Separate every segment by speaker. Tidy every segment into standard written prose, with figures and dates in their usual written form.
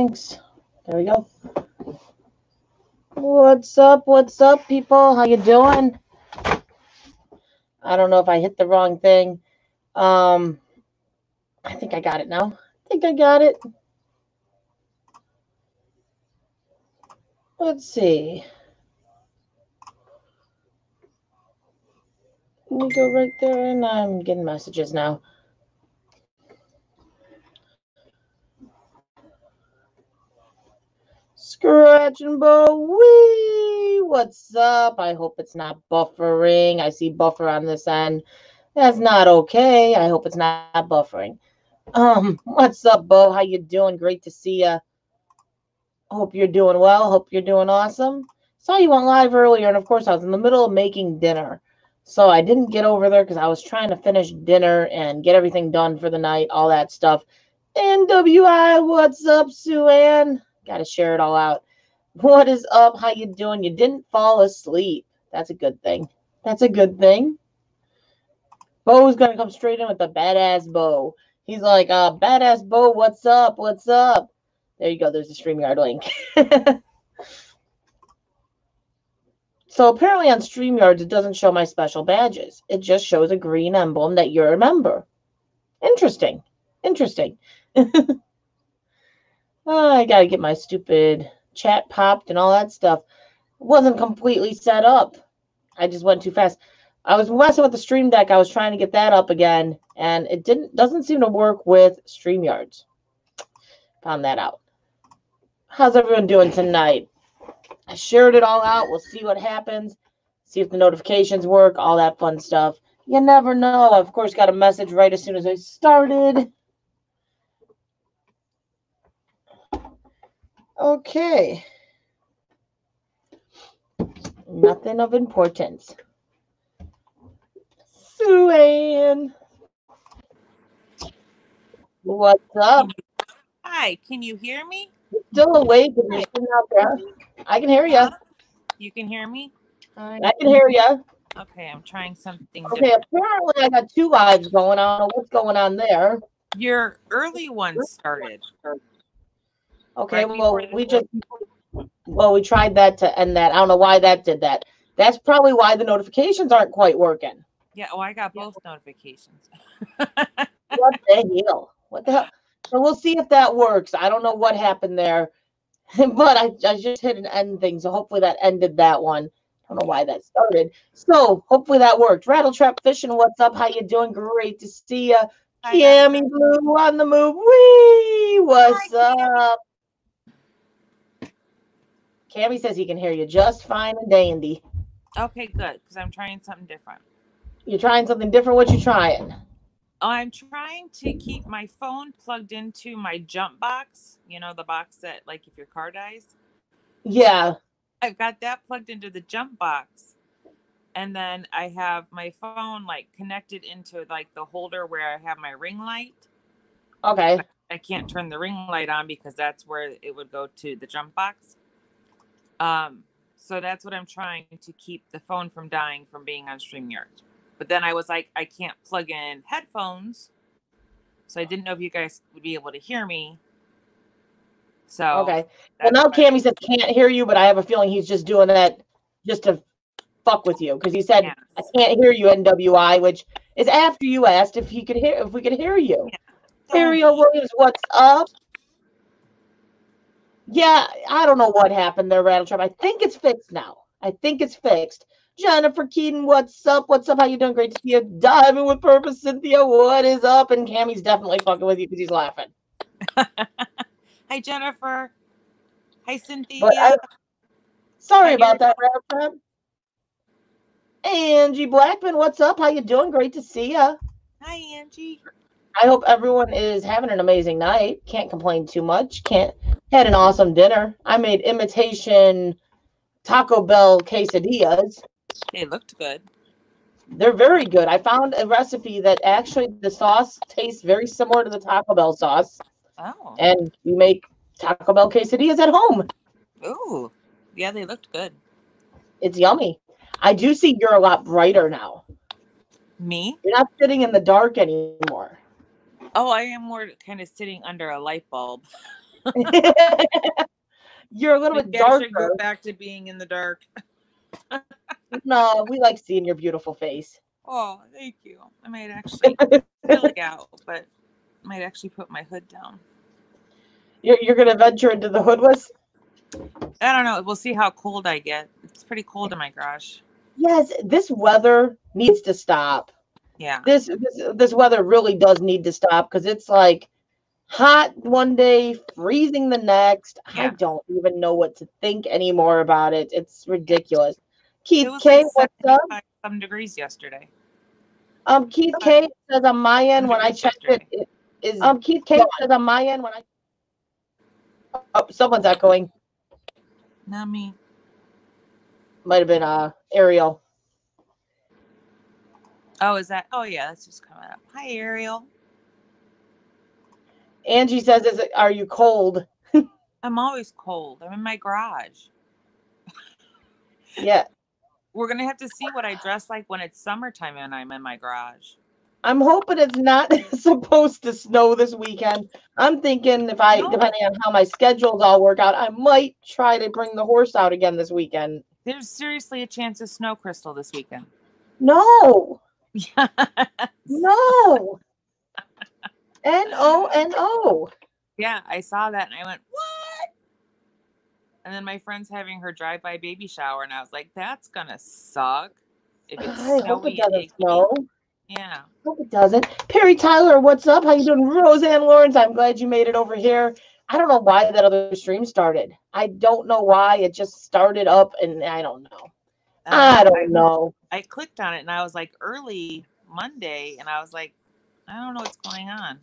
Speaker 1: Thanks. There we go. What's up, people? How you doing? I don't know if I hit the wrong thing. I think I got it now. I think I got it. Let's see. Let me go right there, and I'm getting messages now. Scratch and Bow, wee! What's up? I hope it's not buffering. I see buffer on this end. That's not okay. I hope it's not buffering. What's up, Bo? How you doing? Great to see you. Hope you're doing well. Hope you're doing awesome. Saw you went live earlier, and of course, I was in the middle of making dinner. So I didn't get over there because I was trying to finish dinner and get everything done for the night, all that stuff. NWI, what's up, Sue Ann? Got to share it all out. What is up? How you doing? You didn't fall asleep. That's a good thing. That's a good thing. Bo's going to come straight in with the badass Bo. He's like, badass Bo, what's up? What's up? There you go. There's the StreamYard link. So apparently on StreamYard, it doesn't show my special badges. It just shows a green emblem that you're a member. Interesting. Interesting. I got to get my stupid chat popped and all that stuff. It wasn't completely set up. I just went too fast. I was messing with the Stream Deck. I was trying to get that up again, and it doesn't seem to work with StreamYards. Found that out. How's everyone doing tonight? I shared it all out. We'll see what happens. See if the notifications work, all that fun stuff. You never know. I, of course, got a message right as soon as I started. Okay. Nothing of importance. Sue Ann. What's up?
Speaker 2: Hi, can you hear me?
Speaker 1: You're still awake and you're sitting out there. I can hear you.
Speaker 2: You can hear me?
Speaker 1: I can hear you.
Speaker 2: Okay, I'm trying something
Speaker 1: Okay,
Speaker 2: different.
Speaker 1: apparently I got two lives going on. I don't know what's going on there.
Speaker 2: Your early one started.
Speaker 1: Okay,
Speaker 2: Right
Speaker 1: well, we tried that to end that. I don't know why that did that. That's probably why the notifications aren't quite working.
Speaker 2: Yeah, I got both notifications.
Speaker 1: What the hell? What the hell? So we'll see if that works. I don't know what happened there, but I just hit an end thing, so hopefully that ended that one. I don't know why that started. So hopefully that worked. Rattletrap Fishing, what's up? How you doing? Great to see you. Cammy Blue on the move. Wee! What's up? Cammy says he can hear you just fine and dandy.
Speaker 2: Okay, good, because I'm trying something different.
Speaker 1: You're trying something different? What you trying?
Speaker 2: I'm trying to keep my phone plugged into my jump box. You know, the box that, like, if your car dies?
Speaker 1: Yeah.
Speaker 2: I've got that plugged into the jump box. And then I have my phone, like, connected into, like, the holder where I have my ring light.
Speaker 1: Okay.
Speaker 2: I can't turn the ring light on because that's where it would go to the jump box. So that's what I'm trying to keep the phone from dying from being on StreamYard. But then I was like, I can't plug in headphones. So I didn't know if you guys would be able to hear me. So
Speaker 1: okay. Well, now Cammy says can't hear you, but I have a feeling he's just doing that just to fuck with you, because he said yes. I can't hear you, NWI, which is after you asked if we could hear you. Yeah. Ariel Williams, what's up? Yeah, I don't know what happened there, Rattletrap. I think it's fixed now. I think it's fixed. Jennifer Keaton, what's up? What's up? How you doing? Great to see you. Diving with Purpose, Cynthia, what is up? And Cammy's definitely fucking with you because he's laughing.
Speaker 2: Hi, Jennifer. Hi, Cynthia.
Speaker 1: Sorry about that, Rattletrap. Angie Blackman, what's up? How you doing? Great to see you.
Speaker 2: Hi, Angie.
Speaker 1: I hope everyone is having an amazing night. Can't complain too much. Had an awesome dinner. I made imitation Taco Bell quesadillas.
Speaker 2: They looked good.
Speaker 1: They're very good. I found a recipe that actually the sauce tastes very similar to the Taco Bell sauce.
Speaker 2: Oh.
Speaker 1: And you make Taco Bell quesadillas at home.
Speaker 2: Ooh. Yeah, they looked good.
Speaker 1: It's yummy. I do see you're a lot brighter now.
Speaker 2: Me?
Speaker 1: You're not sitting in the dark anymore.
Speaker 2: Oh, I am more kind of sitting under a light bulb.
Speaker 1: You're a little
Speaker 2: Maybe
Speaker 1: bit
Speaker 2: I should
Speaker 1: darker.
Speaker 2: go back to being in the dark.
Speaker 1: No, we like seeing your beautiful face.
Speaker 2: Oh, thank you. I might actually look out, but I might actually put my hood down.
Speaker 1: You're gonna venture into the hoodless?
Speaker 2: I don't know. We'll see how cold I get. It's pretty cold in my garage.
Speaker 1: Yes, this weather needs to stop.
Speaker 2: Yeah.
Speaker 1: This weather really does need to stop because it's like hot one day, freezing the next. I
Speaker 2: Yeah.
Speaker 1: don't even know what to think anymore about it. It's ridiculous.
Speaker 2: It
Speaker 1: Keith
Speaker 2: was
Speaker 1: K,
Speaker 2: like
Speaker 1: what's up?
Speaker 2: 75 degrees yesterday.
Speaker 1: Keith K says on my end when I checked it,
Speaker 2: Yesterday.
Speaker 1: it is Keith K says on my end when I oh, someone's echoing.
Speaker 2: Not me.
Speaker 1: Might have been Ariel.
Speaker 2: Oh, is that? Oh, yeah, that's just coming up. Hi, Ariel.
Speaker 1: Angie says, are you cold?
Speaker 2: I'm always cold. I'm in my garage.
Speaker 1: Yeah.
Speaker 2: We're going to have to see what I dress like when it's summertime and I'm in my garage.
Speaker 1: I'm hoping it's not supposed to snow this weekend. I'm thinking depending on how my schedules all work out, I might try to bring the horse out again this weekend.
Speaker 2: There's seriously a chance of snow, Crystal, this weekend.
Speaker 1: No.
Speaker 2: Yes.
Speaker 1: No. N-O-N-O.
Speaker 2: Yeah, I saw that and I went, what? And then my friend's having her drive-by baby shower, and I was like, that's going to suck. If it's
Speaker 1: I hope it doesn't snow.
Speaker 2: Yeah.
Speaker 1: I hope it doesn't. Perry Tyler, what's up? How you doing? Roseanne Lawrence, I'm glad you made it over here. I don't know why that other stream started. I don't know why. It just started up, and I don't know. I don't know.
Speaker 2: I clicked on it, and I was like, early Monday, and I was like, I don't know what's going on.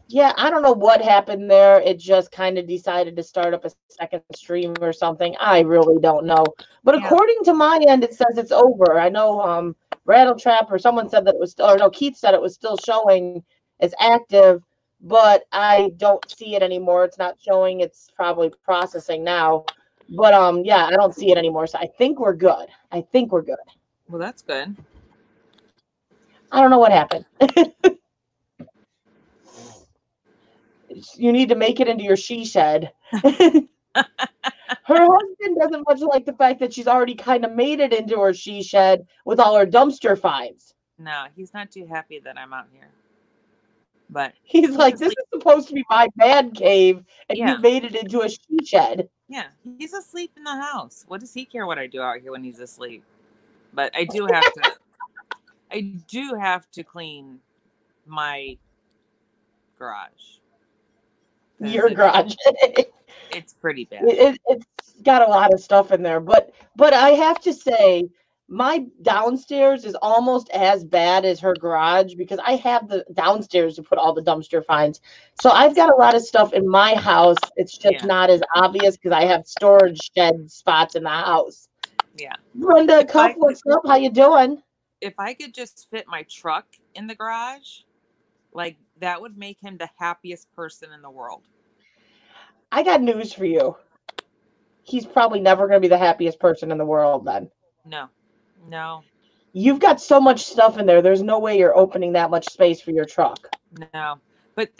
Speaker 1: Yeah, I don't know what happened there. It just kind of decided to start up a second stream or something. I really don't know. But according to my end, it says it's over. I know Rattletrap or someone said that it was, or no, Keith said it was still showing as active, but I don't see it anymore. It's not showing. It's probably processing now. But yeah, I don't see it anymore. So I think we're good.
Speaker 2: Well, that's good.
Speaker 1: I don't know what happened. You need to make it into your she shed. Her husband doesn't much like the fact that she's already kind of made it into her she shed with all her dumpster finds.
Speaker 2: No, he's not too happy that I'm out here. But
Speaker 1: he's like, this is supposed to be my man cave, and you made it into a she shed.
Speaker 2: Yeah, he's asleep in the house. What does he care what I do out here when he's asleep? But I do have to. I do have to clean my garage.
Speaker 1: Your garage.
Speaker 2: It's pretty bad.
Speaker 1: It's got a lot of stuff in there, but I have to say, my downstairs is almost as bad as her garage because I have the downstairs to put all the dumpster finds. So I've got a lot of stuff in my house. It's just not as obvious because I have storage shed spots in the house.
Speaker 2: Yeah.
Speaker 1: Brenda Cup, what's up? How you doing?
Speaker 2: If I could just fit my truck in the garage, like that would make him the happiest person in the world.
Speaker 1: I got news for you. He's probably never going to be the happiest person in the world then.
Speaker 2: No.
Speaker 1: You've got so much stuff in there. There's no way you're opening that much space for your truck.
Speaker 2: No. But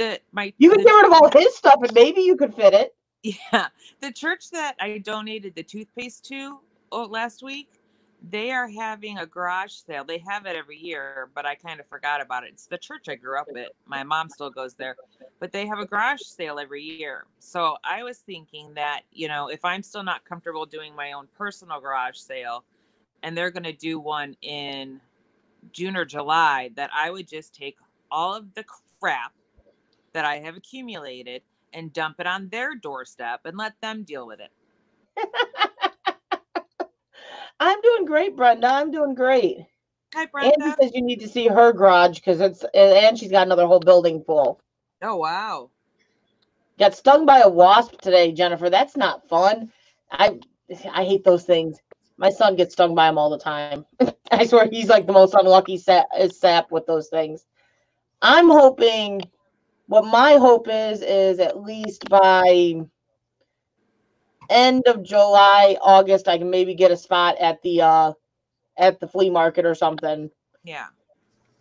Speaker 1: you could get rid of all his stuff and maybe you could fit it.
Speaker 2: Yeah. The church that I donated the toothpaste to last week, they are having a garage sale. They have it every year, but I kind of forgot about it. It's the church I grew up at. My mom still goes there, but they have a garage sale every year. So I was thinking that, if I'm still not comfortable doing my own personal garage sale and they're going to do one in June or July, that I would just take all of the crap that I have accumulated and dump it on their doorstep and let them deal with it.
Speaker 1: I'm doing great, Brenda. I'm doing great.
Speaker 2: Hi, Brenda.
Speaker 1: Andy says you need to see her garage because and she's got another whole building full.
Speaker 2: Oh, wow.
Speaker 1: Got stung by a wasp today, Jennifer. That's not fun. I hate those things. My son gets stung by them all the time. I swear he's like the most unlucky sap with those things. I'm hoping, what my hope is at least by end of July, August, I can maybe get a spot at the flea market or something.
Speaker 2: Yeah.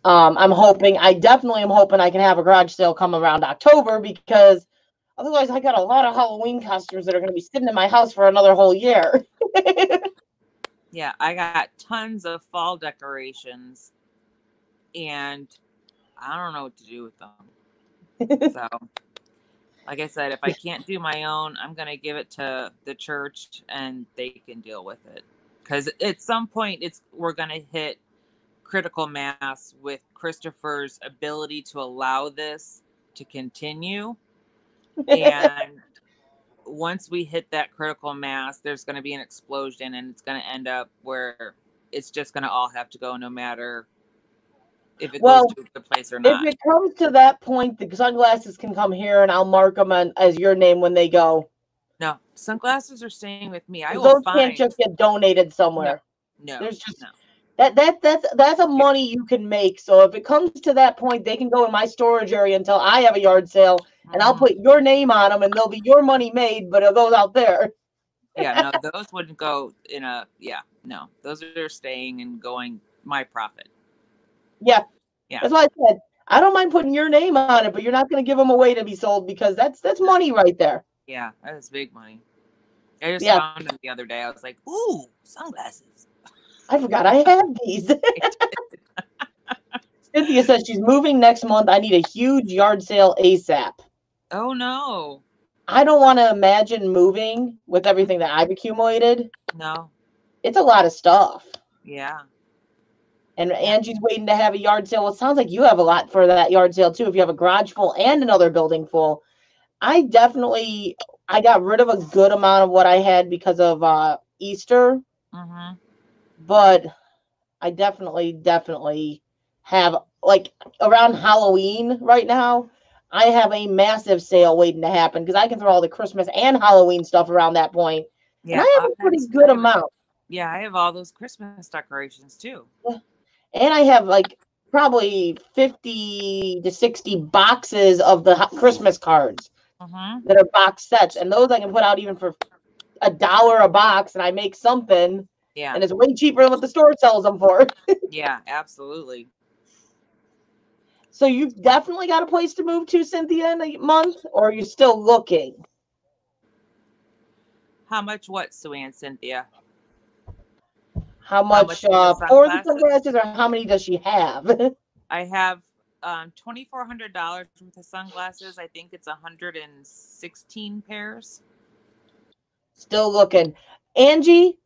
Speaker 1: I definitely am hoping I can have a garage sale come around October because Otherwise, I got a lot of Halloween costumes that are going to be sitting in my house for another whole year.
Speaker 2: Yeah, I got tons of fall decorations, and I don't know what to do with them. So, like I said, if I can't do my own, I'm going to give it to the church and they can deal with it. Because at some point, we're going to hit critical mass with Christopher's ability to allow this to continue. And once we hit that critical mass, there's going to be an explosion, and it's going to end up where it's just going to all have to go, no matter if it goes to the place or not.
Speaker 1: If it comes to that point, the sunglasses can come here, and I'll mark them as your name when they go.
Speaker 2: No, sunglasses are staying with me.
Speaker 1: Those can't just get donated somewhere.
Speaker 2: No,
Speaker 1: there's just that's a money you can make. So if it comes to that point, they can go in my storage area until I have a yard sale, and I'll put your name on them, and they'll be your money made. But it goes out there.
Speaker 2: Yeah, no, those wouldn't go in a. Yeah, no, those are staying and going my profit.
Speaker 1: Yeah, that's why I said I don't mind putting your name on it, but you're not going to give them away to be sold, because that's money right there.
Speaker 2: Yeah, that is big money. I just found them the other day. I was like, ooh, sunglasses.
Speaker 1: I forgot I had these. Cynthia says she's moving next month. I need a huge yard sale ASAP.
Speaker 2: Oh, no.
Speaker 1: I don't want to imagine moving with everything that I've accumulated.
Speaker 2: No.
Speaker 1: It's a lot of stuff.
Speaker 2: Yeah.
Speaker 1: And Angie's waiting to have a yard sale. Well, it sounds like you have a lot for that yard sale, too, if you have a garage full and another building full. I got rid of a good amount of what I had because of Easter.
Speaker 2: Mm-hmm.
Speaker 1: But I definitely have, like, around Halloween right now, I have a massive sale waiting to happen, because I can throw all the Christmas and Halloween stuff around that point. Yeah, and I have a pretty good amount.
Speaker 2: Yeah, I have all those Christmas decorations, too.
Speaker 1: Yeah. And I have, like, probably 50 to 60 boxes of the Christmas cards that are box sets. And those I can put out even for $1 a box, and I make something.
Speaker 2: Yeah.
Speaker 1: And it's way cheaper than what the store sells them for.
Speaker 2: Yeah, absolutely.
Speaker 1: So you've definitely got a place to move to, Cynthia, in a month, or are you still looking?
Speaker 2: How much what, Sue Ann, Cynthia?
Speaker 1: How much for the sunglasses, or how many does she have?
Speaker 2: I have $2,400 worth of sunglasses. I think it's 116 pairs.
Speaker 1: Still looking. Angie,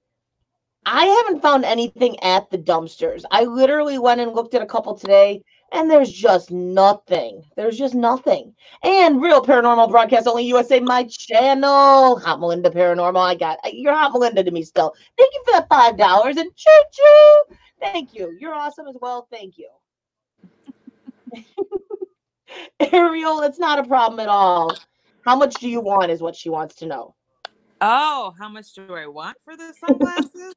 Speaker 1: I haven't found anything at the dumpsters. I literally went and looked at a couple today, and there's just nothing. There's just nothing. And Real Paranormal Broadcast Only USA, my channel. Hot Melinda Paranormal. You're Hot Melinda to me still. Thank you for that $5. And choo-choo. Thank you. You're awesome as well. Thank you. Ariel, it's not a problem at all. How much do you want is what she wants to know.
Speaker 2: Oh, how much do I want for the sunglasses?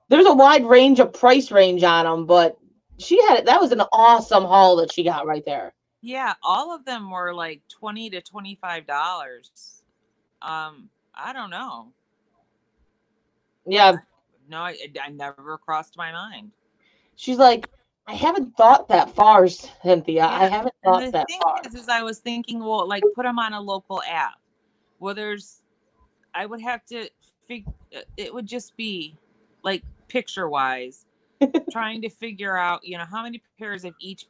Speaker 1: There's a wide range of price range on them, but that was an awesome haul that she got right there.
Speaker 2: Yeah, all of them were like $20 to $25. I don't know.
Speaker 1: Yeah.
Speaker 2: No, I never crossed my mind.
Speaker 1: She's like, I haven't thought that far, Cynthia. Yeah. I haven't thought that far.
Speaker 2: The thing is I was thinking, well, like, put them on a local app. Well, I would have to it would just be like picture-wise, trying to figure out, how many pairs of each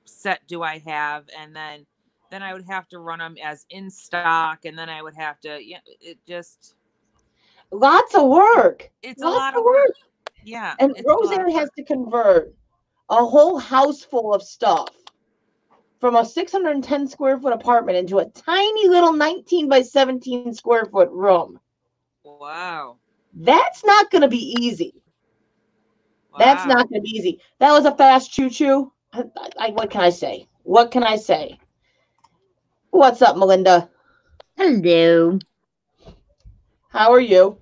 Speaker 2: set do I have, and then I would have to run them as in stock, and then I would have to, it just
Speaker 1: lots of work.
Speaker 2: It's lots a lot of work. Yeah.
Speaker 1: And Roseanne has to convert a whole house full of stuff from a 610 square foot apartment into a tiny little 19 by 17 square foot room.
Speaker 2: Wow.
Speaker 1: That's not going to be easy. Wow. That's not going to be easy. That was a fast choo-choo. What can I say? What can I say? What's up, Melinda?
Speaker 3: Hello.
Speaker 1: How are you?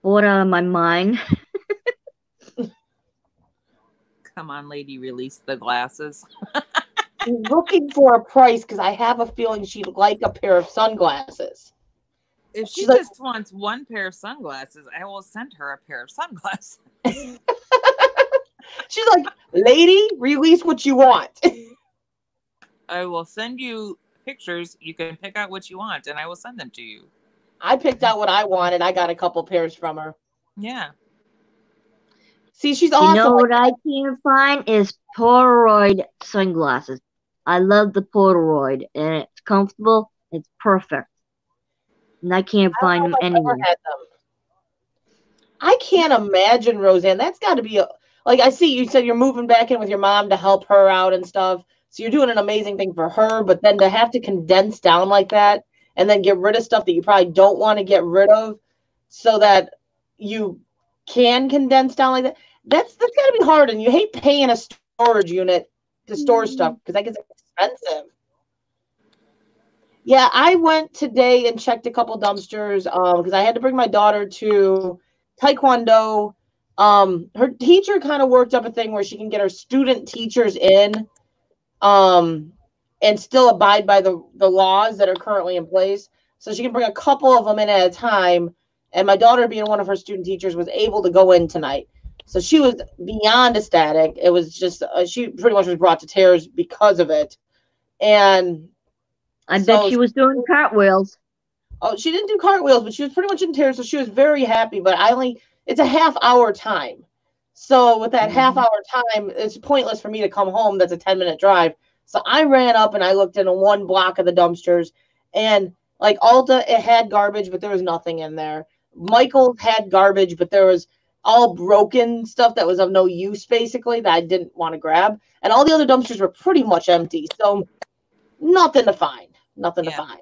Speaker 3: Bored out of my mind.
Speaker 2: Come on, lady, release the glasses.
Speaker 1: Looking for a price because I have a feeling she'd like a pair of sunglasses.
Speaker 2: If she just wants one pair of sunglasses, I will send her a pair of sunglasses.
Speaker 1: She's like, lady, release what you want.
Speaker 2: I will send you pictures. You can pick out what you want, and I will send them to you.
Speaker 1: I picked out what I wanted. I got a couple pairs from her.
Speaker 2: Yeah.
Speaker 1: See, she's
Speaker 3: You
Speaker 1: awesome.
Speaker 3: know what I can't find is Polaroid sunglasses. I love the Polaroid, and it's comfortable. It's perfect. And I can't find them
Speaker 1: I've never
Speaker 3: anywhere.
Speaker 1: had them. I can't imagine, Roseanne. That's got to be like, I see you said you're moving back in with your mom to help her out and stuff. So you're doing an amazing thing for her, but then to have to condense down like that and then get rid of stuff that you probably don't want to get rid of so that you can condense down like that. That's got to be hard. And you hate paying a storage unit to store stuff because that gets expensive. Yeah, I went today and checked a couple dumpsters because I had to bring my daughter to Taekwondo. Her teacher kind of worked up a thing where she can get her student teachers in and still abide by the laws that are currently in place. So she can bring a couple of them in at a time. And my daughter, being one of her student teachers, was able to go in tonight. So she was beyond ecstatic. It was just, she pretty much was brought to tears because of it. And
Speaker 3: I bet she was doing cartwheels.
Speaker 1: Oh, she didn't do cartwheels, but she was pretty much in tears, so she was very happy. But it's a half-hour time. So with that half-hour time, it's pointless for me to come home. That's a 10-minute drive. So I ran up and I looked in one block of the dumpsters. And like Alta, it had garbage, but there was nothing in there. Michael had garbage, but there was all broken stuff that was of no use, basically, that I didn't want to grab. And all the other dumpsters were pretty much empty. So nothing to find. Nothing to find.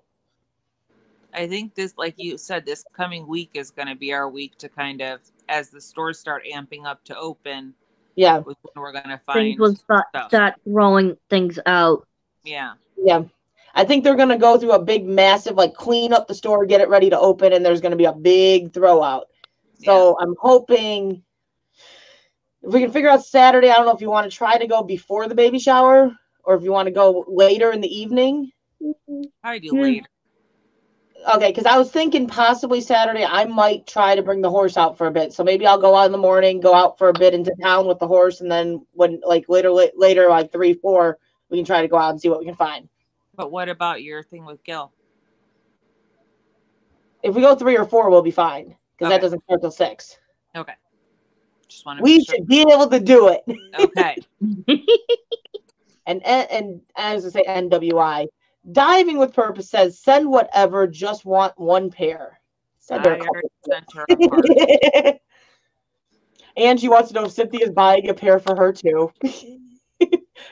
Speaker 2: I think this, like you said, this coming week is going to be our week to kind of, as the stores start amping up to open.
Speaker 1: Yeah.
Speaker 2: When we're going to find
Speaker 3: things will start throwing things out.
Speaker 2: Yeah.
Speaker 1: Yeah. I think they're going to go through a big, massive, like, clean up the store, get it ready to open, and there's going to be a big throw out. So I'm hoping if we can figure out Saturday. I don't know if you want to try to go before the baby shower or if you want to go later in the evening.
Speaker 2: I do later.
Speaker 1: Okay, because I was thinking possibly Saturday I might try to bring the horse out for a bit. So maybe I'll go out in the morning, go out for a bit into town with the horse, and then when like later like 3, 4, we can try to go out and see what we can find.
Speaker 2: But what about your thing with Gil?
Speaker 1: If we go 3 or 4, we'll be fine because that doesn't start till 6.
Speaker 2: Okay. Just want to.
Speaker 1: We should be able to do it.
Speaker 2: Okay.
Speaker 1: and as I say, NWI. Diving with Purpose says, send whatever, just want one pair. Send her a couple. And she wants to know if Cynthia's buying a pair for her too.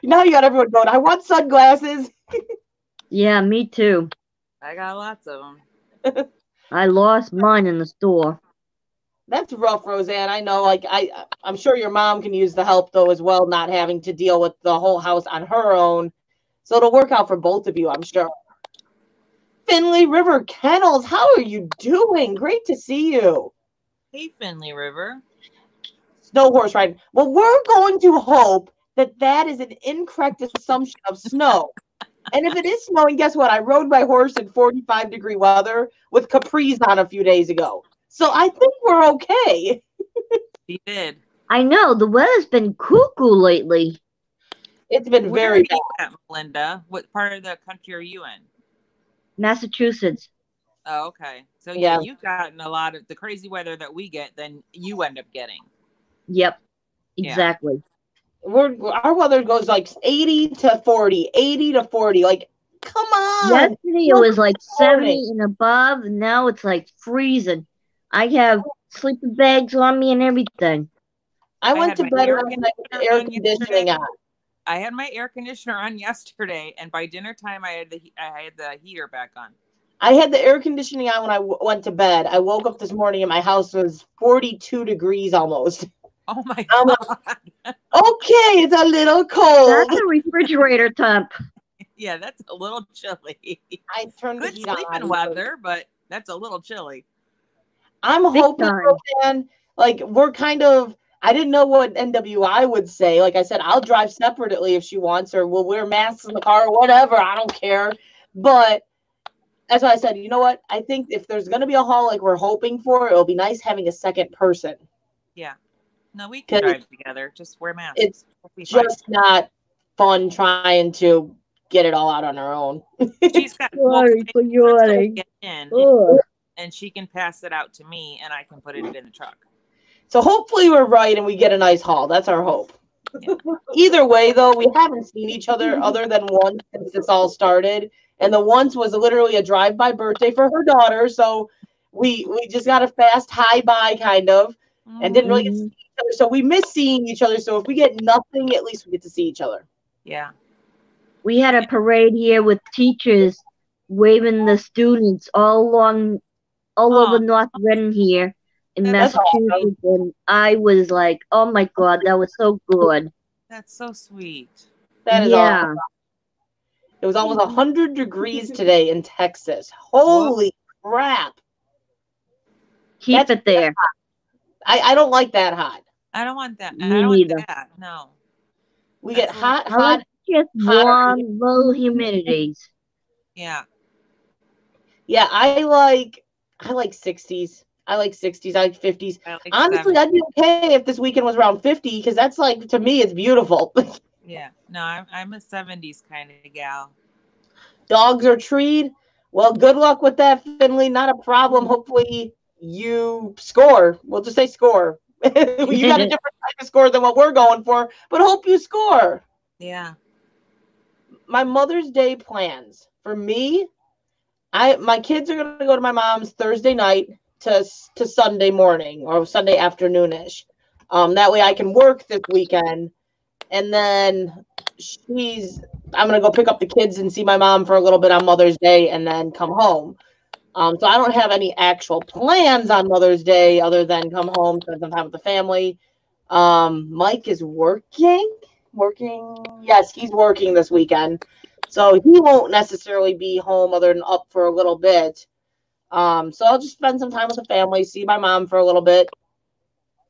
Speaker 1: Now you got everyone going, I want sunglasses.
Speaker 3: Yeah, me too.
Speaker 2: I got lots of them.
Speaker 3: I lost mine in the store.
Speaker 1: That's rough, Roseanne. I know. Like I'm sure your mom can use the help though as well, not having to deal with the whole house on her own. So it'll work out for both of you, I'm sure. Finley River Kennels, how are you doing? Great to see you.
Speaker 2: Hey, Finley River.
Speaker 1: Snow horse riding. Well, we're going to hope that is an incorrect assumption of snow. And if it is snowing, guess what? I rode my horse in 45-degree weather with capris on a few days ago. So I think we're okay.
Speaker 2: He did.
Speaker 3: I know. The weather's been cuckoo lately.
Speaker 1: It's been very bad.
Speaker 2: At, Melinda? What part of the country are you in?
Speaker 3: Massachusetts.
Speaker 2: Oh, okay. So yeah, you've gotten a lot of the crazy weather that we get, then you end up getting.
Speaker 3: Yep. Exactly.
Speaker 1: Our weather goes like 80 to 40, 80 to 40. Like, come on.
Speaker 3: Yesterday it was like 70 and above, and now it's like freezing. I have sleeping bags on me and everything.
Speaker 1: I went to bed with the air conditioning on.
Speaker 2: I had my air conditioner on yesterday, and by dinner time, I had the heater back on.
Speaker 1: I had the air conditioning on when I went to bed. I woke up this morning and my house was 42 degrees almost.
Speaker 2: Oh my God.
Speaker 1: Okay, it's a little cold.
Speaker 3: That's a refrigerator temp.
Speaker 2: Yeah, that's a little chilly.
Speaker 1: I turned
Speaker 2: the heat on. Good sleeping weather, but that's a little chilly.
Speaker 1: I'm hoping, Roseanne, like we're kind of. I didn't know what NWI would say. Like I said, I'll drive separately if she wants, or we'll wear masks in the car or whatever. I don't care. But that's why I said, you know what? I think if there's going to be a haul like we're hoping for, it'll be nice having a second person.
Speaker 2: Yeah. No, we can drive together. Just wear masks.
Speaker 1: It's just not fun trying to get it all out on her own.
Speaker 2: She's got
Speaker 3: Sorry for yawning.
Speaker 2: get in,
Speaker 3: Ugh.
Speaker 2: and she can pass it out to me, and I can put it in the truck.
Speaker 1: So hopefully we're right and we get a nice haul. That's our hope.
Speaker 2: Yeah.
Speaker 1: Either way, though, we haven't seen each other other than once since this all started. And the once was literally a drive-by birthday for her daughter. So we just got a fast hi-bye kind of and didn't really get to see each other. So we miss seeing each other. So if we get nothing, at least we get to see each other.
Speaker 2: Yeah.
Speaker 3: We had a parade here with teachers waving the students all over North Reading here in
Speaker 2: That's
Speaker 3: Massachusetts, and I was like, "Oh my God, that was so good."
Speaker 2: That's so sweet.
Speaker 1: That is
Speaker 3: Yeah.
Speaker 1: awesome. It was almost 100 degrees today in Texas. Holy crap.
Speaker 3: Keep it there.
Speaker 1: I don't like that hot.
Speaker 2: I don't want that.
Speaker 3: Me
Speaker 2: I don't
Speaker 3: neither.
Speaker 2: want that. No.
Speaker 1: We get hot,
Speaker 3: I like just
Speaker 1: hotter.
Speaker 3: warm, low humidities.
Speaker 2: Yeah.
Speaker 1: Yeah, I like 60s. I like 60s. I like 50s.
Speaker 2: I like
Speaker 1: Honestly,
Speaker 2: 70s.
Speaker 1: I'd be okay if this weekend was around 50 because that's like, to me, it's beautiful.
Speaker 2: Yeah. No, I'm a 70s kind of gal.
Speaker 1: Dogs are treed. Well, good luck with that, Finley. Not a problem. Hopefully you score. We'll just say score. You got a different type of score than what we're going for, but hope you score.
Speaker 2: Yeah.
Speaker 1: My Mother's Day plans. For me, my kids are going to go to my mom's Thursday night to Sunday morning or Sunday afternoonish. That way I can work this weekend. And then I'm going to go pick up the kids and see my mom for a little bit on Mother's Day and then come home. So I don't have any actual plans on Mother's Day other than come home, spend some time with the family. Mike is working. Yes, he's working this weekend. So he won't necessarily be home other than up for a little bit. So I'll just spend some time with the family, see my mom for a little bit.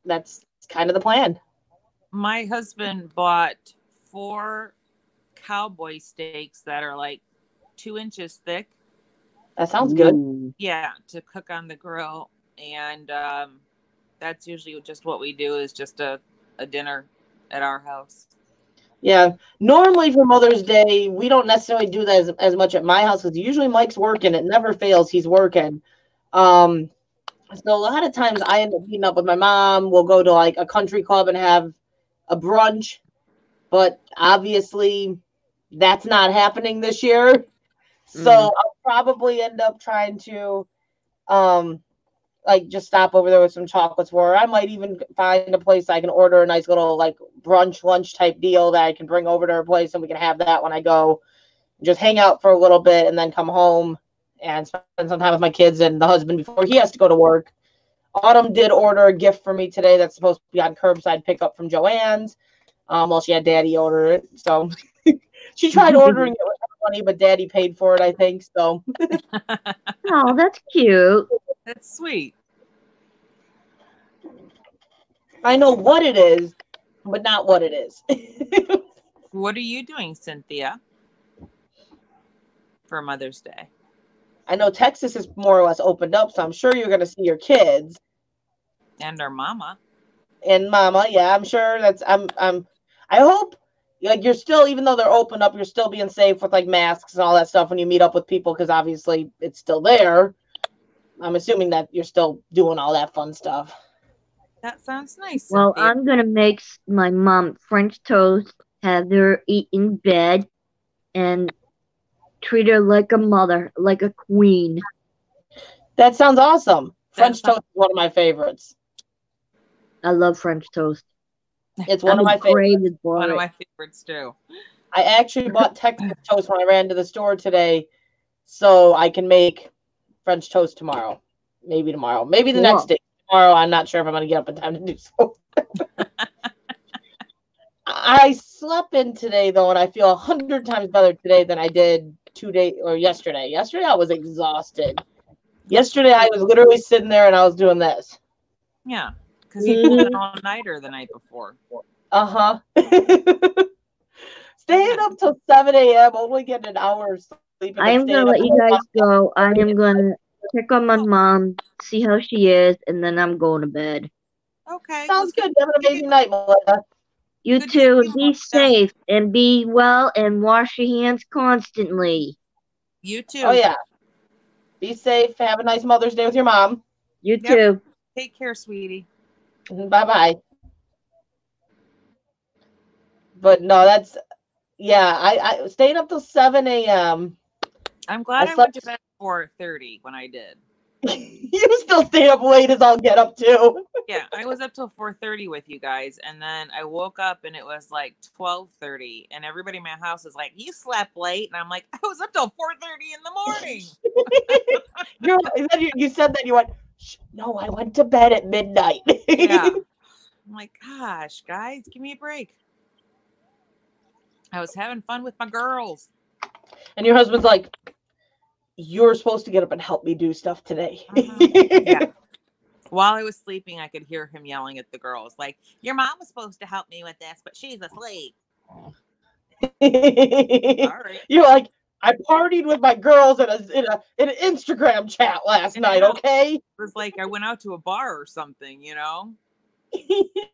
Speaker 1: That's kind of the plan.
Speaker 2: My husband bought 4 cowboy steaks that are like 2 inches thick.
Speaker 1: That sounds good.
Speaker 3: Ooh.
Speaker 2: Yeah, to cook on the grill. And that's usually just what we do is just a dinner at our house.
Speaker 1: Yeah. Normally for Mother's Day, we don't necessarily do that as much at my house because usually Mike's working. It never fails. He's working. So a lot of times I end up meeting up with my mom. We'll go to like a country club and have a brunch. But obviously that's not happening this year. So I'll probably end up trying to like just stop over there with some chocolates for her. I might even find a place I can order a nice little like brunch lunch type deal that I can bring over to her place and we can have that when I go. Just hang out for a little bit and then come home and spend some time with my kids and the husband before he has to go to work. Autumn did order a gift for me today that's supposed to be on curbside pickup from Joann's. Well, she had Daddy order it, so she tried ordering it with her money, but Daddy paid for it, I think. So.
Speaker 3: Oh, that's cute.
Speaker 2: That's sweet.
Speaker 1: I know what it is, but not what it is.
Speaker 2: What are you doing, Cynthia, for Mother's Day?
Speaker 1: I know Texas is more or less opened up, so I'm sure you're going to see your kids
Speaker 2: And our mama.
Speaker 1: and Mama. Yeah, I'm sure I hope like you're still, even though they're opened up, you're still being safe with like masks and all that stuff when you meet up with people because obviously it's still there. I'm assuming that you're still doing all that fun stuff.
Speaker 2: That sounds nice.
Speaker 3: Well,
Speaker 2: Cynthia.
Speaker 3: I'm gonna make my mom French toast, have her eat in bed, and treat her like a mother, like a queen.
Speaker 1: That sounds awesome. French
Speaker 2: sounds-
Speaker 1: toast is one of my favorites.
Speaker 3: I love French toast.
Speaker 1: It's one of my favorites.
Speaker 3: Crazy for
Speaker 2: One of
Speaker 3: it.
Speaker 2: my favorites too.
Speaker 1: I actually bought Texas toast when I ran to the store today, so I can make French toast tomorrow. Maybe tomorrow. Maybe the
Speaker 3: Cool.
Speaker 1: next day. Tomorrow, I'm not sure if I'm going to get up in time to do so. I slept in today, though, and I feel 100 times better today than I did 2 days or yesterday. Yesterday, I was exhausted. Yesterday, I was literally sitting there and I was doing this.
Speaker 2: Yeah, because you pulled an all-nighter the night before.
Speaker 1: Uh-huh. Staying up till 7 a.m., only getting an hour of sleep.
Speaker 3: I am gonna let you guys go. I am gonna check on my mom, see how she is, and then I'm going to bed.
Speaker 2: Okay.
Speaker 1: Sounds good. Have an amazing night, Melinda.
Speaker 3: You
Speaker 2: Good to
Speaker 3: too.
Speaker 2: see you,
Speaker 3: Be
Speaker 2: Mom.
Speaker 3: safe and be well and wash your hands constantly.
Speaker 2: You too.
Speaker 1: Oh yeah. Be safe. Have a nice Mother's Day with your mom.
Speaker 3: You
Speaker 2: Yep.
Speaker 3: too.
Speaker 2: Take care, sweetie.
Speaker 1: Bye-bye. But no, that's yeah, I staying up till 7 a.m.
Speaker 2: I'm glad I went to bed at 4:30 when I did.
Speaker 1: You still stay up late as I'll get up too.
Speaker 2: Yeah, I was up till 4:30 with you guys, and then I woke up and it was like 12:30, and everybody in my house is like, "You slept late," and I'm like, "I was up till 4:30 in the morning."
Speaker 1: You said that you went. No, I went to bed at midnight.
Speaker 2: Yeah, I'm like, "Gosh, guys, give me a break." I was having fun with my girls.
Speaker 1: And your husband's like, "You're supposed to get up and help me do stuff today."
Speaker 2: Yeah. While I was sleeping, I could hear him yelling at the girls, like, "Your mom was supposed to help me with this, but she's asleep." All right.
Speaker 1: You're like, I partied with my girls in an Instagram chat last night. Okay.
Speaker 2: It was like I went out to a bar or something,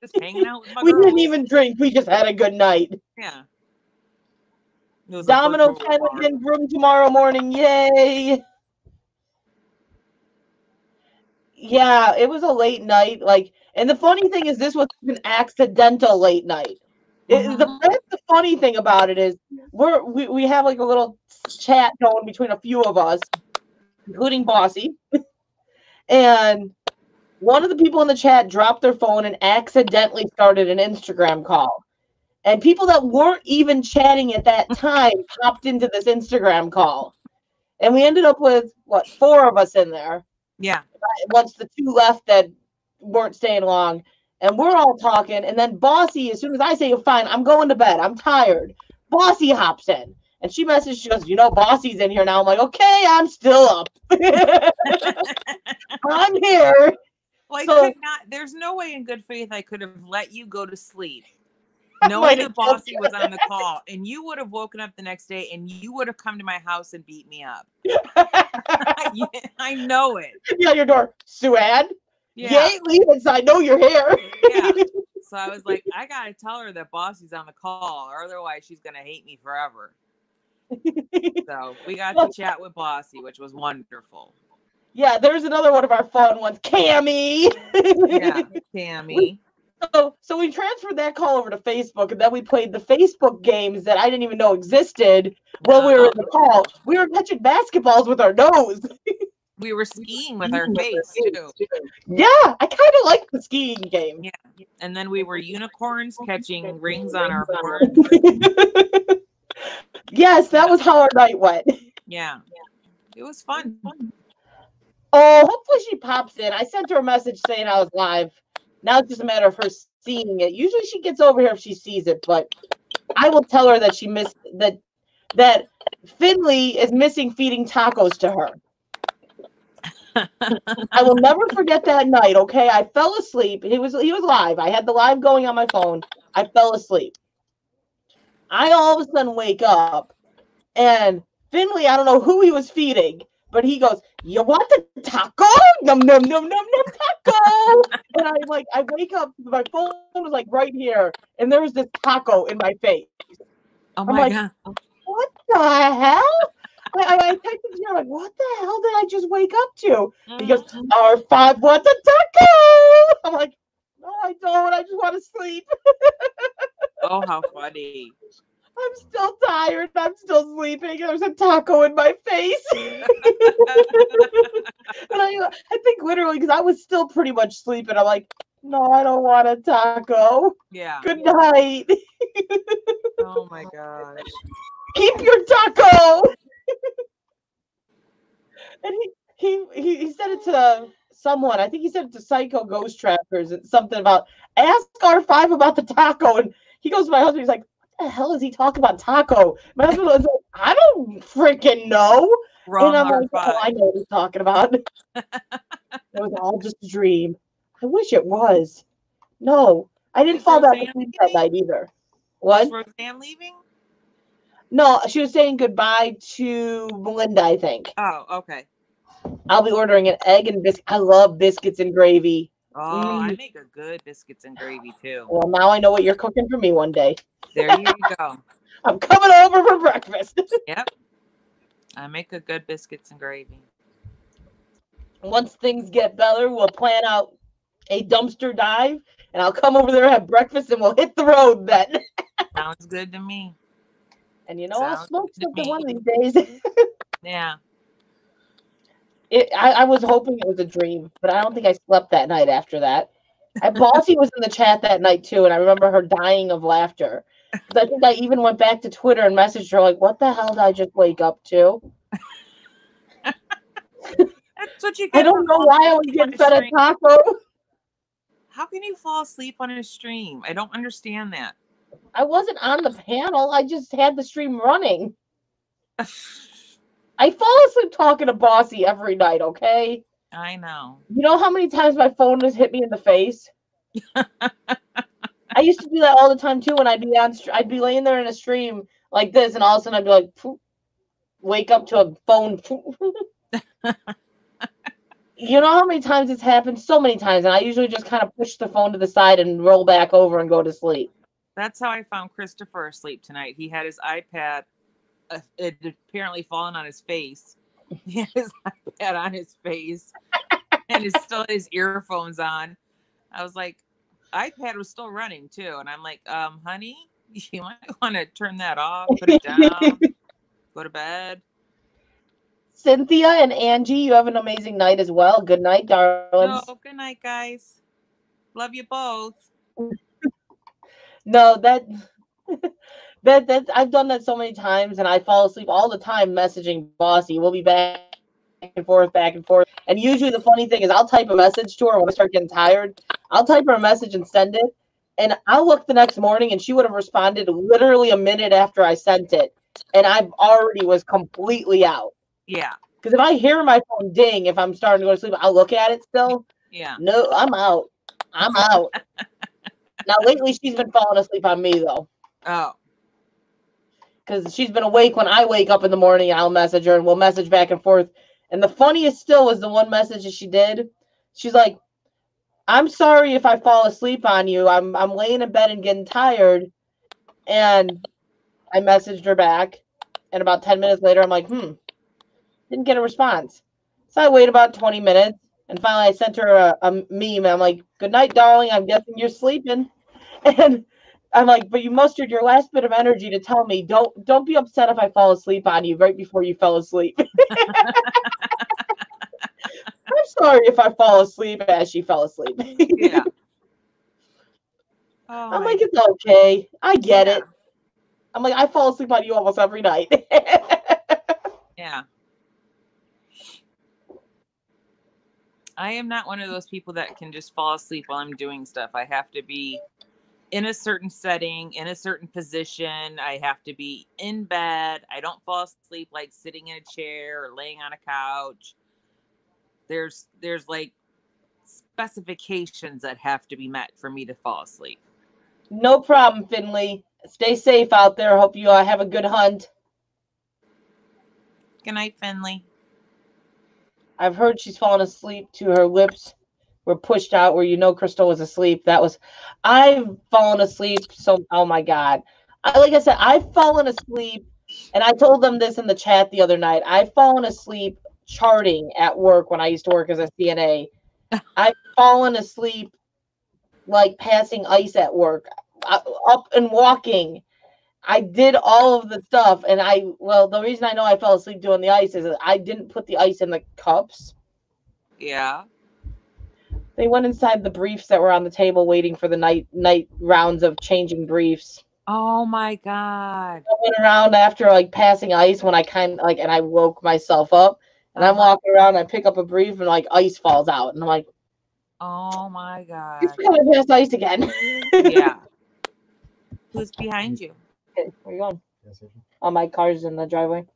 Speaker 2: just hanging out with my
Speaker 1: We
Speaker 2: girls.
Speaker 1: didn't even drink. We just had a good night.
Speaker 2: Yeah. It was
Speaker 1: Domino challenge in room tomorrow morning. Yay. Yeah, it was a late night. And the funny thing is, this was an accidental late night. That's the funny thing about it is we have like a little chat going between a few of us, including Bossy. And one of the people in the chat dropped their phone and accidentally started an Instagram call. And people that weren't even chatting at that time popped into this Instagram call. And we ended up with, 4 of us in there.
Speaker 2: Yeah.
Speaker 1: Once the 2 left that weren't staying long. And we're all talking. And then Bossy, as soon as I say, fine, I'm going to bed. I'm tired. Bossy hops in. And she messages, she goes, Bossy's in here now. I'm like, okay, I'm still up. I'm here.
Speaker 2: Well, there's no way in good faith I could have let you go to sleep knowing that Bossy was on the call, and you would have woken up the next day and you would have come to my house and beat me up. I know it.
Speaker 1: Yeah, your door. Suad?
Speaker 2: Yeah.
Speaker 1: You ain't leaving, so I know you're here.
Speaker 2: Yeah. So I was like, I got to tell her that Bossy's on the call, or otherwise she's going to hate me forever. So we got to chat with Bossy, which was wonderful.
Speaker 1: Yeah, there's another one of our fun ones, Cammy.
Speaker 2: Yeah, Cammy.
Speaker 1: So we transferred that call over to Facebook, and then we played the Facebook games that I didn't even know existed while we were in the call. We were catching basketballs with our nose.
Speaker 2: We were skiing with our face, too.
Speaker 1: Yeah, I kind of like the skiing game.
Speaker 2: Yeah, and then we were unicorns catching rings on our horns.
Speaker 1: Yes, that was how our night went.
Speaker 2: Yeah, it was fun.
Speaker 1: Oh, hopefully she pops in. I sent her a message saying I was live. Now it's just a matter of her seeing it. Usually she gets over here if she sees it, but I will tell her that she missed that Finley is missing feeding tacos to her. I will never forget that night, okay? I fell asleep. He was live. I had the live going on my phone. I fell asleep. I all of a sudden wake up, and Finley, I don't know who he was feeding, but he goes, "You want the taco? Num num num num num taco!" And I wake up, my phone was like right here, and there was this taco in my face.
Speaker 2: Oh my God!
Speaker 1: What the hell? I texted you like, what the hell did I just wake up to? He goes, R5 wants a taco. I'm like, no, I don't. I just want to sleep.
Speaker 2: Oh, how funny.
Speaker 1: I'm still tired. I'm still sleeping. There's a taco in my face. And I think literally because I was still pretty much sleeping. I'm like, no, I don't want a taco.
Speaker 2: Yeah.
Speaker 1: Good night.
Speaker 2: Oh my gosh.
Speaker 1: Keep your taco. And he said it to someone. I think he said it to Psycho Ghost Trackers. It's something about ask R5 about the taco. And he goes to my husband. He's like, what the hell is he talking about taco? My husband was like, I don't freaking know.
Speaker 2: Wrong
Speaker 1: and I'm
Speaker 2: R5.
Speaker 1: like, oh, I know what he's talking about. It was all just a dream. I wish it was. No, I didn't fall back asleep that night either. What?
Speaker 2: Was Roseanne leaving?
Speaker 1: No, she was saying goodbye to Melinda, I think.
Speaker 2: Oh, okay.
Speaker 1: I'll be ordering an egg and biscuit. I love biscuits and gravy.
Speaker 2: Oh, I make a good biscuits and gravy too.
Speaker 1: Well, now I know what you're cooking for me one day.
Speaker 2: There you go.
Speaker 1: I'm coming over for breakfast.
Speaker 2: Yep. I make a good biscuits and gravy.
Speaker 1: Once things get better, we'll plan out a dumpster dive, and I'll come over there, have breakfast, and we'll hit the road then.
Speaker 2: Sounds good to me.
Speaker 1: And you know, I'll
Speaker 2: Sounds
Speaker 1: smoke
Speaker 2: good to
Speaker 1: something one of
Speaker 2: me.
Speaker 1: these days.
Speaker 2: Yeah.
Speaker 1: I was hoping it was a dream, but I don't think I slept that night after that. Bossy was in the chat that night too, and I remember her dying of laughter. Because I think I even went back to Twitter and messaged her like, "What the hell did I just wake up to?"
Speaker 2: That's what you get.
Speaker 1: I don't know why I was getting fed a taco.
Speaker 2: How can you fall asleep on a stream? I don't understand that.
Speaker 1: I wasn't on the panel. I just had the stream running. I fall asleep talking to Bossy every night, okay?
Speaker 2: I know.
Speaker 1: You know how many times my phone has hit me in the face? I used to do that all the time too when I'd be laying there in a stream like this, and all of a sudden I'd be like, poof, wake up to a phone. You know how many times it's happened? So many times, and I usually just kind of push the phone to the side and roll back over and go to sleep.
Speaker 2: That's how I found Christopher asleep tonight. He had his iPad. It had apparently fallen on his face. He had his iPad on his face, and he still had his earphones on. I was like, iPad was still running too, and I'm like, honey, you might want to turn that off, put it down, go to bed.
Speaker 1: Cynthia and Angie, you have an amazing night as well. Good night, darlings.
Speaker 2: No, good night, guys. Love you both.
Speaker 1: No, that I've done that so many times, and I fall asleep all the time messaging Bossy. We'll be back and forth, back and forth. And usually the funny thing is I'll type a message to her when I start getting tired. I'll type her a message and send it. And I'll look the next morning and she would have responded literally a minute after I sent it. And I already was completely out.
Speaker 2: Yeah.
Speaker 1: Because if I hear my phone ding, if I'm starting to go to sleep, I'll look at it still.
Speaker 2: Yeah.
Speaker 1: No, I'm out. I'm out. Now, lately, she's been falling asleep on me, though.
Speaker 2: Oh.
Speaker 1: Because she's been awake when I wake up in the morning, and I'll message her, and we'll message back and forth. And the funniest still was the one message that she did. She's like, I'm sorry if I fall asleep on you. I'm laying in bed and getting tired. And I messaged her back. And about 10 minutes later, I'm like, didn't get a response. So I wait about 20 minutes. And finally, I sent her a meme. I'm like, good night, darling. I'm guessing you're sleeping. And I'm like, but you mustered your last bit of energy to tell me, don't be upset if I fall asleep on you right before you fell asleep. I'm sorry if I fall asleep as she fell asleep.
Speaker 2: Yeah.
Speaker 1: Oh, I'm like, it's okay. I get it. I'm like, I fall asleep on you almost every night.
Speaker 2: Yeah. I am not one of those people that can just fall asleep while I'm doing stuff. I have to be in a certain setting, in a certain position. I have to be in bed. I don't fall asleep like sitting in a chair or laying on a couch. There's like specifications that have to be met for me to fall asleep.
Speaker 1: No problem, Finley. Stay safe out there. Hope you have a good hunt.
Speaker 2: Good night, Finley.
Speaker 1: I've heard she's fallen asleep to her lips were pushed out where you know Crystal was asleep. I've fallen asleep. So, oh my God. Like I said, I've fallen asleep, and I told them this in the chat the other night. I've fallen asleep charting at work when I used to work as a CNA. I've fallen asleep like passing ice at work, up and walking. I did all of the stuff, and the reason I know I fell asleep doing the ice is that I didn't put the ice in the cups.
Speaker 2: Yeah.
Speaker 1: They went inside the briefs that were on the table waiting for the night rounds of changing briefs.
Speaker 2: Oh my God.
Speaker 1: I went around after like passing ice when I and I woke myself up, and I'm walking around, I pick up a brief and like ice falls out, and I'm like,
Speaker 2: oh my God.
Speaker 1: It's coming past ice again.
Speaker 2: Yeah. Who's behind you?
Speaker 1: Okay, where are you going? Oh, my car's in the driveway.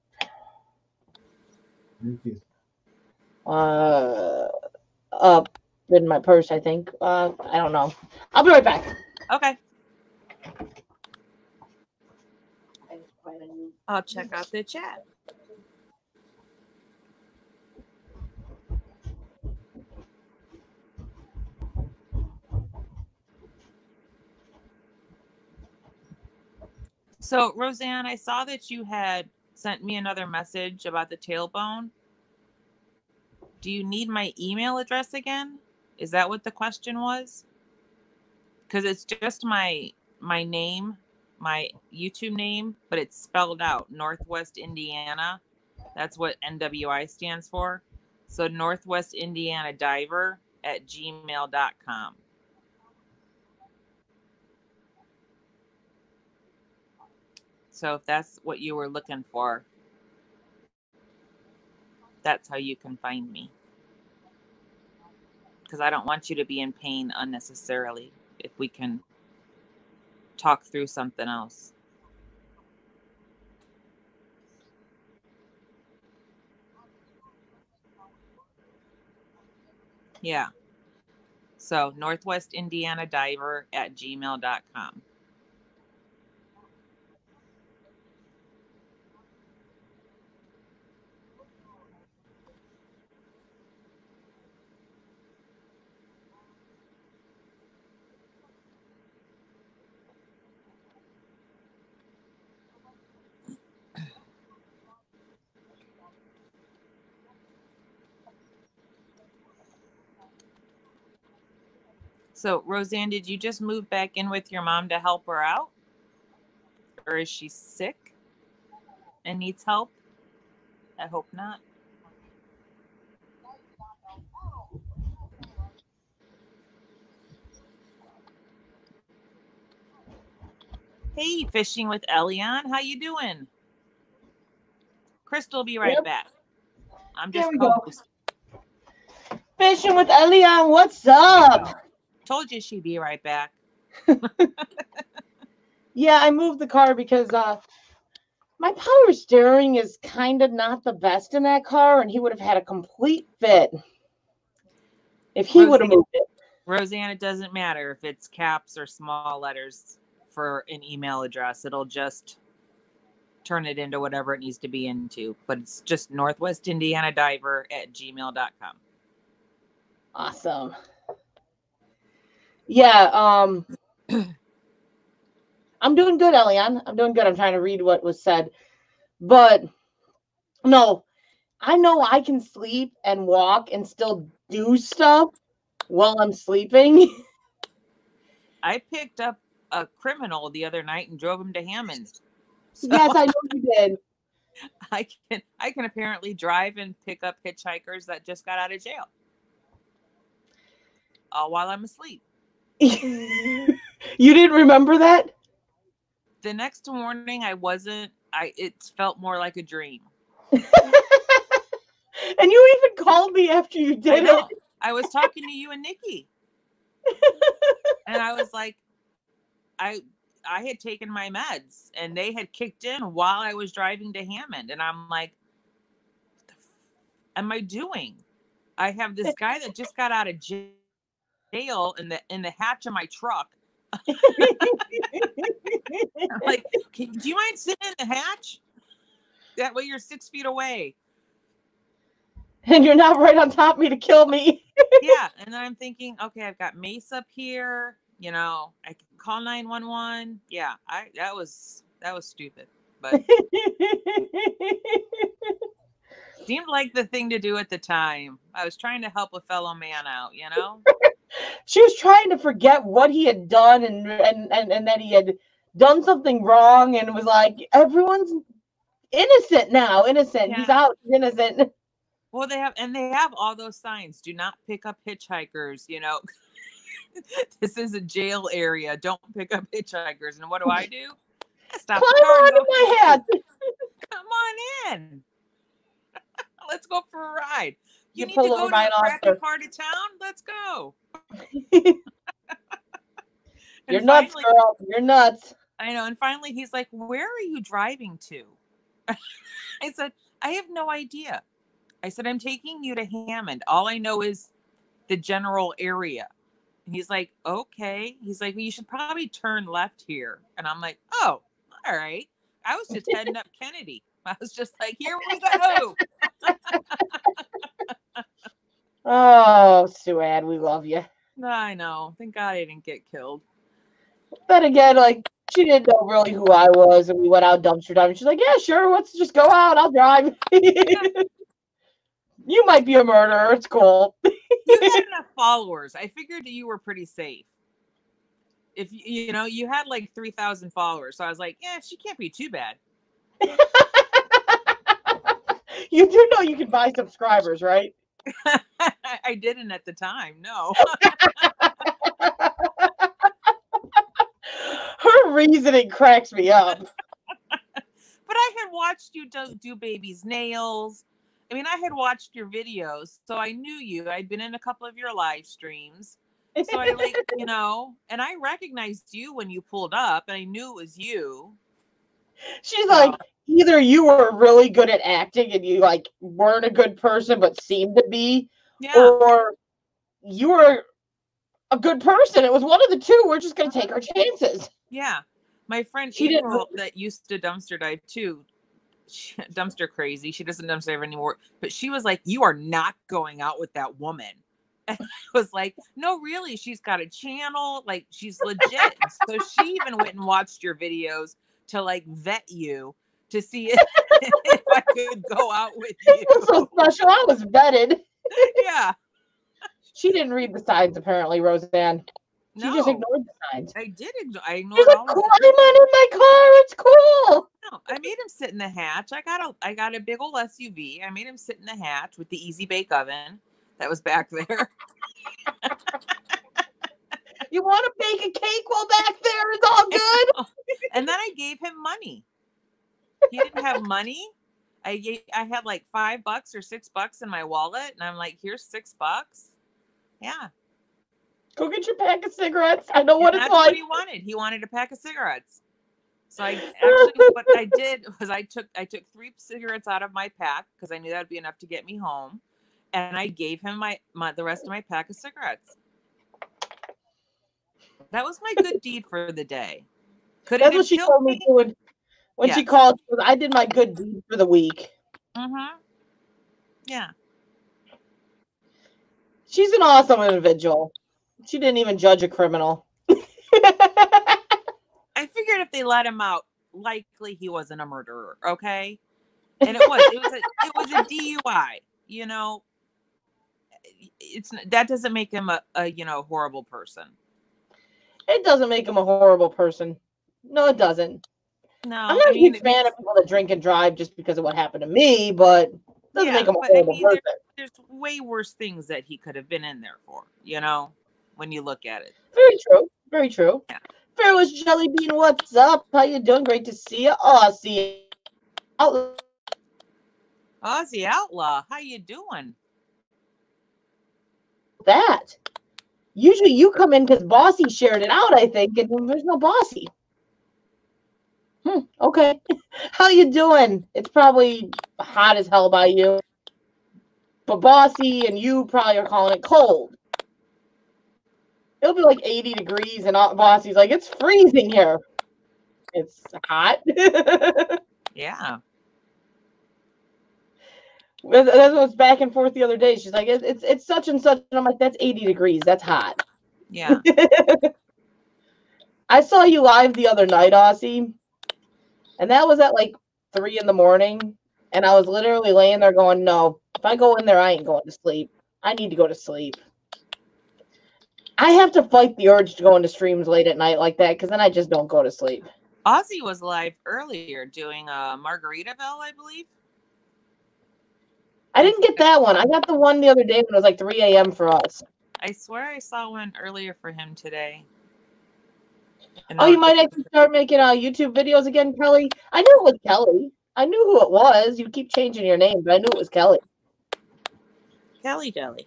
Speaker 1: Up in my purse, I think. I don't know. I'll be right back.
Speaker 2: Okay. I'll check out the chat. So, Roseanne, I saw that you had sent me another message about the tailbone. Do you need my email address again? Is that what the question was? Because it's just my name, my YouTube name, but it's spelled out Northwest Indiana. That's what NWI stands for. So Northwest Indiana Diver at gmail.com. So if that's what you were looking for, that's how you can find me. Because I don't want you to be in pain unnecessarily. If we can talk through something else. Yeah. So Northwest Indiana Diver at gmail.com. So, Roseanne, did you just move back in with your mom to help her out? Or is she sick and needs help? I hope not. Hey, Fishing with Elion. How you doing? Crystal will be right back. I'm just co-hosting.
Speaker 1: Fishing with Elion, what's up?
Speaker 2: Told you she'd be right back.
Speaker 1: Yeah, I moved the car because my power steering is kind of not the best in that car, and he would have had a complete fit if he would have moved it.
Speaker 2: Roseanne, it doesn't matter if it's caps or small letters for an email address. It'll just turn it into whatever it needs to be into. But it's just Northwest Indiana Diver at gmail.com.
Speaker 1: Awesome. Yeah, I'm doing good, Elion. I'm doing good. I'm trying to read what was said. But no, I know I can sleep and walk and still do stuff while I'm sleeping.
Speaker 2: I picked up a criminal the other night and drove him to Hammond.
Speaker 1: So yes, I know you did.
Speaker 2: I can apparently drive and pick up hitchhikers that just got out of jail. All while I'm asleep.
Speaker 1: You didn't remember that?
Speaker 2: The next morning it felt more like a dream.
Speaker 1: And you even called me after you did it.
Speaker 2: I was talking to you and Nikki. And I was like, I had taken my meds and they had kicked in while I was driving to Hammond. And I'm like, what the am I doing? I have this guy that just got out of jail in the hatch of my truck. I'm like, do you mind sitting in the hatch? That way you're 6 feet away.
Speaker 1: And you're not right on top of me to kill me.
Speaker 2: Yeah. And then I'm thinking, okay, I've got Mace up here. You know, I can call 911. Yeah, that was stupid. But seemed like the thing to do at the time. I was trying to help a fellow man out, you know?
Speaker 1: She was trying to forget what he had done and that he had done something wrong and was like, everyone's innocent now. Innocent. Yeah. He's out. He's innocent.
Speaker 2: Well, they have all those signs. Do not pick up hitchhikers, you know. This is a jail area. Don't pick up hitchhikers. And what do? I stop.
Speaker 1: Climb onto my head.
Speaker 2: Come on in. Let's go for a ride. You need to go to a crappy part of town? Let's go.
Speaker 1: You're nuts, girl. You're nuts.
Speaker 2: I know. And finally, he's like, where are you driving to? I said, I have no idea. I said, I'm taking you to Hammond. All I know is the general area. And he's like, okay. He's like, well, you should probably turn left here. And I'm like, oh, all right. I was just heading up Kennedy. I was just like, here we go.
Speaker 1: Oh, Suad, we love you.
Speaker 2: I know. Thank God I didn't get killed.
Speaker 1: But again, like, She didn't know really who I was, and we went out dumpster diving. She's like, "Yeah, sure, let's just go out. I'll drive." You might be a murderer. It's cool.
Speaker 2: You had enough followers. I figured you were pretty safe. If you know, you had like 3,000 followers, so I was like, yeah, she can't be too bad.
Speaker 1: You do know you can buy subscribers, right?
Speaker 2: I didn't at the time. No.
Speaker 1: Her reasoning cracks me up.
Speaker 2: But I had watched you do baby's nails. I mean, I had watched your videos, so I knew you. I'd been in a couple of your live streams. So I like, you know, and I recognized you when you pulled up, and I knew it was you.
Speaker 1: She's like, either you were really good at acting and you like weren't a good person but seemed to be, or you were a good person. It was one of the two. We're just gonna take our chances.
Speaker 2: Yeah. My friend April that used to dumpster dive too, dumpster crazy. She doesn't dumpster dive anymore, but she was like, "You are not going out with that woman." And I was like, "No, really, she's got a channel, like she's legit." So she even went and watched your videos to like vet you to see if I could go out with you.
Speaker 1: It was so special. I was vetted.
Speaker 2: Yeah.
Speaker 1: She didn't read the signs, apparently, Roseanne. She just ignored the signs.
Speaker 2: I did ignore. I ignored
Speaker 1: She's like,
Speaker 2: all
Speaker 1: cool, I'm in my car. It's cool.
Speaker 2: No, I made him sit in the hatch. I got a big old SUV. I made him sit in the hatch with the Easy Bake Oven that was back there.
Speaker 1: You want to bake a cake while back there? It's all good.
Speaker 2: And then I gave him money. He didn't have money. I had like $5 or $6 in my wallet, and I'm like, here's $6. Yeah.
Speaker 1: Go get your pack of cigarettes. I know what it's like.
Speaker 2: That's what he wanted. He wanted a pack of cigarettes. So I actually, what I did was I took 3 cigarettes out of my pack because I knew that'd be enough to get me home, and I gave him the rest of my pack of cigarettes. That was my good deed for the day.
Speaker 1: That's what she told me to when she called. She goes, I did my good deed for the week.
Speaker 2: Mm-hmm. Yeah.
Speaker 1: She's an awesome individual. She didn't even judge a criminal.
Speaker 2: I figured if they let him out, likely he wasn't a murderer, okay? And it was a DUI. You know, that doesn't make him a horrible person.
Speaker 1: It doesn't make him a horrible person. No, it doesn't.
Speaker 2: No,
Speaker 1: I'm not a huge fan of people that drink and drive just because of what happened to me, but it doesn't make him a horrible person.
Speaker 2: There's way worse things that he could have been in there for, you know, when you look at it.
Speaker 1: Very true. Very true.
Speaker 2: Yeah.
Speaker 1: Fearless Jelly Bean, what's up? How you doing? Great to see you. Aussie Outlaw.
Speaker 2: Aussie Outlaw, how you doing?
Speaker 1: That. Usually you come in because Bossy shared it out, I think, and there's no Bossy. Okay. How you doing? It's probably hot as hell by you. But Bossy and you probably are calling it cold. It'll be like 80 degrees and Bossy's like, it's freezing here. It's hot.
Speaker 2: Yeah.
Speaker 1: That was back and forth the other day. She's like, it's such and such. And I'm like, that's 80 degrees. That's hot.
Speaker 2: Yeah.
Speaker 1: I saw you live the other night, Aussie. And that was at like 3 a.m. And I was literally laying there going, no, if I go in there, I ain't going to sleep. I need to go to sleep. I have to fight the urge to go into streams late at night like that because then I just don't go to sleep.
Speaker 2: Aussie was live earlier doing Margaritaville, I believe.
Speaker 1: I didn't get that one. I got the one the other day when it was like 3 a.m. for us.
Speaker 2: I swear I saw one earlier for him today.
Speaker 1: Oh, you might actually start making YouTube videos again, Kelly? I knew it was Kelly. I knew who it was. You keep changing your name, but I knew it was Kelly.
Speaker 2: Kelly Jelly.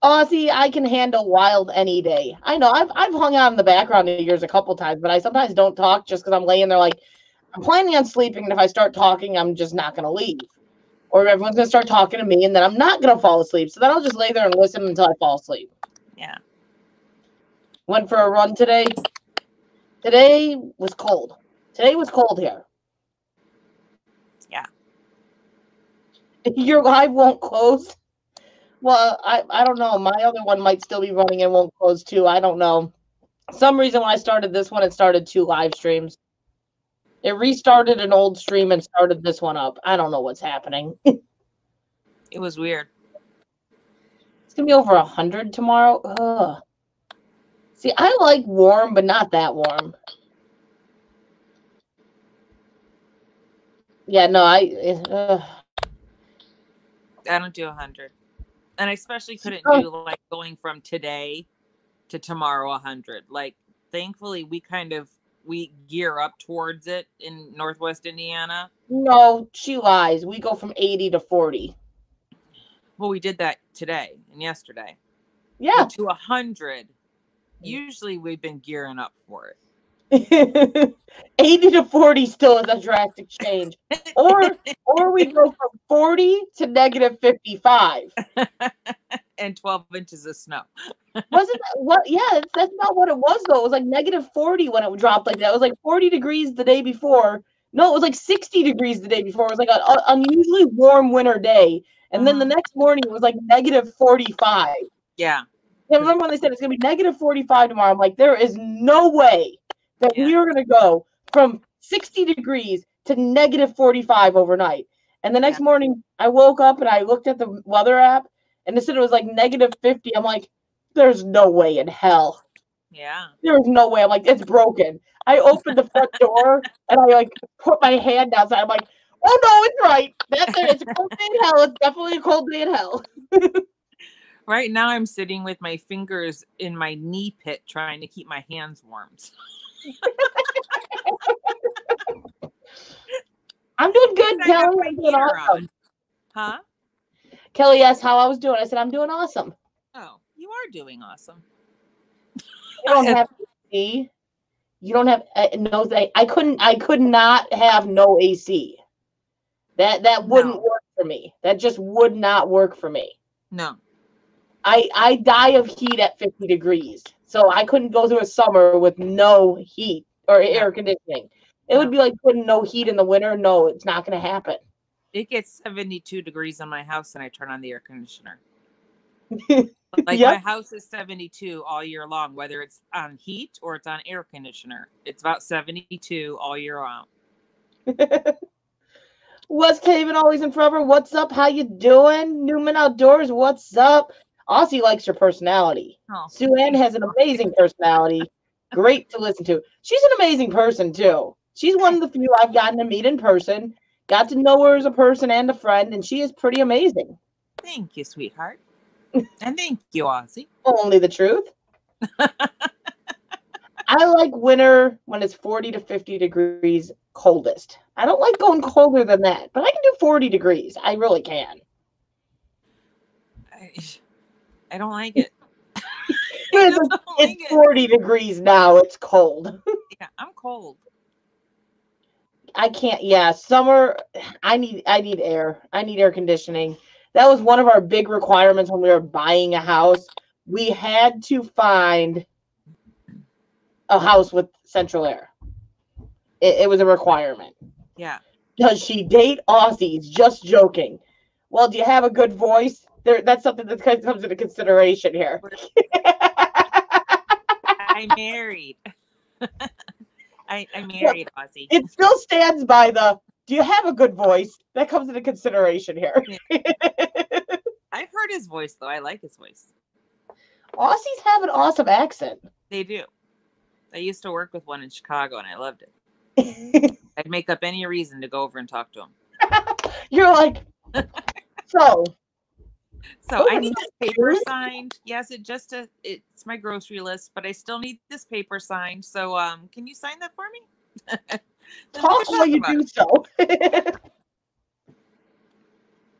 Speaker 1: Aussie, I can handle wild any day. I know. I've hung out in the background of yours a couple times, but I sometimes don't talk just because I'm laying there like, I'm planning on sleeping, and if I start talking, I'm just not going to leave. Or everyone's going to start talking to me, and then I'm not going to fall asleep. So then I'll just lay there and listen until I fall asleep.
Speaker 2: Yeah.
Speaker 1: Went for a run today. Today was cold. Today was cold here.
Speaker 2: Yeah.
Speaker 1: Your live won't close? Well, I don't know. My other one might still be running and won't close too. I don't know. Some reason when I started this one, it started 2 live streams. It restarted an old stream and started this one up. I don't know what's happening.
Speaker 2: It was weird.
Speaker 1: It's gonna be over 100 tomorrow. Ugh. See, I like warm, but not that warm. Yeah, no, I
Speaker 2: don't do 100, and I especially couldn't do like going from today to tomorrow 100. Like, thankfully, we gear up towards it in Northwest Indiana.
Speaker 1: No, she lies. We go from 80 to 40.
Speaker 2: Well, we did that today and yesterday.
Speaker 1: Yeah.
Speaker 2: But to 100, usually we've been gearing up for it.
Speaker 1: 80 to 40 still is a drastic change. Or we go from 40 to negative 55.
Speaker 2: And 12 inches of snow.
Speaker 1: Wasn't that what? Yeah, that's not what it was, though. It was like negative 40 when it dropped like that. It was like 40 degrees the day before. No, it was like 60 degrees the day before. It was like an unusually warm winter day. And then the next morning, it was like negative 45.
Speaker 2: Yeah.
Speaker 1: I remember when they said it's going to be negative 45 tomorrow. I'm like, there is no way that we are going to go from 60 degrees to negative 45 overnight. And the next morning, I woke up and I looked at the weather app, and it said it was like negative 50. I'm like, there's no way in hell.
Speaker 2: Yeah.
Speaker 1: There's no way. I'm like, it's broken. I opened the front door, and I like put my hand outside. I'm like, oh, no, it's right. It's a cold day in hell. It's definitely a cold day in hell.
Speaker 2: Right now, I'm sitting with my fingers in my knee pit trying to keep my hands warm.
Speaker 1: I'm doing good, Kelly. I'm doing awesome.
Speaker 2: Huh?
Speaker 1: Kelly asked how I was doing. I said, I'm doing awesome.
Speaker 2: Oh, you are doing awesome.
Speaker 1: You don't have AC. You don't have no. I could not have no AC. That wouldn't work for me. That just would not work for me.
Speaker 2: No.
Speaker 1: I die of heat at 50 degrees. So I couldn't go through a summer with no heat or air conditioning. It would be like putting no heat in the winter. No, it's not going to happen.
Speaker 2: It gets 72 degrees in my house and I turn on the air conditioner. My house is 72 all year long, whether it's on heat or it's on air conditioner. It's about 72 all year round.
Speaker 1: West Haven, always and forever. What's up? How you doing? Newman Outdoors, what's up? Aussie likes your personality. Oh, Sue Ann has an amazing personality. Great to listen to. She's an amazing person, too. She's one of the few I've gotten to meet in person. Got to know her as a person and a friend, and she is pretty amazing.
Speaker 2: Thank you, sweetheart. And thank you, Aussie.
Speaker 1: Only the truth. I like winter when it's 40 to 50 degrees coldest. I don't like going colder than that, but I can do 40 degrees. I really can.
Speaker 2: I don't like it.
Speaker 1: It's 40 degrees now. It's cold.
Speaker 2: Yeah, I'm cold.
Speaker 1: I can't. Yeah, summer. I need air. I need air conditioning. That was one of our big requirements when we were buying a house. We had to find a house with central air. It was a requirement.
Speaker 2: Yeah.
Speaker 1: Does she date Aussies? Just joking. Well, do you have a good voice? That's something that comes into consideration here.
Speaker 2: I'm married. I'm married, Aussie.
Speaker 1: It still stands by the, do you have a good voice? That comes into consideration here.
Speaker 2: Yeah. I've heard his voice, though. I like his voice.
Speaker 1: Aussies have an awesome accent.
Speaker 2: They do. I used to work with one in Chicago, and I loved it. I'd make up any reason to go over and talk to him.
Speaker 1: You're like, so
Speaker 2: I need this paper signed. Yes, it's my grocery list, but I still need this paper signed. So, can you sign that for me?
Speaker 1: Talk while you do so.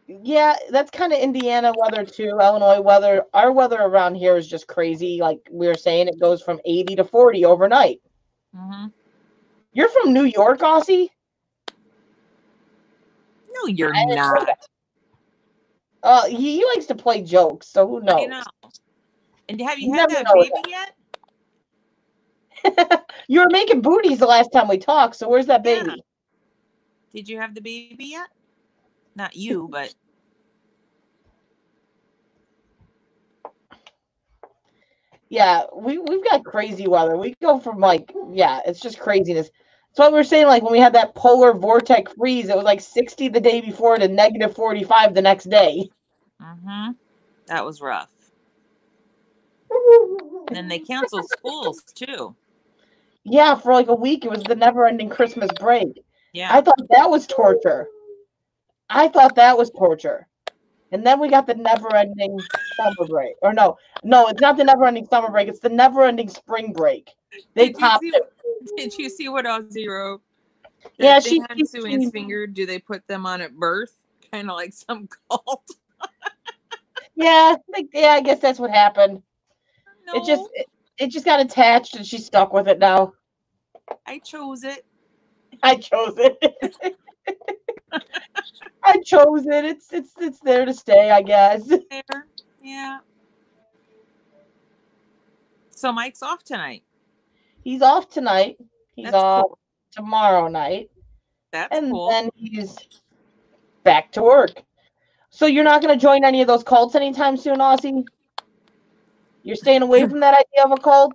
Speaker 1: Yeah, that's kind of Indiana weather too, Illinois weather. Our weather around here is just crazy. Like we were saying, it goes from 80 to 40 overnight.
Speaker 2: Mm-hmm.
Speaker 1: You're from New York, Aussie?
Speaker 2: No, you're not.
Speaker 1: He likes to play jokes, so who knows?
Speaker 2: I know. And have you had that baby
Speaker 1: yet? You were making booties the last time we talked, so where's that baby?
Speaker 2: Yeah. Did you have the baby yet? Not you, but...
Speaker 1: Yeah, we've got crazy weather. We go from like, yeah, it's just craziness. That's what we were saying. Like when we had that polar vortex freeze, it was like 60 the day before to negative 45 the next day.
Speaker 2: Mm-hmm. That was rough. And they canceled schools too.
Speaker 1: Yeah, for like a week, it was the never-ending Christmas break.
Speaker 2: Yeah.
Speaker 1: I thought that was torture. I thought that was torture. And then we got the never-ending summer break. Or no, it's not the never-ending summer break. It's the never-ending spring break. They popped it.
Speaker 2: Did you see what Ozzy wrote?
Speaker 1: Yeah,
Speaker 2: That thing on Sue Ann's finger, do they put them on at birth? Kind of like some cult.
Speaker 1: Yeah, I guess that's what happened.
Speaker 2: No.
Speaker 1: It just got attached and she's stuck with it now.
Speaker 2: I chose it.
Speaker 1: I chose it. I chose it. It's there to stay, I guess.
Speaker 2: There. Yeah. So Mike's off tonight.
Speaker 1: He's off tonight. He's off tomorrow night.
Speaker 2: That's cool.
Speaker 1: And then he's back to work. So you're not going to join any of those cults anytime soon, Aussie? You're staying away from that idea of a cult?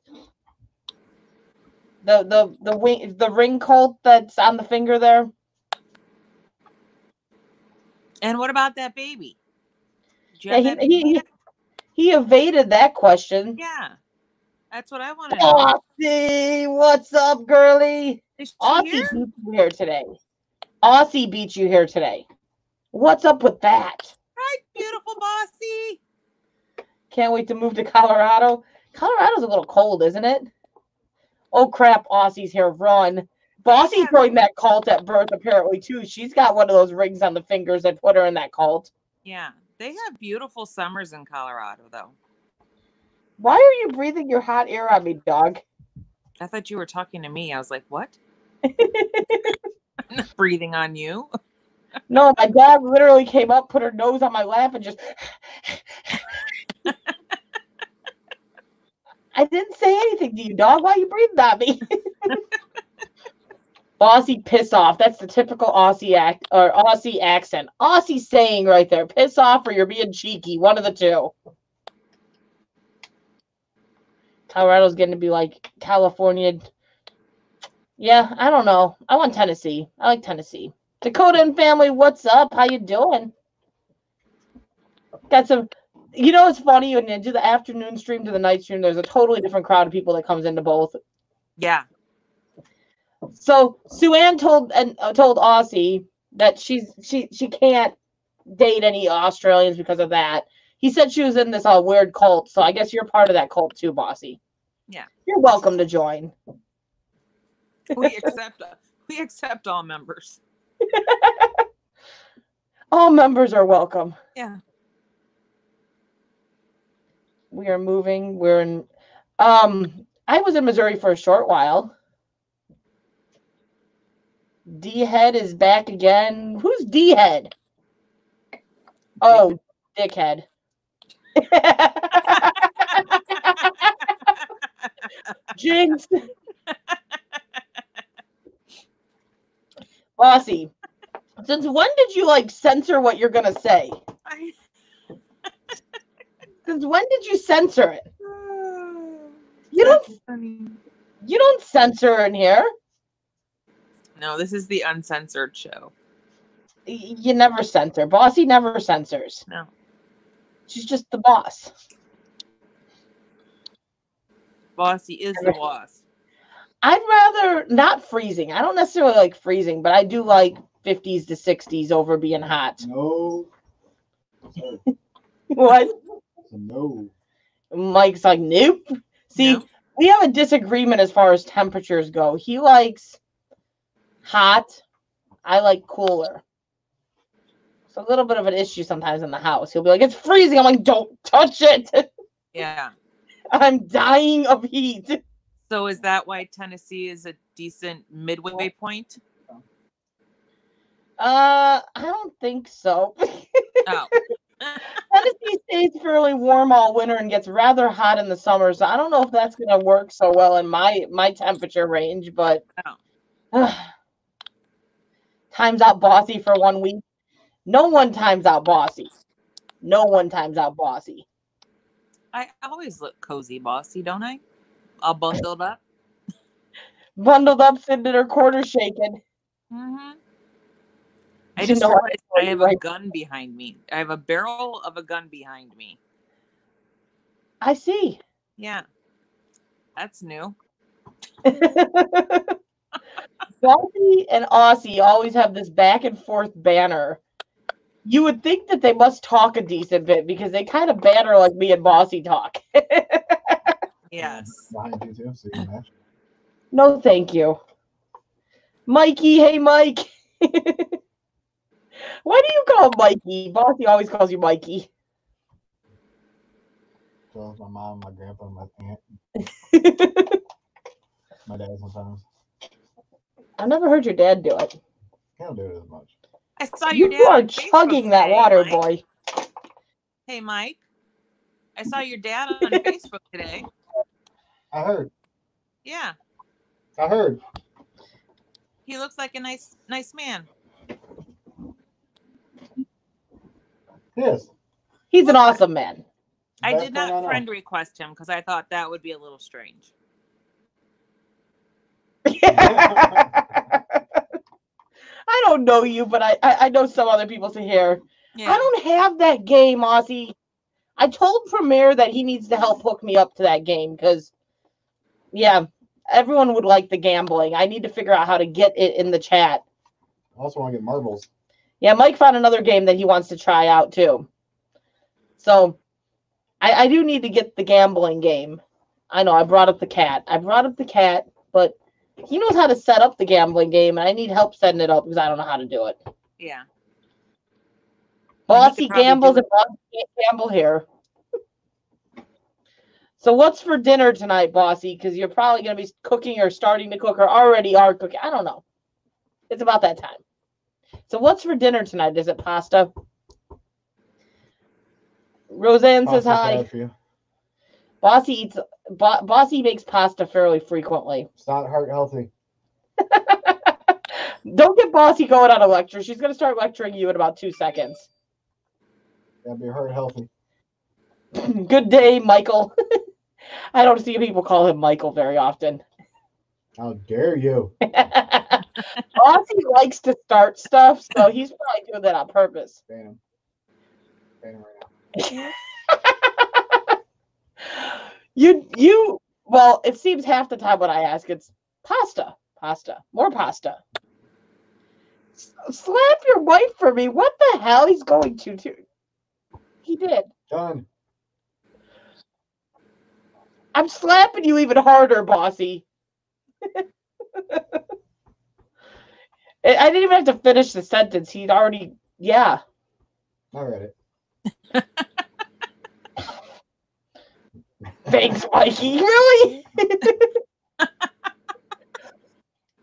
Speaker 1: The ring cult that's on the finger there?
Speaker 2: And what about that baby?
Speaker 1: Yeah, he evaded that question.
Speaker 2: Yeah. That's what I want to know.
Speaker 1: Aussie, what's up, girly? Aussie beat you here today. Aussie beat you here today. What's up with that?
Speaker 2: Hi, beautiful Bossy.
Speaker 1: Can't wait to move to Colorado. Colorado's a little cold, isn't it? Oh, crap. Aussie's here. Run. Bossy joined that cult at birth, apparently, too. She's got one of those rings on the fingers that put her in that cult.
Speaker 2: Yeah. They have beautiful summers in Colorado, though.
Speaker 1: Why are you breathing your hot air on me, dog?
Speaker 2: I thought you were talking to me. I was like, what? I'm not breathing on you.
Speaker 1: No, my dog literally came up, put her nose on my lap, and just... I didn't say anything to you, dog. Why are you breathing on me? Aussie piss off. That's the typical Aussie Aussie accent. Aussie saying right there. Piss off or you're being cheeky. One of the two. Colorado's going to be like California. Yeah, I don't know. I want Tennessee. I like Tennessee. Dakota and family, what's up? How you doing? Got some... You know, it's funny when you do the afternoon stream to the night stream, there's a totally different crowd of people that comes into both.
Speaker 2: Yeah.
Speaker 1: So Sue Ann told Aussie that she can't date any Australians because of that. He said she was in this weird cult, so I guess you're part of that cult too, Bossy.
Speaker 2: Yeah.
Speaker 1: You're welcome to join.
Speaker 2: We accept all members.
Speaker 1: All members are welcome.
Speaker 2: Yeah.
Speaker 1: We are moving. We're in I was in Missouri for a short while. D-Head is back again. Who's D-Head? Oh, Dickhead. Jinx. Bossy, since when did you censor what you're gonna say? Since when did you censor it? You don't censor in here.
Speaker 2: No, this is the uncensored show.
Speaker 1: You never censor. Bossy never censors.
Speaker 2: No.
Speaker 1: She's just the boss.
Speaker 2: Bossy is the boss.
Speaker 1: I'd rather not freezing. I don't necessarily like freezing, but I do like 50s to 60s over being hot.
Speaker 4: No.
Speaker 1: What?
Speaker 4: No.
Speaker 1: Mike's like, nope. See,
Speaker 2: no.
Speaker 1: We have a disagreement as far as temperatures go. He likes hot. I like cooler. It's a little bit of an issue sometimes in the house. He'll be like, it's freezing. I'm like, don't touch it.
Speaker 2: Yeah.
Speaker 1: I'm dying of heat.
Speaker 2: So is that why Tennessee is a decent midway point?
Speaker 1: I don't think so.
Speaker 2: Oh.
Speaker 1: Tennessee stays fairly warm all winter and gets rather hot in the summer, so I don't know if that's going to work so well in my temperature range, but times out Bossy for 1 week. No one times out Bossy. No one times out Bossy.
Speaker 2: I always look cozy, bossy, don't I? All bundled up.
Speaker 1: Bundled up, sitting in her corner shaking.
Speaker 2: Mm-hmm. I
Speaker 1: You
Speaker 2: just
Speaker 1: know what?
Speaker 2: realized I have a
Speaker 1: Right.
Speaker 2: gun behind me. I have a barrel of a gun behind me.
Speaker 1: I see.
Speaker 2: Yeah. That's new.
Speaker 1: Bossy and Aussie always have this back and forth banner. You would think that they must talk a decent bit because they kind of banter like me and Bossy talk.
Speaker 2: Yes.
Speaker 4: Behind you too, so you can match.
Speaker 1: No, thank you. Mikey, hey Mike. Why do you call him Mikey? Bossy always calls you Mikey.
Speaker 4: So my mom, my grandpa, my aunt, my dad sometimes.
Speaker 1: I've never heard your dad do it.
Speaker 4: He don't do it as much.
Speaker 2: I saw your
Speaker 1: You
Speaker 2: dad
Speaker 1: are
Speaker 2: on
Speaker 1: chugging
Speaker 2: Facebook
Speaker 1: that
Speaker 2: today,
Speaker 1: water,
Speaker 2: Mike.
Speaker 1: boy.
Speaker 2: Hey, Mike. I saw your dad on Facebook today.
Speaker 4: I heard.
Speaker 2: Yeah.
Speaker 4: I heard.
Speaker 2: He looks like a nice man.
Speaker 4: Yes.
Speaker 1: He's an awesome man.
Speaker 2: I
Speaker 4: Best
Speaker 2: did
Speaker 4: friend
Speaker 2: not
Speaker 4: know.
Speaker 2: friend request him because I thought that would be a little strange.
Speaker 1: I don't know you, but I know some other people to hear.
Speaker 2: Yeah.
Speaker 1: I don't have that game, Aussie. I told Premier that he needs to help hook me up to that game because, yeah, everyone would like the gambling. I need to figure out how to get it in the chat.
Speaker 4: I also want to get marbles.
Speaker 1: Yeah, Mike found another game that he wants to try out too. So I do need to get the gambling game. I know I brought up the cat. But he knows how to set up the gambling game, and I need help setting it up because I don't know how to do it.
Speaker 2: Yeah.
Speaker 1: Bossy
Speaker 2: probably
Speaker 1: gambles
Speaker 2: do
Speaker 1: and Bossy can't gamble here. So what's for dinner tonight, Bossy? Because you're probably going to be cooking or starting to cook or already are cooking. I don't know. It's about that time. So what's for dinner tonight? Is it pasta? Roseanne says
Speaker 4: Pasta's
Speaker 1: hi.
Speaker 4: bad for you.
Speaker 1: Bossy makes pasta fairly frequently.
Speaker 4: It's not heart healthy.
Speaker 1: Don't get Bossy going on a lecture. She's going to start lecturing you in about 2 seconds.
Speaker 4: Gotta be heart healthy.
Speaker 1: Good day, Michael. I don't see people call him Michael very often.
Speaker 4: How dare you?
Speaker 1: Bossy likes to start stuff, so he's probably doing that on purpose.
Speaker 4: Ban him. Ban him right now.
Speaker 1: Well, it seems half the time when I ask, it's pasta, more pasta. Slap your wife for me. What the hell he's going to do? He did.
Speaker 4: Done.
Speaker 1: I'm slapping you even harder, Bossy. I didn't even have to finish the sentence. He'd already, yeah.
Speaker 4: I read it.
Speaker 1: Thanks, Mikey. Really?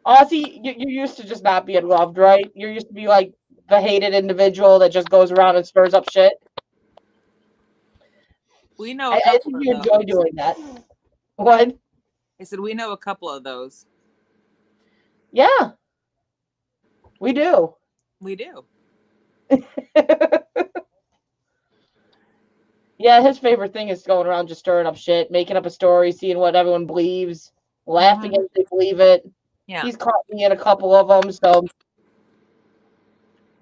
Speaker 1: Aussie, you're used to just not being loved, right? You're used to be like the hated individual that just goes around and stirs up shit.
Speaker 2: We know
Speaker 1: I think you enjoy doing that. What?
Speaker 2: I said we know a couple of those.
Speaker 1: Yeah. We do.
Speaker 2: We do.
Speaker 1: Yeah, his favorite thing is going around just stirring up shit, making up a story, seeing what everyone believes, laughing as they believe it.
Speaker 2: Yeah.
Speaker 1: He's caught me in a couple of them, so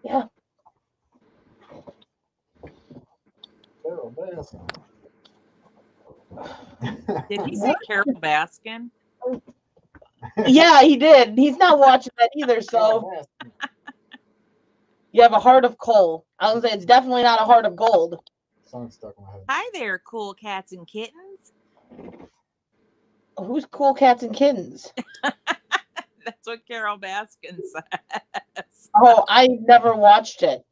Speaker 1: yeah.
Speaker 4: Carol Baskin.
Speaker 2: Did he say Carol Baskin?
Speaker 1: Yeah, he did. He's not watching that either, so
Speaker 4: Carol Baskin.
Speaker 1: you have a heart of coal. I would say it's definitely not a heart of gold.
Speaker 4: Song stuck in my head.
Speaker 2: Hi there, cool cats and kittens.
Speaker 1: Who's Cool Cats and Kittens?
Speaker 2: That's what Carol Baskin says.
Speaker 1: Oh, I never watched it.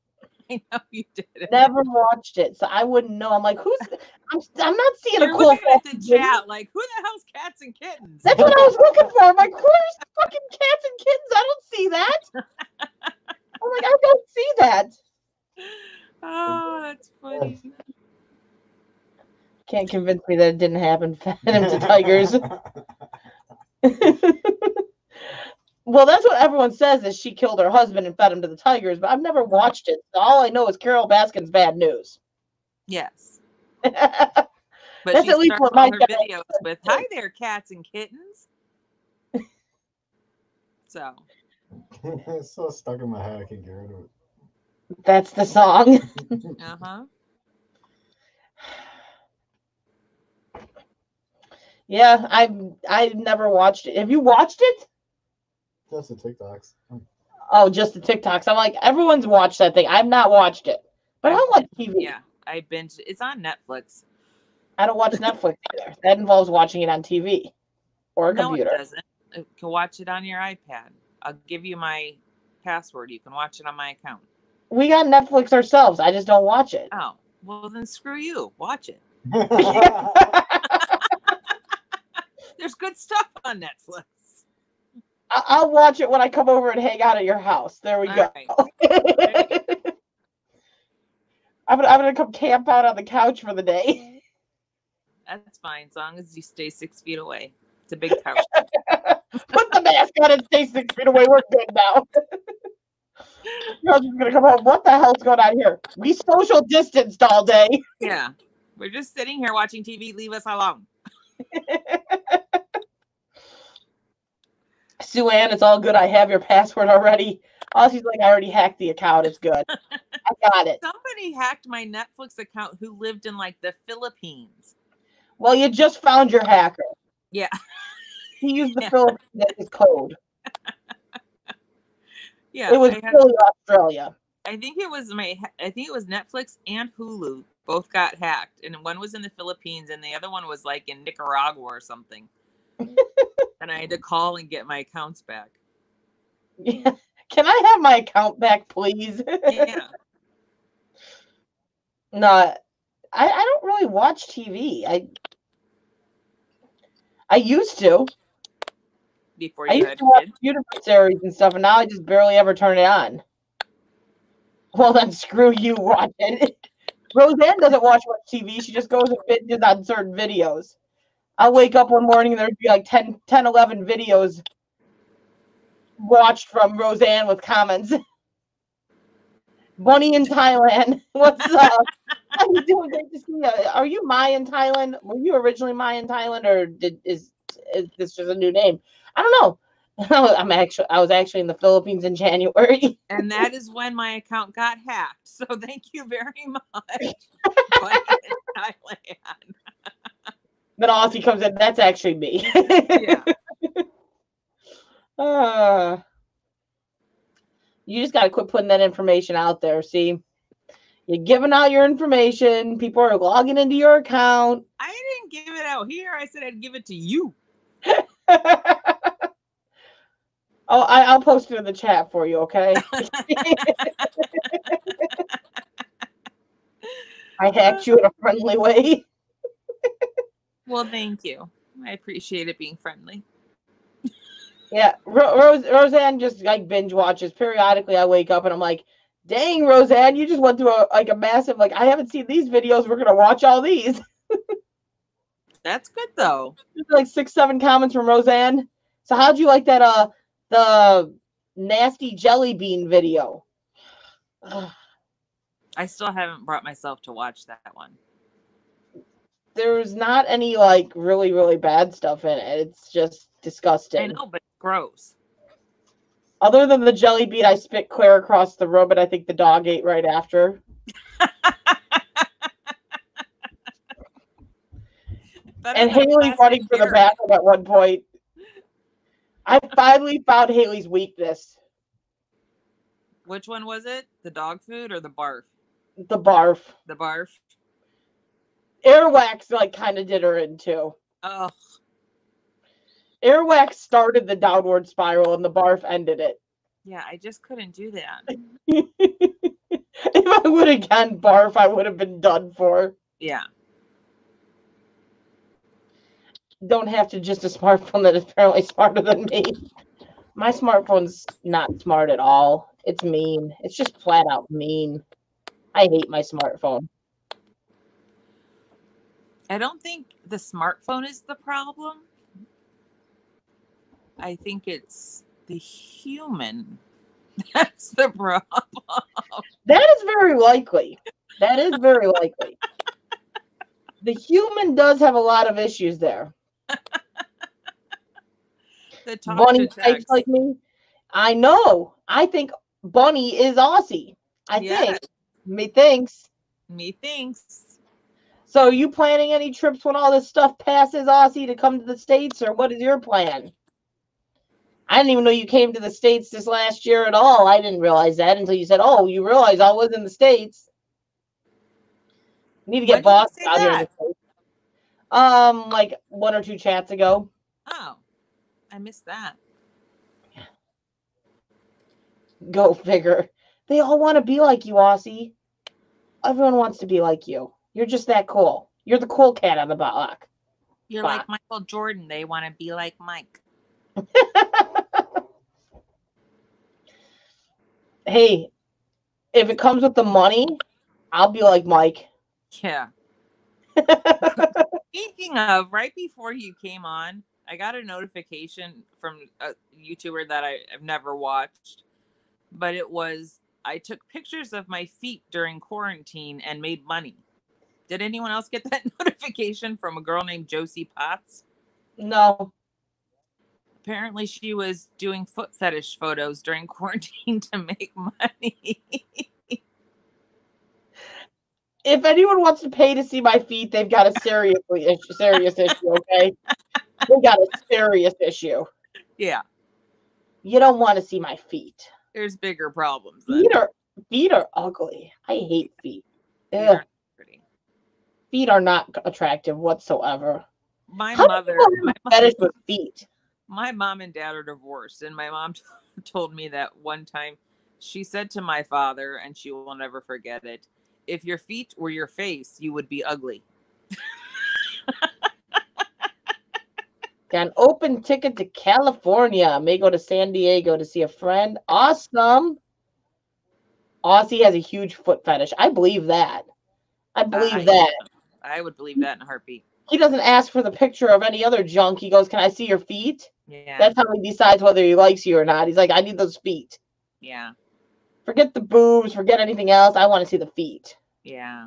Speaker 2: I know you did.
Speaker 1: Never watched it, so I wouldn't know. I'm like, who's? I'm not seeing
Speaker 2: You're
Speaker 1: a Cool
Speaker 2: looking at
Speaker 1: Cats
Speaker 2: the
Speaker 1: and Kittens.
Speaker 2: chat like, who the hell's cats and kittens?
Speaker 1: That's what I was looking for. I'm like, who's fucking Cats and Kittens? I don't see that. I'm like, I don't see that.
Speaker 2: Oh, that's funny.
Speaker 1: Can't convince me that it didn't happen. Fed him to tigers. Well, that's what everyone says is she killed her husband and fed him to the tigers, but I've never watched it. So all I know is Carol Baskin's bad news.
Speaker 2: Yes. But
Speaker 1: That's
Speaker 2: she
Speaker 1: at least
Speaker 2: starts
Speaker 1: what
Speaker 2: all
Speaker 1: my
Speaker 2: her
Speaker 1: dad
Speaker 2: videos with, "Hi there, cats and kittens." So
Speaker 4: It's so stuck in my head, I can't get rid of it.
Speaker 1: That's the song.
Speaker 2: uh-huh.
Speaker 1: Yeah, I've never watched it. Have you watched it?
Speaker 4: Just the TikToks.
Speaker 1: Oh, just the TikToks. I'm like, everyone's watched that thing. I've not watched it, but I don't watch TV.
Speaker 2: Yeah, I binge. It's on Netflix.
Speaker 1: I don't watch Netflix either. That involves watching it on TV or a
Speaker 2: No,
Speaker 1: computer.
Speaker 2: it doesn't. You can watch it on your iPad. I'll give you my password. You can watch it on my account.
Speaker 1: We got Netflix ourselves. I just don't watch it.
Speaker 2: Oh, well then screw you. Watch it. There's good stuff on Netflix.
Speaker 1: I'll watch it when I come over and hang out at your house. There we go.
Speaker 2: Right.
Speaker 1: I'm gonna come camp out on the couch for the day.
Speaker 2: That's fine, as long as you stay 6 feet away. It's a big couch.
Speaker 1: Put the mask on and stay 6 feet away. We're good now. You're just gonna come home. What the hell's going on here? We social distanced all day.
Speaker 2: Yeah. We're just sitting here watching TV. Leave us alone.
Speaker 1: Sue Ann, it's all good. I have your password already. Oh, she's like, I already hacked the account. It's good. I got it.
Speaker 2: Somebody hacked my Netflix account who lived in like the Philippines.
Speaker 1: Well, you just found your hacker.
Speaker 2: Yeah.
Speaker 1: He used the Philippines as his code.
Speaker 2: Yeah.
Speaker 1: It was Philly, Australia.
Speaker 2: I think it was Netflix and Hulu both got hacked, and one was in the Philippines and the other one was like in Nicaragua or something. And I had to call and get my accounts back.
Speaker 1: Yeah. Can I have my account back, please?
Speaker 2: Yeah.
Speaker 1: No, I don't really watch TV. I used to.
Speaker 2: Before
Speaker 1: I
Speaker 2: you
Speaker 1: used
Speaker 2: had
Speaker 1: to watch
Speaker 2: kids.
Speaker 1: beautiful series and stuff, and now I just barely ever turn it on. Well, then screw you, watch it. Roseanne doesn't watch much TV. She just goes and binges on certain videos. I'll wake up one morning and there'd be like 10, 11 videos watched from Roseanne with comments. Bunny in Thailand. What's up? How you doing? Great to see you. Are you Mai in Thailand? Were you originally Mai in Thailand, or is this just a new name? I don't know. I was actually in the Philippines in January.
Speaker 2: And that is when my account got hacked. So thank you very much. Bunny in Thailand.
Speaker 1: Then Aussie comes in. That's actually me.
Speaker 2: Yeah.
Speaker 1: You just got to quit putting that information out there. See, you're giving out your information. People are logging into your account.
Speaker 2: I didn't give it out here. I said I'd give it to you.
Speaker 1: Oh, I'll post it in the chat for you, okay? I hacked you in a friendly way.
Speaker 2: Well, thank you. I appreciate it being friendly.
Speaker 1: Yeah, Roseanne just like binge watches. Periodically, I wake up and I'm like, dang, Roseanne, you just went through a massive, like, I haven't seen these videos. We're going to watch all these.
Speaker 2: That's good, though.
Speaker 1: There's like 6, 7 comments from Roseanne. So how'd you like that, the nasty jelly bean video?
Speaker 2: I still haven't brought myself to watch that one.
Speaker 1: There's not any, like, really, really bad stuff in it. It's just disgusting.
Speaker 2: I know, but it's gross.
Speaker 1: Other than the jelly bean, I spit clear across the room, and I think the dog ate right after. And Haley running for the bathroom at one point. I finally found Haley's weakness.
Speaker 2: Which one was it? The dog food or the barf?
Speaker 1: The barf.
Speaker 2: The barf.
Speaker 1: Airwax, like, kind of did her in, too.
Speaker 2: Oh.
Speaker 1: Airwax started the downward spiral, and the barf ended it.
Speaker 2: Yeah, I just couldn't do that.
Speaker 1: If I would have gotten barf, I would have been done for.
Speaker 2: Yeah.
Speaker 1: Don't have to just a smartphone that is apparently smarter than me. My smartphone's not smart at all. It's mean. It's just flat out mean. I hate my smartphone.
Speaker 2: I don't think the smartphone is the problem. I think it's the human that's the problem.
Speaker 1: That is very likely. That is very likely. The human does have a lot of issues there.
Speaker 2: The talk
Speaker 1: Bunny
Speaker 2: to
Speaker 1: types
Speaker 2: text.
Speaker 1: like me. I know. I think Bunny is Aussie. I think. Methinks.
Speaker 2: Methinks.
Speaker 1: So are you planning any trips when all this stuff passes, Aussie, to come to the States, or what is your plan? I didn't even know you came to the States this last year at all. I didn't realize that until you said, oh, you realize I was in the States. You need to
Speaker 2: When
Speaker 1: get
Speaker 2: did you
Speaker 1: boss
Speaker 2: say
Speaker 1: out here in the
Speaker 2: that?
Speaker 1: States. Like 1 or 2 chats ago.
Speaker 2: Oh, I missed that.
Speaker 1: Go figure. They all want to be like you, Aussie. Everyone wants to be like you. You're just that cool. You're the cool cat on the block.
Speaker 2: You're like Michael Jordan. They want to be like Mike.
Speaker 1: Hey, if it comes with the money, I'll be like Mike.
Speaker 2: Yeah. Speaking of, right before you came on, I got a notification from a YouTuber that I've never watched, but it was, I took pictures of my feet during quarantine and made money. Did anyone else get that notification from a girl named Josie Potts?
Speaker 1: No.
Speaker 2: Apparently she was doing foot fetish photos during quarantine to make money.
Speaker 1: If anyone wants to pay to see my feet, they've got a serious issue, okay? They got a serious issue.
Speaker 2: Yeah.
Speaker 1: You don't want to see my feet.
Speaker 2: There's bigger problems then.
Speaker 1: Feet are ugly. I hate feet.
Speaker 2: Feet are pretty.
Speaker 1: Feet are not attractive whatsoever.
Speaker 2: My mother
Speaker 1: fetish with feet.
Speaker 2: My mom and dad are divorced, and my mom told me that one time she said to my father, and she will never forget it, if your feet were your face, you would be ugly.
Speaker 1: Got an open ticket to California. May go to San Diego to see a friend. Awesome. Aussie has a huge foot fetish. I believe that. I believe that.
Speaker 2: I would believe that in a heartbeat.
Speaker 1: He doesn't ask for the picture of any other junk. He goes, can I see your feet?
Speaker 2: Yeah.
Speaker 1: That's how he decides whether he likes you or not. He's like, I need those feet.
Speaker 2: Yeah.
Speaker 1: Forget the boobs. Forget anything else. I want to see the feet.
Speaker 2: Yeah.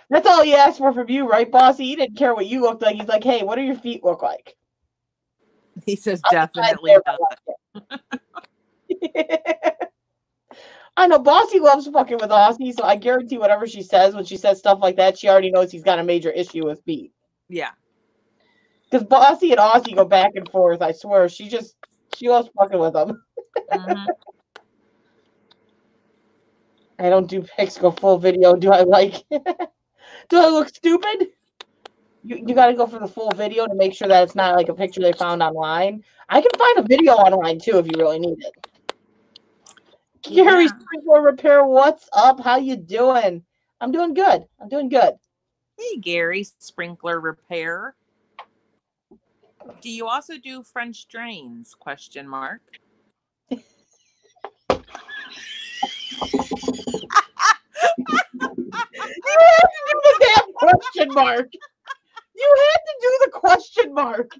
Speaker 1: That's all he asked for from you, right, bossy? He didn't care what you looked like. He's like, hey, what do your feet look like?
Speaker 2: He says definitely not.
Speaker 1: I know Bossy loves fucking with Aussie, so I guarantee whatever she says, when she says stuff like that, she already knows he's got a major issue with feet.
Speaker 2: Yeah.
Speaker 1: Because Bossy and Aussie go back and forth, I swear. She loves fucking with them.
Speaker 2: Mm-hmm.
Speaker 1: I don't do pics, go full video. Do I look stupid? You got to go for the full video to make sure that it's not like a picture they found online. I can find a video online too if you really need it. Gary Sprinkler Repair, what's up? How you doing? I'm doing good.
Speaker 2: Hey, Gary Sprinkler Repair. Do you also do French drains? ?
Speaker 1: You had to do the damn question mark. You had to do the question mark.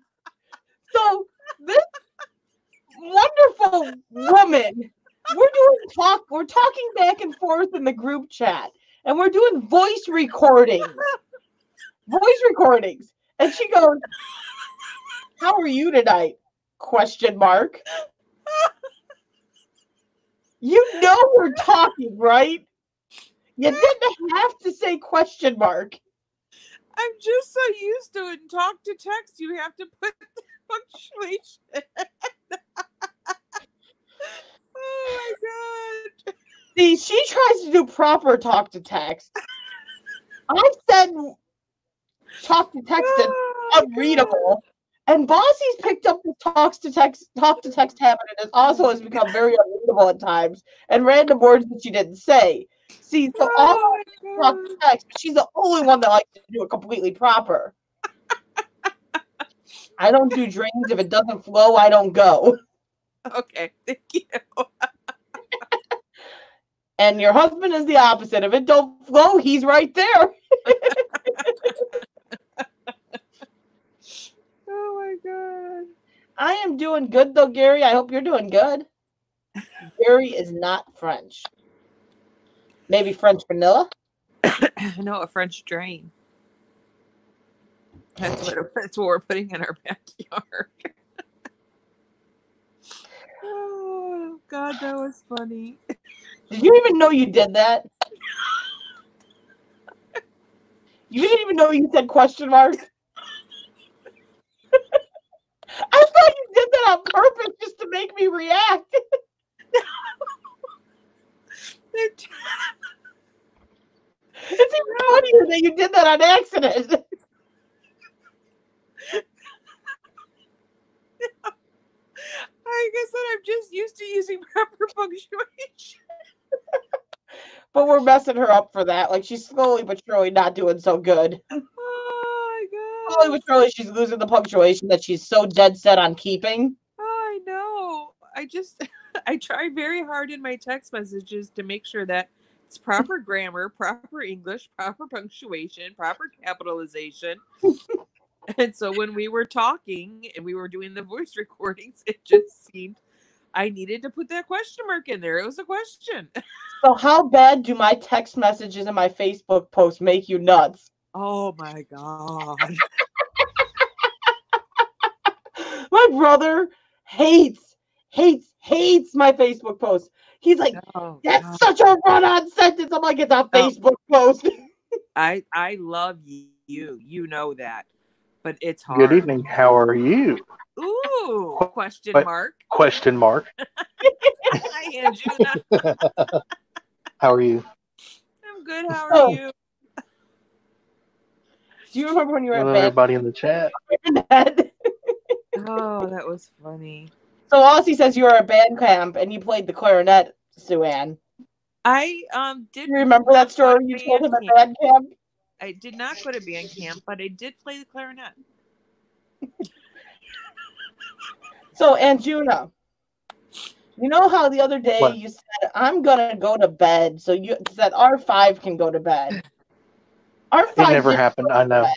Speaker 1: So this wonderful woman, we're talking back and forth in the group chat, and we're doing voice recordings. And she goes, how are you tonight? ? You know we're talking, right? You didn't have to say ?
Speaker 2: I'm just so used to it. In talk to text, you have to put the punctuation. Oh my god.
Speaker 1: See, she tries to do proper talk to text. I said talk to text is unreadable. And Bossy's picked up the talk to text habit, and it also has become very unreadable at times, and random words that she didn't say. See, so all talk to text, but she's the only one that likes to do it completely proper. I don't do drains. If it doesn't flow, I don't go.
Speaker 2: Okay, thank you.
Speaker 1: And your husband is the opposite. If it don't flow, he's right there.
Speaker 2: Oh my god.
Speaker 1: I am doing good though, Gary. I hope you're doing good. Gary is not French. Maybe French vanilla?
Speaker 2: No, a French drain. That's what we're putting in our backyard. Oh God, that was funny.
Speaker 1: Did you even know you did that? You didn't even know you said question mark? I thought you did that on purpose just to make me react. It's even funnier that you did that on accident.
Speaker 2: I guess that I'm just used to using proper punctuation.
Speaker 1: But we're messing her up for that. Like, she's slowly but surely not doing so good.
Speaker 2: Oh my God.
Speaker 1: Slowly but surely she's losing the punctuation that she's so dead set on keeping.
Speaker 2: Oh, I know. I try very hard in my text messages to make sure that it's proper grammar, proper English, proper punctuation, proper capitalization. And so when we were talking and we were doing the voice recordings, it just seemed I needed to put that question mark in there. It was a question.
Speaker 1: So how bad do my text messages and my Facebook posts make you nuts?
Speaker 2: Oh my God.
Speaker 1: My brother hates my Facebook posts. He's like,
Speaker 2: Oh,
Speaker 1: that's
Speaker 2: God.
Speaker 1: such a run-on sentence. I'm like, it's a Facebook post.
Speaker 2: I love you. You know that. But it's hard.
Speaker 5: Good evening. How are you?
Speaker 2: Ooh, question
Speaker 5: What?
Speaker 2: mark.
Speaker 5: Question mark.
Speaker 2: Hi, Anjuna.
Speaker 5: How are you?
Speaker 2: I'm good. How
Speaker 1: Oh.
Speaker 2: are you?
Speaker 1: Do you remember when you were
Speaker 5: Hello,
Speaker 1: at band?
Speaker 5: everybody in the chat.
Speaker 2: Oh, that was funny.
Speaker 1: So Aussie says you were at band camp and you played the clarinet, Sue Ann.
Speaker 2: I did.
Speaker 1: Do you remember that story
Speaker 2: not
Speaker 1: you
Speaker 2: go to
Speaker 1: told him at
Speaker 2: band
Speaker 1: band camp?
Speaker 2: I did not go to band camp, but I did play the clarinet.
Speaker 1: So Anjuna, you know how the other day
Speaker 5: What?
Speaker 1: you said, I'm going to go to bed so that R5 can go to bed. R5
Speaker 5: It never
Speaker 1: didn't
Speaker 5: happened.
Speaker 1: go to
Speaker 5: I know.
Speaker 1: bed.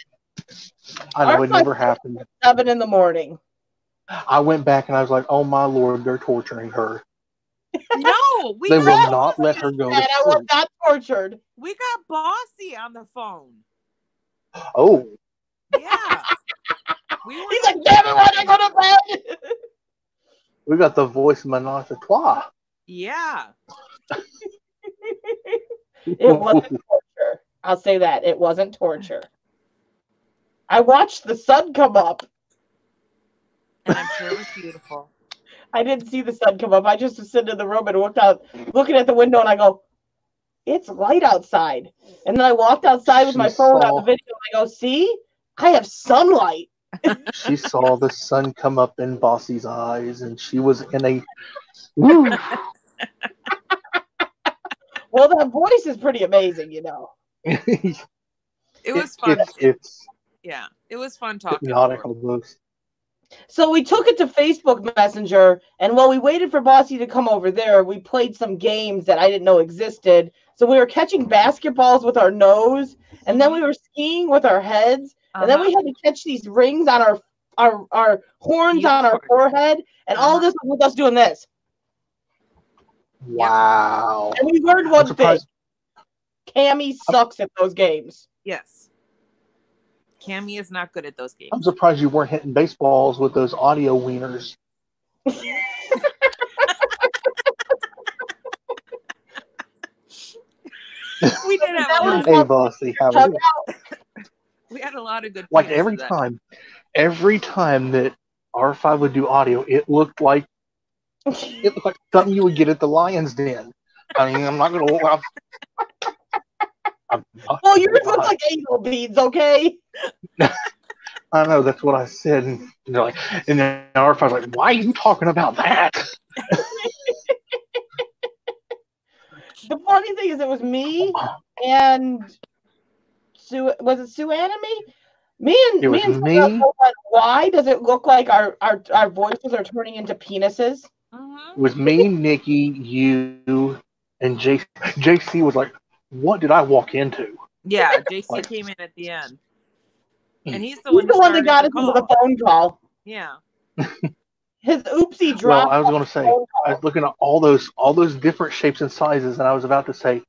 Speaker 5: I know
Speaker 1: Our
Speaker 5: it never
Speaker 1: fight-
Speaker 5: happened.
Speaker 1: 7 in the morning.
Speaker 5: I went back and I was like, oh my Lord, they're torturing her.
Speaker 2: No,
Speaker 5: They will
Speaker 1: got
Speaker 5: not let her go to
Speaker 1: And I was
Speaker 5: sleep.
Speaker 1: not tortured.
Speaker 2: we got Bossy on the phone.
Speaker 5: Oh,
Speaker 2: Yeah. We were
Speaker 1: He's like, damn it, why did I go to bed?
Speaker 5: we got the voice menage a trois.
Speaker 2: Yeah.
Speaker 1: It wasn't torture. I'll say that. It wasn't torture. I watched the sun come up.
Speaker 2: And I'm sure it was beautiful.
Speaker 1: I didn't see the sun come up. I just was sitting in the room and looked out, looking at the window, and I go, it's light outside. And then I walked outside with my
Speaker 5: She
Speaker 1: phone on
Speaker 5: saw-
Speaker 1: the video, and I go, see? I have sunlight.
Speaker 5: She saw the sun come up in Bossy's eyes, and she was in a. Woo.
Speaker 1: Well, that voice is pretty amazing, you know.
Speaker 2: It was fun.
Speaker 5: It's
Speaker 2: Yeah. It was fun talking.
Speaker 5: hypnotic
Speaker 2: to her.
Speaker 5: almost.
Speaker 1: So we took it to Facebook Messenger, and while we waited for Bossy to come over there, we played some games that I didn't know existed. So we were catching basketballs with our nose, and then we were skiing with our heads, and then we had to catch these rings on our horns on our
Speaker 2: Unicorn.
Speaker 1: forehead, and all this was with us doing this.
Speaker 5: Wow.
Speaker 1: And we learned
Speaker 5: I'm
Speaker 1: one thing.
Speaker 5: surprised.
Speaker 1: Cammy sucks at those games.
Speaker 2: Yes. Cammy is not good at those games.
Speaker 5: I'm surprised you weren't hitting baseballs with those audio wieners.
Speaker 2: We did have
Speaker 1: That
Speaker 2: a lot.
Speaker 1: was-
Speaker 5: Hey, Bossy, how are you?
Speaker 2: We had a lot of good.
Speaker 5: Like
Speaker 2: players
Speaker 5: every
Speaker 2: of that.
Speaker 5: time that R5 would do audio, it looked like something you would get at the Lion's Den. I mean, I'm not gonna. I'm not
Speaker 1: Well,
Speaker 5: gonna
Speaker 1: yours look
Speaker 5: lie.
Speaker 1: like anal beads, okay?
Speaker 5: I know that's what I said, and they're like, and then R5's like, "Why are you talking about that?"
Speaker 1: The funny thing is, it was me and Sue. Was it Sue Ann and me?
Speaker 5: It was
Speaker 1: and
Speaker 5: me.
Speaker 1: Someone was like, why does it look like our voices are turning into penises?
Speaker 2: Mhm.
Speaker 5: It was me, Nikki, you, and JC. JC was like, "What did I walk into?"
Speaker 2: Yeah, JC
Speaker 5: Like-
Speaker 2: came in at the end, and he's the
Speaker 1: He's
Speaker 2: one.
Speaker 1: the
Speaker 2: who
Speaker 1: one that
Speaker 2: started
Speaker 1: got
Speaker 2: the
Speaker 1: us into the
Speaker 2: call.
Speaker 1: phone call.
Speaker 2: Yeah.
Speaker 1: His oopsie
Speaker 5: Well,
Speaker 1: dropped.
Speaker 5: I was going to say,
Speaker 1: phone
Speaker 5: I
Speaker 1: call.
Speaker 5: was looking at all those different shapes and sizes, and I was about to say,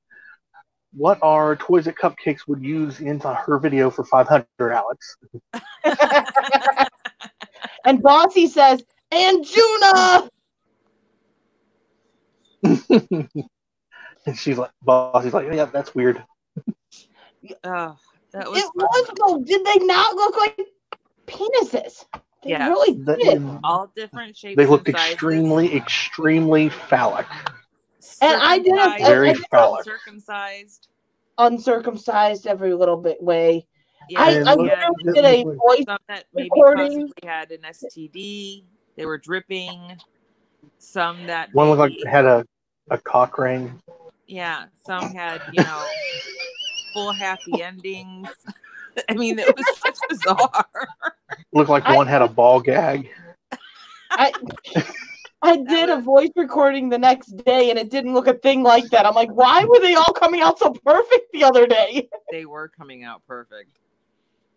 Speaker 5: what are toys that Cupcakes would use into her video for 500, Alex?
Speaker 1: And Bossy says, and Juna!
Speaker 5: And she's like, Bossy's like, yeah, that's weird.
Speaker 2: Oh, that was
Speaker 1: It was though. Did they not look like penises? They
Speaker 2: Yeah.
Speaker 1: really did.
Speaker 2: all different shapes.
Speaker 5: They looked
Speaker 2: and sizes.
Speaker 5: extremely phallic.
Speaker 1: And I didn't-
Speaker 2: Circumcised,
Speaker 5: Very phallic.
Speaker 2: Uncircumcised.
Speaker 1: Uncircumcised every little bit way.
Speaker 2: Yeah,
Speaker 1: I
Speaker 5: And
Speaker 1: literally
Speaker 5: look-
Speaker 1: did a voice.
Speaker 2: some that maybe
Speaker 1: recording.
Speaker 2: possibly had an STD. They were dripping. Some that
Speaker 5: One looked like
Speaker 2: maybe-
Speaker 5: it had a cock ring.
Speaker 2: yeah, some had, you know, full happy endings. I mean, it was just bizarre.
Speaker 5: Looked like one had a ball gag.
Speaker 1: I did a voice recording the next day, and it didn't look a thing like that. I'm like, why were they all coming out so perfect the other day?
Speaker 2: They were coming out perfect.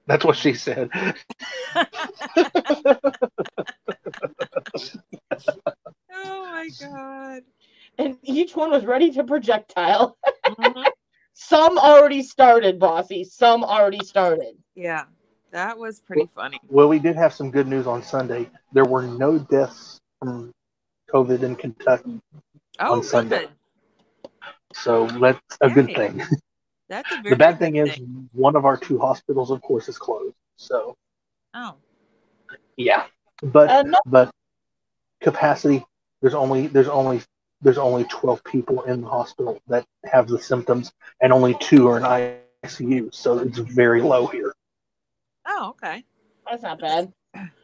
Speaker 5: That's what she said.
Speaker 2: Oh my god.
Speaker 1: And each one was ready to projectile.
Speaker 2: Mhm.
Speaker 1: Some already started, Bossy. Some already started.
Speaker 2: Yeah, that was pretty funny.
Speaker 5: Well, we did have some good news on Sunday. There were no deaths from COVID in Kentucky,
Speaker 2: Oh,
Speaker 5: on Sunday.
Speaker 2: good.
Speaker 5: so that's a good
Speaker 2: Yay.
Speaker 5: thing.
Speaker 2: That's a very
Speaker 5: The bad
Speaker 2: good
Speaker 5: thing is one of our 2 hospitals, of course, is closed. So
Speaker 2: Oh,
Speaker 5: yeah, but
Speaker 1: No,
Speaker 5: but capacity. There's only 12 people in the hospital that have the symptoms, and only 2 are in ICU. So it's very low here.
Speaker 2: oh, okay.
Speaker 1: that's not bad.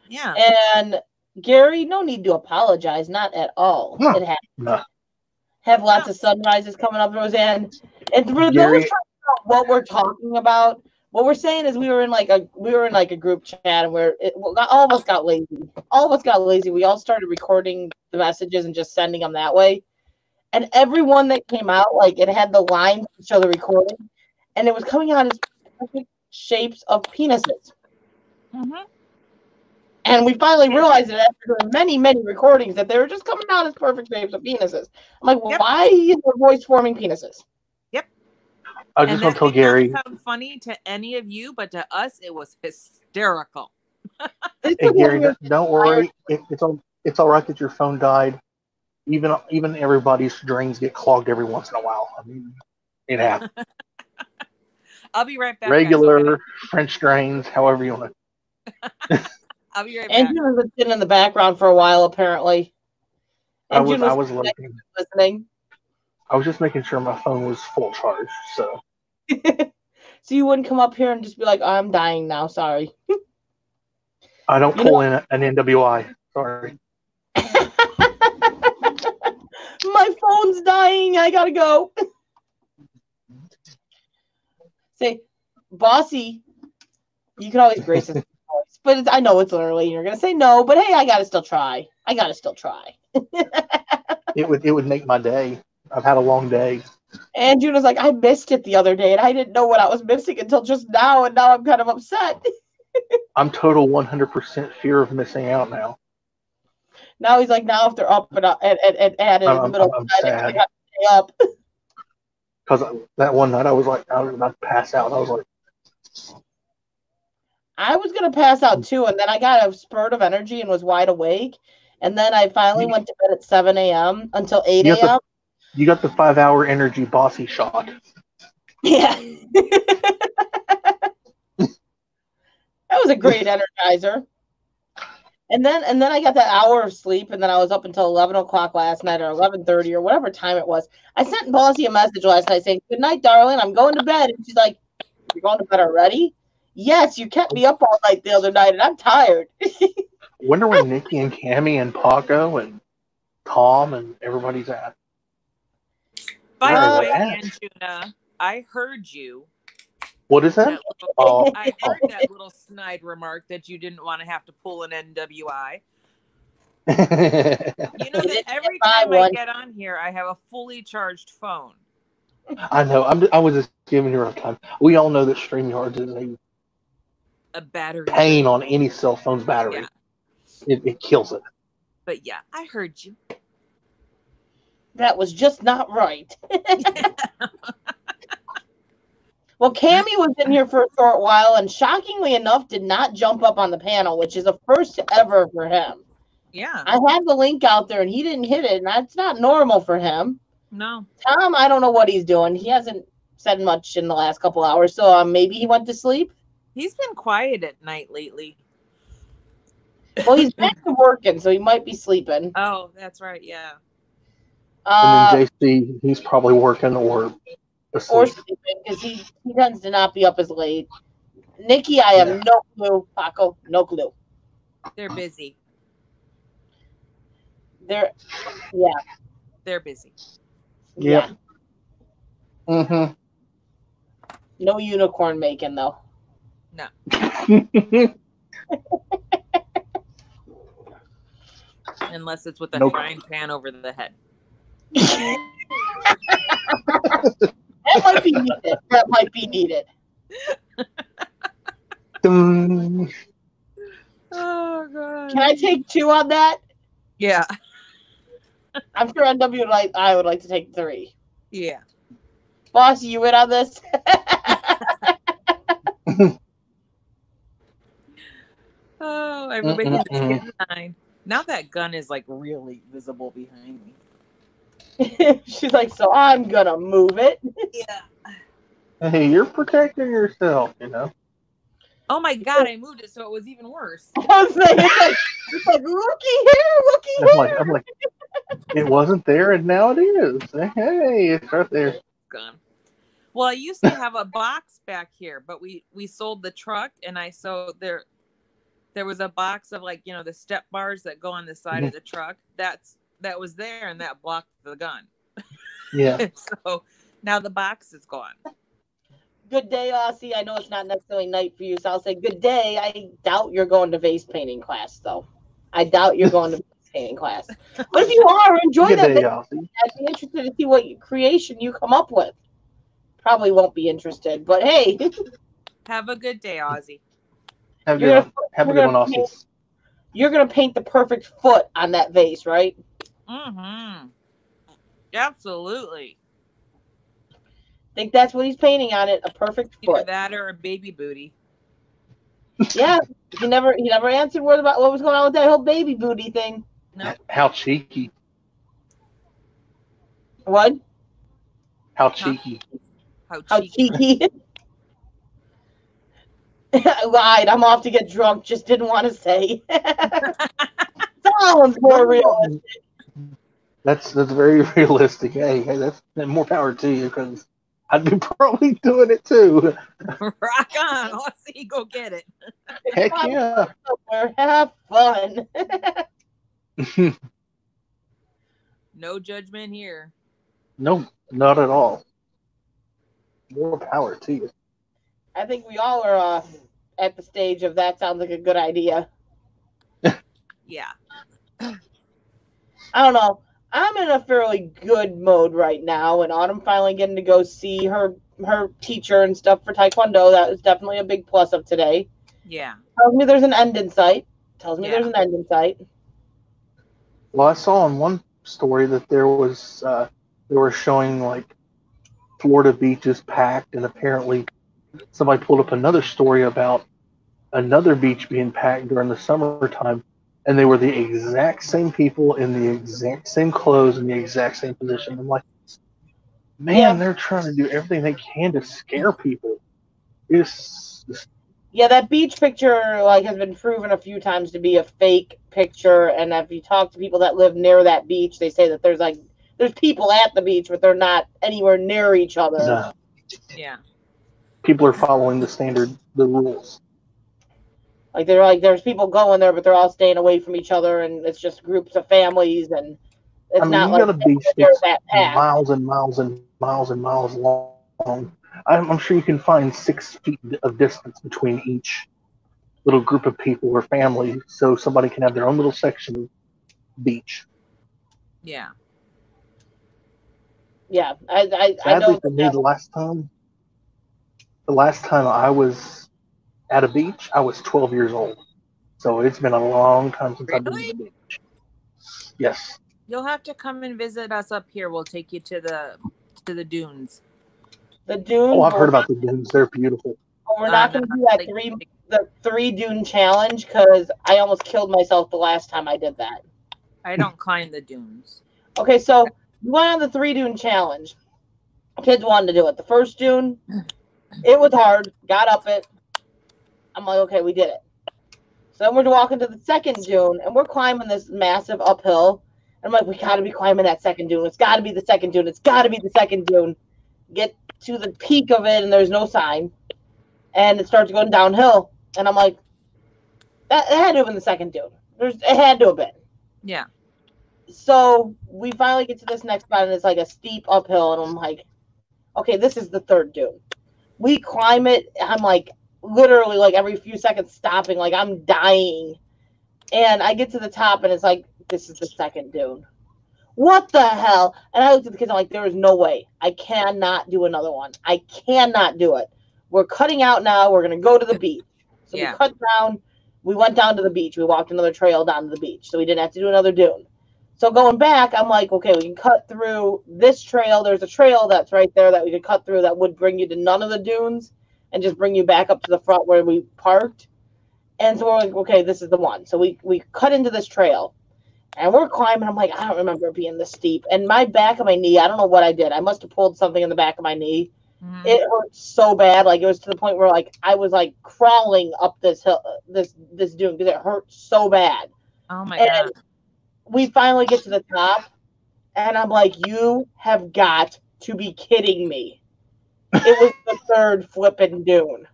Speaker 2: Yeah.
Speaker 1: And Gary, no need to apologize. Not at all.
Speaker 5: No.
Speaker 1: It happened.
Speaker 5: No.
Speaker 1: Have lots of sunrises coming up, Roseanne. And for those
Speaker 5: Gary-
Speaker 1: trying to know what we're talking about, what we're saying is we were in like a group chat, and all of us got lazy. All of us got lazy. We all started recording the messages and just sending them that way. And everyone that came out, like it had the lines to show the recording, and it was coming out as perfect shapes of penises.
Speaker 2: Mhm.
Speaker 1: And we finally realized that after doing many, many recordings that they were just coming out as perfect shapes of penises. I'm like,
Speaker 2: Yep.
Speaker 1: why is your voice forming penises?
Speaker 5: I
Speaker 2: And
Speaker 5: just want
Speaker 2: that
Speaker 5: to tell
Speaker 2: may
Speaker 5: Gary,
Speaker 2: not sound funny to any of you, but to us, it was hysterical.
Speaker 1: This
Speaker 5: hey
Speaker 1: is
Speaker 5: Gary,
Speaker 1: what
Speaker 5: don't worry. It's all right that your phone died. Even everybody's drains get clogged every once in a while. I mean, it happens.
Speaker 2: I'll be right back.
Speaker 5: Regular
Speaker 2: Guys, okay?
Speaker 5: French drains, however you want to.
Speaker 2: I'll be right
Speaker 1: and
Speaker 2: back.
Speaker 1: June was sitting in the background for a while, apparently.
Speaker 5: I
Speaker 1: And
Speaker 5: was
Speaker 1: June
Speaker 5: I was looking.
Speaker 1: listening.
Speaker 5: I was just making sure my phone was full charge. So
Speaker 1: So you wouldn't come up here and just be like, I'm dying now, sorry.
Speaker 5: I don't
Speaker 1: You
Speaker 5: pull in an NWI. Sorry.
Speaker 1: My phone's dying, I gotta go. Say, Bossy, you can always grace his voice, but I know it's early and you're gonna say no, but hey, I gotta still try.
Speaker 5: It would make my day. I've had a long day.
Speaker 1: And Juna's like, I missed it the other day, and I didn't know what I was missing until just now, and now I'm kind of upset.
Speaker 5: I'm total 100% fear of missing out now.
Speaker 1: Now he's like, now if they're up and added in the middle
Speaker 5: I'm
Speaker 1: of the night,
Speaker 5: sad.
Speaker 1: I got to stay up.
Speaker 5: Because that one night I was about to pass out. I was like,
Speaker 1: I was gonna pass out too, and then I got a spurt of energy and was wide awake, and then I finally went to bed at 7 a.m. until 8
Speaker 5: You got
Speaker 1: a.m.
Speaker 5: you got the 5-hour energy Bossy shot.
Speaker 1: Yeah. That was a great energizer. And then I got that hour of sleep, and then I was up until 11 o'clock last night, or 11:30, or whatever time it was. I sent Bossy a message last night saying, "Good night, darling. I'm going to bed." And she's like, "You're going to bed already?" Yes, you kept me up all night the other night, and I'm tired.
Speaker 5: Wonder where Nikki and Cammy and Paco and Tom and everybody's at.
Speaker 2: By
Speaker 5: Where
Speaker 2: the
Speaker 5: are
Speaker 2: way,
Speaker 5: they at?
Speaker 2: Anjuna, I heard you.
Speaker 5: What is that?
Speaker 2: That little,
Speaker 5: Oh,
Speaker 2: I heard that little snide remark that you didn't want to have to pull an NWI. You know that every
Speaker 1: buy
Speaker 2: time I
Speaker 1: one.
Speaker 2: get on here, I have a fully charged phone.
Speaker 5: I know. I was just giving you a rough time. We all know that StreamYard is
Speaker 2: A battery.
Speaker 5: a pain on any cell phone's battery.
Speaker 2: Yeah.
Speaker 5: It kills it.
Speaker 2: But yeah, I heard you.
Speaker 1: That was just not right. Well, Cammy was in here for a short while, and shockingly enough, did not jump up on the panel, which is a first ever for him.
Speaker 2: Yeah.
Speaker 1: I had the link out there, and he didn't hit it, and that's not normal for him.
Speaker 2: No.
Speaker 1: Tom, I don't know what he's doing. He hasn't said much in the last couple hours, so maybe he went to sleep.
Speaker 2: He's been quiet at night lately.
Speaker 1: Well, he's back to working, so he might be sleeping.
Speaker 2: Oh, that's right. Yeah.
Speaker 5: And then JC, he's probably working or asleep.
Speaker 1: Or sleeping, because he tends to not be up as late. Nikki, I have no clue. Paco, no clue.
Speaker 2: They're busy.
Speaker 1: They're
Speaker 2: busy.
Speaker 5: Yeah. Mm-hmm.
Speaker 1: No unicorn making, though.
Speaker 2: No. Unless it's with a frying pan over the head.
Speaker 1: That might be needed. That might be needed.
Speaker 2: Oh, God.
Speaker 1: Can I take 2 on that?
Speaker 2: Yeah.
Speaker 1: I'm sure NW I would like to take 3.
Speaker 2: Yeah.
Speaker 1: Boss, you in on this?
Speaker 2: Oh, everybody can just get in line. Now that gun is like really visible behind me.
Speaker 1: She's like, so I'm gonna move it.
Speaker 2: Yeah.
Speaker 5: Hey, you're protecting yourself, you know.
Speaker 2: Oh my God, I moved it so it was even worse.
Speaker 1: I was saying, it's like looky here.
Speaker 5: I'm like, it wasn't there and now it is. Hey, it's right there.
Speaker 2: Gone. Well, I used to have a box back here, but we sold the truck, and there was a box of like, the step bars that go on the side of the truck. That was there, and that blocked the gun.
Speaker 5: Yeah.
Speaker 2: So now the box is gone.
Speaker 1: Good day, Aussie. I know it's not necessarily night for you, so I'll say good day. I doubt you're going to vase painting class, though. I doubt you're going to vase painting class. But if you are, enjoy
Speaker 5: Good
Speaker 1: that.
Speaker 5: day, Aussie.
Speaker 1: I'd be interested to see what creation you come up with. Probably won't be interested, but hey.
Speaker 2: Have a good day, Aussie.
Speaker 5: Have a good one, Aussie.
Speaker 1: You're going to paint the perfect foot on that vase, right?
Speaker 2: Mm-hmm. Absolutely.
Speaker 1: Think that's what he's painting on it, a perfect
Speaker 2: Either
Speaker 1: foot.
Speaker 2: that or a baby booty.
Speaker 1: Yeah, he never answered what was going on with that whole baby booty thing.
Speaker 2: No.
Speaker 5: How cheeky.
Speaker 1: What?
Speaker 5: How cheeky.
Speaker 1: How cheeky. Lied. I'm off to get drunk. Just didn't want to say. Sounds more realistic.
Speaker 5: That's very realistic. Hey, that's more power to you, because I'd be probably doing it too.
Speaker 2: Rock on, Aussie, go get it.
Speaker 5: Heck yeah.
Speaker 1: Have fun.
Speaker 2: No judgment here.
Speaker 5: No, not at all. More power to you.
Speaker 1: I think we all are at the stage of that sounds like a good idea.
Speaker 2: Yeah.
Speaker 1: I don't know. I'm in a fairly good mode right now, and Autumn finally getting to go see her teacher and stuff for Taekwondo. That was definitely a big plus of today.
Speaker 2: Yeah.
Speaker 1: Tells me there's an end in sight. There's an end in sight.
Speaker 5: Well, I saw in one story that there was they were showing like Florida beaches packed, and apparently somebody pulled up another story about another beach being packed during the summertime, and they were the exact same people in the exact same clothes in the exact same position. I'm like, man, they're trying to do everything they can to scare people.
Speaker 1: Yeah, that beach picture has been proven a few times to be a fake picture, and if you talk to people that live near that beach, they say that there's people at the beach, but they're not anywhere near each other.
Speaker 5: No.
Speaker 2: Yeah.
Speaker 5: People are following the rules.
Speaker 1: There's people going there, but they're all staying away from each other, and it's just groups of families, and it's not
Speaker 5: you
Speaker 1: like
Speaker 5: got a beach that's
Speaker 1: that packed.
Speaker 5: miles and miles and miles and miles long. I'm sure you can find 6 feet of distance between each little group of people or family, so somebody can have their own little section of beach.
Speaker 2: Yeah.
Speaker 1: Yeah, I
Speaker 5: Sadly
Speaker 1: know.
Speaker 5: for me, the last time I was at a beach, I was 12 years old. So it's been a long time since I've been to the beach. Yes.
Speaker 2: You'll have to come and visit us up here. We'll take you to the dunes.
Speaker 1: The dunes.
Speaker 5: Oh, I've heard about the dunes. They're beautiful.
Speaker 1: We're not going to do that the 3 dune challenge because I almost killed myself the last time I did that.
Speaker 2: I don't climb the dunes.
Speaker 1: Okay, so we went on the 3 dune challenge. Kids wanted to do it. The first dune, it was hard. Got up it. I'm like, okay, we did it. So then we're walking to the second dune, and we're climbing this massive uphill. And I'm like, we got to be climbing that second dune. It's got to be the second dune. It's got to be the second dune. Get to the peak of it, and there's no sign. And it starts going downhill. And I'm like, that it had to have been the second dune. It had to have been.
Speaker 2: Yeah.
Speaker 1: So we finally get to this next spot, and it's like a steep uphill. And I'm like, okay, this is the third dune. We climb it. I'm like, literally, like every few seconds stopping. Like, I'm dying. And I get to the top, and it's like, this is the second dune. What the hell? And I looked at the kids, I'm like, there is no way. I cannot do another one. I cannot do it. We're cutting out now. We're going to go to the beach. So we cut down. We went down to the beach. We walked another trail down to the beach. So we didn't have to do another dune. So going back, I'm like, okay, we can cut through this trail. There's a trail that's right there that we could cut through that would bring you to none of the dunes and just bring you back up to the front where we parked. And so we're like, okay, this is the one. So we cut into this trail. And we're climbing. I'm like, I don't remember it being this steep. And my back of my knee, I don't know what I did. I must have pulled something in the back of my knee. Mm-hmm. It hurt so bad. Like, it was to the point where, like, I was, like, crawling up this hill, this dune, because it hurt so bad.
Speaker 2: Oh, my God.
Speaker 1: We finally get to the top, and I'm like, you have got to be kidding me. It was the third flipping dune.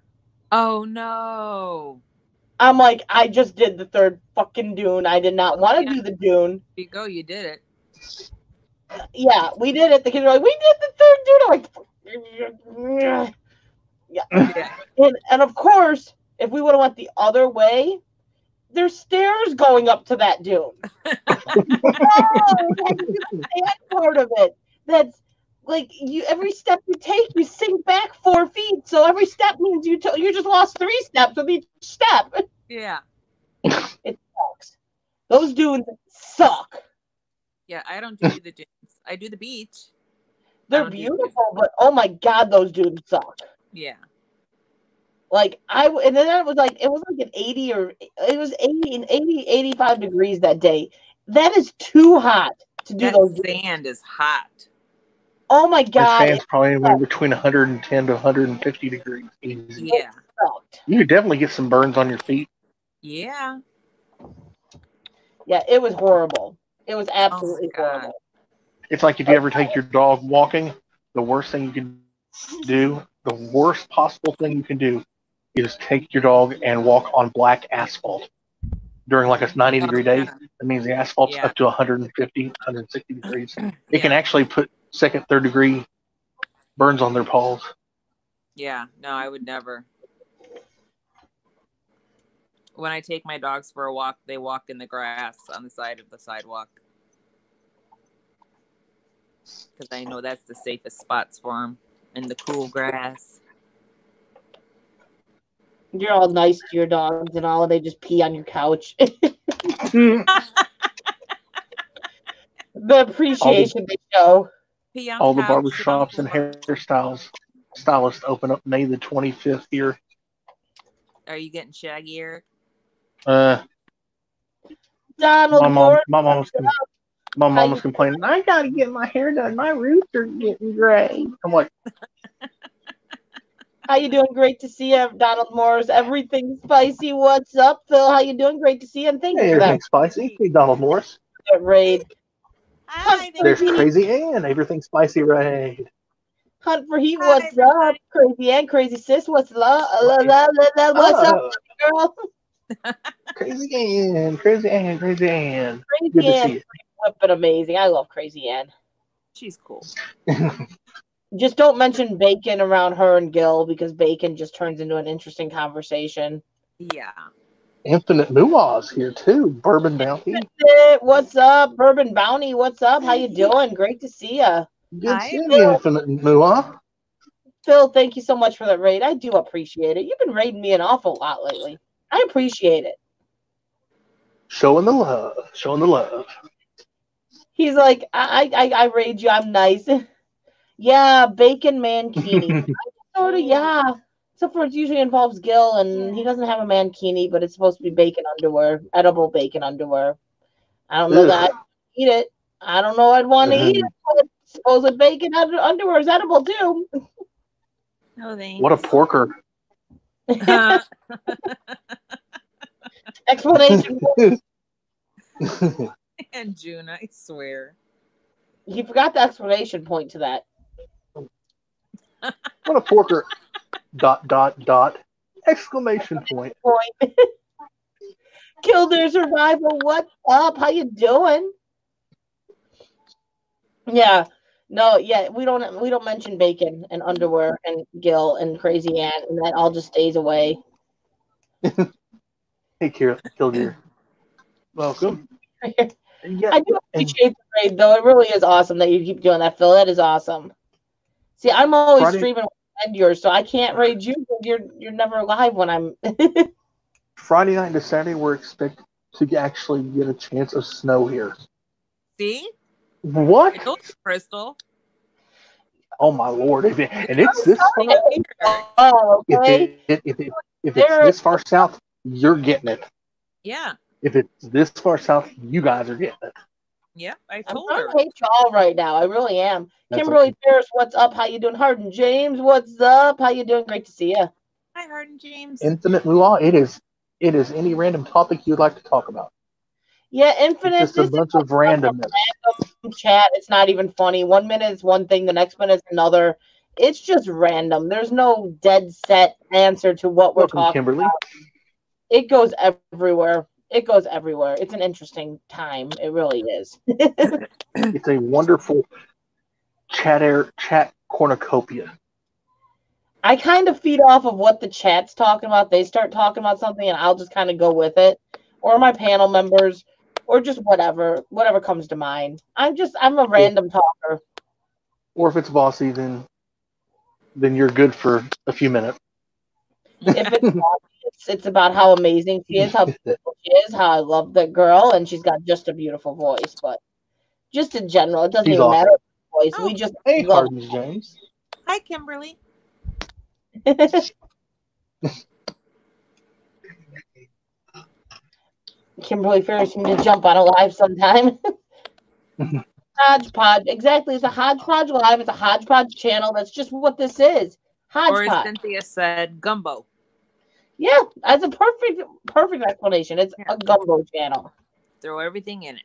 Speaker 2: Oh, no.
Speaker 1: I'm like, I just did the third fucking dune. I did not want to do the dune.
Speaker 2: There you go, you did it.
Speaker 1: Yeah, we did it. The kids were like, we did the third dune. I'm like, yeah. And of course, if we would have went the other way, there's stairs going up to that dune. That part of it. That's like, every step you take, you sink back 4 feet. So every step means you just lost 3 steps with each step.
Speaker 2: Yeah.
Speaker 1: It sucks. Those dunes suck.
Speaker 2: Yeah, I don't do the dunes. I do the beach.
Speaker 1: They're beautiful, but oh my God, those dunes suck.
Speaker 2: Yeah.
Speaker 1: Like, and then it was like an 80 or it was 85 degrees that day. That is too hot to do those dunes.
Speaker 2: Sand is hot.
Speaker 1: Oh my God.
Speaker 5: The sand's probably anywhere between 110 to 150 degrees. Easy.
Speaker 2: Yeah.
Speaker 5: You could definitely get some burns on your feet.
Speaker 2: Yeah.
Speaker 1: Yeah, it was horrible. It was absolutely horrible.
Speaker 5: It's like if you ever take your dog walking, the worst thing you can do, the worst possible thing you can do is take your dog and walk on black asphalt. During like a 90-degree day, that means the asphalt's up to 150, 160 degrees. It can actually put second, third degree burns on their paws.
Speaker 2: Yeah, no, I would never. When I take my dogs for a walk, they walk in the grass on the side of the sidewalk. Because I know that's the safest spots for them, in the cool grass.
Speaker 1: You're all nice to your dogs and all, and they just pee on your couch. The appreciation they show.
Speaker 5: All the barbershops and stylists open up May the 25th here.
Speaker 2: Are you getting shaggy, Eric?
Speaker 1: Donald,
Speaker 5: my mom was complaining, I gotta get my hair done. My roots are getting gray. I'm like,
Speaker 1: how you doing? Great to see you, Donald Morris. Everything spicy. What's up, Phil? How you doing? Great to see you. And thank you for that.
Speaker 5: Everything spicy. Hey, Donald Morris.
Speaker 1: Raid.
Speaker 2: Hi,
Speaker 5: there's Crazy Ann. Everything spicy raid.
Speaker 1: Hunt for Heat. What's up? Crazy Ann. Crazy Sis. What's up? What's up, girl?
Speaker 5: Crazy Ann. Crazy Ann. Crazy Ann.
Speaker 1: Crazy
Speaker 5: Good
Speaker 1: Ann.
Speaker 5: to see you.
Speaker 1: But amazing. I love Crazy Ann.
Speaker 2: She's cool.
Speaker 1: Just don't mention Bacon around her and Gil because Bacon just turns into an interesting conversation.
Speaker 2: Yeah.
Speaker 5: Infinite Mooah's here too. Bourbon Bounty.
Speaker 1: What's up, Bourbon Bounty? What's up? How you doing? Great to see you.
Speaker 5: Good seeing you, Infinite Mooah.
Speaker 1: Phil, thank you so much for that raid. I do appreciate it. You've been raiding me an awful lot lately. I appreciate it.
Speaker 5: Showing the love. Showing the love.
Speaker 1: He's like, I raid you. I'm nice. Yeah, bacon mankini. Sort of, yeah. Except for it usually involves Gil, and he doesn't have a mankini, but it's supposed to be bacon underwear, edible bacon underwear. I don't know that I'd eat it. I don't know I'd want to eat it, but supposed bacon underwear is edible too.
Speaker 2: No thanks.
Speaker 5: What a porker.
Speaker 1: Explanation.
Speaker 2: And June, I swear.
Speaker 1: He forgot the explanation point to that.
Speaker 5: What a porker. ... Exclamation point.
Speaker 1: Kildare Survival, what's up? How you doing? Yeah. No, yeah, we don't mention bacon and underwear and Gil and Crazy Ann, and that all just stays away.
Speaker 5: Hey, Kildare. Welcome. Yeah,
Speaker 1: I do appreciate the raid, though. It really is awesome that you keep doing that, Phil. That is awesome. See, I'm always streaming and yours, so I can't raid you because you're never live when I'm.
Speaker 5: Friday night to Saturday, we're expected to actually get a chance of snow here.
Speaker 2: See?
Speaker 5: What?
Speaker 2: I told you, Crystal.
Speaker 5: Oh my lord! And it's this far.
Speaker 1: Oh, okay.
Speaker 5: If it's this far south, you're getting it.
Speaker 2: Yeah.
Speaker 5: If it's this far south, you guys are getting it.
Speaker 2: Yeah, I
Speaker 1: I'm
Speaker 2: told
Speaker 1: trying
Speaker 2: her.
Speaker 1: to hate y'all right now. I really am.
Speaker 5: That's
Speaker 1: Kimberly
Speaker 5: okay.
Speaker 1: Ferris, what's up? How you doing? Hardin James, what's up? How you doing? Great to see you.
Speaker 2: Hi, Hardin James.
Speaker 5: Infinite Moolah. It is any random topic you'd like to talk about.
Speaker 1: Yeah, Infinite.
Speaker 5: It's just a bunch of randomness.
Speaker 1: Random chat. It's not even funny. 1 minute is one thing, the next minute is another. It's just random. There's no dead set answer to what we're talking
Speaker 5: Kimberly.
Speaker 1: about. It goes everywhere. It goes everywhere. It's an interesting time. It really is.
Speaker 5: It's a wonderful chat cornucopia.
Speaker 1: I kind of feed off of what the chat's talking about. They start talking about something, and I'll just kind of go with it, or my panel members, or just whatever comes to mind. I'm a random talker.
Speaker 5: Or if it's bossy, then you're good for a few minutes.
Speaker 1: If it's bossy, it's about how amazing she is, how beautiful she is, how I love the girl, and she's got just a beautiful voice. But just in general, it doesn't even matter what voice. We just
Speaker 5: hey,
Speaker 1: love
Speaker 5: Hardin James.
Speaker 2: Hi, Kimberly.
Speaker 1: Kimberly Ferris, you need to jump on a live sometime. Hodgepodge. Exactly. It's a hodgepodge live. It's a hodgepodge channel. That's just what this is. Hodgepodge.
Speaker 2: Or as Cynthia said, gumbo.
Speaker 1: Yeah, that's a perfect explanation. It's a gumbo channel.
Speaker 2: Throw everything in it.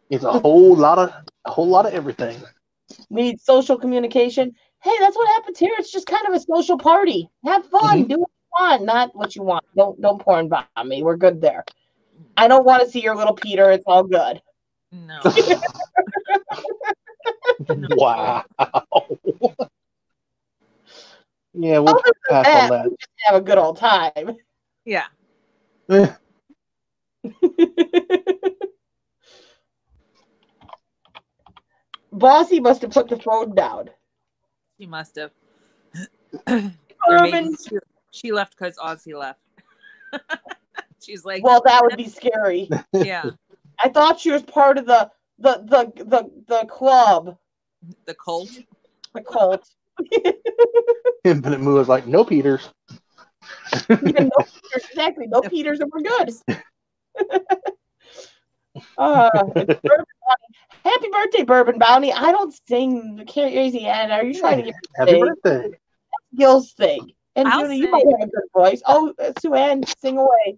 Speaker 5: It's a whole lot of everything.
Speaker 1: We need social communication. Hey, that's what happens here. It's just kind of a social party. Have fun. Do what you want, not what you want. Don't porn bomb me. We're good there. I don't want to see your little Peter. It's all good.
Speaker 2: No.
Speaker 5: Wow. Yeah, we'll pass on that.
Speaker 1: We just have a good old time.
Speaker 2: Yeah.
Speaker 1: Bossy must have put the phone down.
Speaker 2: She must have.
Speaker 1: Urban.
Speaker 2: She left because Ozzy left. She's like,
Speaker 1: well, that would be scary.
Speaker 2: Yeah.
Speaker 1: I thought she was part of the club.
Speaker 2: The cult.
Speaker 1: The cult.
Speaker 5: Infinite Moo was like, no Peters.
Speaker 1: Yeah, no Peters, exactly. No Peters, and we're good. Happy birthday, Bourbon Bounty. I don't sing the Crazy Ann. Are you trying to get me to
Speaker 5: Happy
Speaker 1: sing?
Speaker 5: birthday.
Speaker 1: That's Gil's thing. And
Speaker 2: I'll
Speaker 1: Judy, you
Speaker 2: sing.
Speaker 1: might have a good voice. Oh, Sue Ann, sing away.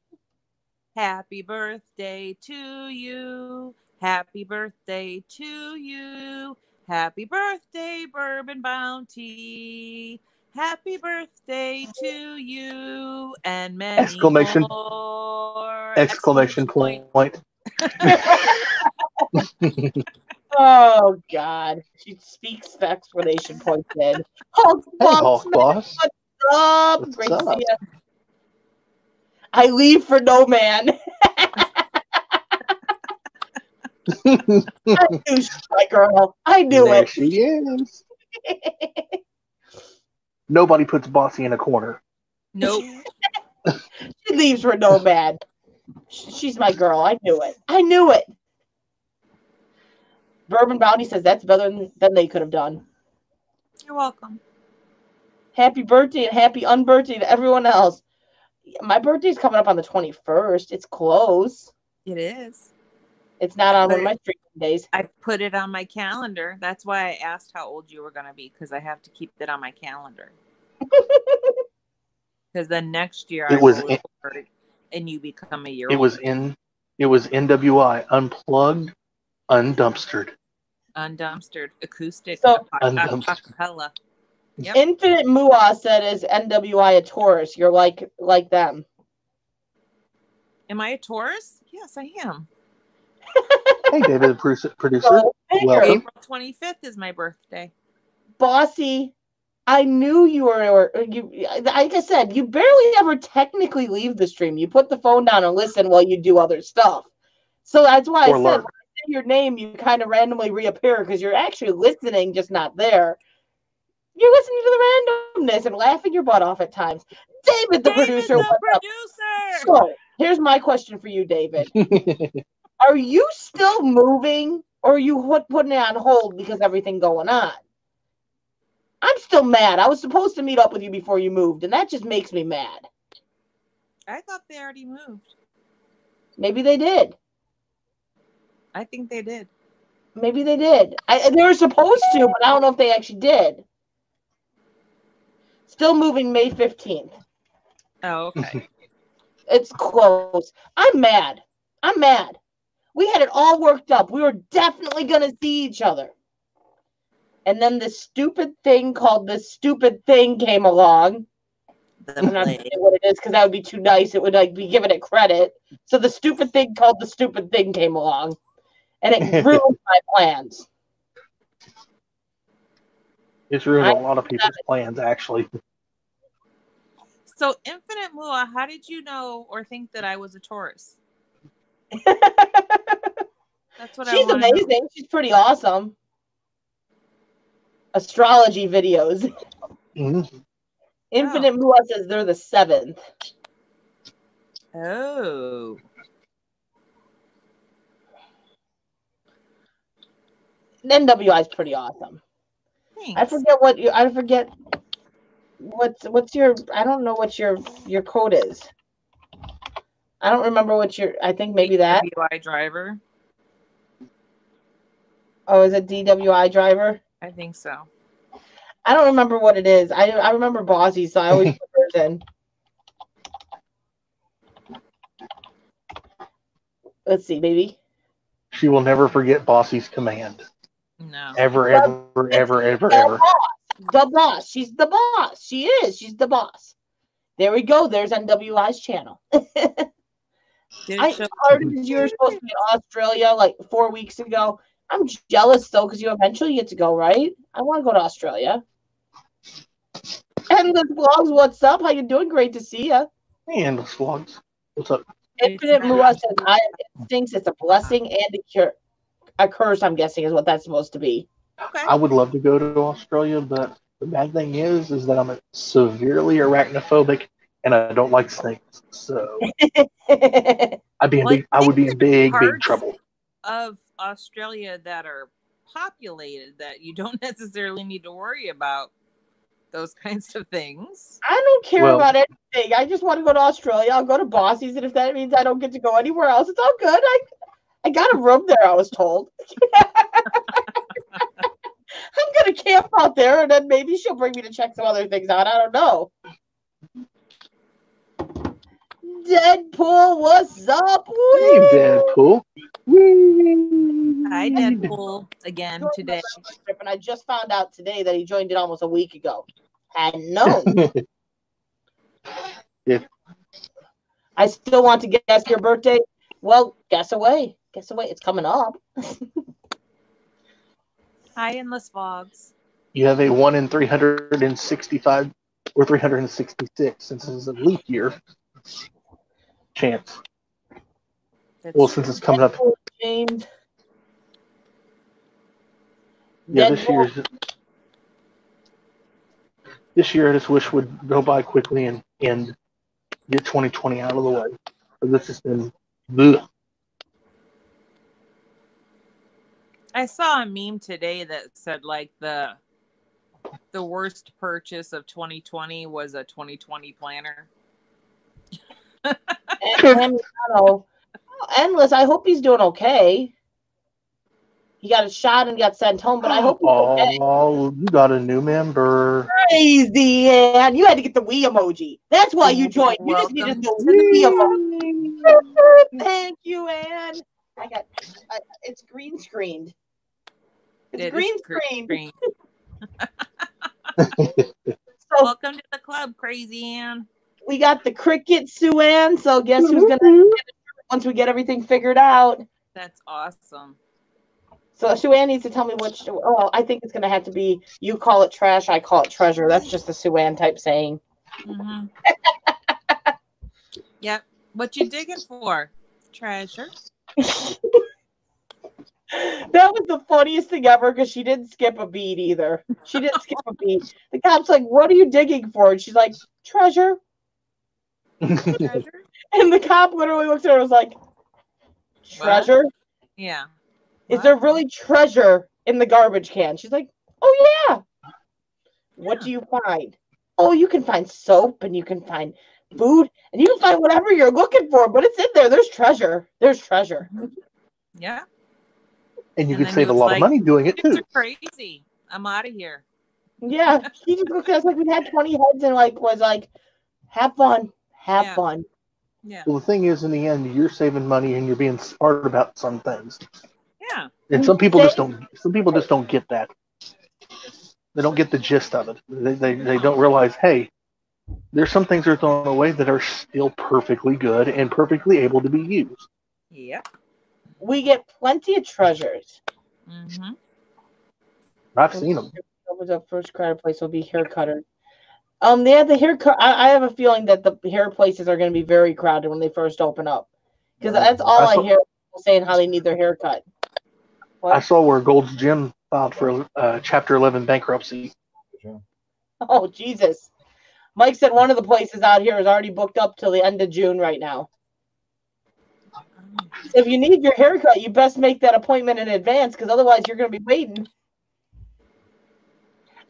Speaker 2: Happy birthday to you. Happy birthday to you. Happy birthday, Bourbon Bounty. Happy birthday to you and many
Speaker 5: Exclamation.
Speaker 2: more.
Speaker 5: Exclamation point.
Speaker 1: Oh, God. She speaks the exclamation point then. Hulk
Speaker 5: Hey, Hulk Boss.
Speaker 1: What's up?
Speaker 5: What's
Speaker 1: Great
Speaker 5: up?
Speaker 1: to see you. I leave for no man. I knew she was my girl. I knew
Speaker 5: There
Speaker 1: it.
Speaker 5: she is. Nobody puts Bossy in a corner.
Speaker 2: Nope.
Speaker 1: She leaves for no man. She's my girl. I knew it. I knew it. Bourbon Bounty says that's better than they could have done.
Speaker 2: You're welcome.
Speaker 1: Happy birthday and happy unbirthday to everyone else. My birthday's coming up on the 21st. It's close.
Speaker 2: It is.
Speaker 1: It's not on one of my streaming days.
Speaker 2: I put it on my calendar. That's why I asked how old you were going to be, because I have to keep it on my calendar. Because then next year I roll forward and you become a year
Speaker 5: It was NWI, unplugged, undumpstered.
Speaker 2: Undumpstered, acoustic,
Speaker 1: So-
Speaker 2: acapella. Yep.
Speaker 1: Infinite Mua said, "Is NWI a Taurus? You're like them."
Speaker 2: Am I a Taurus? Yes, I am.
Speaker 5: Hey, David, the producer.
Speaker 1: So,
Speaker 5: Welcome.
Speaker 2: April 25th is my birthday.
Speaker 1: Bossy, I knew you were. Like I said, you barely ever technically leave the stream. You put the phone down and listen while you do other stuff. So that's why I said, when I say your name, you kind of randomly reappear because you're actually listening, just not there. You're listening to the randomness and laughing your butt off at times. David, the producer.
Speaker 2: The
Speaker 1: what's up?
Speaker 2: producer.
Speaker 1: So here's my question for you, David. Are you still moving, or are you putting it on hold because everything going on? I'm still mad. I was supposed to meet up with you before you moved, and that just makes me mad.
Speaker 2: I thought they already moved.
Speaker 1: Maybe they did.
Speaker 2: I think they did.
Speaker 1: Maybe they did. They were supposed to, but I don't know if they actually did. Still moving May 15th.
Speaker 2: Oh, okay.
Speaker 1: It's close. I'm mad. We had it all worked up. We were definitely going to see each other. And then this stupid thing called The Stupid Thing came along. I'm not saying what it is because that would be too nice. It would be giving it credit. So the stupid thing called The Stupid Thing came along. And it ruined my plans.
Speaker 5: It's ruined a lot of people's plans, actually.
Speaker 2: So, Infinite Mua, how did you know or think that I was a Taurus? That's what
Speaker 1: She's amazing. She's pretty awesome. Astrology videos.
Speaker 5: Mm-hmm.
Speaker 1: Infinite Mua says they're the 7th.
Speaker 2: Oh.
Speaker 1: NWI is pretty awesome.
Speaker 2: Thanks.
Speaker 1: I forget what's your, I don't know what your code is. I don't remember what I think maybe that.
Speaker 2: DWI driver.
Speaker 1: Oh, is it DWI driver?
Speaker 2: I think so.
Speaker 1: I don't remember what it is. I remember Bossy, so I always put hers in. Let's see, baby.
Speaker 5: She will never forget Bossy's command.
Speaker 2: No.
Speaker 5: Ever.
Speaker 1: The boss. She's the boss. She is. She's the boss. There we go. There's NWI's channel. I heard you were supposed to be in Australia like 4 weeks ago. I'm jealous though because you eventually get to go, right? I want to go to Australia. And the vlogs, what's up? How you doing? Great to see you.
Speaker 5: Hey, Endless Vlogs. What's up?
Speaker 1: Infinite Mua says, I have instincts. It's a blessing and a curse, I'm guessing, is what that's supposed to be.
Speaker 2: Okay.
Speaker 5: I would love to go to Australia, but the bad thing is that I'm severely arachnophobic and I don't like snakes. So I would be in big trouble.
Speaker 2: Of Australia that are populated that you don't necessarily need to worry about those kinds of things.
Speaker 1: I don't care about anything. I just want to go to Australia. I'll go to Bossy's, and if that means I don't get to go anywhere else, it's all good. I got a room there, I was told. I'm going to camp out there, and then maybe she'll bring me to check some other things out. I don't know. Deadpool, what's up?
Speaker 5: Hey, Deadpool.
Speaker 2: Hi, Deadpool, again today.
Speaker 1: And I just found out today that he joined it almost a week ago. Hadn't known.
Speaker 5: Yeah.
Speaker 1: I still want to guess your birthday. Well, guess away. Guess away. It's coming up.
Speaker 2: Hi, Endless Vlogs.
Speaker 5: You have a 1 in 365 or 366 since this is a leap year chance. Well, since it's coming up.
Speaker 1: James.
Speaker 5: Yeah, this year I just wish would go by quickly and get 2020 out of the way. But this has been bleh.
Speaker 2: I saw a meme today that said like the the worst purchase of 2020 was a 2020 planner.
Speaker 1: And, I don't know. Endless, I hope he's doing okay. He got a shot and got sent home, but I hope he's okay.
Speaker 5: Oh, you got a new member.
Speaker 1: Crazy, and you had to get the Wii emoji. That's why you joined. You just needed the Wii emoji. Thank you, Ann. It's green screened. It's green screened. So
Speaker 2: welcome to the club, Crazy Ann.
Speaker 1: we got the cricket, Sue Ann. So guess who's gonna get it once we get everything figured out?
Speaker 2: That's awesome.
Speaker 1: So Sue Ann needs to tell me which. Oh, I think it's gonna have to be. You call it trash, I call it treasure. That's just a Sue Ann type saying.
Speaker 2: Mm-hmm. Yep. What you digging for? Treasure.
Speaker 1: That was the funniest thing ever because she didn't skip a beat either. She didn't skip a beat. The cop's like, "What are you digging for?" And she's like, "Treasure."
Speaker 2: Treasure?
Speaker 1: And the cop literally looked at her and was like, "Treasure?
Speaker 2: What? Yeah.
Speaker 1: Is there really treasure in the garbage can?" She's like, "Oh yeah." What do you find? Oh, you can find soap and you can find food and you can find whatever you're looking for, but it's in there. There's treasure. There's treasure.
Speaker 2: Yeah.
Speaker 5: And you
Speaker 2: And
Speaker 5: could
Speaker 2: then
Speaker 5: save
Speaker 2: he
Speaker 5: a
Speaker 2: was
Speaker 5: lot
Speaker 2: like,
Speaker 5: of money doing it
Speaker 2: "Kids
Speaker 5: too.
Speaker 2: are crazy. I'm out of here."
Speaker 1: Yeah. She just looked at us like we had 20 heads and was like, "Have fun. Have
Speaker 2: Yeah.
Speaker 1: fun."
Speaker 2: Yeah.
Speaker 5: Well, the thing is, in the end, you're saving money and you're being smart about some things.
Speaker 2: Yeah.
Speaker 5: And some people just don't. Some people just don't get that. They don't get the gist of it. They don't realize, hey, there's some things that are thrown away that are still perfectly good and perfectly able to be used.
Speaker 2: Yep.
Speaker 1: We get plenty of treasures.
Speaker 2: Mm-hmm.
Speaker 5: I've seen them.
Speaker 1: Opens up first crowded place will be hair cutter. Yeah, the haircut. I have a feeling that the hair places are going to be very crowded when they first open up, because that's all I hear people saying how they need their hair cut.
Speaker 5: I saw where Gold's Gym filed for Chapter 11 bankruptcy.
Speaker 1: Oh Jesus! Mike said one of the places out here is already booked up till the end of June right now. So if you need your haircut, you best make that appointment in advance, because otherwise you're going to be waiting.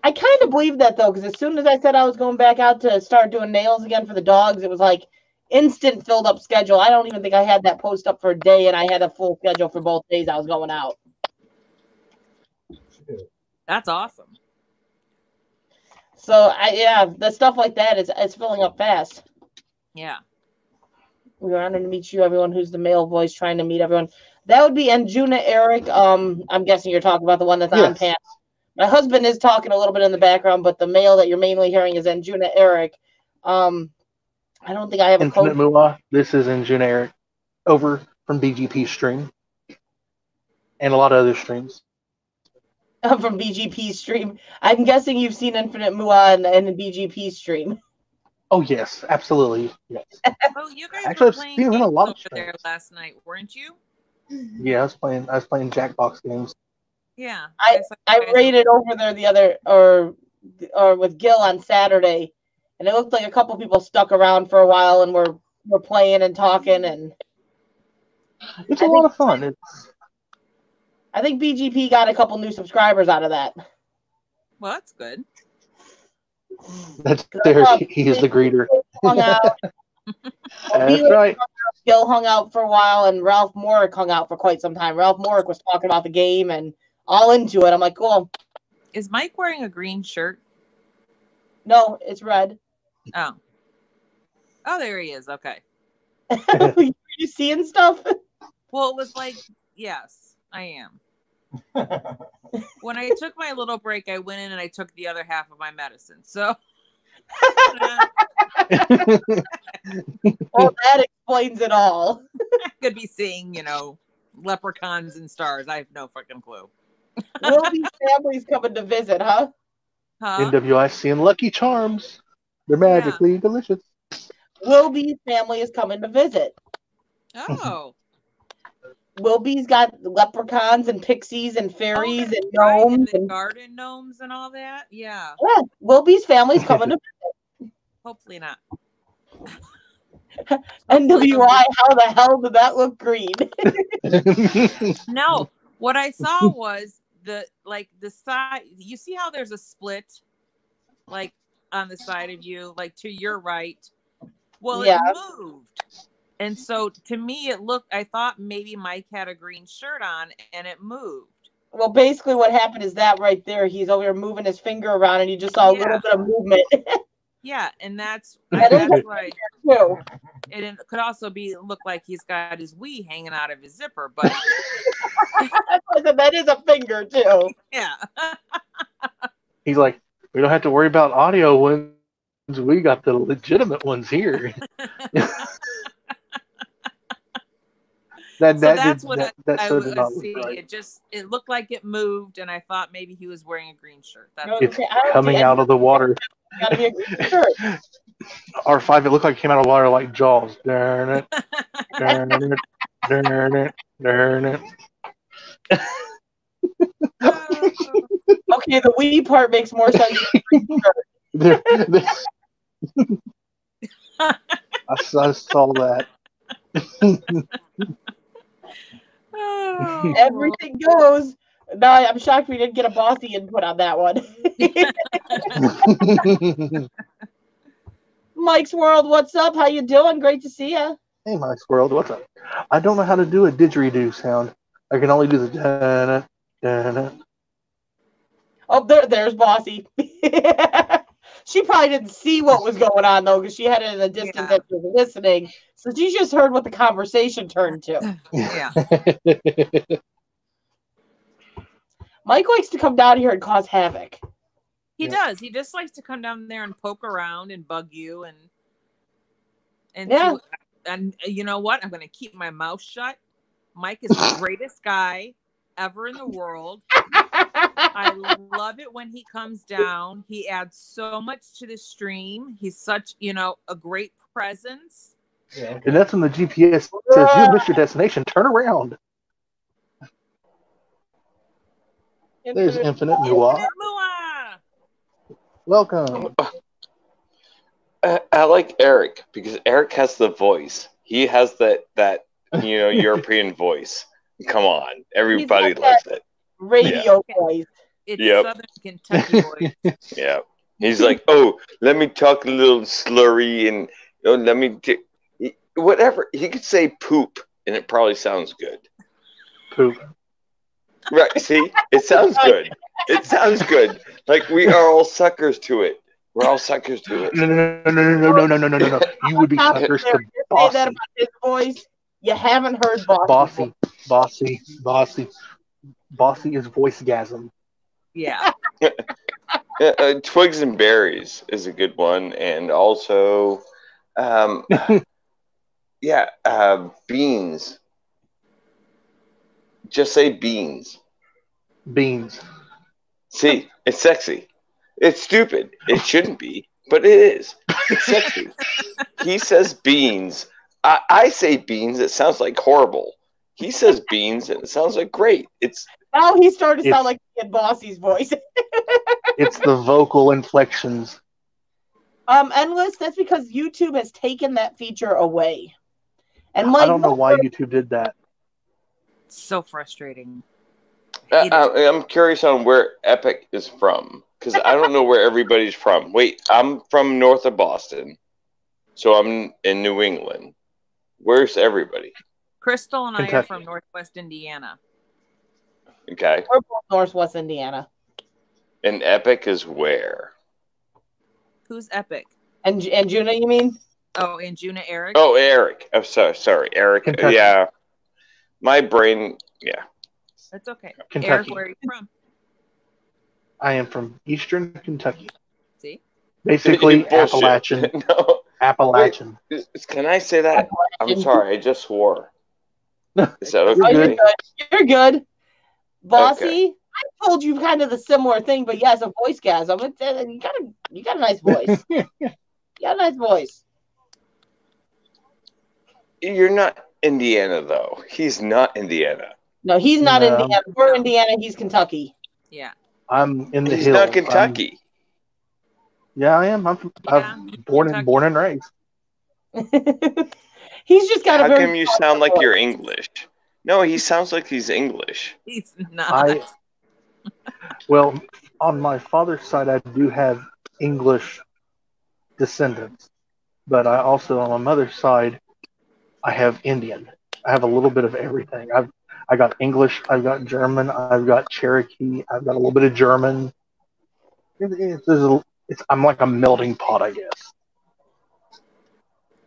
Speaker 1: I kind of believe that though, because as soon as I said I was going back out to start doing nails again for the dogs, it was like instant filled up schedule. I don't even think I had that post up for a day, and I had a full schedule for both days I was going out.
Speaker 2: That's awesome.
Speaker 1: So the stuff like that it's filling up fast.
Speaker 2: Yeah.
Speaker 1: We're honored to meet you, everyone who's the male voice trying to meet everyone. That would be Anjuna Eric. I'm guessing you're talking about the one that's on pants. My husband is talking a little bit in the background, but the male that you're mainly hearing is Anjuna Eric. I don't think I have a code.
Speaker 5: Infinite Moolah. This is Anjuna Eric, over from BGP stream, and a lot of other streams.
Speaker 1: From BGP stream. I'm guessing you've seen Infinite Moolah in the BGP stream.
Speaker 5: Oh yes, absolutely. Yes.
Speaker 2: Oh, you guys
Speaker 5: Actually,
Speaker 2: were
Speaker 5: I've
Speaker 2: playing
Speaker 5: seen
Speaker 2: games
Speaker 5: a lot of
Speaker 2: over there last night, weren't you?
Speaker 5: Yeah, I was playing Jackbox games.
Speaker 2: Yeah.
Speaker 1: I raided over there the other or with Gil on Saturday, and it looked like a couple people stuck around for a while and were playing and talking, and
Speaker 5: it's a lot of fun.
Speaker 1: I think BGP got a couple new subscribers out of that.
Speaker 2: Well, that's good.
Speaker 5: That's there. He is the greeter.
Speaker 1: Hung out.
Speaker 5: That's right.
Speaker 1: Gil hung out for a while, and Ralph Morick hung out for quite some time. Ralph Morick was talking about the game and all into it. I'm like, cool.
Speaker 2: Is Mike wearing a green shirt?
Speaker 1: No, it's red.
Speaker 2: Oh. Oh, there he is. Okay.
Speaker 1: You seeing stuff?
Speaker 2: Well, it was like, yes, I am. When I took my little break, I went in and I took the other half of my medicine. So.
Speaker 1: Well, that explains it all.
Speaker 2: I could be seeing, leprechauns and stars. I have no fucking clue.
Speaker 1: Wilby's family's coming to visit, huh?
Speaker 5: NWIC and Lucky Charms. They're magically delicious.
Speaker 1: Wilby's family is coming to visit.
Speaker 2: Oh.
Speaker 1: Wilby's got leprechauns and pixies and fairies and gnomes.
Speaker 2: Right, and the garden gnomes and all that. Yeah.
Speaker 1: Yeah, Wilby's family's coming to visit.
Speaker 2: Hopefully not.
Speaker 1: NWI, how the hell did that look green?
Speaker 2: No, what I saw was the side. You see how there's a split like on the side of you, like to your right. Well,
Speaker 1: Yeah.
Speaker 2: it moved. And so to me, I thought maybe Mike had a green shirt on and it moved.
Speaker 1: Well, basically what happened is that right there, he's over here moving his finger around and you just saw a little bit of movement.
Speaker 2: Yeah, and that's
Speaker 1: That
Speaker 2: why
Speaker 1: too.
Speaker 2: it could also look like he's got his wee hanging out of his zipper, but
Speaker 1: That is a finger too.
Speaker 2: yeah.
Speaker 5: He's like, we don't have to worry about audio ones. We got the legitimate ones here.
Speaker 2: That's what I
Speaker 5: so
Speaker 2: was
Speaker 5: did not look
Speaker 2: seeing.
Speaker 5: right.
Speaker 2: It looked like it moved, and I thought maybe he was wearing a green shirt.
Speaker 5: It's coming out of the water.
Speaker 1: Gotta be a green shirt.
Speaker 5: R5, it looked like it came out of water like Jaws. Darn it. Darn it. Darn it. Darn it.
Speaker 1: Okay, the wee part makes more sense.
Speaker 5: I saw that.
Speaker 1: Everything goes. No, I'm shocked we didn't get a bossy input on that one. Mike's World, what's up? How you doing? Great to see you.
Speaker 5: Hey, Mike's World, what's up? I don't know how to do a didgeridoo sound. I can only do the da-na, da-na.
Speaker 1: Oh, there's Bossy. She probably didn't see what was going on, though, because she had it in the distance as she was listening. So she just heard what the conversation turned to.
Speaker 2: Yeah.
Speaker 1: Mike likes to come down here and cause havoc.
Speaker 2: He does. He just likes to come down there and poke around and bug you and
Speaker 1: Yeah.
Speaker 2: And you know what? I'm going to keep my mouth shut. Mike is the greatest guy ever in the world. I love it when he comes down. He adds so much to the stream. He's such, a great presence.
Speaker 5: Yeah. And that's when the GPS says, you missed your destination. Turn around. There's Infinite Mua. Welcome.
Speaker 6: I like Eric because Eric has the voice. He has that European voice. Come on, everybody loves it.
Speaker 1: Radio voice.
Speaker 2: It's Southern Kentucky voice.
Speaker 6: Yeah, he's like, oh, let me talk a little slurry and let me whatever. He could say poop and it probably sounds good.
Speaker 5: Poop.
Speaker 6: Right? See, it sounds good. It sounds good. Like we are all suckers to it. We're all suckers to it.
Speaker 5: No. You would be suckers to Bossy.
Speaker 1: Say that about his voice. You haven't heard Bossy.
Speaker 5: Bossy is voicegasm.
Speaker 2: Yeah.
Speaker 6: Twigs and Berries is a good one, and also, beans. Just say beans.
Speaker 5: Beans.
Speaker 6: See, it's sexy. It's stupid. It shouldn't be, but it is. It's sexy. He says beans. I say beans. It sounds like horrible. He says beans, and it sounds like great.
Speaker 1: Now he started to sound like he had Bossy's voice.
Speaker 5: It's the vocal inflections.
Speaker 1: Endless. That's because YouTube has taken that feature away. And
Speaker 5: I don't know why YouTube did that.
Speaker 2: It's so frustrating.
Speaker 6: I'm curious on where Epic is from, because I don't know where everybody's from. Wait, I'm from north of Boston, so I'm in New England. Where's everybody?
Speaker 2: Crystal and
Speaker 5: Kentucky.
Speaker 2: I are from Northwest Indiana.
Speaker 6: Okay.
Speaker 1: We're both Northwest Indiana.
Speaker 6: And Epic is where?
Speaker 2: Who's Epic?
Speaker 1: And Juna, you mean?
Speaker 2: Oh, and Juna Eric?
Speaker 6: Oh, Eric. I'm sorry. Eric.
Speaker 5: Kentucky.
Speaker 6: Yeah. My brain, yeah.
Speaker 2: That's okay.
Speaker 5: Kentucky.
Speaker 2: Eric, where are you from?
Speaker 5: I am from Eastern Kentucky.
Speaker 2: See?
Speaker 5: Basically,
Speaker 6: Bullshit.
Speaker 5: Appalachian.
Speaker 6: No.
Speaker 5: Appalachian.
Speaker 6: Wait, can I say that? I'm sorry. I just swore. Is that
Speaker 1: Oh,
Speaker 6: okay?
Speaker 1: you're good. Bossy,
Speaker 6: Okay.
Speaker 1: I told you kind of the similar thing, but yes, a voicegasm. You got a nice voice. You got a nice voice.
Speaker 6: You're not Indiana, though. He's not Indiana.
Speaker 1: No, he's not
Speaker 5: No.
Speaker 1: Indiana. We're Indiana. He's Kentucky.
Speaker 2: Yeah.
Speaker 5: I'm in the
Speaker 6: He's
Speaker 5: hills.
Speaker 6: not Kentucky.
Speaker 5: Yeah, I am. I'm born and raised.
Speaker 1: He's just got a
Speaker 6: How
Speaker 1: very.
Speaker 6: come you sound like you're English? No, he sounds like he's English.
Speaker 2: He's not.
Speaker 5: Well, on my father's side, I do have English descendants, but I also, on my mother's side, I have Indian. I have a little bit of everything. I got English, I've got German, I've got Cherokee, I've got a little bit of German. I'm like a melting pot, I guess.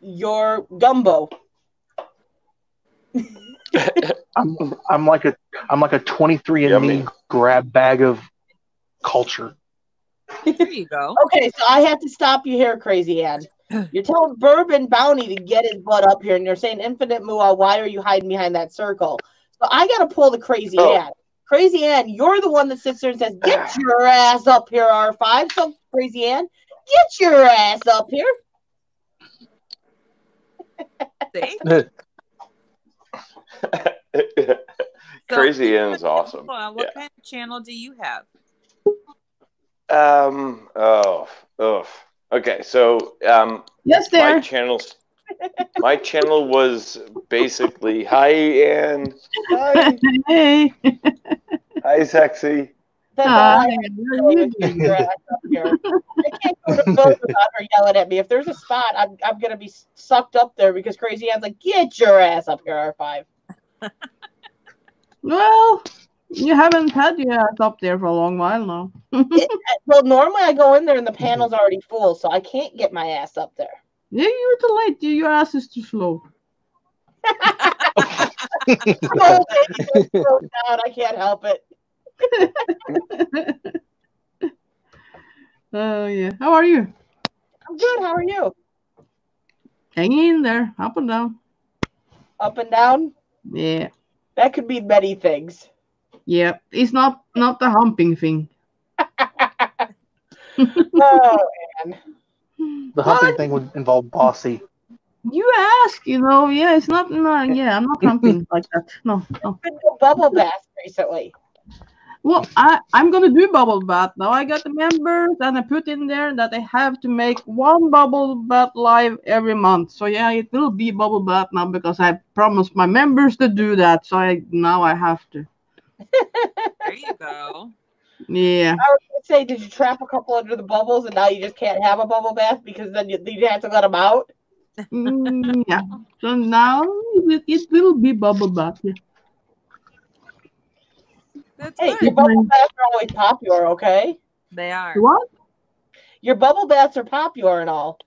Speaker 1: Your gumbo.
Speaker 5: I'm like a 23andMe
Speaker 6: Yummy.
Speaker 5: grab bag of culture.
Speaker 2: There you go.
Speaker 1: Okay, so I have to stop you here, Crazy Ann. You're telling Bourbon Bounty to get his butt up here, and you're saying, Infinite Moolah, why are you hiding behind that circle? So I got to pull the Crazy Ann. Crazy Ann, you're the one that sits there and says, get your ass up here, R5. So, Crazy Ann, get your ass up here.
Speaker 2: See?
Speaker 6: Crazy Ann's awesome.
Speaker 2: What kind of channel do you have?
Speaker 6: Okay, so
Speaker 7: yes, there.
Speaker 6: my channel was basically hi Ann. Hi.
Speaker 7: Hey.
Speaker 6: Hi, sexy.
Speaker 1: That's all I have to say. Get your ass up here. I can't go to vote without her yelling at me. If there's a spot, I'm going to be sucked up there because Crazy Ann's like, get your ass up here, R5.
Speaker 7: Well, you haven't had your ass up there for a long while now.
Speaker 1: Well, normally I go in there and the panel's already full, so I can't get my ass up there.
Speaker 7: Yeah, you're too late. Your ass is too slow.
Speaker 1: Oh, baby, slow down. I can't help it.
Speaker 7: Oh, yeah. How are you?
Speaker 1: I'm good. How are you?
Speaker 7: Hanging in there, up and down.
Speaker 1: Up and down?
Speaker 7: Yeah.
Speaker 1: That could mean many things.
Speaker 7: Yeah. It's not the humping thing.
Speaker 1: Oh, man.
Speaker 5: The humping thing would involve Bossy.
Speaker 7: You ask, yeah, it's not, yeah, I'm not humping like that. No.
Speaker 1: I've been to bubble bath recently.
Speaker 7: Well, I'm going to do bubble bath now. I got the members and I put in there that I have to make one bubble bath live every month. So yeah, it will be bubble bath now because I promised my members to do that. So now I have to.
Speaker 2: There you go.
Speaker 7: Yeah.
Speaker 1: I was going to say, did you trap a couple under the bubbles and now you just can't have a bubble bath because then you have to let them out?
Speaker 7: Yeah. So now it will be bubble bath. Yeah.
Speaker 2: That's
Speaker 1: Hey,
Speaker 2: good.
Speaker 1: your bubble baths are always popular, okay?
Speaker 2: They are.
Speaker 7: What?
Speaker 1: Your bubble baths are popular and all.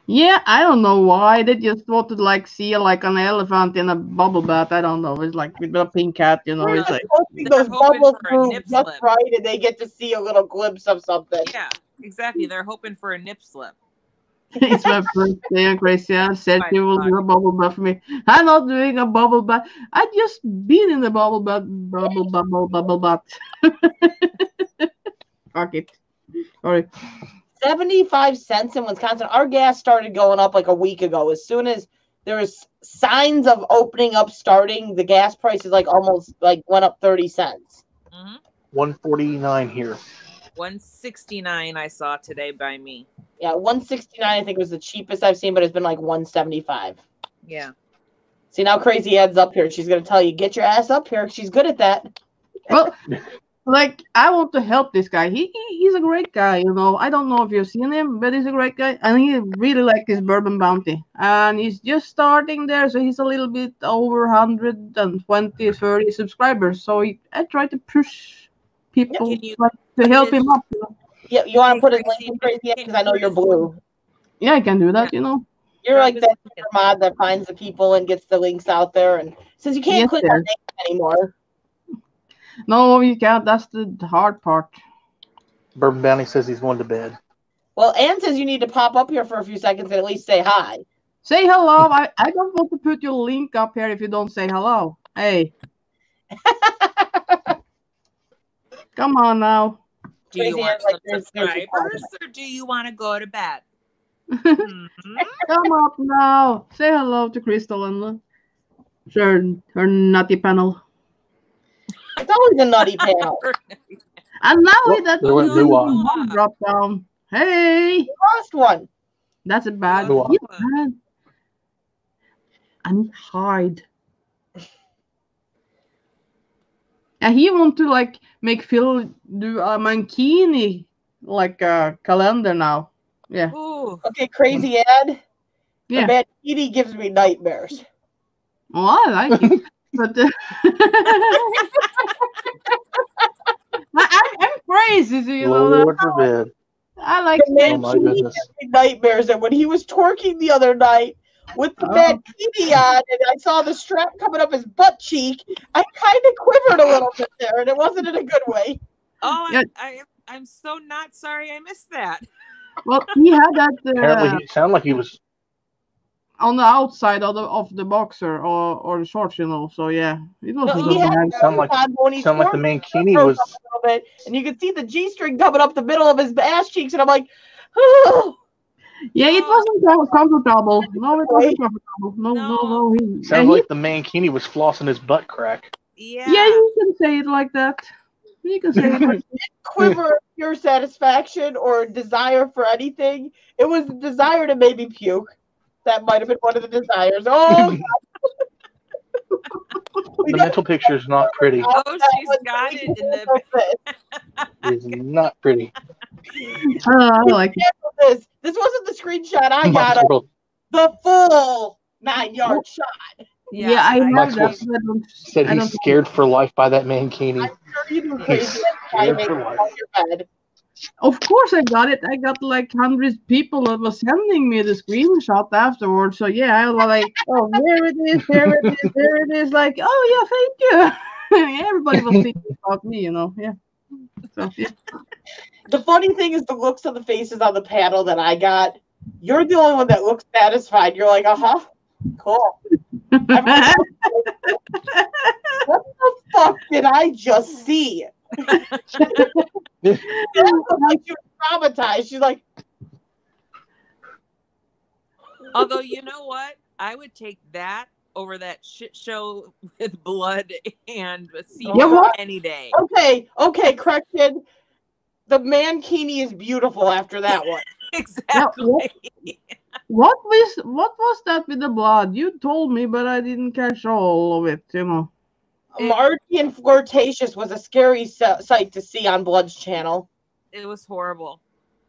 Speaker 7: Yeah, I don't know why. They just wanted like see like an elephant in a bubble bath. I don't know. It's like with a pink cat, It's like
Speaker 1: Hoping
Speaker 2: They're
Speaker 1: those
Speaker 2: hoping
Speaker 1: bubbles
Speaker 2: for a
Speaker 1: move
Speaker 2: nip
Speaker 1: just
Speaker 2: slip.
Speaker 1: right and they get to see a little glimpse of something.
Speaker 2: Yeah, exactly. They're hoping for a nip slip.
Speaker 7: it's my birthday and Gracia said
Speaker 2: My
Speaker 7: she will do a
Speaker 2: God.
Speaker 7: bubble bath for me. I'm not doing a bubble bath. I just been in the bubble bath. Fuck it. Sorry.
Speaker 1: 75 cents in Wisconsin. Our gas started going up like a week ago. As soon as there was signs of opening up starting, the gas prices like almost like went up 30 cents.
Speaker 2: Mm-hmm.
Speaker 5: $1.49 here.
Speaker 2: 169 I saw today by me.
Speaker 1: Yeah, 169 I think was the cheapest I've seen, but it's been like 175.
Speaker 2: Yeah.
Speaker 1: See, now Crazy Ed's up here. She's gonna tell you, get your ass up here. She's good at that.
Speaker 7: Well, like I want to help this guy. He's a great guy, I don't know if you've seen him, but he's a great guy, and he really likes his Bourbon Bounty. And he's just starting there, so he's a little bit over 120, 30 subscribers. So I try to push people to help him up.
Speaker 1: Yeah, you want to put his link in Crazy Ed because I know you're blue.
Speaker 7: Yeah, I can do that.
Speaker 1: You're like that mod that finds the people and gets the links out there, and since you can't click on links anymore.
Speaker 7: No, you can't. That's the hard part.
Speaker 5: Bourbon Bounty says he's going to bed.
Speaker 1: Well, Ann says you need to pop up here for a few seconds and at least say hi.
Speaker 7: Say hello. I don't want to put your link up here if you don't say hello. Hey. Come on now.
Speaker 2: Do you want some subscribers or do you want to go to bed?
Speaker 7: Come up now. Say hello to Crystal and her nutty panel.
Speaker 1: It's always a nutty panel.
Speaker 7: And now that
Speaker 5: one
Speaker 7: drop down. Hey.
Speaker 1: You lost one.
Speaker 7: That's a bad one. And hide. And he want to like make Phil do a mankini like a calendar now. Yeah.
Speaker 2: Ooh.
Speaker 1: Okay, crazy ad. The
Speaker 7: Yeah.
Speaker 1: Mankini gives me nightmares.
Speaker 7: Well, I like it, but I'm crazy, so you know.
Speaker 5: Lord forbid.
Speaker 7: I like
Speaker 1: The
Speaker 5: Oh my
Speaker 1: Mankini
Speaker 5: goodness.
Speaker 1: gives me nightmares, and when he was twerking the other night with the
Speaker 7: Oh.
Speaker 1: Mankini on, and I saw the strap coming up his butt cheek, I kind of quivered a little bit there, and it wasn't in a good way.
Speaker 2: Oh,
Speaker 7: Yeah.
Speaker 2: I'm so not sorry I missed that.
Speaker 7: Well, he had that
Speaker 5: Apparently, he sounded like he was.
Speaker 7: on the outside of the boxer or the shorts, you know. So yeah, it wasn't
Speaker 1: No, he
Speaker 7: so
Speaker 1: had
Speaker 7: bad.
Speaker 5: Sound like
Speaker 1: when he
Speaker 5: sound like the
Speaker 1: twerked,
Speaker 5: Mankini
Speaker 1: broke
Speaker 5: was.
Speaker 1: up a little bit, and you could see the G-string coming up the middle of his ass cheeks, and I'm like, oh.
Speaker 7: Yeah, it wasn't so comfortable. No, it wasn't comfortable. No.
Speaker 2: No.
Speaker 5: Sounds like the Mankini was flossing his butt crack.
Speaker 2: Yeah.
Speaker 7: Yeah, you can say it like that. You can say it like that.
Speaker 1: Quiver of pure satisfaction or desire for anything. It was the desire to maybe puke. That might have been one of the desires. Oh,
Speaker 5: The mental picture is not pretty.
Speaker 2: Oh, she's got it in the.
Speaker 5: It is not pretty.
Speaker 7: I like it.
Speaker 1: This wasn't the screenshot I
Speaker 5: My
Speaker 1: got of
Speaker 5: girl
Speaker 1: the full 9-yard shot.
Speaker 7: Yeah, I have
Speaker 5: Maxwell
Speaker 7: that. I don't,
Speaker 5: said
Speaker 7: I
Speaker 5: he's
Speaker 7: don't
Speaker 5: scared for life by that Mankini.
Speaker 1: I'm sure you do
Speaker 5: He's
Speaker 1: crazy
Speaker 5: scared
Speaker 1: timing
Speaker 5: for life.
Speaker 1: on your bed.
Speaker 7: Of course, I got it. I got like hundreds of people that was sending me the screenshot afterwards. So yeah, I was like, oh, here it is, here it is, there it is. Like, oh yeah, thank you. Everybody was thinking about me, you know. Yeah. So yeah.
Speaker 1: The funny thing is the looks of the faces on the panel that I got. You're the only one that looks satisfied. You're like, cool. Everyone else is like, what the fuck did I just see? Like she was traumatized. She's like,
Speaker 2: Although, you know what? I would take that over that shit show with blood and
Speaker 1: Yeah, what?
Speaker 2: any day.
Speaker 1: okay, correction. The Mankini is beautiful after that one.
Speaker 2: Exactly.
Speaker 7: What was that with the blood? You told me, but I didn't catch all of it. You know.
Speaker 1: Margie and Flirtatious was a scary sight to see on Blood's channel.
Speaker 2: It was horrible.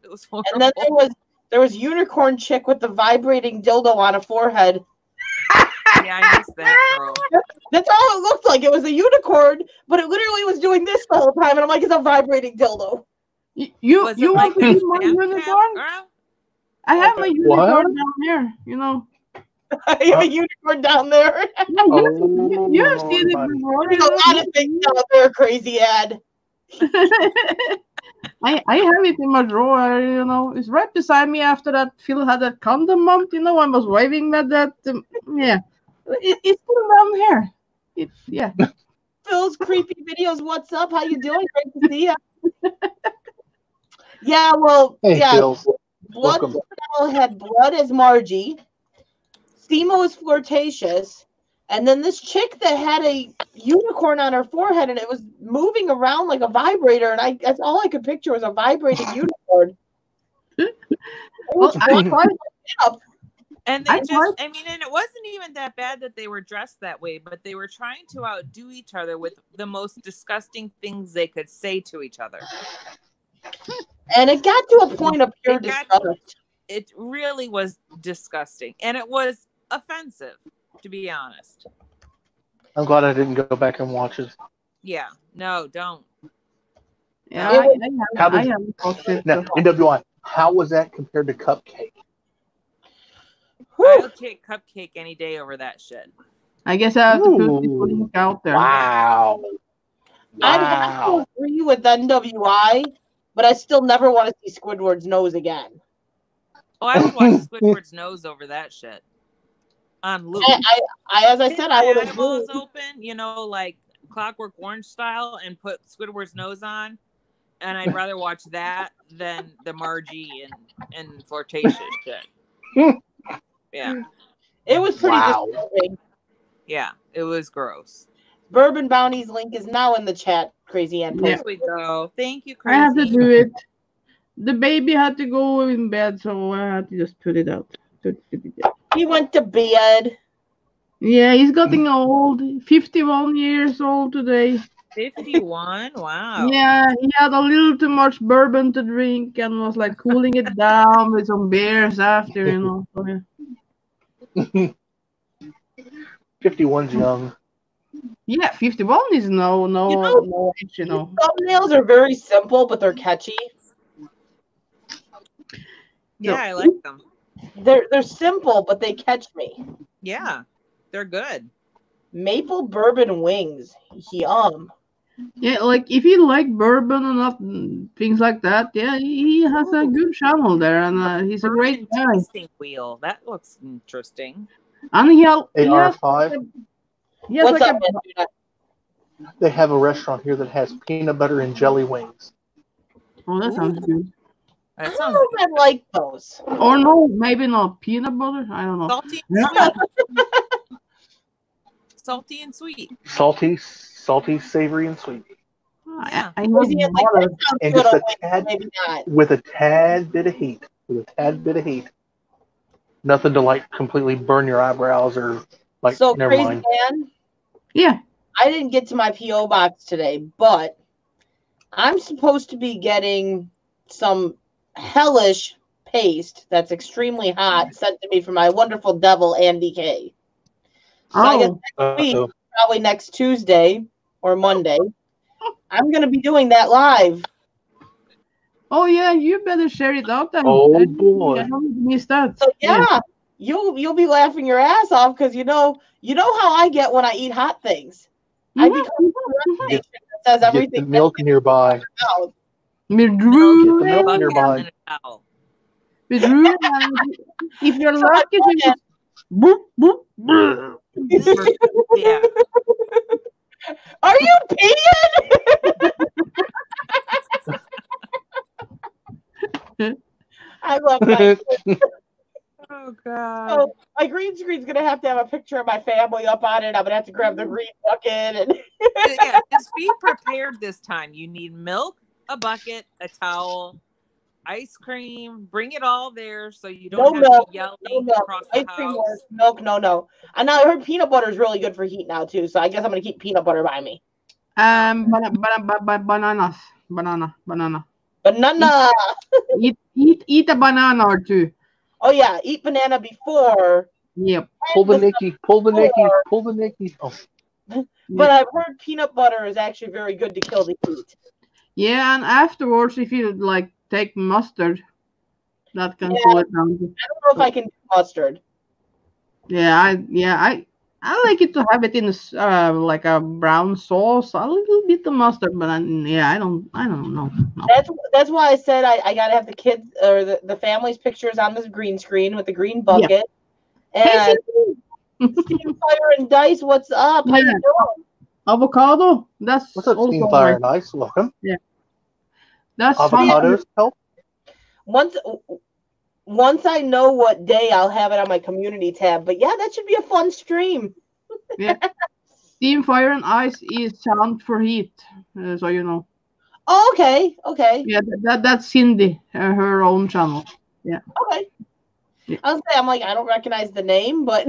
Speaker 2: It was horrible.
Speaker 1: And then there was Unicorn Chick with the vibrating dildo on a forehead.
Speaker 2: Yeah, I missed that girl.
Speaker 1: That's all it looked like. It was a unicorn, but it literally was doing this the whole time. And I'm like, it's a vibrating dildo.
Speaker 7: You
Speaker 2: Was it
Speaker 7: want
Speaker 2: like
Speaker 7: to
Speaker 2: a
Speaker 7: see my
Speaker 2: Snapchat
Speaker 7: unicorn?
Speaker 2: girl?
Speaker 7: I have my
Speaker 5: What?
Speaker 7: unicorn down here. You know.
Speaker 1: I have a unicorn down there.
Speaker 7: Yeah, you've seen it
Speaker 5: buddy.
Speaker 7: before.
Speaker 1: There's a lot of things out there, crazy ad.
Speaker 7: I have it in my drawer, you know. It's right beside me after that Phil had that condom month, you know. I was waving at that. Yeah. It's still down here. Yeah.
Speaker 1: Phil's creepy videos. What's up? How you doing? Great to see you. Yeah, well,
Speaker 5: Hey,
Speaker 1: yeah.
Speaker 5: Phil.
Speaker 1: Blood
Speaker 5: Welcome.
Speaker 1: channel had Blood as Margie. Simo was Flirtatious. And then this chick that had a unicorn on her forehead and it was moving around like a vibrator. And that's all I could picture was a vibrating unicorn.
Speaker 7: Well, I tried.
Speaker 2: And
Speaker 7: I
Speaker 2: they I mean, and it wasn't even that bad that they were dressed that way, but they were trying to outdo each other with the most disgusting things they could say to each other.
Speaker 1: And it got to a point of pure disgust.
Speaker 2: It really was disgusting. And it was offensive, to be honest.
Speaker 5: I'm glad I didn't go back and watch it.
Speaker 2: Yeah. No, don't.
Speaker 7: Yeah,
Speaker 5: How
Speaker 7: I
Speaker 5: did-
Speaker 7: haven't watched it.
Speaker 5: Now,
Speaker 7: So.
Speaker 5: NWI, how was that compared to Cupcake?
Speaker 2: I'll take Cupcake any day over that shit.
Speaker 7: I guess I have to put this
Speaker 5: Ooh.
Speaker 7: link out there.
Speaker 5: Wow.
Speaker 1: I'd have to agree with NWI, but I still never want to see Squidward's nose again.
Speaker 2: Oh, I would watch Squidward's nose over that shit. On loop.
Speaker 1: As I said, I would
Speaker 2: Keep my
Speaker 1: agree.
Speaker 2: eyeballs open, you know, like Clockwork Orange style, and put Squidward's nose on. And I'd rather watch that than the Margie and Flirtatious shit. Yeah.
Speaker 1: It was pretty
Speaker 5: Wow.
Speaker 1: disturbing.
Speaker 2: Yeah. It was gross.
Speaker 1: Bourbon Bounty's link is now in the chat, Crazy Ann.
Speaker 2: There we go. Thank you,
Speaker 7: I have to
Speaker 2: Crazy.
Speaker 7: do it. The baby had to go in bed, so I had to just put it out.
Speaker 1: He went to bed.
Speaker 7: Yeah, he's getting old. 51 years old today.
Speaker 2: 51? Wow.
Speaker 7: Yeah, he had a little too much bourbon to drink and was like cooling it down with some beers after, you know. So, yeah.
Speaker 5: 51's young.
Speaker 7: Yeah, 51 is no age, you know.
Speaker 1: Thumbnails are very simple, but they're catchy.
Speaker 2: Yeah, I like them.
Speaker 1: They're simple, but they catch me.
Speaker 2: Yeah, they're good.
Speaker 1: Maple bourbon wings. Yum.
Speaker 7: Yeah, like if you like bourbon and things like that, yeah, he has a good channel there, and he's a great
Speaker 2: Bourbon
Speaker 7: guy.
Speaker 2: tasting wheel. That looks interesting.
Speaker 7: And he has
Speaker 5: AR5.
Speaker 1: What's
Speaker 7: like
Speaker 1: up,
Speaker 7: a,
Speaker 1: man?
Speaker 5: They have a restaurant here that has peanut butter and jelly wings.
Speaker 7: oh, that sounds good.
Speaker 2: That
Speaker 1: I
Speaker 2: sounds
Speaker 1: don't know if I like those.
Speaker 7: Or no, maybe not peanut butter. I don't know.
Speaker 2: salty and sweet. Salty and sweet.
Speaker 5: Salty, savory, and sweet.
Speaker 2: Yeah.
Speaker 7: I know
Speaker 1: Crazy Ann, like,
Speaker 7: butter.
Speaker 1: that sounds
Speaker 5: And
Speaker 1: good
Speaker 5: just
Speaker 1: on
Speaker 5: a
Speaker 1: wings,
Speaker 5: tad,
Speaker 1: maybe not.
Speaker 5: with a tad bit of heat. Nothing to like completely burn your eyebrows or like.
Speaker 1: So
Speaker 5: never
Speaker 1: Crazy
Speaker 5: mind.
Speaker 1: Ann,
Speaker 7: Yeah.
Speaker 1: I didn't get to my P.O. box today, but I'm supposed to be getting some hellish paste that's extremely hot sent to me from my wonderful devil, Andy K. So I guess
Speaker 7: Oh,
Speaker 1: week,
Speaker 5: Uh-oh.
Speaker 1: probably next Tuesday or Monday, I'm going to be doing that live.
Speaker 7: oh yeah, you better share it out then.
Speaker 5: Oh, boy.
Speaker 7: I don't miss that.
Speaker 1: So yeah, you'll be laughing your ass off because you know how I get when I eat hot things. I become a
Speaker 5: Get-
Speaker 1: that says
Speaker 5: Get
Speaker 1: everything
Speaker 5: the milk nearby.
Speaker 1: out.
Speaker 7: With
Speaker 5: Get the
Speaker 7: Drew,
Speaker 5: milk
Speaker 2: Bucket
Speaker 5: nearby.
Speaker 2: and a towel.
Speaker 7: with Drew, if you're lucky, you just boop boop boop.
Speaker 2: Yeah.
Speaker 1: Are you peeing? I love my
Speaker 2: Oh God.
Speaker 1: so my green screen's gonna have to have a picture of my family up on it. I'm gonna have to grab the green bucket and
Speaker 2: Yeah, just be prepared this time. You need milk, a bucket, a towel, ice cream. Bring it all there so you don't
Speaker 1: no
Speaker 2: have
Speaker 1: milk.
Speaker 2: to be yelling
Speaker 1: No milk.
Speaker 2: across the
Speaker 1: Ice cream
Speaker 2: house.
Speaker 1: works. Milk, no. I know I heard peanut butter is really good for heat now too, so I guess I'm gonna keep peanut butter by me.
Speaker 7: Bananas, banana.
Speaker 1: Banana.
Speaker 7: Eat a banana or two.
Speaker 1: Oh yeah, eat banana before.
Speaker 7: Yep.
Speaker 5: Pull the Nicky. Oh,
Speaker 1: But I've heard peanut butter is actually very good to kill the heat.
Speaker 7: Yeah, and afterwards, if you like take mustard, that can
Speaker 1: Yeah.
Speaker 7: cool it down.
Speaker 1: I don't know if I can do mustard.
Speaker 7: I like it to have it in like a brown sauce, a little bit of mustard, but I don't know. No.
Speaker 1: That's why I said I gotta have the kids or the family's pictures on this green screen with the green bucket.
Speaker 7: Hey,
Speaker 1: And Steam Fire and Dice, what's up? How you
Speaker 7: Yeah.
Speaker 1: doing?
Speaker 7: avocado. That's
Speaker 5: what's up,
Speaker 7: also
Speaker 5: Steam Fire
Speaker 7: right.
Speaker 5: and Ice? Welcome.
Speaker 7: That's
Speaker 5: Avocados help.
Speaker 1: Once I know what day, I'll have it on my community tab. But yeah, that should be a fun stream.
Speaker 7: Steam Fire and Ice is sound for heat, so you know.
Speaker 1: Oh, okay.
Speaker 7: Yeah, that's Cindy, her own channel.
Speaker 1: Okay.
Speaker 7: Yeah.
Speaker 1: I was saying, I'm like, I don't recognize the name, but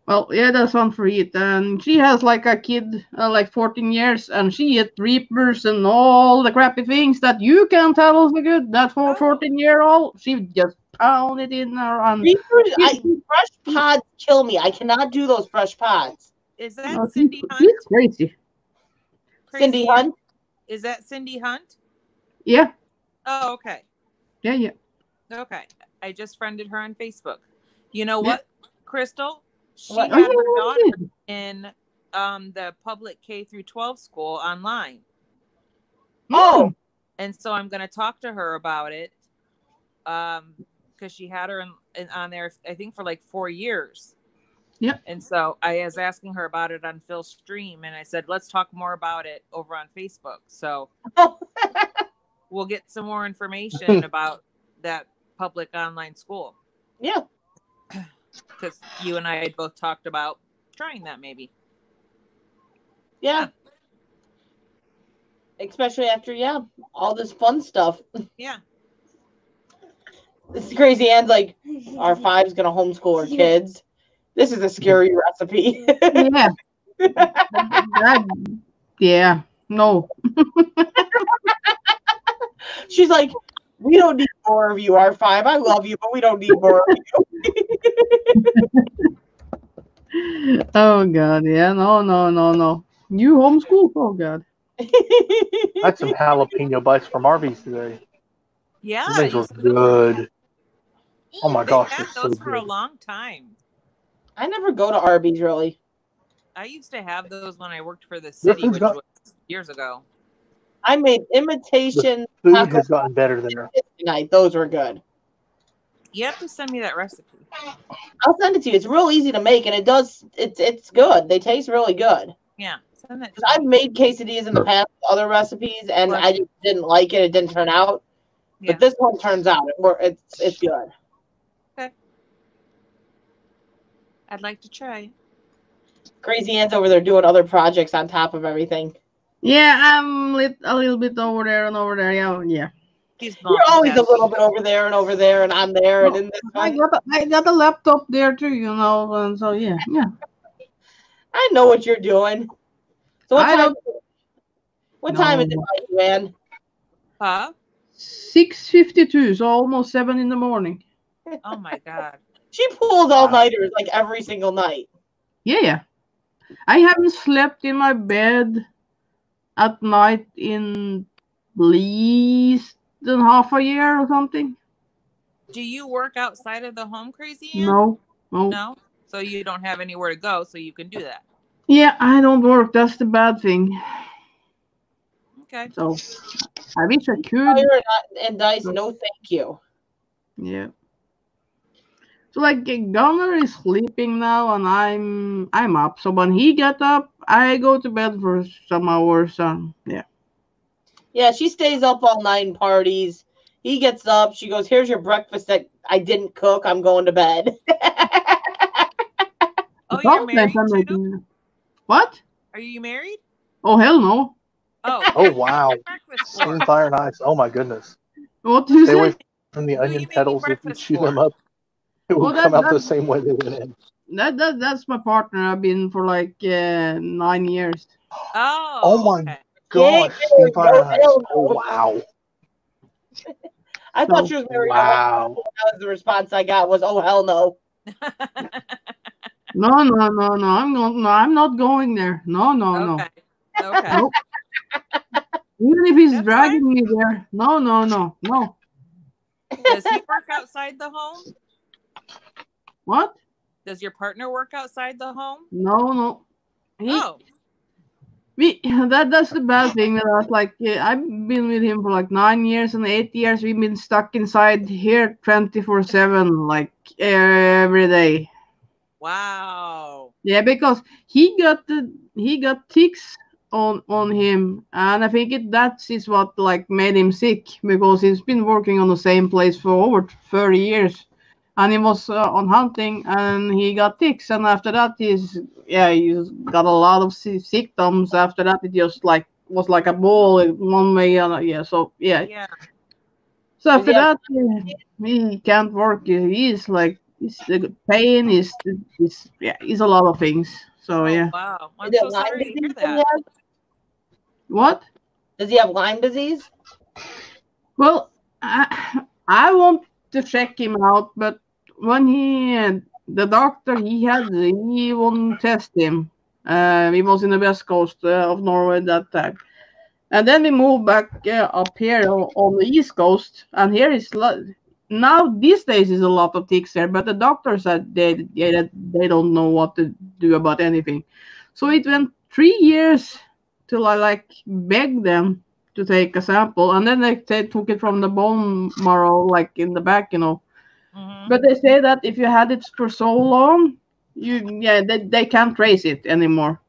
Speaker 7: Well, yeah, that's Sound for Heat, and she has like a kid, like 14 years, and she eat Reapers and all the crappy things that you can't tell is good. That for 14-year-old, she just pounded in her and
Speaker 1: Reapers, fresh pods kill me. I cannot do those fresh pods.
Speaker 2: Is that
Speaker 7: Oh,
Speaker 2: Cindy
Speaker 7: she's
Speaker 2: Hunt?
Speaker 7: crazy.
Speaker 1: Cindy Hunt.
Speaker 2: Is that Cindy Hunt?
Speaker 7: Yeah,
Speaker 2: Oh, okay.
Speaker 7: yeah.
Speaker 2: Okay. I just friended her on Facebook. You know
Speaker 7: Yeah.
Speaker 2: what, Crystal? She
Speaker 1: What?
Speaker 2: had
Speaker 7: Oh,
Speaker 2: her
Speaker 7: yeah,
Speaker 2: daughter in the public K through 12 school online.
Speaker 1: Oh,
Speaker 2: And so I'm going to talk to her about it because she had her on there, I think, for like 4 years.
Speaker 7: Yeah.
Speaker 2: And so I was asking her about it on Phil's stream, and I said, let's talk more about it over on Facebook. So we'll get some more information about that public online school.
Speaker 1: yeah.
Speaker 2: Because you and I had both talked about trying that maybe.
Speaker 1: Yeah. Especially after, all this fun stuff.
Speaker 2: Yeah.
Speaker 1: This is crazy. And like, our 5's going to homeschool our kids. This is a scary recipe.
Speaker 7: Yeah. Yeah. No.
Speaker 1: She's like, we don't need more of you, R5. I love you, but we don't need more of
Speaker 7: Oh God. Yeah. No. No. No. No. You homeschool? Oh God.
Speaker 5: I had some jalapeno bites from Arby's today.
Speaker 2: Yeah,
Speaker 5: Those things
Speaker 2: you
Speaker 5: were
Speaker 2: said those were
Speaker 5: good. Oh my
Speaker 2: They've
Speaker 5: gosh,
Speaker 2: had
Speaker 5: they're so
Speaker 2: those for a
Speaker 5: good.
Speaker 2: long time.
Speaker 1: I never go to Arby's really.
Speaker 2: I used to have those when I worked for the
Speaker 5: Their
Speaker 2: city,
Speaker 5: food's
Speaker 2: which
Speaker 5: got
Speaker 2: was years ago.
Speaker 1: I made imitation
Speaker 5: food
Speaker 1: taco
Speaker 5: has gotten better there.
Speaker 1: tonight. Those were good.
Speaker 2: You have to send me that recipe.
Speaker 1: I'll send it to you. It's real easy to make, and it's good. They taste really good.
Speaker 2: Yeah, send that to
Speaker 1: I've
Speaker 2: me.
Speaker 1: made quesadillas in the past, with other recipes, and
Speaker 2: Bless
Speaker 1: I
Speaker 2: you.
Speaker 1: just didn't like it. It didn't turn out.
Speaker 2: Yeah.
Speaker 1: But this one turns out. It's good.
Speaker 2: Okay. I'd like to try.
Speaker 1: Crazy Ann's over there doing other projects on top of everything.
Speaker 7: Yeah, I'm a little bit over there and over there. Yeah. Yeah.
Speaker 2: He's
Speaker 1: You're always a
Speaker 2: multitasking.
Speaker 1: little bit over there, and I'm there, and in this one.
Speaker 7: I got a laptop there too, you know, and so yeah.
Speaker 1: I know what you're doing. So what
Speaker 7: I
Speaker 1: time?
Speaker 7: don't-
Speaker 1: What time is it,
Speaker 7: No.
Speaker 1: man?
Speaker 2: Huh?
Speaker 7: 6:52, so almost 7 in the morning.
Speaker 2: Oh my god.
Speaker 1: She pulls all nighters like every single night.
Speaker 7: Yeah. I haven't slept in my bed at night in least than half a year or something.
Speaker 2: Do you work outside of the home, Crazy Ann?
Speaker 7: No.
Speaker 2: No? So you don't have anywhere to go, so you can do that.
Speaker 7: Yeah, I don't work. That's the bad thing.
Speaker 2: Okay.
Speaker 7: So I wish I could.
Speaker 1: Fire and Dice, no thank you.
Speaker 7: Yeah. So like Gunnar is sleeping now and I'm up. So when he get up, I go to bed for some hours. Yeah.
Speaker 1: Yeah, she stays up all night and parties. He gets up. She goes, "Here's your breakfast that I didn't cook. I'm going to bed."
Speaker 2: Oh, you're married too?
Speaker 7: Making... What?
Speaker 2: Are you married?
Speaker 7: Oh hell no.
Speaker 2: Oh.
Speaker 5: Oh wow.
Speaker 2: Breakfast for?
Speaker 5: Steam Fire and Ice. Oh my goodness.
Speaker 7: What do you
Speaker 5: Stay
Speaker 7: say?
Speaker 5: away from the
Speaker 2: Who are
Speaker 5: onion
Speaker 2: you making
Speaker 5: petals. If you
Speaker 2: breakfast
Speaker 5: chew
Speaker 2: for?
Speaker 5: them up, it will
Speaker 7: Well,
Speaker 5: come out the
Speaker 7: that-
Speaker 5: same way they went in.
Speaker 7: That's my partner. I've been for like 9 years.
Speaker 2: Oh.
Speaker 5: Oh my
Speaker 2: okay.
Speaker 5: gosh. Steam Fire and Ice. Oh wow.
Speaker 1: I thought she was married.
Speaker 5: Wow.
Speaker 1: That was the response I got was, "Oh hell no."
Speaker 7: No. I'm not going there. No.
Speaker 2: Okay. Okay.
Speaker 7: Nope. Even if he's
Speaker 2: That's
Speaker 7: dragging me there. No.
Speaker 2: Does he work outside the home?
Speaker 7: What?
Speaker 2: Does your partner work outside the home?
Speaker 7: No.
Speaker 2: Oh.
Speaker 7: That's the bad thing that I was like, I've been with him for like 9 years and 8 years. We've been stuck inside here 24/7, like every day.
Speaker 2: Wow.
Speaker 7: Yeah, because he got ticks on him, and I think that is what like made him sick because he's been working on the same place for over 30 years, and he was on hunting and he got ticks, and after that he's got a lot of symptoms. After that it just like was like a ball in one way and
Speaker 2: Yeah.
Speaker 7: So after
Speaker 1: Yeah.
Speaker 7: that he can't work. He's like the pain is a lot of things. So
Speaker 2: Oh,
Speaker 7: yeah.
Speaker 2: wow. I'm
Speaker 1: Is it
Speaker 2: so
Speaker 1: Lyme
Speaker 2: sorry to hear
Speaker 1: disease he
Speaker 2: that.
Speaker 1: has?
Speaker 7: What?
Speaker 1: Does he have Lyme disease?
Speaker 7: Well, I want to check him out, but when the doctor he won't test him. He was in the west coast of Norway that time, and then we moved back up here on the east coast, and here is now these days is a lot of ticks there, but the doctor said they don't know what to do about anything. So it went 3 years till I like begged them to take a sample, and then they took it from the bone marrow, like in the back,
Speaker 2: Mhm.
Speaker 7: But they say that if you had it for so long, they can't trace it anymore.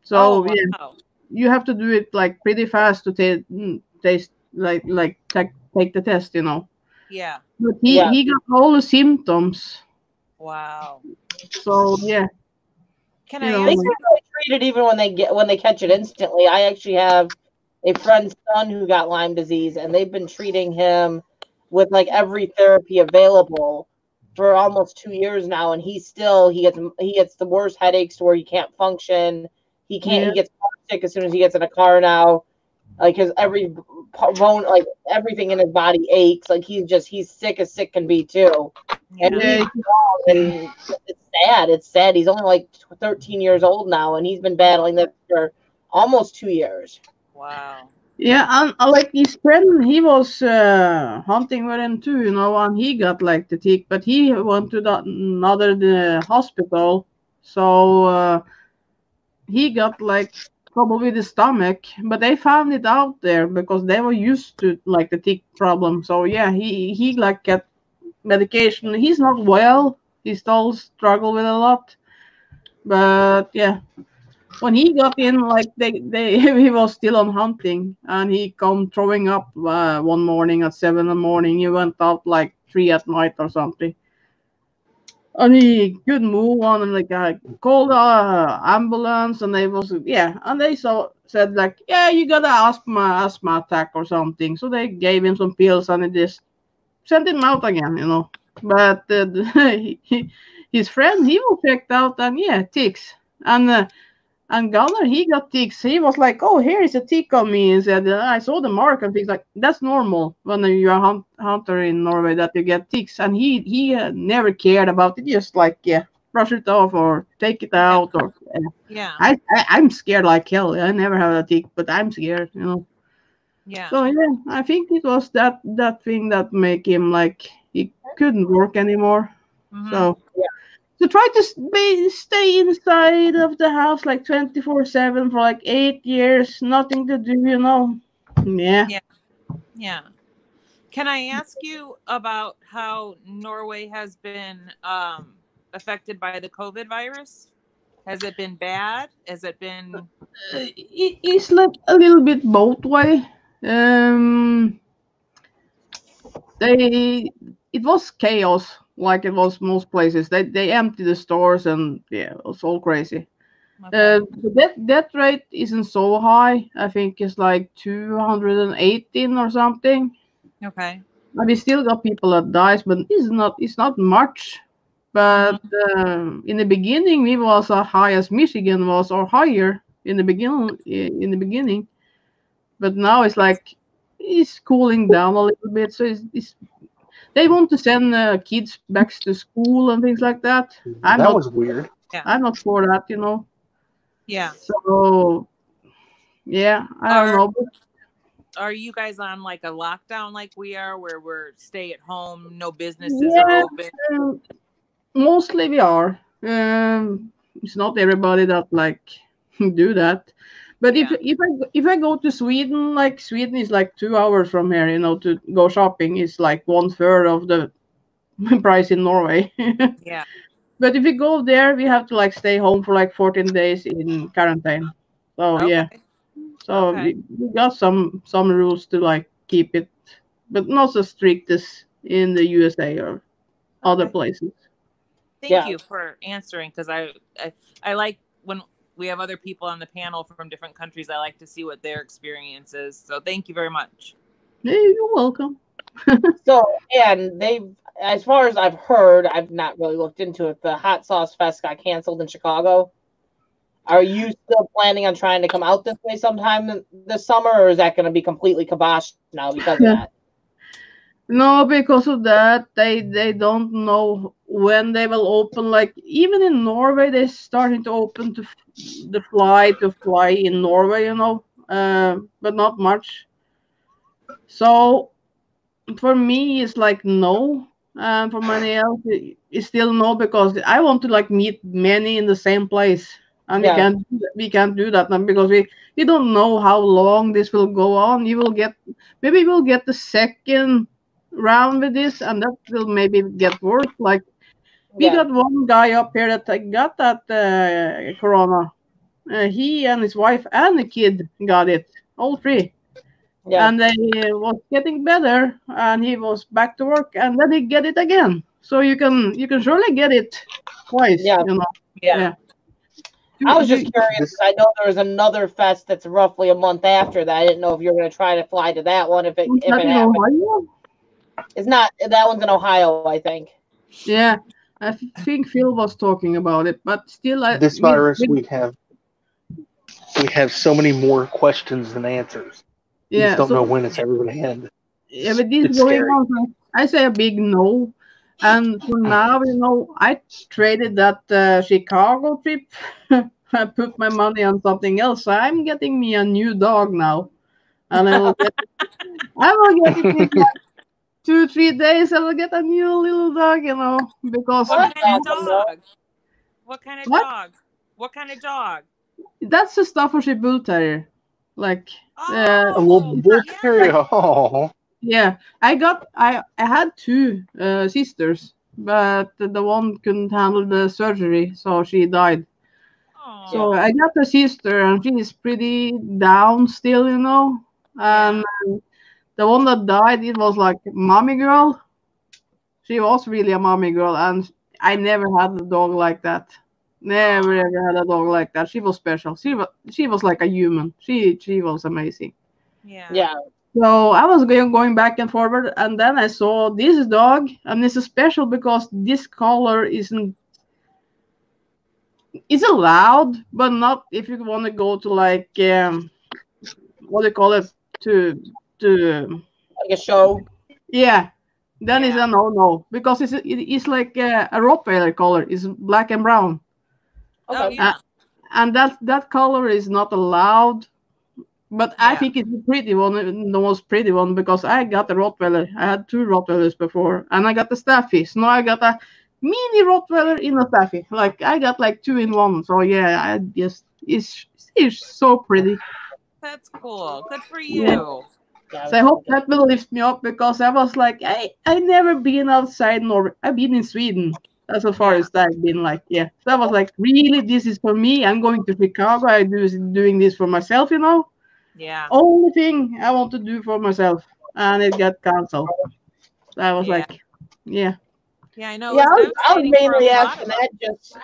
Speaker 7: So
Speaker 2: Oh,
Speaker 7: yeah,
Speaker 2: wow.
Speaker 7: you have to do it like pretty fast to taste like take the test,
Speaker 2: Yeah.
Speaker 7: But
Speaker 1: Yeah.
Speaker 7: he got all the symptoms.
Speaker 2: Wow.
Speaker 7: So yeah,
Speaker 2: Can
Speaker 7: You
Speaker 2: I
Speaker 7: know,
Speaker 1: They
Speaker 2: ask
Speaker 1: can
Speaker 2: you?
Speaker 1: really treat it even when they catch it instantly. I actually have a friend's son who got Lyme disease, and they've been treating him with like every therapy available for almost 2 years now, and he gets the worst headaches to where he can't function. He can't.
Speaker 7: Yeah.
Speaker 1: He gets sick as soon as he gets in a car now. Like his every bone, like everything in his body aches. Like he's sick as sick can be too. And
Speaker 2: Yeah.
Speaker 1: he's strong, and it's sad. It's sad. He's only like 13 years old now, and he's been battling this for almost 2 years.
Speaker 2: Wow.
Speaker 7: Yeah, and like his friend, he was hunting with him too, and he got like the tick, but he went to the hospital, so he got like trouble with his stomach, but they found it out there because they were used to like the tick problem. So yeah, he like get medication. He's not well. He still struggle with a lot, but yeah. When he got in, like they he was still on hunting, and he come throwing up one morning at 7 in the morning. He went out like 3 at night or something, and he couldn't move on. And like I called ambulance, and they was and they said like you got an asthma attack or something. So they gave him some pills, and they just sent him out again. But his friend, he was checked out, and ticks. And Gunnar, he got ticks. He was like, "Oh, here is a tick on me," and said, "I saw the mark," and things like that's normal when you're a hunter in Norway that you get ticks. And he never cared about it. Just like brush it off or take it out or.
Speaker 2: Yeah.
Speaker 7: I'm scared like hell. I never have a tick, but I'm scared.
Speaker 2: Yeah.
Speaker 7: So I think it was that thing that make him like he couldn't work anymore.
Speaker 2: Mhm.
Speaker 7: So. So try to stay inside of the house like 24/7 for like 8 years, nothing to do, Yeah.
Speaker 2: Yeah. Can I ask you about how Norway has been affected by the COVID virus? Has it been bad? Has it been?
Speaker 7: It's like a little bit both way. It was chaos, like it was most places. They emptied the stores, and it was all crazy.
Speaker 2: Okay.
Speaker 7: The death rate isn't so high. I think it's like 218 or something.
Speaker 2: Okay.
Speaker 7: And we still got people that dies, but it's not much. But in the beginning, we was as high as Michigan was, or higher in the beginning. But now it's cooling down a little bit. So they want to send kids back to school and things like that.
Speaker 5: That was weird.
Speaker 7: I'm not for that,
Speaker 2: Yeah.
Speaker 7: So I don't know.
Speaker 2: Are you guys on like a lockdown like we are, where we're stay at home, no businesses are open?
Speaker 7: Mostly we are. It's not everybody that like do that. But if I go to Sweden, like Sweden is like 2 hours from here, to go shopping is like 1/3 of the price in Norway.
Speaker 2: Yeah.
Speaker 7: But if we go there, we have to like stay home for like 14 days in quarantine. So
Speaker 2: Okay.
Speaker 7: So
Speaker 2: Okay.
Speaker 7: we got some rules to like keep it, but not so strict as in the USA or other places.
Speaker 2: Thank you for answering, because I like when we have other people on the panel from different countries. I like to see what their experience is. So thank you very much.
Speaker 7: Hey, you're welcome.
Speaker 1: So, and as far as I've heard, I've not really looked into it. The Hot Sauce Fest got canceled in Chicago. Are you still planning on trying to come out this way sometime this summer, or is that going to be completely kiboshed now because of that?
Speaker 7: No, because of that, they don't know when they will open. Like even in Norway, they're starting to open to fly in Norway, but not much. So for me, it's like no. For many else, it's still no, because I want to like meet many in the same place, and we can't do that now because we don't know how long this will go on. Maybe we'll get the second round with this, and that will maybe get worse. Like we got one guy up here that got that corona. He and his wife and the kid got it, all three.
Speaker 1: Yeah.
Speaker 7: And they was getting better, and he was back to work, and then he get it again. So you can surely get it twice.
Speaker 2: Yeah.
Speaker 1: I was just curious because I know there was another fest that's roughly a month after that. I didn't know if you were going to try to fly to that one if it happened.
Speaker 7: Ohio?
Speaker 1: It's not. That one's in Ohio, I think.
Speaker 7: Yeah, I think Phil was talking about it, but still,
Speaker 5: this virus we have we have so many more questions than answers. We just
Speaker 7: Yeah.
Speaker 5: don't know
Speaker 7: So
Speaker 5: when it's ever going to end.
Speaker 7: yeah, but this
Speaker 5: It's
Speaker 7: going
Speaker 5: scary.
Speaker 7: on, I say a big no. And for now, I traded that Chicago trip. I put my money on something else. So I'm getting me a new dog now, and I will get it in like 2-3 days. I will get a new little dog, because
Speaker 2: What kind of
Speaker 1: awesome,
Speaker 2: dog? What kind of
Speaker 7: What?
Speaker 2: dog? What kind of dog?
Speaker 7: that's a Staffordshire Bull Terrier. Like,
Speaker 5: A little
Speaker 2: Oh,
Speaker 5: bull
Speaker 2: yeah.
Speaker 5: terrier. Oh,
Speaker 7: yeah, I had two sisters, but the one couldn't handle the surgery, so she died.
Speaker 2: Aw.
Speaker 7: So I got a sister, and she is pretty down still, And the one that died, it was like mommy girl. She was really a mommy girl, and I never had a dog like that. Never ever had a dog like that. She was special. She was like a human. She was amazing.
Speaker 2: Yeah.
Speaker 1: Yeah.
Speaker 7: So I was going back and forward, and then I saw this dog, and this is special because this color isn't. It's allowed, but not if you want to go to like what do you call it, to
Speaker 1: Like a show.
Speaker 7: yeah. Then it's
Speaker 2: Yeah.
Speaker 7: a no because it's like a Rottweiler color. It's black and brown,
Speaker 2: Oh,
Speaker 1: Okay.
Speaker 2: yeah.
Speaker 7: and that color is not allowed. But I
Speaker 2: Yeah.
Speaker 7: think it's the pretty one, the most pretty one, because I got a Rottweiler. I had two Rottweilers before, and I got the Staffy. So now I got a mini Rottweiler in a Staffy. Like I got like two in one. So yeah, I just it's so pretty.
Speaker 2: That's cool. Good for
Speaker 7: Yeah.
Speaker 2: you.
Speaker 1: Yeah,
Speaker 7: So I hope that will lift me up because I was like I never been outside Norway. I've been in Sweden. That's as far
Speaker 2: Yeah.
Speaker 7: as I've been. Like yeah. So I was like, really, this is for me. I'm going to Chicago. I doing this for myself.
Speaker 2: Yeah.
Speaker 7: Only thing I want to do for myself, and it got cancelled. So I was
Speaker 2: Yeah.
Speaker 7: like, yeah.
Speaker 2: Yeah, I know.
Speaker 1: Yeah,
Speaker 2: It was
Speaker 1: I was
Speaker 2: devastating for
Speaker 1: mainly
Speaker 2: a lot
Speaker 1: asking
Speaker 2: of them.
Speaker 1: that just.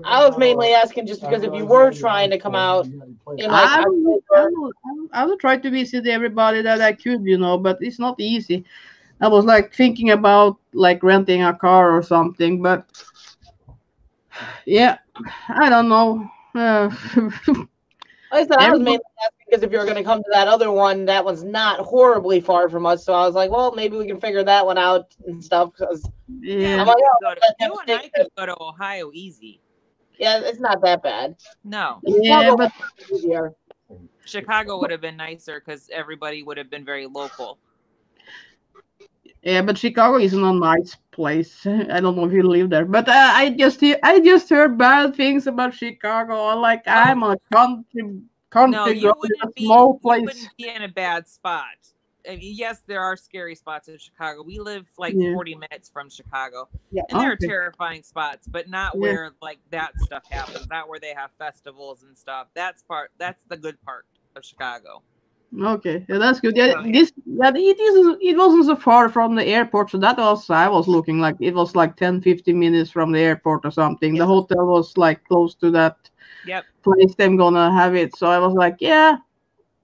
Speaker 1: I was mainly asking just because if you were trying to come out in like
Speaker 7: I will, I
Speaker 1: October,
Speaker 7: will, I will try to visit everybody that I could, but it's not easy. I was like thinking about like renting a car or something, but yeah, I don't know.
Speaker 1: like I said, I was
Speaker 7: Everybody,
Speaker 1: mainly asking because if you were going to come to that other one, that one's not horribly far from us. So I was like, well, maybe we can figure that one out and stuff. Because
Speaker 7: yeah,
Speaker 1: I'm like, oh,
Speaker 2: You
Speaker 1: that's
Speaker 2: and I
Speaker 1: devastating.
Speaker 2: could go to Ohio easy.
Speaker 1: Yeah, it's not that bad.
Speaker 2: No,
Speaker 7: yeah, but
Speaker 1: Easier.
Speaker 2: Chicago would have been nicer because everybody would have been very local.
Speaker 7: yeah, but Chicago isn't a nice place. I don't know if you live there, but I just heard bad things about Chicago. Like I'm a country
Speaker 2: No, you
Speaker 7: girl in a
Speaker 2: wouldn't be.
Speaker 7: small
Speaker 2: You
Speaker 7: place.
Speaker 2: wouldn't be in a bad spot. I mean, yes, there are scary spots in Chicago. We live like
Speaker 7: Yeah.
Speaker 2: 40 minutes from Chicago,
Speaker 1: Yeah.
Speaker 2: and there are
Speaker 7: Okay.
Speaker 2: terrifying spots, but not
Speaker 7: Yeah.
Speaker 2: where like that stuff happens. Not where they have festivals and stuff. That's the good part of Chicago.
Speaker 7: Okay, yeah, that's good. Yeah,
Speaker 2: So, yeah.
Speaker 7: it wasn't so far from the airport, so that was I was looking like it was like 10-15 minutes from the airport or something.
Speaker 2: Yeah.
Speaker 7: The hotel was like close to that
Speaker 2: Yep.
Speaker 7: place them gonna have it. So I was like, yeah,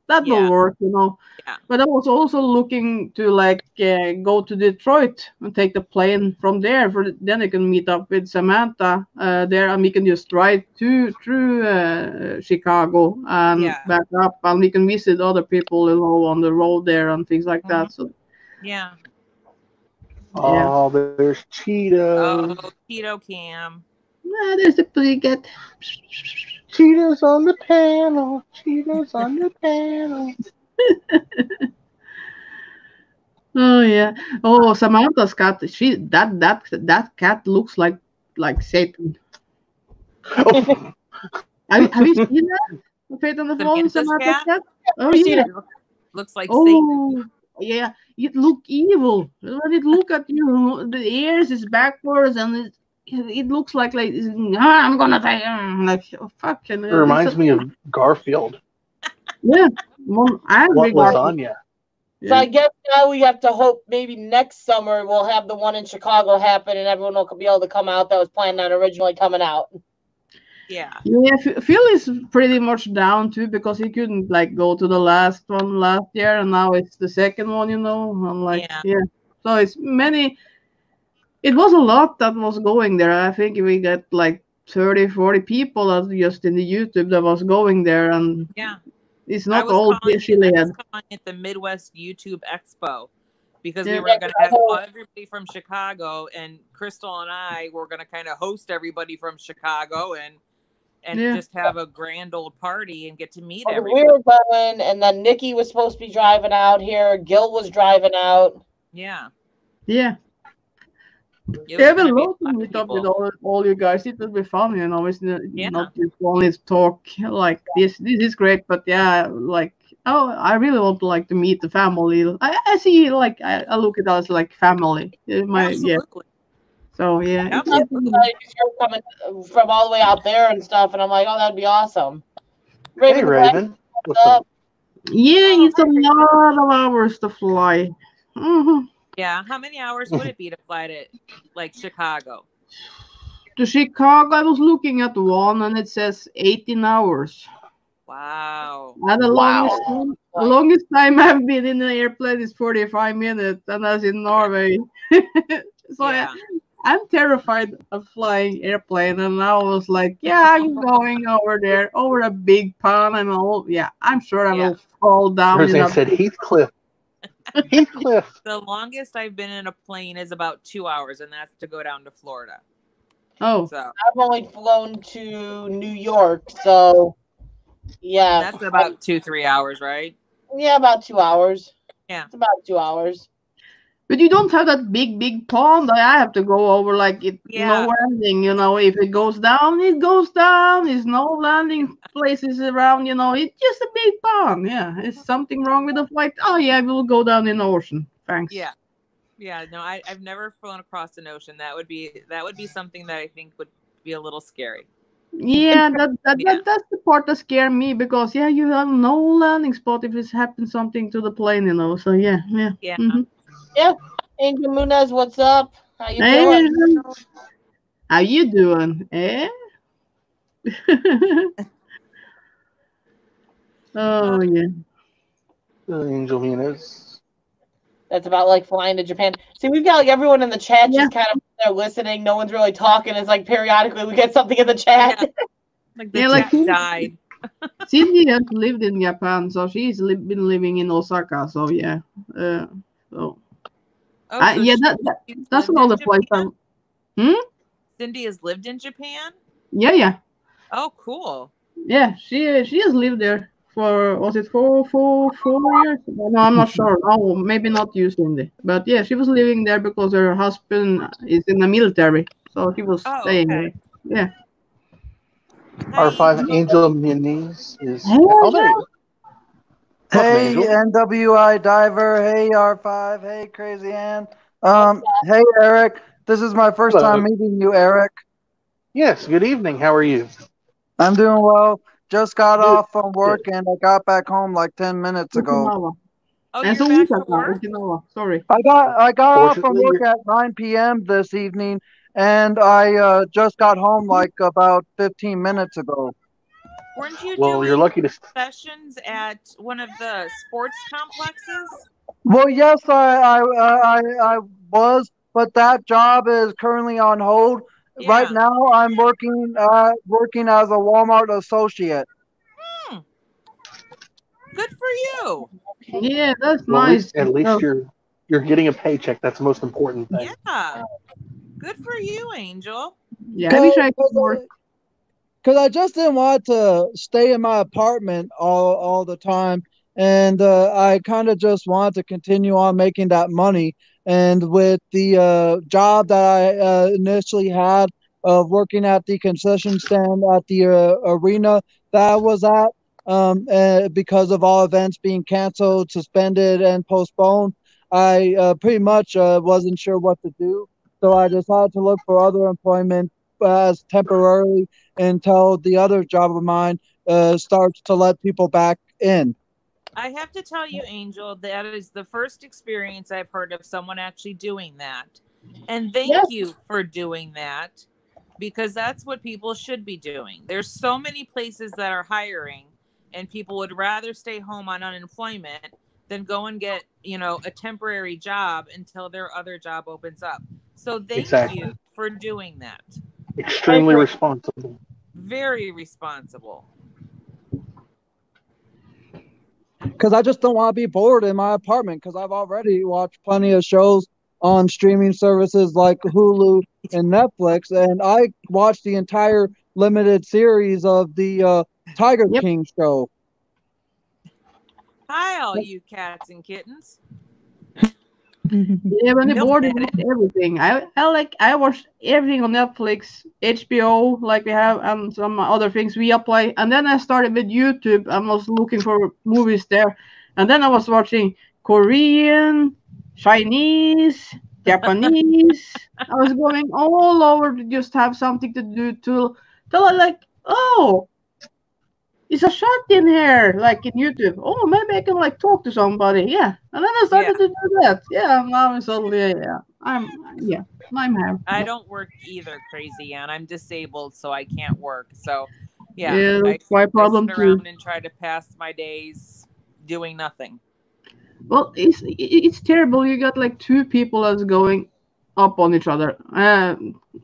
Speaker 7: that
Speaker 2: Yeah.
Speaker 7: will work,
Speaker 2: Yeah.
Speaker 7: But I was also looking to like go to Detroit and take the plane from there. Then I can meet up with Samantha there, and we can just drive through Chicago and
Speaker 2: Yeah.
Speaker 7: back up, and we can visit other people, on the road there and things like that. So
Speaker 2: Yeah.
Speaker 5: Oh, there's Cheetos.
Speaker 2: Oh, Keto Cam.
Speaker 7: there's the Pussycat.
Speaker 5: Cheetos on the panel. Cheetos on the panel.
Speaker 7: Oh yeah. Oh, Samantha's cat. That cat looks like Satan.
Speaker 5: Oh,
Speaker 7: Have you seen that? Fate on the Fallen,
Speaker 2: Samantha's
Speaker 7: Samantha's
Speaker 2: cat?
Speaker 7: cat? Oh
Speaker 1: I've seen
Speaker 7: yeah.
Speaker 1: it.
Speaker 2: Looks like Satan.
Speaker 7: Oh yeah. It look evil. When it look at you, the ears is backwards, and it looks like I'm gonna die. Like oh, fucking.
Speaker 5: it reminds me of Garfield.
Speaker 7: Yeah. One angry
Speaker 5: What
Speaker 7: guy.
Speaker 5: lasagna?
Speaker 1: So I guess now we have to hope maybe next summer we'll have the one in Chicago happen and everyone will be able to come out that was planned on originally coming out.
Speaker 2: Yeah.
Speaker 7: Yeah, Phil is pretty much down too because he couldn't like go to the last one last year, and now it's the second one. I'm like,
Speaker 2: Yeah.
Speaker 7: So it's many. It was a lot that was going there. I think we got like 30, 40 people that just in the YouTube that was going there, and
Speaker 2: Yeah.
Speaker 7: it's
Speaker 2: I
Speaker 7: not
Speaker 2: was
Speaker 7: all
Speaker 2: calling
Speaker 7: chili
Speaker 2: it, I
Speaker 7: head.
Speaker 2: was calling it the Midwest YouTube Expo because
Speaker 7: Yeah.
Speaker 2: we were going to have everybody from Chicago, and Crystal and I were going to kind of host everybody from Chicago and
Speaker 7: Yeah.
Speaker 2: just have a grand old party and get to meet
Speaker 1: We
Speaker 2: everybody.
Speaker 1: were going, and then Nikki was supposed to be driving out here. Gil was driving out.
Speaker 2: Yeah.
Speaker 7: Yeah.
Speaker 2: It was
Speaker 7: Yeah, I would
Speaker 2: gonna be a
Speaker 7: love to
Speaker 2: lot of
Speaker 7: meet up with
Speaker 2: people.
Speaker 7: all you guys. It would be fun, you know. It's
Speaker 2: Yeah.
Speaker 7: not just only talk like this. This is great, but yeah, like I really want to like to meet the family. I see like I look at us like family. Yeah.
Speaker 2: Absolutely.
Speaker 7: So yeah,
Speaker 2: Yep.
Speaker 7: it's
Speaker 1: Like, you're coming from all the way out there and stuff, and I'm like, oh, that'd be awesome.
Speaker 5: Hey,
Speaker 1: Raven,
Speaker 5: Raven. What's
Speaker 1: what's
Speaker 5: up?
Speaker 1: up?
Speaker 7: yeah,
Speaker 2: Oh,
Speaker 7: it's a lot of hours to fly. Mhm.
Speaker 2: Yeah. How many hours would it be to fly to like Chicago?
Speaker 7: To Chicago, I was looking at one, and it says 18 hours.
Speaker 2: Wow.
Speaker 7: And the
Speaker 1: Wow.
Speaker 7: longest time I've been in an airplane is 45 minutes, and that's in Norway. So
Speaker 2: Yeah.
Speaker 7: I'm terrified of flying airplane, and I was like, yeah, I'm going over there, over a big pond and all. Yeah, I'm sure I
Speaker 2: Yeah.
Speaker 7: will fall down in
Speaker 5: Roseanne
Speaker 7: a
Speaker 5: said Heathcliff. Heathcliff.
Speaker 2: The longest I've been in a plane is about 2 hours, and that's to go down to Florida.
Speaker 7: Oh,
Speaker 2: So
Speaker 1: I've only flown to New York, so yeah.
Speaker 2: that's about 2-3 hours, right?
Speaker 1: Yeah, about 2 hours.
Speaker 2: Yeah.
Speaker 1: It's about 2 hours.
Speaker 7: but you don't have that big pond that I have to go over, like it
Speaker 2: Yeah.
Speaker 7: no landing, you know. If it goes down, it goes down. There's no landing places around, you know. It's just a big pond. Yeah, is something wrong with the flight? Oh yeah, we'll go down in the ocean. Thanks.
Speaker 2: Yeah. Yeah. No, I've never flown across an ocean. That would be something that I think would be a little scary.
Speaker 7: Yeah,
Speaker 2: Yeah.
Speaker 7: that's the part that scared me, because yeah, you have no landing spot if it's happened something to the plane, you know. So yeah.
Speaker 2: Yeah.
Speaker 7: Mhm.
Speaker 1: Angel Munez, what's up? How you
Speaker 7: Hey,
Speaker 1: doing?
Speaker 7: Angel. How you doing? Eh? Oh yeah.
Speaker 5: Angel Muniz.
Speaker 1: That's about like flying to Japan. See, we've got like everyone in the chat
Speaker 7: Yeah.
Speaker 1: just kind of there listening. No one's really talking. It's like periodically we get something in the chat.
Speaker 2: Yeah. Like the
Speaker 7: Yeah, like
Speaker 2: chat died.
Speaker 7: Cindy has lived in Japan, so she's been living in Osaka. So yeah. So
Speaker 2: Oh, so
Speaker 7: yeah,
Speaker 2: she's
Speaker 7: that's
Speaker 2: lived in
Speaker 7: another place.
Speaker 2: Japan? Cindy has lived in Japan?
Speaker 7: Yeah.
Speaker 2: Oh, cool.
Speaker 7: Yeah, she has lived there for, was it 4 years? No, I'm not sure. Oh, maybe not you, Cindy. But yeah, she was living there because her husband is in the military, so she was
Speaker 2: Oh,
Speaker 7: staying
Speaker 2: okay.
Speaker 7: there. Yeah.
Speaker 2: Hi,
Speaker 5: R5 Angel Muniz is.
Speaker 7: Hey,
Speaker 5: Oh, there you go. Welcome,
Speaker 8: Hey,
Speaker 5: Angel.
Speaker 8: NWI Diver. Hey, R5. Hey, Crazy Ann. Hey, Eric. This is my first
Speaker 5: Hello.
Speaker 8: time meeting you, Eric.
Speaker 5: Yes, good evening. How are you?
Speaker 8: I'm doing well. Just got
Speaker 5: Good.
Speaker 8: off from work and I got back home like 10 minutes ago.
Speaker 7: Okinawa.
Speaker 2: Oh,
Speaker 7: And
Speaker 2: you're
Speaker 7: so
Speaker 2: back to
Speaker 7: Osaka,
Speaker 2: work?
Speaker 7: Okinawa. Sorry.
Speaker 8: I got off from
Speaker 5: Fortunately,
Speaker 8: work at 9 p.m. this evening, and I just got home like about 15 minutes ago.
Speaker 2: Weren't you
Speaker 5: well, you're
Speaker 2: doing
Speaker 5: lucky to.
Speaker 2: sessions at one of the sports complexes?
Speaker 8: Well, yes, I was, but that job is currently on hold.
Speaker 2: Yeah.
Speaker 8: Right now, I'm working as a Walmart associate.
Speaker 2: Good for you.
Speaker 7: Yeah, that's
Speaker 5: Well,
Speaker 7: nice.
Speaker 5: at least you're getting a paycheck. That's the most important thing.
Speaker 2: Yeah. Good for you, Angel.
Speaker 7: Yeah, I wish I could work.
Speaker 8: Because I just didn't want to stay in my apartment all the time. And I kind of just wanted to continue on making that money. And with the job that I initially had of working at the concession stand at the arena that I was at, because of all events being canceled, suspended, and postponed, I pretty much wasn't sure what to do. So I decided to look for other employment as temporarily until the other job of mine starts to let people back in.
Speaker 2: I have to tell you, Angel, that is the first experience I've heard of someone actually doing that. And thank you for doing that, because that's what people should be doing. There's so many places that are hiring, and people would rather stay home on unemployment than go and get, a temporary job until their other job opens up. So thank you for doing that.
Speaker 5: Extremely responsible.
Speaker 2: Very responsible.
Speaker 8: Because I just don't want to be bored in my apartment. Because I've already watched plenty of shows on streaming services like Hulu and Netflix, and I watched the entire limited series of the Tiger
Speaker 7: Yep.
Speaker 8: King show.
Speaker 2: Hi, all you cats and kittens.
Speaker 7: Yeah, when they
Speaker 2: Milk
Speaker 7: bored,
Speaker 2: Daddy.
Speaker 7: everything. I watched everything on Netflix, HBO, like we have, and some other things we apply. And then I started with YouTube. I was looking for movies there, and then I was watching Korean, Chinese, Japanese. I was going all over to just have something to do till I like, oh, it's a shot in here, like in YouTube. Oh, maybe I can like talk to somebody. Yeah, and then I started to do that. Yeah, now it's suddenly I'm happy.
Speaker 2: I don't work either, Crazy Ann. I'm disabled, so I can't work. So, yeah,
Speaker 7: Yeah,
Speaker 2: I
Speaker 7: that's my problem
Speaker 2: sit
Speaker 7: too.
Speaker 2: around and try to pass my days doing nothing.
Speaker 7: Well, it's terrible. You got like two people that's going up on each other.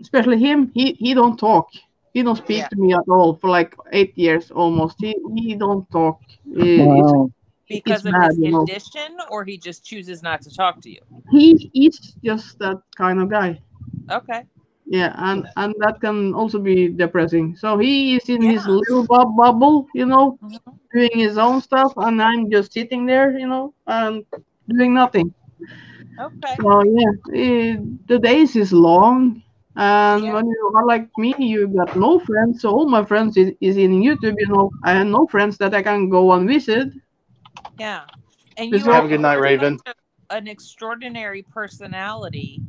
Speaker 7: Especially him. He don't talk. He don't speak
Speaker 2: Yeah.
Speaker 7: to me at all for like 8 years almost. He don't talk.
Speaker 8: Wow.
Speaker 2: Because
Speaker 7: It's
Speaker 2: of
Speaker 7: bad,
Speaker 2: his
Speaker 7: you know.
Speaker 2: condition, or he just chooses not to talk to you?
Speaker 7: He is just that kind of guy.
Speaker 2: Okay.
Speaker 7: Yeah, and that can also be depressing. So he is in his
Speaker 2: Yeah.
Speaker 7: little bubble, you know,
Speaker 2: Mhm.
Speaker 7: doing his own stuff, and I'm just sitting there, you know, and doing nothing.
Speaker 2: Okay.
Speaker 7: So yeah, the days is long, and
Speaker 2: Yeah.
Speaker 7: when you are like me, you got no friends. So all my friends is in YouTube, you know. I have no friends that I can go and visit.
Speaker 2: Yeah. And
Speaker 7: It's
Speaker 2: you
Speaker 5: Have
Speaker 2: are
Speaker 5: a good night,
Speaker 2: such
Speaker 5: Raven.
Speaker 2: an extraordinary personality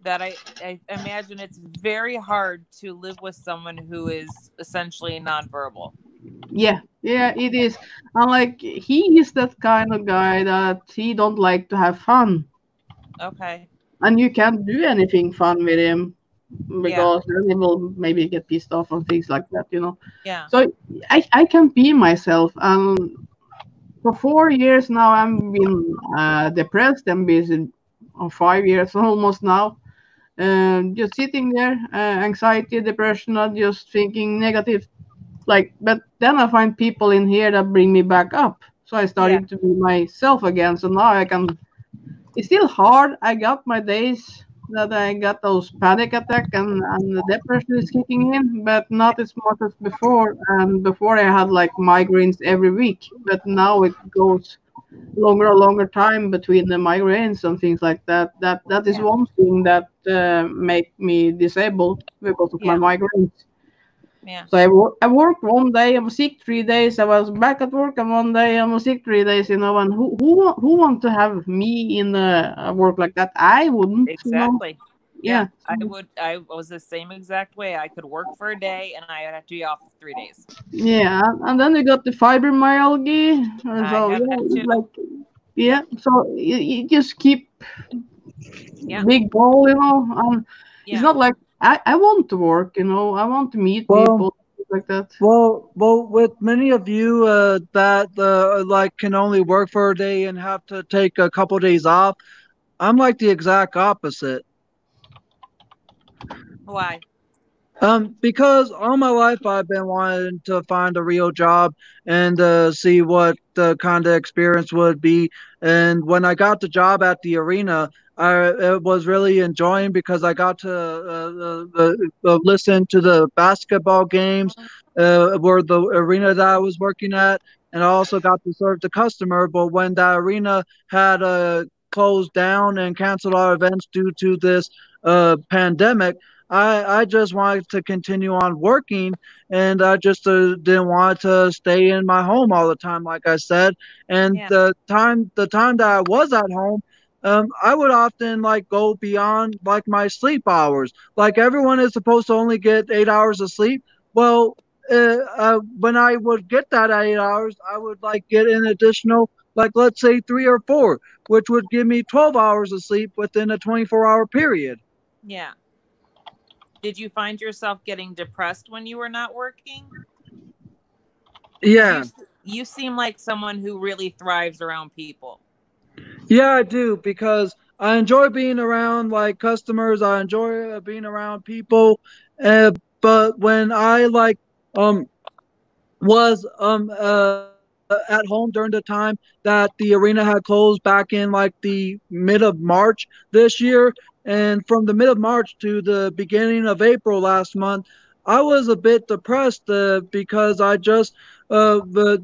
Speaker 2: that I imagine it's very hard to live with someone who is essentially nonverbal.
Speaker 7: Yeah, it is. And like he is that kind of guy that he don't like to have fun,
Speaker 2: Okay.
Speaker 7: and you can't do anything fun with him
Speaker 2: Yeah.
Speaker 7: because then he will maybe get pissed off and things like that, you know.
Speaker 2: Yeah.
Speaker 7: So I can be myself, and for 4 years now I've been depressed and busy, 5 years almost now. Just sitting there, anxiety, depression, and just thinking negative. Like, but then I find people in here that bring me back up. So I started to be myself again. So now I can. It's still hard. I got my days that I got those panic attack and the depression is kicking in, but not as much as before. And before I had like migraines every week, but now it goes longer time between the migraines and things like that. That is
Speaker 2: Yeah.
Speaker 7: one thing that make me disabled because of my
Speaker 2: Yeah.
Speaker 7: migraines.
Speaker 2: Yeah.
Speaker 7: So I worked one day, I was sick 3 days. I was back at work, and one day I was sick 3 days. You know, and who want to have me in a work like that? I wouldn't. You know.
Speaker 2: Exactly. Yeah.
Speaker 7: Yeah.
Speaker 2: I was the same exact way. I could work for a day and I had to be off 3 days.
Speaker 7: Yeah, and then we got the fibromyalgia, and
Speaker 2: I
Speaker 7: so
Speaker 2: have that
Speaker 7: it's
Speaker 2: too.
Speaker 7: like yeah. So you just keep
Speaker 2: Yeah.
Speaker 7: big goal, you know.
Speaker 2: Yeah.
Speaker 7: It's not like I want to work, you know. I want to meet
Speaker 8: Well-
Speaker 7: people things like that.
Speaker 8: Well, with many of you that like can only work for a day and have to take a couple days off, I'm like the exact opposite.
Speaker 2: Why?
Speaker 8: Because all my life I've been wanting to find a real job and see what the kind of experience would be. And when I got the job at the arena, I was really enjoying because I got to listen to the basketball games where the arena that I was working at, and I also got to serve the customer. But when that arena had closed down and canceled our events due to this pandemic, I just wanted to continue on working, and I just didn't want to stay in my home all the time, like I said. And
Speaker 2: Yeah.
Speaker 8: the time that I was at home, I would often like go beyond like my sleep hours. Like everyone is supposed to only get 8 hours of sleep. Well, when I would get that 8 hours, I would like get an additional, like let's say 3 or 4, which would give me 12 hours of sleep within a 24-hour period.
Speaker 2: Yeah. Did you find yourself getting depressed when you were not working? 'Cause
Speaker 8: Yeah.
Speaker 2: You seem like someone who really thrives around people.
Speaker 8: Yeah, I do, because I enjoy being around like customers. I enjoy being around people. But when I like was at home during the time that the arena had closed back in like the mid of March this year, and from the mid of March to the beginning of April last month, I was a bit depressed because I just but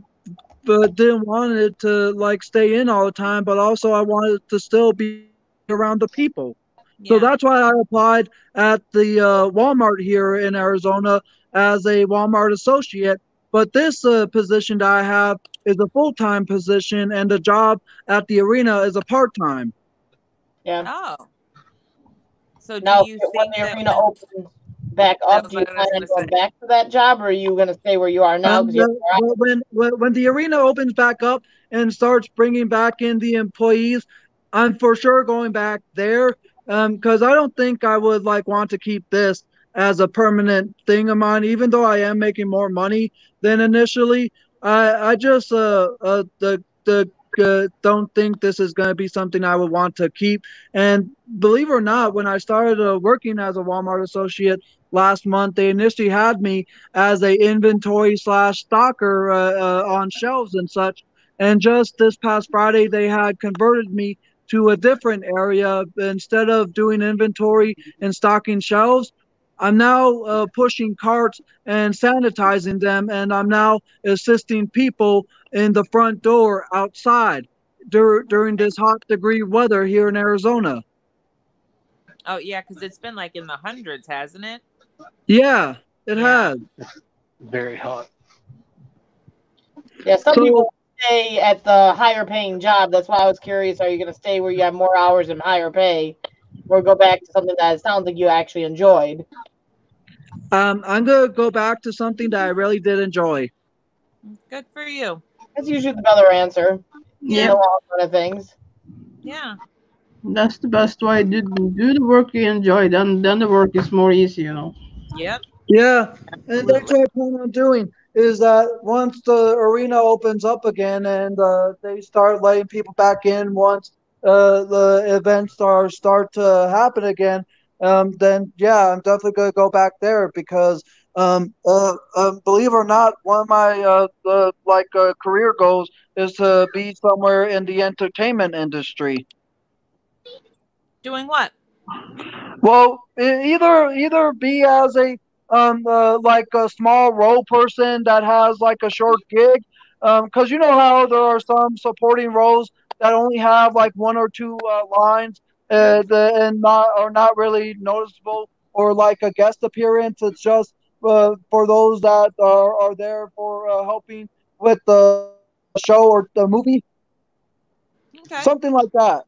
Speaker 8: didn't want it to like stay in all the time, but also I wanted to still be around the people. So that's
Speaker 2: Yeah.
Speaker 8: why I applied at the Walmart here in Arizona as a Walmart associate. But this position that I have is a full time position, and the job at the arena is a part time.
Speaker 1: Yeah.
Speaker 2: Oh. So do
Speaker 1: Now,
Speaker 2: you
Speaker 1: when
Speaker 2: think
Speaker 1: the
Speaker 2: that
Speaker 1: arena opens back
Speaker 2: that
Speaker 1: up,
Speaker 2: was
Speaker 1: do you
Speaker 2: what I
Speaker 1: plan
Speaker 2: was
Speaker 1: on
Speaker 2: gonna
Speaker 1: going
Speaker 2: say?
Speaker 1: back to that job, or are you going to stay where you are now? Because you're
Speaker 8: When the arena opens back up and starts bringing back in the employees, I'm for sure going back there. Because I don't think I would like want to keep this as a permanent thing of mine, even though I am making more money than initially. I just the don't think this is going to be something I would want to keep. And believe it or not, when I started working as a Walmart associate last month, they initially had me as a inventory slash stocker on shelves and such. And just this past Friday, they had converted me to a different area. Instead of doing inventory and stocking shelves, I'm now pushing carts and sanitizing them, and I'm now assisting people in the front door outside during
Speaker 2: Okay.
Speaker 8: this hot degree weather here in Arizona.
Speaker 2: Oh yeah, because it's been like in the hundreds, hasn't it?
Speaker 8: Yeah, it
Speaker 2: Yeah.
Speaker 8: has.
Speaker 5: Very hot.
Speaker 1: Yeah, some
Speaker 8: So
Speaker 1: people stay at the higher paying job. That's why I was curious. Are you going to stay where you have more hours and higher pay, or go back to something that sounds like you actually enjoyed?
Speaker 8: I'm gonna go back to something that I really did enjoy.
Speaker 2: Good for you.
Speaker 1: That's usually the better answer in the
Speaker 7: Yep.
Speaker 2: Yeah.
Speaker 1: long run of things.
Speaker 2: Yeah.
Speaker 7: That's the best way. Do the work you enjoy. Then the work is more easy, you know.
Speaker 2: Yep.
Speaker 8: Yeah, and that's
Speaker 2: Absolutely.
Speaker 8: what I plan on doing. Is that once the arena opens up again and they start letting people back in once the events start to happen again, then yeah, I'm definitely gonna go back there because believe it or not, one of my career goals is to be somewhere in the entertainment industry.
Speaker 2: Doing what?
Speaker 8: Well, either be as a like a small role person that has like a short gig, because you know how there are some supporting roles that only have like one or two lines, and not are not really noticeable, or like a guest appearance. It's just for those that are there for helping with the show or the movie,
Speaker 2: Okay.
Speaker 8: something like that.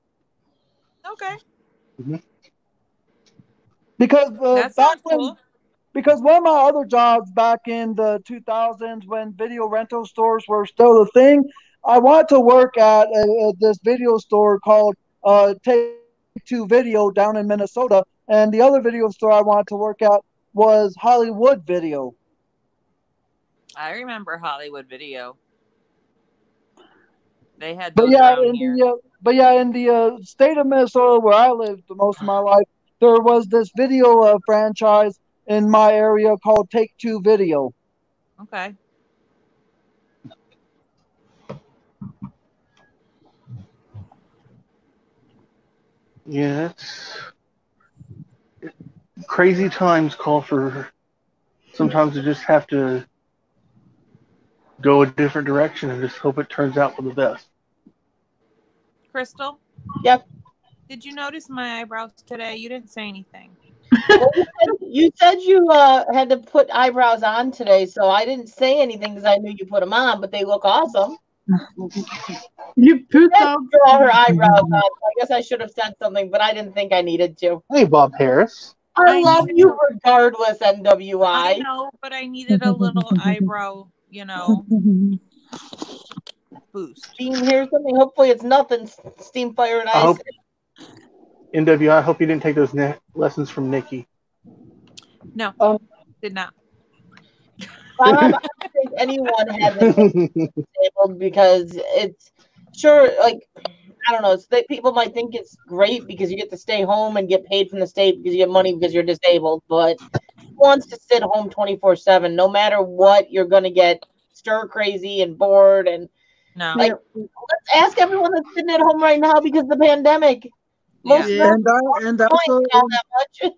Speaker 2: Okay.
Speaker 5: Mhm.
Speaker 8: Because
Speaker 2: That
Speaker 8: back
Speaker 2: sounds
Speaker 8: when
Speaker 2: cool.
Speaker 8: because one of my other jobs back in the 2000s when video rental stores were still a thing, I wanted to work at this video store called Take Two Video down in Minnesota, and the other video store I wanted to work at was Hollywood Video.
Speaker 2: I remember Hollywood Video. They had
Speaker 8: But
Speaker 2: those
Speaker 8: yeah,
Speaker 2: around here.
Speaker 8: in the state of Minnesota where I lived most of my life, there was this video franchise in my area called Take Two Video.
Speaker 2: Okay.
Speaker 5: Yeah, crazy times call for sometimes you just have to go a different direction and just hope it turns out for the best.
Speaker 2: Crystal,
Speaker 1: Yep.
Speaker 2: did you notice my eyebrows today? You didn't say anything.
Speaker 1: Well, you said you had to put eyebrows on today, so I didn't say anything because I knew you put them on, but they look awesome.
Speaker 7: You put
Speaker 1: Let's
Speaker 7: out.
Speaker 1: draw her eyebrows on. I guess I should have said something, but I didn't think I needed to.
Speaker 5: Hey, Bob Harris.
Speaker 1: I
Speaker 2: I
Speaker 1: love
Speaker 2: needed
Speaker 1: you
Speaker 2: to,
Speaker 1: regardless,
Speaker 2: I
Speaker 1: NWI.
Speaker 2: know, but I needed a little eyebrow, boost.
Speaker 1: Steam, here's something. Hopefully, it's nothing. Steam, fire, and
Speaker 5: I
Speaker 1: ice.
Speaker 5: hope NWI. I hope you didn't take those lessons from Nikki.
Speaker 2: No,
Speaker 8: Um,
Speaker 2: did not.
Speaker 1: Bob, I don't think anyone has it disabled because it's sure, like, I don't know. People might think it's great because you get to stay home and get paid from the state because you get money because you're disabled. But who wants to sit home 24/7? No matter what, you're gonna get stir crazy and bored. And
Speaker 2: No.
Speaker 1: like, let's ask everyone that's sitting at home right now because of the pandemic. Most
Speaker 2: Yeah.
Speaker 1: of them
Speaker 8: And that's
Speaker 1: don't
Speaker 8: the,
Speaker 1: all that much.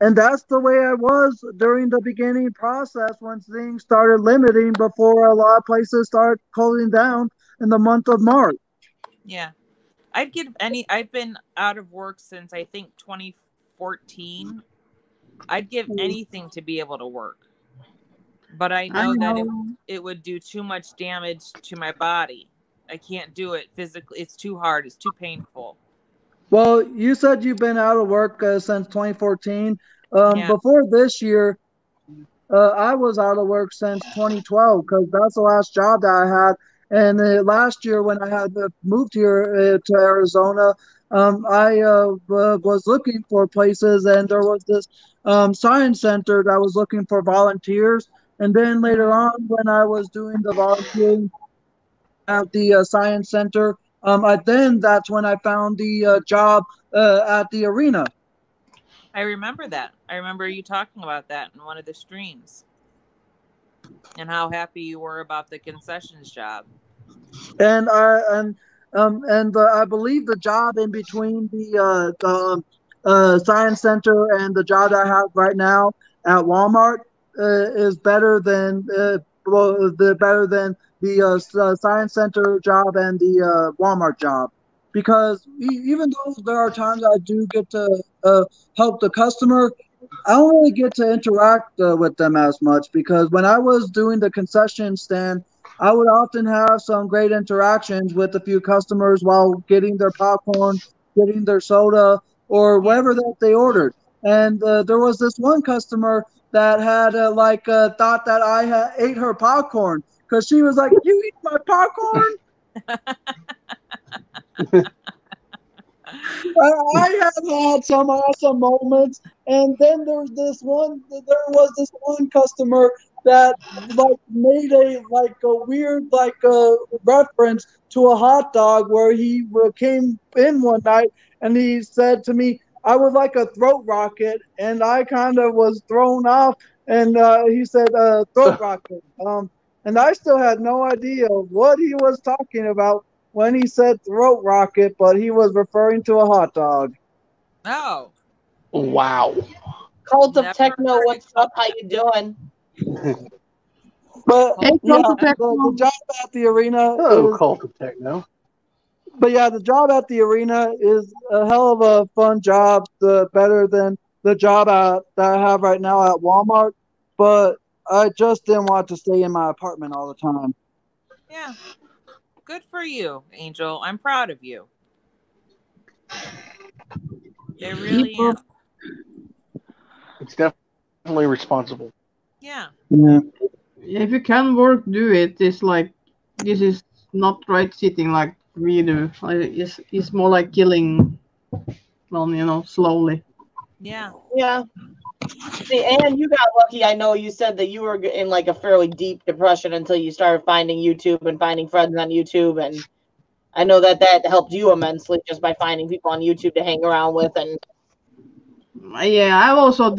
Speaker 8: and that's the way I was during the beginning process when things started limiting before a lot of places started closing down in the month of March.
Speaker 2: Yeah. I've been out of work since I think 2014. I'd give anything to be able to work. But I know that it would do too much damage to my body. I can't do it physically. It's too hard. It's too painful.
Speaker 8: Well, you said you've been out of work since 2014.
Speaker 2: Yeah.
Speaker 8: Before this year, I was out of work since 2012 because that's the last job that I had. And last year, when I had moved here to Arizona, I was looking for places, and there was this science center that was looking for volunteers. And then later on, when I was doing the volunteering at the science center, that's when I found the job at the arena.
Speaker 2: I remember that. I remember you talking about that in one of the streams and how happy you were about the concessions job.
Speaker 8: And I believe the job in between the science center and the job I have right now at Walmart is better than the science center job and the Walmart job, because even though there are times I do get to help the customer, I don't really get to interact with them as much, because when I was doing the concession stand, I would often have some great interactions with a few customers while getting their popcorn, getting their soda, or whatever that they ordered. And there was this one customer that had thought that I ate her popcorn, because she was like, "You eat my popcorn?" I have had some awesome moments, and then there was this one customer that made a weird reference to a hot dog, where he came in one night and he said to me, "I would like a throat rocket," and I kind of was thrown off, and he said throat rocket, and I still had no idea what he was talking about when he said throat rocket, but he was referring to a hot dog.
Speaker 2: Oh.
Speaker 5: Wow.
Speaker 1: Cult of Techno, what's up? How you doing?
Speaker 8: But
Speaker 7: Hey,
Speaker 8: yeah,
Speaker 7: Cult of Techno.
Speaker 8: the job at the arena
Speaker 5: Hello,
Speaker 8: is,
Speaker 5: Cult of Techno.
Speaker 8: but yeah, the job at the arena is a hell of a fun job, better than the job that I have right now at Walmart. But I just didn't want to stay in my apartment all the time.
Speaker 2: Yeah. Good for you, Angel. I'm proud of you. I really am.
Speaker 5: It's definitely responsible.
Speaker 2: Yeah.
Speaker 8: Yeah.
Speaker 7: If you can work, do it. It's like, this is not right sitting like we do. It's more like killing, slowly.
Speaker 2: Yeah.
Speaker 1: Yeah. See, and you got lucky. I know you said that you were in a fairly deep depression until you started finding YouTube and finding friends on YouTube, and I know that helped you immensely just by finding people on YouTube to hang around with. And
Speaker 7: Yeah, I also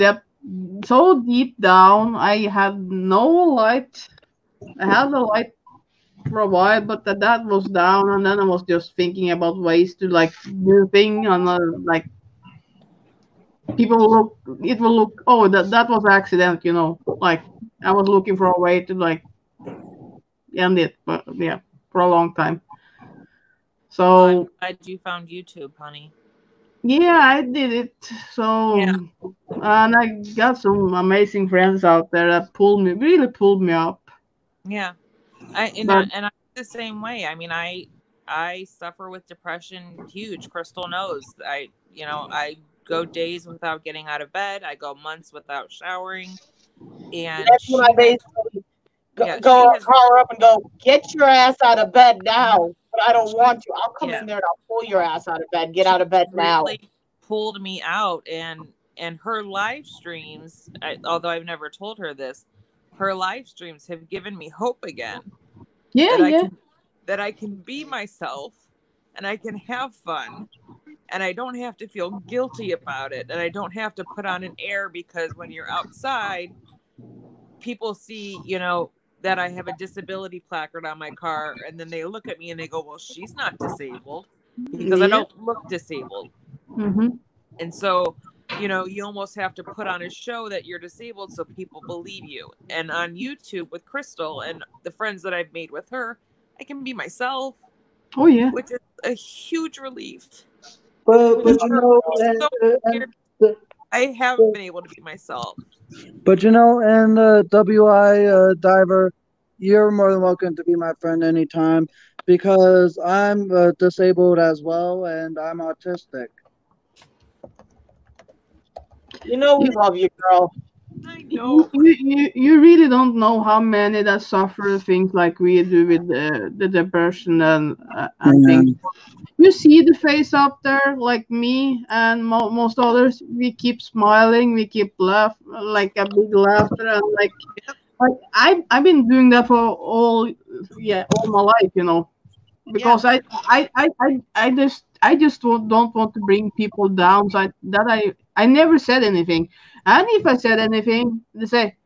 Speaker 7: so deep down. I had no light. I had the light for a while, but that was down, and then I was just thinking about ways to do things, and people will look. Oh, that was an accident, I was looking for a way to end it, but yeah, for a long time. So
Speaker 2: I'm glad you found YouTube, honey.
Speaker 7: yeah, I did it. So
Speaker 2: Yeah.
Speaker 7: and I got some amazing friends out there that really pulled me up.
Speaker 2: Yeah. I'm the same way. I mean, I suffer with depression huge. Crystal knows. I go days without getting out of bed. I go months without showering. And
Speaker 1: that's when I basically call her up and go, "Get your ass out of bed now." But I don't want you. I'll come in there and I'll pull your ass out of bed. Get out of bed now.
Speaker 2: Really pulled me out, and her live streams, although I've never told her this, her live streams have given me hope again.
Speaker 7: Yeah,
Speaker 2: that I can be myself, and I can have fun. And I don't have to feel guilty about it. And I don't have to put on an air because when you're outside, people see, you know, that I have a disability placard on my car. And then they look at me and they go, well, she's not disabled because I don't look disabled.
Speaker 7: Mm-hmm.
Speaker 2: And so, you know, you almost have to put on a show that you're disabled so people believe you. And on YouTube with Crystal and the friends that I've made with her, I can be myself.
Speaker 7: Oh, yeah.
Speaker 2: Which is a huge relief.
Speaker 8: But you know,
Speaker 2: I haven't been able to be myself.
Speaker 8: But you know, and WI Diver, you're more than welcome to be my friend anytime because I'm disabled as well and I'm autistic.
Speaker 1: You know we love you, girl.
Speaker 2: I know.
Speaker 7: You really don't know how many that suffer things like we do with the depression and things. You see the face up there, like me and most others. We keep smiling, we keep laugh, like a big laughter, and like I've been doing that for all my life, you know, because I just don't want to bring people down. So I never said anything, and if I said anything, they say,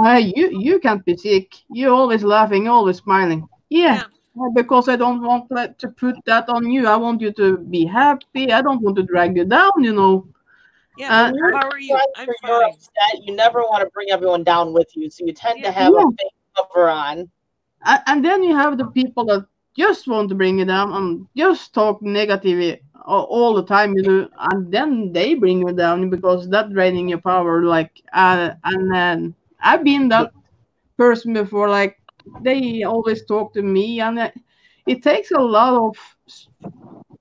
Speaker 7: you can't be sick. You're always laughing, always smiling. Yeah. Because I don't want to put that on you. I want you to be happy. I don't want to drag you down, you know.
Speaker 2: Yeah, how are you? I'm fine.
Speaker 1: Upset, you never want to bring everyone down with you, so you tend to have a fake cover on.
Speaker 7: And then you have the people that just want to bring you down and just talk negatively all the time, you know, and then they bring you down because that's draining your power. Like, and I've been that person before, like, they always talk to me, and it takes a lot of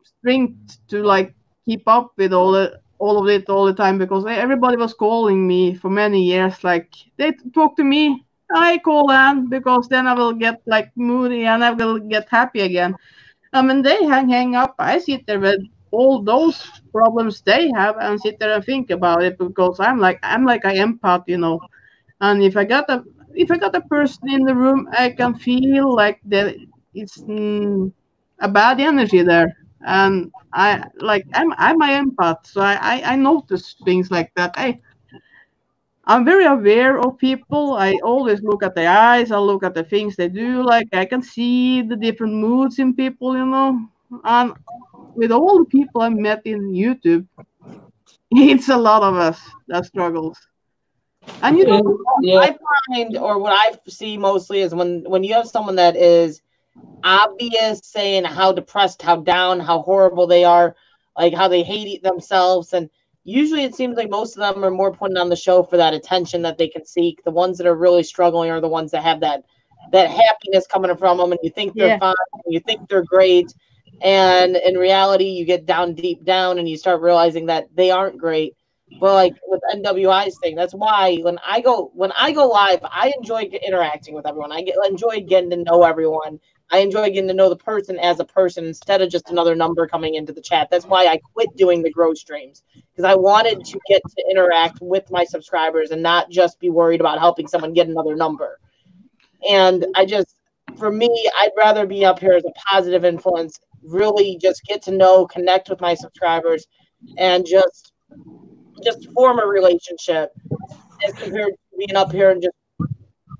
Speaker 7: strength to like keep up with all of it all the time because everybody was calling me for many years. Like they talk to me, I call Anne because then I will get like moody and I will get happy again. And when they hang up, I sit there with all those problems they have and sit there and think about it because I'm like an empath, you know. And if I got a person in the room, I can feel like there is a bad energy there, and I'm my empath, so I notice things like that. I'm very aware of people. I always look at the eyes. I look at the things they do. Like I can see the different moods in people, you know. And with all the people I met in YouTube, it's a lot of us that struggles. And you know,
Speaker 1: I find, or what I see mostly is when you have someone that is obvious saying how depressed, how down, how horrible they are, like how they hate themselves, and usually it seems like most of them are more putting on the show for that attention that they can seek. The ones that are really struggling are the ones that have that happiness coming from them, and you think they're fine, and you think they're great, and in reality, you get down deep down, and you start realizing that they aren't great. But like with NWI's thing, that's why when I go live, I enjoy interacting with everyone. I enjoy getting to know everyone. I enjoy getting to know the person as a person instead of just another number coming into the chat. That's why I quit doing the grow streams because I wanted to get to interact with my subscribers and not just be worried about helping someone get another number. And for me, I'd rather be up here as a positive influence, really just get to know, connect with my subscribers, and just form a relationship as compared to being up here and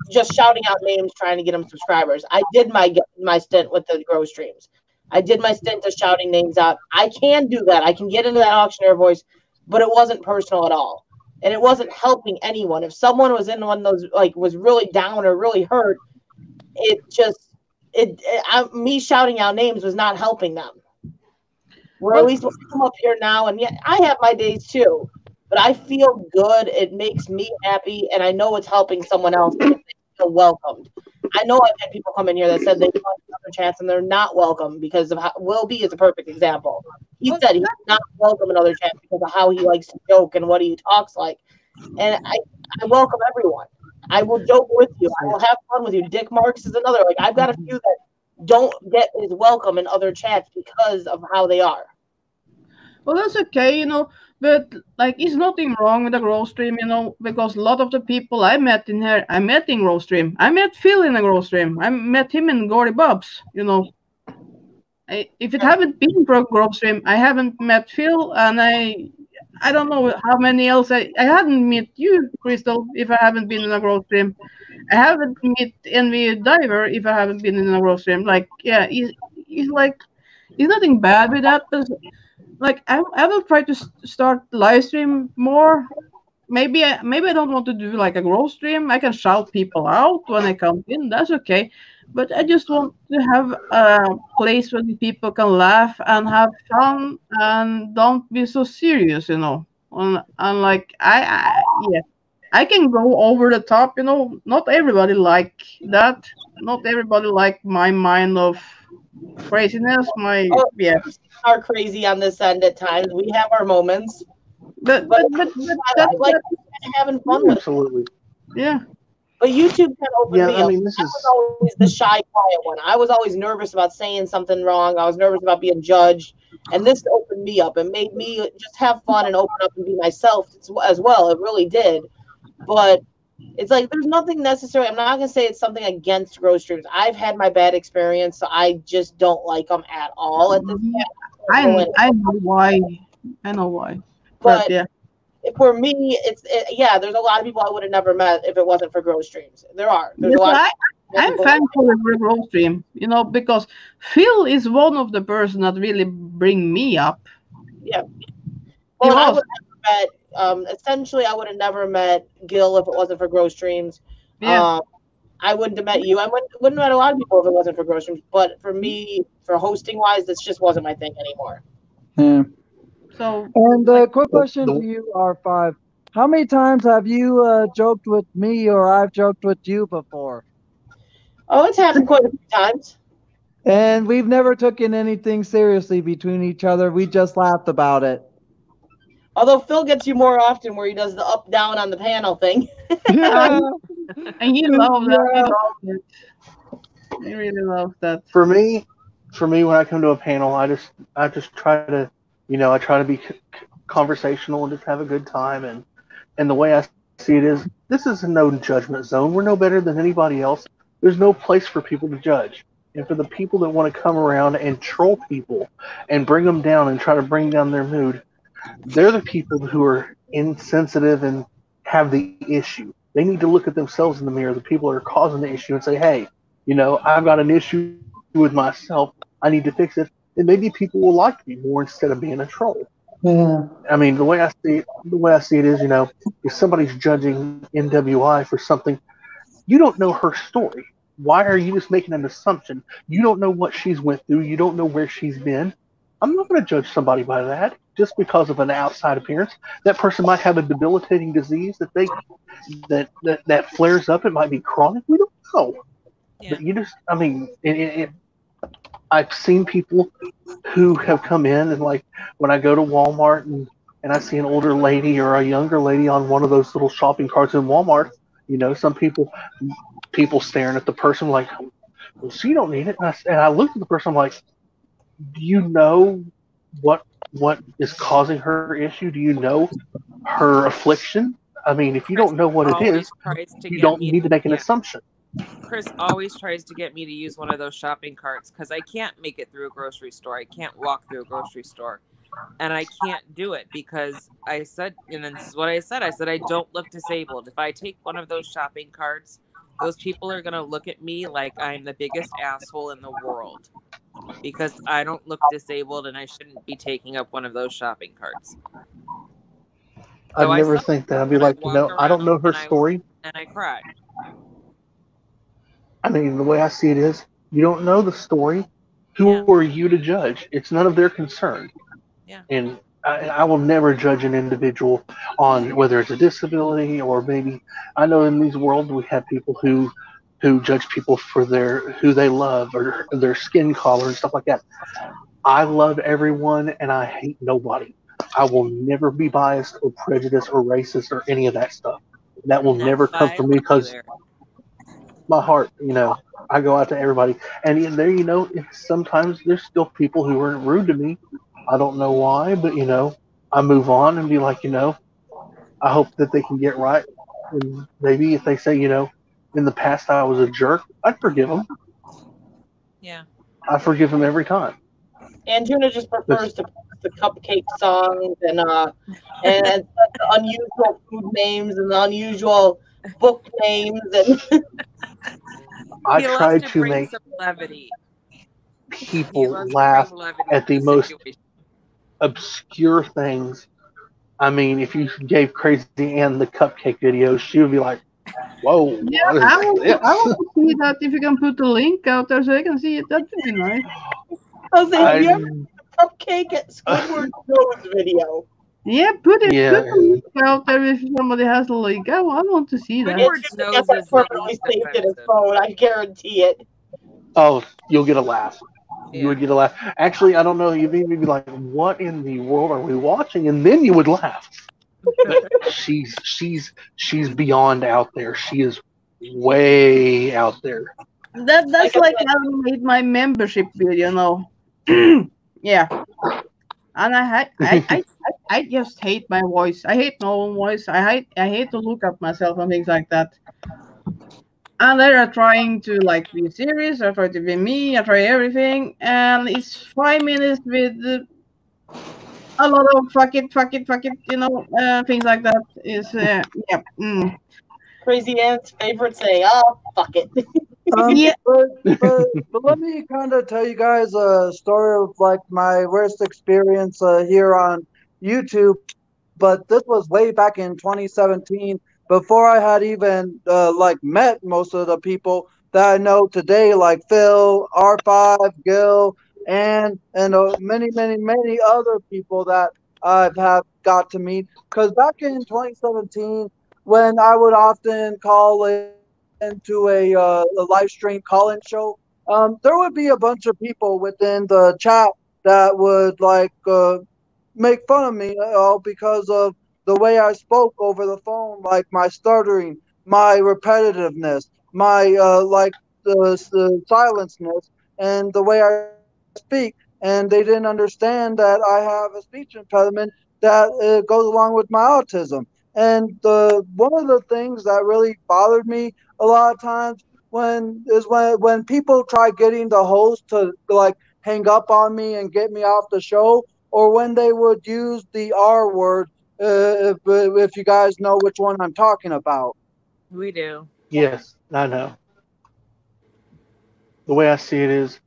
Speaker 1: just shouting out names trying to get them subscribers. I did my stint with the grow streams. I did my stint of shouting names out. I can do that. I can get into that auctioneer voice, but it wasn't personal at all. And it wasn't helping anyone. If someone was in one of those, like, was really down or really hurt, me shouting out names was not helping them. Where at least when I come up here now, and yet I have my days too, but I feel good. It makes me happy, and I know it's helping someone else. They feel welcomed. I know I've had people come in here that said they want another chance, and they're not welcome because of how Will B is a perfect example. He said he's not welcome another chance because of how he likes to joke and what he talks like. And I welcome everyone. I will joke with you. I will have fun with you. Dick Marks is another. Like I've got a few that don't get as welcome in other chats because of how they are.
Speaker 7: Well, that's okay, you know, but like, it's nothing wrong with a grow stream, you know, because a lot of the people I met in here, I met in grow stream. I met Phil in a grow stream. I met him in Gory Bob's, you know. if it haven't been for Grove Stream, I haven't met Phil, and I don't know how many else. I hadn't met you, Crystal, if I haven't been in a Grove Stream. I haven't met Envy Diver if I haven't been in a Grove Stream. Like, yeah, he's like, he's nothing bad with that, but like I will try to start live stream more. Maybe I don't want to do like a Grove Stream. I can shout people out when I come in. That's okay. But I just want to have a place where the people can laugh and have fun and don't be so serious, you know. And like yeah, I can go over the top, you know. Not everybody like that. Not everybody like my mind of craziness. My
Speaker 1: Oh,
Speaker 7: yeah.
Speaker 1: we are crazy on this end at times. We have our moments,
Speaker 7: But
Speaker 1: but
Speaker 7: but
Speaker 1: I
Speaker 7: that's
Speaker 1: like having fun with it.
Speaker 5: Absolutely.
Speaker 7: yeah.
Speaker 1: But YouTube can open
Speaker 5: Yeah,
Speaker 1: me
Speaker 5: I
Speaker 1: up.
Speaker 5: mean, this
Speaker 1: I
Speaker 5: is
Speaker 1: was always the shy, quiet one. I was always nervous about saying something wrong. I was nervous about being judged. And this opened me up and made me just have fun and open up and be myself as well. It really did. But it's like there's nothing necessary. I'm not going to say it's something against Grove Streams. I've had my bad experience, so I just don't like them at all at this point.
Speaker 7: I know why. I know why. But
Speaker 1: But
Speaker 7: yeah.
Speaker 1: for me, yeah, there's a lot of people I would have never met if it wasn't for Grove Streams. There's
Speaker 7: Yes,
Speaker 1: a lot
Speaker 7: I'm
Speaker 1: people-
Speaker 7: thankful for Grove Stream, you know, because Phil is one of the person that really bring me up.
Speaker 1: Yeah.
Speaker 7: He
Speaker 1: Well, I
Speaker 7: was.
Speaker 1: would have never met, essentially, I would have never met Gil if it wasn't for Grove Streams.
Speaker 7: Yeah.
Speaker 1: I wouldn't have met you. I wouldn't have met a lot of people if it wasn't for Grove Streams. But for me, for hosting wise, this just wasn't my thing anymore.
Speaker 8: Yeah.
Speaker 7: So
Speaker 8: And quick question to you, R5. How many times have you joked with me or I've joked with you before?
Speaker 1: Oh, it's happened quite a few times.
Speaker 8: And we've never taken anything seriously between each other. We just laughed about it.
Speaker 1: Although Phil gets you more often where he does the up down on the panel thing.
Speaker 8: Yeah.
Speaker 7: and he loves that. He
Speaker 8: Yeah.
Speaker 7: loves it. He really loves that.
Speaker 5: for me, when I come to a panel, I just try to, I try to be conversational and just have a good time. And the way I see it is, this is a no judgment zone. We're no better than anybody else. There's no place for people to judge. And for the people that want to come around and troll people and bring them down and try to bring down their mood, they're the people who are insensitive and have the issue. They need to look at themselves in the mirror, the people that are causing the issue, and say, hey, I've got an issue with myself. I need to fix it. And maybe people will like me more instead of being a troll.
Speaker 8: Yeah.
Speaker 5: I mean, the way I see it is, if somebody's judging NWI for something, you don't know her story. Why are you just making an assumption? You don't know what she's went through. You don't know where she's been. I'm not going to judge somebody by that just because of an outside appearance. That person might have a debilitating disease that flares up. It might be chronic. We don't know.
Speaker 2: Yeah.
Speaker 5: But I've seen people who have come in and, like, when I go to Walmart and I see an older lady or a younger lady on one of those little shopping carts in Walmart, some people staring at the person like, well, she don't need it. And I look at the person, I'm like, do you know what is causing her issue? Do you know her affliction? I mean, if you don't know what it is, you don't need to make an assumption.
Speaker 2: Chris always tries to get me to use one of those shopping carts because I can't make it through a grocery store. I can't walk through a grocery store. And I can't do it because I said, and this is what I said, I don't look disabled. If I take one of those shopping carts, those people are going to look at me like I'm the biggest asshole in the world because I don't look disabled and I shouldn't be taking up one of those shopping carts.
Speaker 5: I'd never think that. I'd be like, I don't know her story.
Speaker 2: And I cry.
Speaker 5: I mean, the way I see it is, you don't know the story. Who are you to judge? It's none of their concern.
Speaker 2: Yeah.
Speaker 5: And I will never judge an individual on whether it's a disability or maybe, I know in these worlds we have people who judge people for who they love or their skin color and stuff like that. I love everyone and I hate nobody. I will never be biased or prejudiced or racist or any of that stuff. That will never come from me because my heart, I go out to everybody. And there, sometimes there's still people who are rude to me. I don't know why, but, I move on and be like, I hope that they can get right. And maybe if they say, in the past I was a jerk, I'd forgive them.
Speaker 2: Yeah.
Speaker 5: I forgive them every time.
Speaker 1: Antuna just prefers to post the cupcake songs and such unusual food names and unusual book names and
Speaker 5: I
Speaker 2: He loves
Speaker 5: try
Speaker 2: to
Speaker 5: to
Speaker 2: bring
Speaker 5: make
Speaker 2: some levity. He
Speaker 5: people
Speaker 2: loves to
Speaker 5: laugh
Speaker 2: bring levity
Speaker 5: at
Speaker 2: to
Speaker 5: the
Speaker 2: the
Speaker 5: most
Speaker 2: situation.
Speaker 5: obscure things. I mean, if you gave Crazy Ann the cupcake video, she would be like, "Whoa,
Speaker 7: Yeah,
Speaker 5: what is
Speaker 7: I want
Speaker 5: this?"
Speaker 7: to see that if you can put the link out there so I can see it. That would be nice.
Speaker 1: I'll say, have you ever
Speaker 5: I'm,
Speaker 1: cupcake at Squidward's nose video?
Speaker 7: Yeah, put the
Speaker 5: yeah,
Speaker 7: link out there if somebody has a link. I want to see that.
Speaker 2: Squidward's
Speaker 1: It's
Speaker 2: nose
Speaker 1: got that
Speaker 2: is the
Speaker 1: permanently
Speaker 2: least
Speaker 1: saved in his
Speaker 2: offensive.
Speaker 1: phone. I guarantee it.
Speaker 5: oh, you'll get a laugh. You
Speaker 2: Yeah.
Speaker 5: would get a laugh. Actually, I don't know. You'd be like, "What in the world are we watching?" And then you would laugh. But she's beyond out there. She is way out there.
Speaker 7: That's
Speaker 1: Like I
Speaker 7: like
Speaker 1: said,
Speaker 7: how I made my membership video now. Yeah, and I just hate my voice. I hate my own voice. I hate to look at myself and things like that. And they are trying to like be serious. I try to be me. I try everything, and it's 5 minutes with a lot of fuck it, things like that. Is yeah.
Speaker 1: Crazy Ant's favorite saying, "Oh, fuck it."
Speaker 7: Yeah.
Speaker 8: But let me kind of tell you guys a story of like my worst experience here on YouTube. But this was way back in 2017, before I had even like met most of the people that I know today, like Phil, R5, Gil, and many other people that I've have got to meet. Because back in 2017, when I would often call into a live stream call-in show, there would be a bunch of people within the chat that would like make fun of me all because of the way I spoke over the phone, like my stuttering, my repetitiveness, my the silenceness, and the way I speak. And they didn't understand that I have a speech impediment that goes along with my autism. And the one of the things that really bothered me a lot of times when people try getting the host to like hang up on me and get me off the show, or when they would use the R word, if you guys know which one I'm talking about.
Speaker 2: We do.
Speaker 5: Yes, I know. The way I see it is,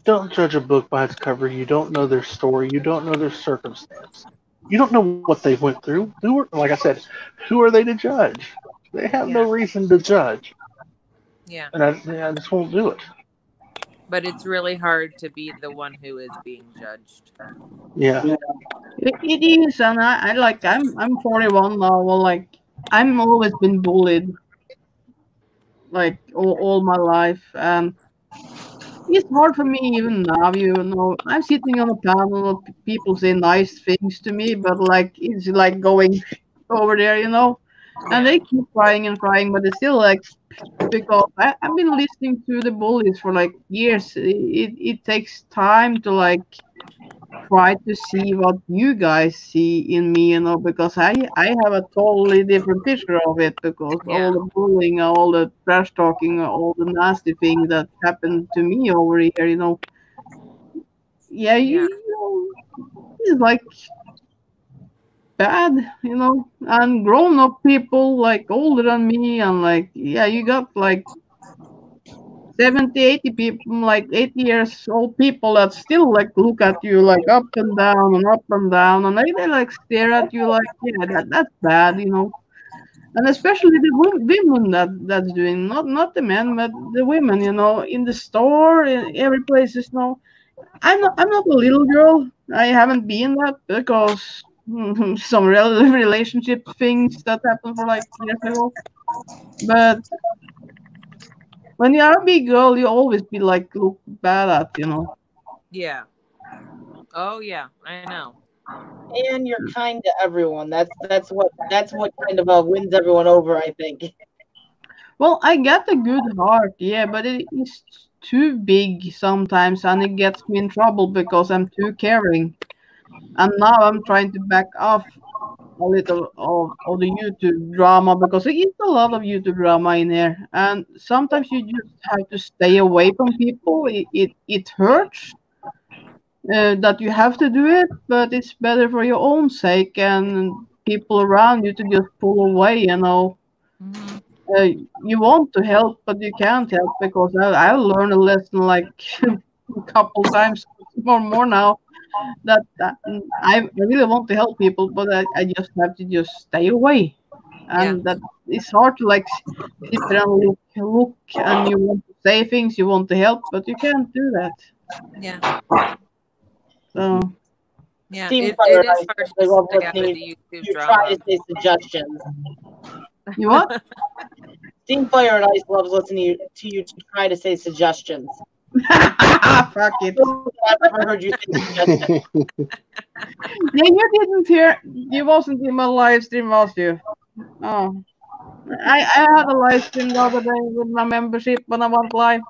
Speaker 5: don't judge a book by its cover. You don't know their story. You don't know their circumstance. You don't know what they went through. Like I said, who are they to judge? They have no
Speaker 2: Yeah.
Speaker 5: reason to judge,
Speaker 2: Yeah.
Speaker 5: and I just won't do it.
Speaker 2: But it's really hard to be the one who is being judged.
Speaker 5: Yeah,
Speaker 7: It is, and I like I'm 41 now. Well, like I'm always been bullied, like all my life, and it's hard for me even now. I'm sitting on a panel of people say nice things to me, but like it's like going over there, and
Speaker 2: Yeah.
Speaker 7: they keep crying and crying, but it's still like because I've been listening to the bullies for like years. It takes time to like try to see what you guys see in me, because I have a totally different picture of it because all
Speaker 2: Yeah.
Speaker 7: the bullying, all the trash talking, all the nasty things that happened to me over here. Yeah,
Speaker 2: Yeah.
Speaker 7: it's like bad, and grown up people like older than me, and like yeah, you got like 70, 80 people, like 80 years old people that still like look at you like up and down and up and down, and they like stare at you like, yeah, that's bad. And especially the women that's doing, not the men, but the women, in the store, in every place, I'm not a little girl. I haven't been that because some relationship things that happened for like years ago. But when you are a big girl, you always be like look bad at.
Speaker 2: Yeah. Oh yeah, I know.
Speaker 1: And you're kind to everyone. That's what kind of wins everyone over, I think.
Speaker 7: Well, I got a good heart, yeah, but it is too big sometimes, and it gets me in trouble because I'm too caring. And now I'm trying to back off a little of the YouTube drama because there is a lot of YouTube drama in there, and sometimes you just have to stay away from people. It hurts, that you have to do it, but it's better for your own sake and people around you to just pull away, you know.
Speaker 2: Hmm.
Speaker 7: You want to help, but you can't help because I learned a lesson like a couple times or more now that I really want to help people, but I just have to just stay away.
Speaker 2: Yeah.
Speaker 7: And that it's hard to like sit there and look, and you want to say things, you want to help, but you can't do that.
Speaker 2: Yeah.
Speaker 7: So
Speaker 2: Yeah.
Speaker 1: Steam
Speaker 2: It
Speaker 1: Fire
Speaker 2: is
Speaker 1: Ice
Speaker 2: hard
Speaker 1: said they
Speaker 2: to
Speaker 1: love
Speaker 2: stay out of
Speaker 1: listening.
Speaker 2: the YouTube
Speaker 1: You try
Speaker 2: drama.
Speaker 1: to say suggestions.
Speaker 7: you what?
Speaker 1: Steam Fire and Ice loves listening to you to try to say suggestions.
Speaker 7: Fuck it.
Speaker 1: I've never heard you say suggestions.
Speaker 7: Yeah, you didn't hear. You wasn't in my live stream, was you? Oh, I had a live stream the other day with my membership when I went live,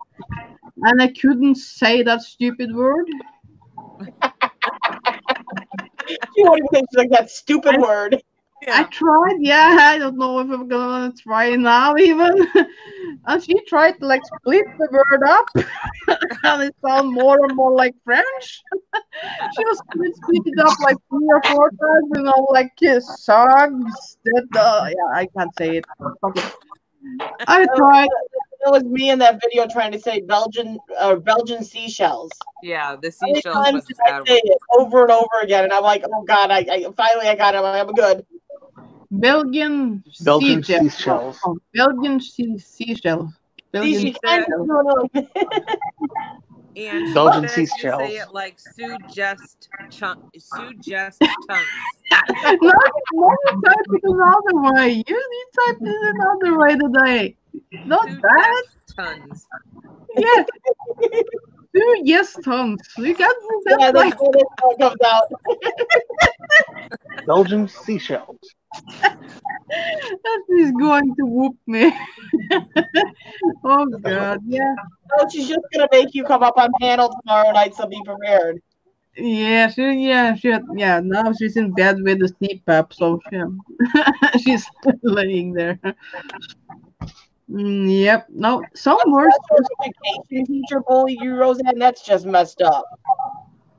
Speaker 7: and I couldn't say that stupid word.
Speaker 1: You won't even think like that stupid word.
Speaker 7: I tried, yeah. I don't know if I'm gonna try now even. And she tried to like split the word up, and it sounded more and more like French. She was split it up like 3 or 4 times, you know, like songs. Yeah, I can't say it. Fuck it. I tried.
Speaker 1: That was me in that video trying to say Belgian seashells.
Speaker 2: Yeah, the
Speaker 1: How many
Speaker 2: seashells
Speaker 1: times
Speaker 2: was
Speaker 1: did
Speaker 2: a
Speaker 1: I
Speaker 2: bad
Speaker 1: say
Speaker 2: one.
Speaker 1: it over and over again? And I'm like, oh God, I finally I got it. I'm good.
Speaker 7: Belgian
Speaker 5: Belgian
Speaker 7: seashell.
Speaker 5: seashells.
Speaker 7: Oh, Belgian seashell.
Speaker 1: See,
Speaker 7: Belgian
Speaker 1: she kind
Speaker 2: said-
Speaker 1: of no, no.
Speaker 2: And she
Speaker 5: Belgian
Speaker 2: said you
Speaker 5: seashells.
Speaker 2: say it like suggest tongues.
Speaker 7: No, no, you type it another way. You typed it another way today. Not that.
Speaker 2: Tons.
Speaker 7: Yes. Two yes tongues. You got that
Speaker 1: Yeah,
Speaker 7: like
Speaker 1: that's what comes out.
Speaker 5: Belgian seashells.
Speaker 7: that is going to whoop me. Oh God, yeah.
Speaker 1: No, she's just gonna make you come up on panel tomorrow night, so be prepared.
Speaker 7: Yeah, yeah. Now she's in bed with the CPAP, so she's laying there. Yep. No, some words.
Speaker 1: Special education teacher bully you, Roseanne. That's just messed up.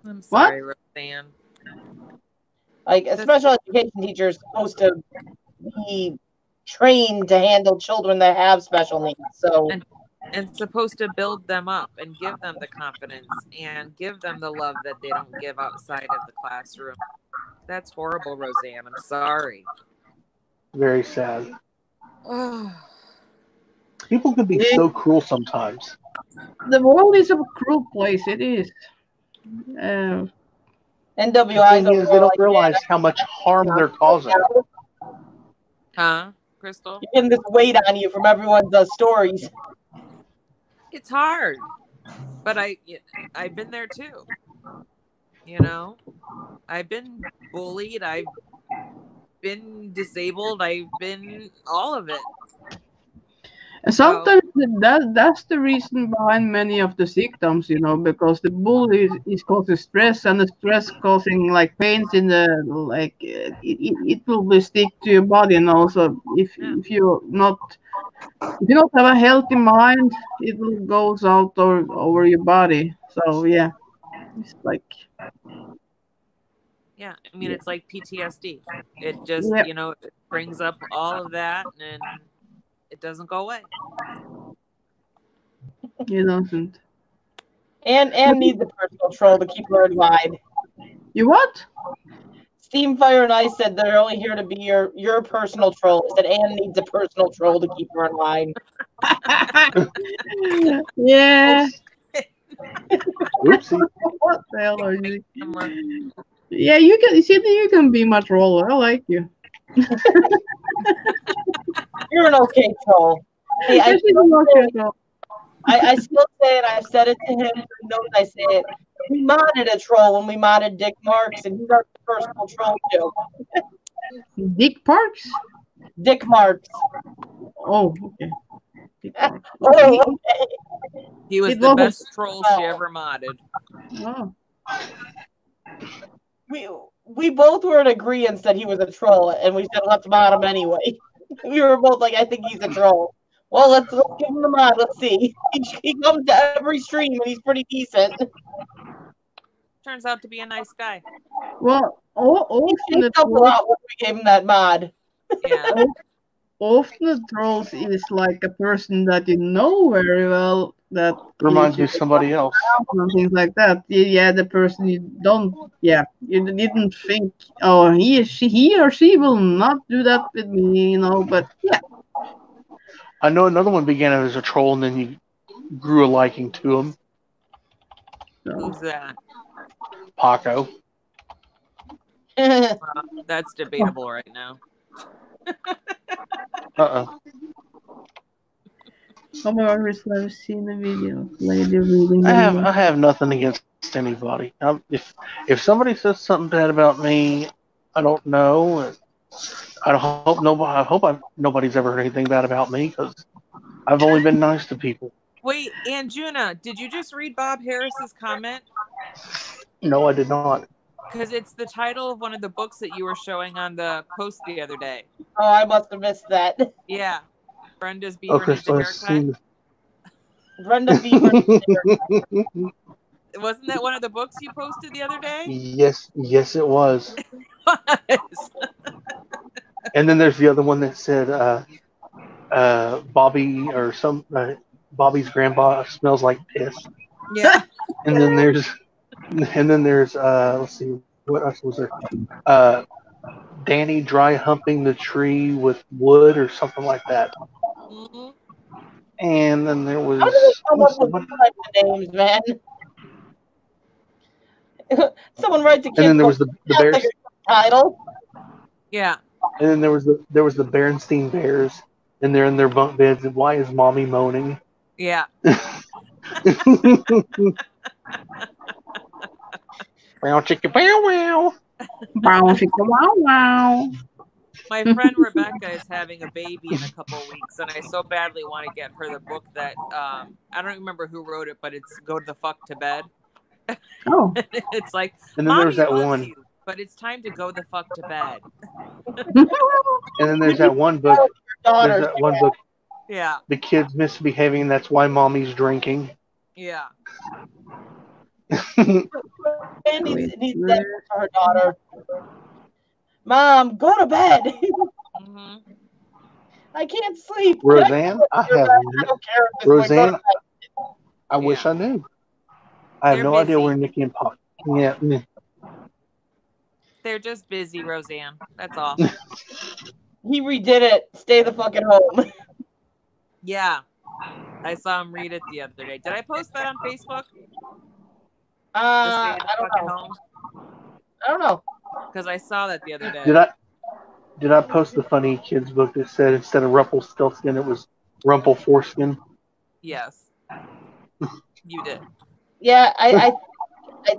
Speaker 2: I'm sorry, Roseanne.
Speaker 1: Like a special education teacher is supposed to be trained to handle children that have special needs. So
Speaker 2: and supposed to build them up and give them the confidence and give them the love that they don't give outside of the classroom. That's horrible, Roseanne. I'm sorry.
Speaker 5: Very sad. People can be so cruel sometimes.
Speaker 7: The world is a cruel place. It is.
Speaker 1: NWI
Speaker 5: The thing is, they don't realize how much harm they're causing.
Speaker 2: Huh, Crystal?
Speaker 1: You're getting this weight on you from everyone's stories.
Speaker 2: It's hard, but I've been there too. You know, I've been bullied. I've been disabled. I've been all of it.
Speaker 7: Sometimes that's the reason behind many of the symptoms, you know, because the bully is causing stress, and the stress causing like pains in the like it will be stick to your body, and also if you don't have a healthy mind, it will goes out over your body. So yeah, it's like
Speaker 2: yeah. I mean, it's like PTSD. It just it brings up all of that and it doesn't go away.
Speaker 7: It doesn't.
Speaker 1: And needs a personal troll to keep her in line.
Speaker 7: You what?
Speaker 1: Steam Fire and I said they're only here to be your personal troll. I said Anne needs a personal troll to keep her in line.
Speaker 7: Yeah.
Speaker 5: Oopsie.
Speaker 7: What the hell are you? Yeah, you can be my troll. I like you.
Speaker 1: You're an okay troll. Hey, I still say it. I've said it to him. He knows I say it. We modded a troll when we modded Dick Marks, and he's our personal troll too.
Speaker 7: Dick Parks?
Speaker 1: Dick Marks.
Speaker 7: Oh, okay.
Speaker 1: Oh, okay.
Speaker 2: He was the best troll she ever modded.
Speaker 7: Oh.
Speaker 1: We both were in agreement that he was a troll, and we said let's mod him anyway. We were both like, I think he's a troll. Well, let's give him the mod. Let's see. He comes to every stream, and he's pretty decent.
Speaker 2: Turns out to be a nice guy.
Speaker 7: Well, often
Speaker 1: He
Speaker 7: the
Speaker 1: helped a
Speaker 7: trolls,
Speaker 1: lot when we gave him that mod.
Speaker 2: Yeah.
Speaker 7: often the trolls is like a person that you know very well that
Speaker 5: Reminds
Speaker 7: is
Speaker 5: you of somebody else.
Speaker 7: and things like that. Yeah, the person you don't. Yeah, you didn't think. Oh, he or she will not do that with me, you know. But yeah,
Speaker 5: I know another one began as a troll and then you grew a liking to him.
Speaker 7: so.
Speaker 2: Who's that?
Speaker 5: Paco.
Speaker 2: That's debatable right now.
Speaker 7: However, I've seen a video of lady reading.
Speaker 5: I have nothing against anybody. If somebody says something bad about me, I don't know. I hope nobody's ever heard anything bad about me because I've only been nice to people.
Speaker 2: Wait, Anjuna, did you just read Bob Harris's comment?
Speaker 5: No, I did not.
Speaker 2: Because it's the title of one of the books that you were showing on the post the other day.
Speaker 1: Oh, I must have missed that.
Speaker 2: Yeah. Brenda's Beaver
Speaker 5: Okay,
Speaker 2: needs
Speaker 5: so
Speaker 2: a
Speaker 5: I've
Speaker 2: haircut.
Speaker 5: seen.
Speaker 1: Brenda Beaver.
Speaker 2: Wasn't that one of the books you posted the other day?
Speaker 5: Yes, it was. And then there's the other one that said, Bobby or Bobby's grandpa smells like piss.
Speaker 2: Yeah.
Speaker 5: And then there's let's see, what else was there? Danny dry humping the tree with wood or something like that.
Speaker 2: Mm-hmm.
Speaker 5: And then there was.
Speaker 1: How do they come up with these types of names, man? Someone writes a kid.
Speaker 5: And then there was the Bears.
Speaker 1: Title.
Speaker 2: Yeah.
Speaker 5: And then there was the Berenstein Bears, and they're in their bunk beds. And why is mommy moaning?
Speaker 2: Yeah.
Speaker 5: Wow, chicka, wow, wow.
Speaker 7: Wow, wow, wow.
Speaker 2: My friend Rebecca is having a baby in a couple of weeks, and I so badly want to get her the book that I don't remember who wrote it, but it's "Go the Fuck to Bed."
Speaker 7: Oh.
Speaker 2: It's like,
Speaker 5: and then there's that
Speaker 2: loves
Speaker 5: one.
Speaker 2: you, but it's time to go the fuck to bed.
Speaker 5: And then there's that one book. There's that one book.
Speaker 2: Yeah.
Speaker 5: The kid's misbehaving. That's why mommy's drinking.
Speaker 2: Yeah.
Speaker 1: Needs that for her daughter. Mom, go to bed.
Speaker 2: Mm-hmm.
Speaker 1: I can't sleep.
Speaker 5: Roseanne, I have.
Speaker 1: I don't care if this boy goes to
Speaker 5: Roseanne,
Speaker 1: bed.
Speaker 5: I wish I knew. I have
Speaker 2: They're
Speaker 5: no idea
Speaker 2: busy.
Speaker 5: where Nikki and Pop. Yeah.
Speaker 2: They're just busy, Roseanne. That's all.
Speaker 1: He redid it. Stay the fuck at home.
Speaker 2: Yeah. I saw him read it the other day. Did I post that on Facebook?
Speaker 1: I don't know. I don't know.
Speaker 2: Because I saw that the other day.
Speaker 5: Did I post the funny kids book that said instead of Rumpelstiltskin it was Rumple Foreskin?
Speaker 2: Yes. You did.
Speaker 1: Yeah, I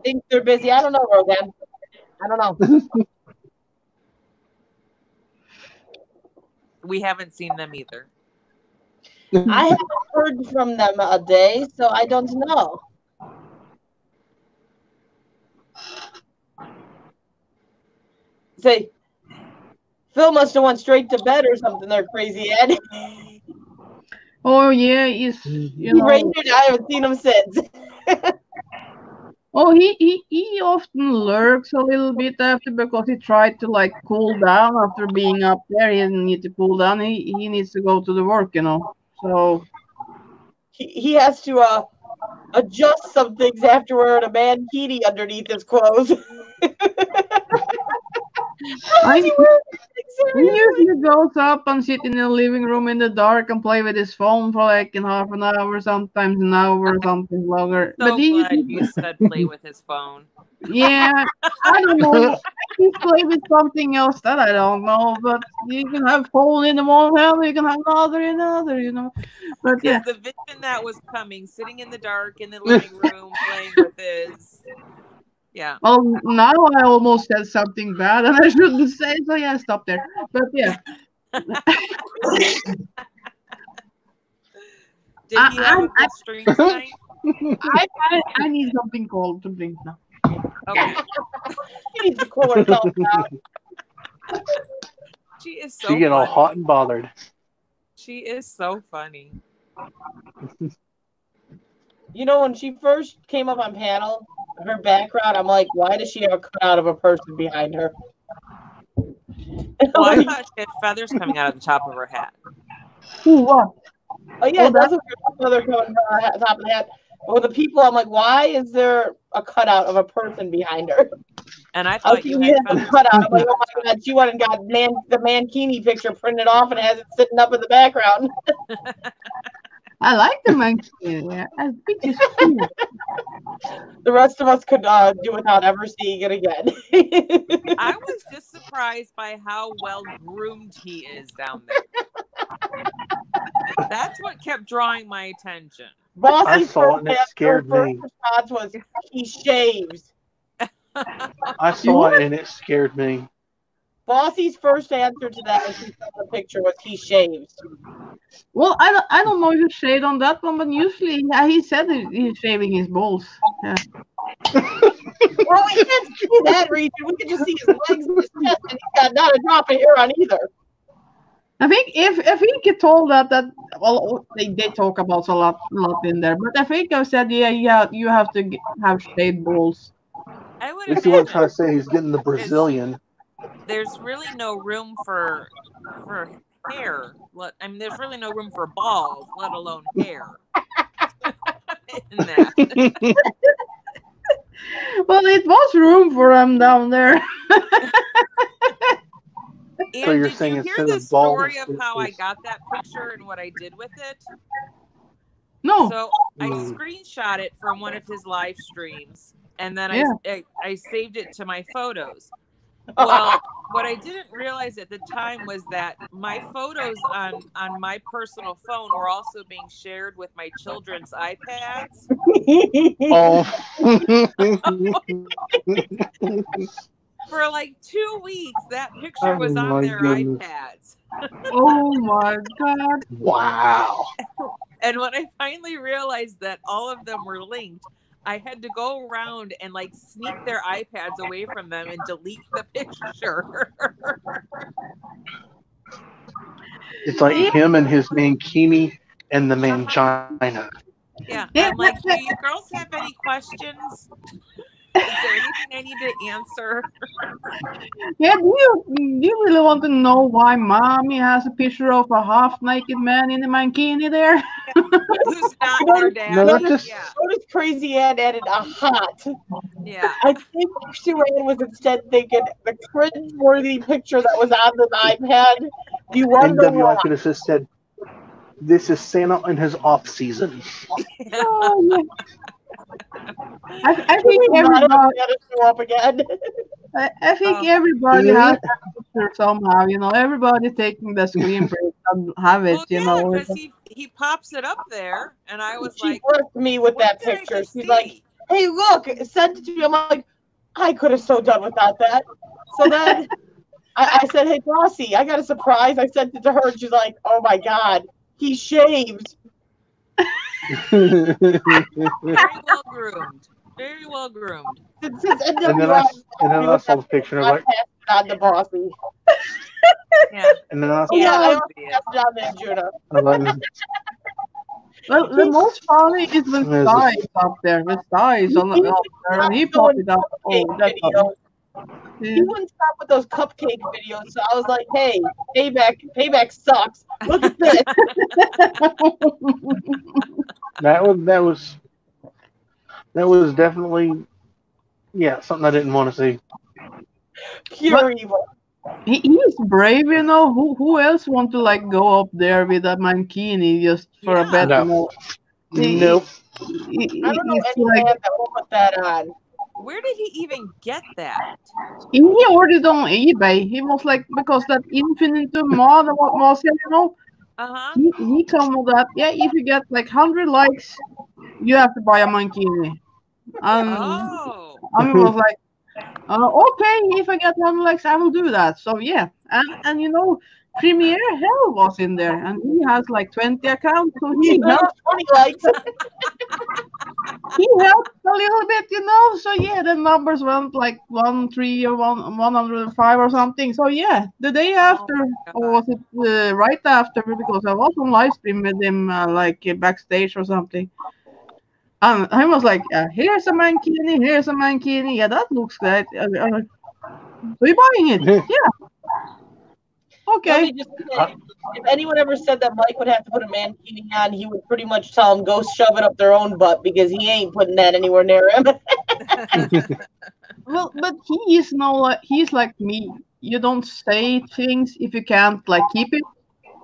Speaker 1: think they're busy. I don't know, Roseanne. I don't know.
Speaker 2: We haven't seen them either.
Speaker 1: I haven't heard from them a day, so I don't know. Say, Phil must have went straight to bed or something. They're crazy, Ed.
Speaker 7: Oh yeah, he's
Speaker 1: He raided. I haven't seen him since.
Speaker 7: Oh, he often lurks a little bit after because he tried to like cool down after being up there. He doesn't need to cool down. He needs to go to the work, you know. So
Speaker 1: he has to adjust some things after wearing a mankini underneath his clothes.
Speaker 7: He usually goes up and sit in the living room in the dark and play with his phone for like in half an hour, sometimes an hour, something longer.
Speaker 2: So glad you said play with his phone.
Speaker 7: Yeah, I don't know. He play with something else that I don't know, but you can have phone in the one hand, you can have another in another, you know. But yeah,
Speaker 2: The vision that was coming, sitting in the dark in the living room, playing with his. Yeah.
Speaker 7: well, now I almost said something bad and I shouldn't say, so yeah, stop there. But yeah.
Speaker 2: Did he have a good stream tonight?
Speaker 7: I need something cold to drink now.
Speaker 2: Okay.
Speaker 1: He needs to cool herself down.
Speaker 2: She is so
Speaker 5: She get all
Speaker 2: funny.
Speaker 5: hot and bothered.
Speaker 2: She is so funny.
Speaker 1: You know, when she first came up on panel, her background, I'm like, why does she have a cutout of a person behind her?
Speaker 2: Well, I thought she had feathers coming out of the top of her hat.
Speaker 7: Who what?
Speaker 1: Oh yeah,
Speaker 7: Oh,
Speaker 1: it does look like a feather coming out of the top of the hat. But with the people, I'm like, why is there a cutout of a person behind her?
Speaker 2: And I
Speaker 1: I was
Speaker 2: thought you
Speaker 1: thinking
Speaker 2: had
Speaker 1: you have a
Speaker 2: feathers.
Speaker 1: cutout. I'm
Speaker 2: coming
Speaker 1: like,
Speaker 2: out
Speaker 1: oh
Speaker 2: of the
Speaker 1: my
Speaker 2: top.
Speaker 1: god, she went and got the mankini picture printed off and has it sitting up in the background.
Speaker 7: I like the mankini. Yeah, I think it's cool.
Speaker 1: The rest of us could do without ever seeing it again.
Speaker 2: I was just surprised by how well groomed he is down there. That's what kept drawing my attention.
Speaker 1: Bossy's
Speaker 5: saw it and it
Speaker 1: first
Speaker 5: scared
Speaker 1: first
Speaker 5: me.
Speaker 1: response was he shaves.
Speaker 5: I saw it and it scared me.
Speaker 1: Bossy's first answer to that when she saw the picture was he shaves.
Speaker 7: Well, I don't know if you shaved on that one, but usually he said he's shaving his balls. Yeah.
Speaker 1: Well, we can't see that region. We can just see his legs and his chest, and he's got not a drop of hair on either.
Speaker 7: I think if he get told that well they talk about a lot in there, but I think I said yeah you have to have shaved balls.
Speaker 2: I would
Speaker 5: You see what I'm trying
Speaker 2: imagine
Speaker 5: to say? He's getting the Brazilian.
Speaker 2: there's really no room for hair. I mean, there's really no room for balls, let alone hair. In that.
Speaker 7: Well, it was room for him down there.
Speaker 2: And
Speaker 5: So you're
Speaker 2: did
Speaker 5: saying
Speaker 2: you hear
Speaker 5: instead
Speaker 2: the
Speaker 5: of balls,
Speaker 2: story of how I
Speaker 5: it's-
Speaker 2: got that picture and what I did with it?
Speaker 7: No.
Speaker 2: So I screenshot it from one of his live streams, and then I saved it to my photos. Well, what I didn't realize at the time was that my photos on my personal phone were also being shared with my children's iPads.
Speaker 5: Oh.
Speaker 2: For like 2 weeks, that picture
Speaker 5: Oh
Speaker 2: was on
Speaker 5: my
Speaker 2: their
Speaker 5: goodness.
Speaker 2: iPads.
Speaker 7: Oh my god.
Speaker 5: Wow.
Speaker 2: And when I finally realized that all of them were linked, I had to go around and like sneak their iPads away from them and delete the picture.
Speaker 5: It's like him and his mankini and the mangina.
Speaker 2: Yeah. I'm like, do you girls have any questions? Is there anything I need to answer?
Speaker 7: Yeah, do you really want to know why mommy has a picture of a half-naked man in a mankini there?
Speaker 2: Who's not their dad?
Speaker 5: No, that's just-
Speaker 2: Yeah.
Speaker 1: Notice Crazy Ann added a hot.
Speaker 2: Yeah.
Speaker 1: I think Suran was instead thinking the cringe-worthy picture that was on the iPad. You wonder
Speaker 5: NWI
Speaker 1: why.
Speaker 5: could have just said, "This is Santa in his off season."
Speaker 7: Oh, yeah. I think
Speaker 1: Not
Speaker 7: everybody,
Speaker 1: to show up again.
Speaker 7: I think everybody has that picture somehow. You know, everybody taking the screen break and have it.
Speaker 2: Well,
Speaker 7: You
Speaker 2: yeah,
Speaker 7: know,
Speaker 2: because he pops it up there, and I was
Speaker 1: She
Speaker 2: like,
Speaker 1: worked me with
Speaker 2: what
Speaker 1: that
Speaker 2: did I
Speaker 1: picture.
Speaker 2: just
Speaker 1: She's like,
Speaker 2: see?
Speaker 1: hey, look, send it to me. I'm like, I could have so done without that. So then I said, hey, Bossy, I got a surprise. I sent it to her, and she's like, oh my God, he shaves.
Speaker 2: Very well groomed. Very well groomed.
Speaker 1: Since
Speaker 5: And then I saw the picture and I was like,
Speaker 1: on the Bossy.
Speaker 2: Yeah.
Speaker 5: and then I
Speaker 1: Oh, yeah, I
Speaker 2: Yeah.
Speaker 1: also passed it on there, Judah.
Speaker 5: was
Speaker 7: well, the most funny is when
Speaker 5: Yes.
Speaker 7: Sty is up there. When Sty is on up there, and he popped it up. Oh, that's
Speaker 1: Videos.
Speaker 7: yeah.
Speaker 1: He wouldn't stop with those cupcake videos, so I was like, hey, payback sucks. Look at this.
Speaker 5: that was definitely something I didn't want to see.
Speaker 1: Pure evil.
Speaker 7: He's brave, you know. Who else want to like go up there with a mankini just for a
Speaker 2: Yeah.
Speaker 7: bet?
Speaker 5: No.
Speaker 7: You know?
Speaker 5: Nope.
Speaker 1: I don't know
Speaker 7: He's
Speaker 1: any
Speaker 7: like,
Speaker 1: man that will put that on.
Speaker 2: Where did he even get that?
Speaker 7: he ordered on eBay. He was like, because that infinitum mod, what was it, you know?
Speaker 2: Uh-huh.
Speaker 7: He come with that. Yeah, if you get like 100 likes, you have to buy a mankini.
Speaker 2: Oh.
Speaker 7: I mean, was like, okay, if I get 100 likes, I will do that. So yeah, and you know, Premiere Hell was in there, and he has like 20 accounts, so he helped.
Speaker 1: 20 likes.
Speaker 7: He helped a little bit, you know. So yeah, the numbers went like 103 or 105 or something. So yeah, the day after, or was it right after? Because I was on live stream with him, like backstage or something. And I was like, here's a mankini, here's a mankini. Yeah, that looks great. So you're buying it? Yeah.
Speaker 1: Let
Speaker 7: Okay.
Speaker 1: me just say, if anyone ever said that Mike would have to put a mankini on, he would pretty much tell them go shove it up their own butt because he ain't putting that anywhere near him.
Speaker 7: Well, but he is he's like me. You don't say things if you can't like keep it.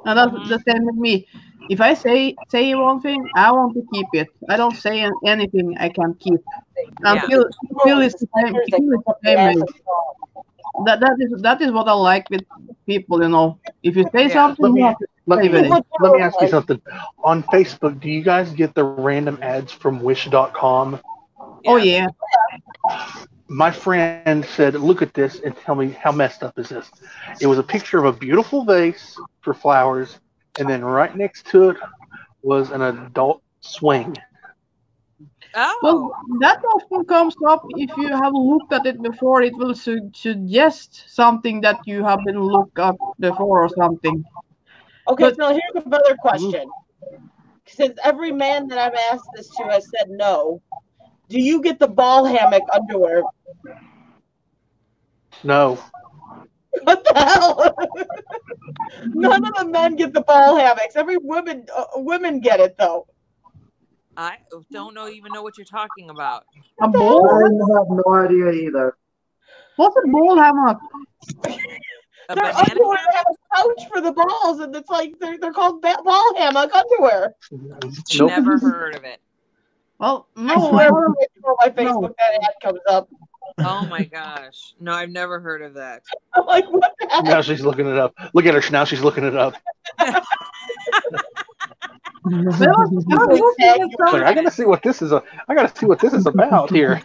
Speaker 7: And that's the same with me. If I say one thing, I want to keep it. I don't say anything I can't keep. And Phil is the same. Phil is the same way. That is what I like with people. You know, if you say something, you have to
Speaker 5: Let
Speaker 7: say it.
Speaker 5: me ask you something. On Facebook, do you guys get the random ads from Wish.com?
Speaker 7: Oh yeah.
Speaker 5: My friend said, "Look at this and tell me how messed up is this." It was a picture of a beautiful vase for flowers, and then right next to it was an adult swing.
Speaker 2: Oh.
Speaker 7: Well, that often comes up if you have looked at it before. It will suggest something that you have been looked at before or something.
Speaker 1: Okay,
Speaker 7: But-
Speaker 1: so here's another question. Since every man that I've asked this to has said no, do you get the ball hammock underwear?
Speaker 5: No.
Speaker 1: What the hell? None of the men get the ball hammocks. Every women get it though.
Speaker 2: I don't even know what you're talking about.
Speaker 7: A ball?
Speaker 8: I have no idea either.
Speaker 7: What's a ball hammock?
Speaker 2: A
Speaker 1: Their
Speaker 2: banana
Speaker 1: underwear
Speaker 2: hammock?
Speaker 1: have a pouch for the balls, and it's like they're called ball hammock underwear.
Speaker 5: Nope.
Speaker 2: Never heard of it.
Speaker 7: Well,
Speaker 1: I
Speaker 7: no.
Speaker 1: swear when I scroll my Facebook, that ad comes up.
Speaker 2: Oh my gosh. No, I've never heard of that.
Speaker 1: I'm like, what the heck?
Speaker 5: Now she's looking it up. Look at her now. She's looking it up.
Speaker 7: I was looking at
Speaker 5: She's like, I gotta see what this is. I gotta see what this is about here.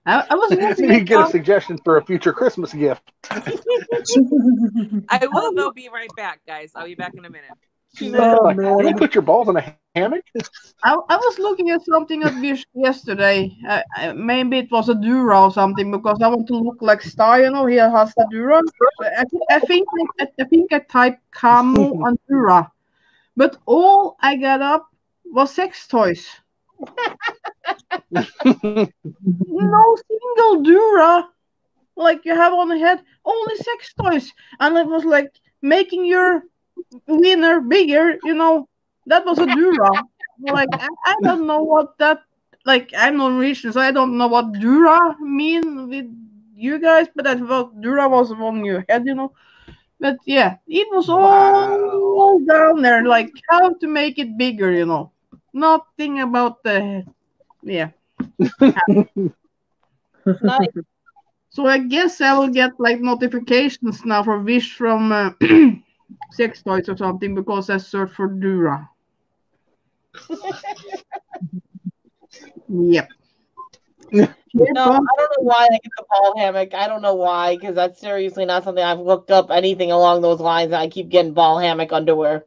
Speaker 7: I was
Speaker 5: See if
Speaker 7: looking
Speaker 5: you
Speaker 7: at
Speaker 5: get a suggestion for a future Christmas gift.
Speaker 2: I will though be right back, guys. I'll be back in a minute.
Speaker 8: Oh,
Speaker 5: Like,
Speaker 8: man.
Speaker 5: you put your balls in a hammock?
Speaker 7: I was looking at something at Wish yesterday. Maybe it was a Dura or something because I want to look like Star. You know, he has a Dura. I think I typed Camo and Dura, but all I got up was sex toys. No single Dura like you have on the head. Only sex toys, and it was like making your wiener bigger. You know, that was a Dura. Like I don't know what that. Like I'm Norwegian, so I don't know what Dura mean with you guys, but I thought Dura was on your head, you know. But yeah, it was all down there, like how to make it bigger, you know. Nothing about the yeah.
Speaker 1: Nice.
Speaker 7: So I guess I will get like notifications now for Wish from sex toys or something because I searched for Dura. Yep.
Speaker 1: No, I don't know why I get the ball hammock. I don't know why, because that's seriously not something I've looked up anything along those lines. And I keep getting ball hammock underwear.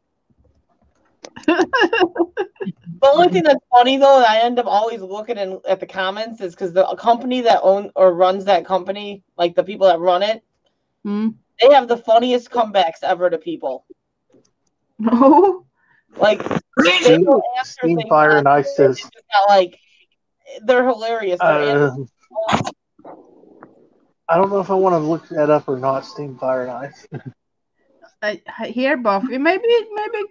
Speaker 1: The only thing that's funny though, that I end up always looking at the comments is because the company that owns or runs that company, like the people that run it, they have the funniest comebacks ever to people.
Speaker 7: Oh,
Speaker 1: like they don't answer
Speaker 5: Steam
Speaker 1: things
Speaker 5: Fire and
Speaker 1: on-
Speaker 5: Ice says,
Speaker 1: it's just not, like they're hilarious. They're
Speaker 5: I don't know if I want to look that up or not. Steam Fire and Ice.
Speaker 7: hair buff. Maybe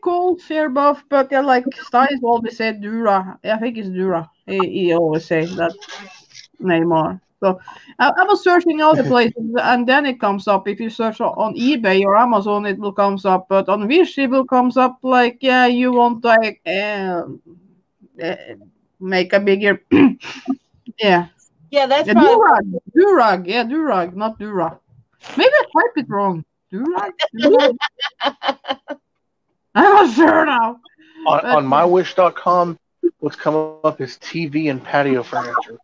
Speaker 7: called hair buff, but yeah, like Styles always said Dura. I think it's Dura. He always say that name on. So I was searching other places, and then it comes up. If you search on eBay or Amazon, it will comes up. But on Wish, it will comes up like, yeah, you want like make a bigger, yeah.
Speaker 1: Yeah, that's
Speaker 7: Yeah,
Speaker 1: probably
Speaker 7: Durag. Yeah, Durag, not Dura. Maybe I typed it wrong. Durag? I'm not sure now.
Speaker 5: On mywish.com, what's coming up is TV and patio furniture.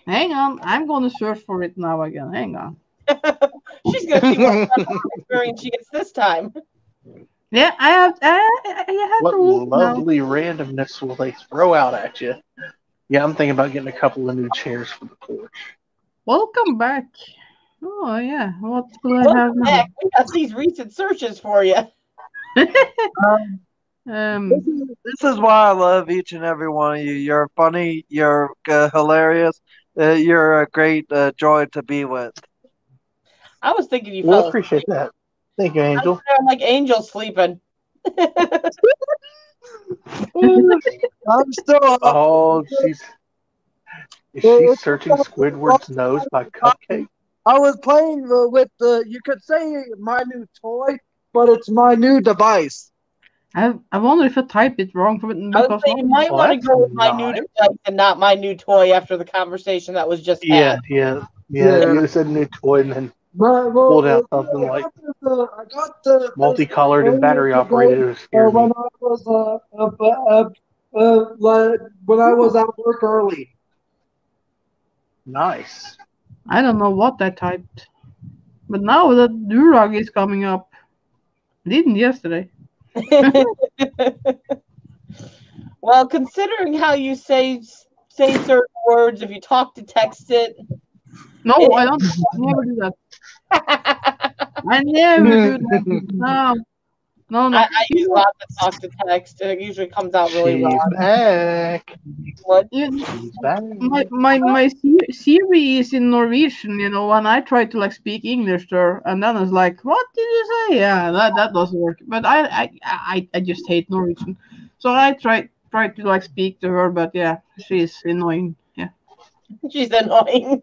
Speaker 7: Hang on, I'm going to search for it now again. Hang on.
Speaker 1: she's gonna see what experience she gets this time.
Speaker 7: Yeah, I have
Speaker 5: What
Speaker 7: to look now.
Speaker 5: lovely randomness will they throw out at you? Yeah, I'm thinking about getting a couple of new chairs for the porch.
Speaker 7: Welcome back. Oh yeah, what do I have
Speaker 1: Welcome
Speaker 7: now?
Speaker 1: back. We got these recent searches for you.
Speaker 8: This is why I love each and every one of you. You're funny. You're hilarious. You're a great joy to be with.
Speaker 1: I was thinking you
Speaker 5: We'll
Speaker 1: fell asleep.
Speaker 5: appreciate that. Thank you, Angel.
Speaker 1: I'm like Angel sleeping.
Speaker 8: I'm still.
Speaker 5: Oh, is she searching Squidward's nose by Cupcake?
Speaker 8: I was playing with the. You could say my new toy, but it's my new device.
Speaker 7: I wonder if I typed it wrong.
Speaker 1: I would say you might want to go with my new device and not my new toy after the conversation that was just had.
Speaker 5: Yeah. You said new toy and then pulled out something like multicolored and battery operated. It was scary.
Speaker 8: When I was at work early.
Speaker 5: Nice.
Speaker 7: I don't know what I typed, but now the Durag is coming up. Didn't yesterday.
Speaker 1: Well, considering how you say certain words, if you talk to text it.
Speaker 7: No, I don't. I never do that. I never do that. No.
Speaker 1: I use lots of talk to text, and it usually comes out really wrong.
Speaker 5: Back.
Speaker 1: What?
Speaker 5: She's back.
Speaker 7: My Siri is in Norwegian, you know, and I try to like speak English to her, and then it's like, what did you say? Yeah, that doesn't work. But I just hate Norwegian, so I try to like speak to her, but yeah, she's annoying. Yeah,
Speaker 1: she's annoying.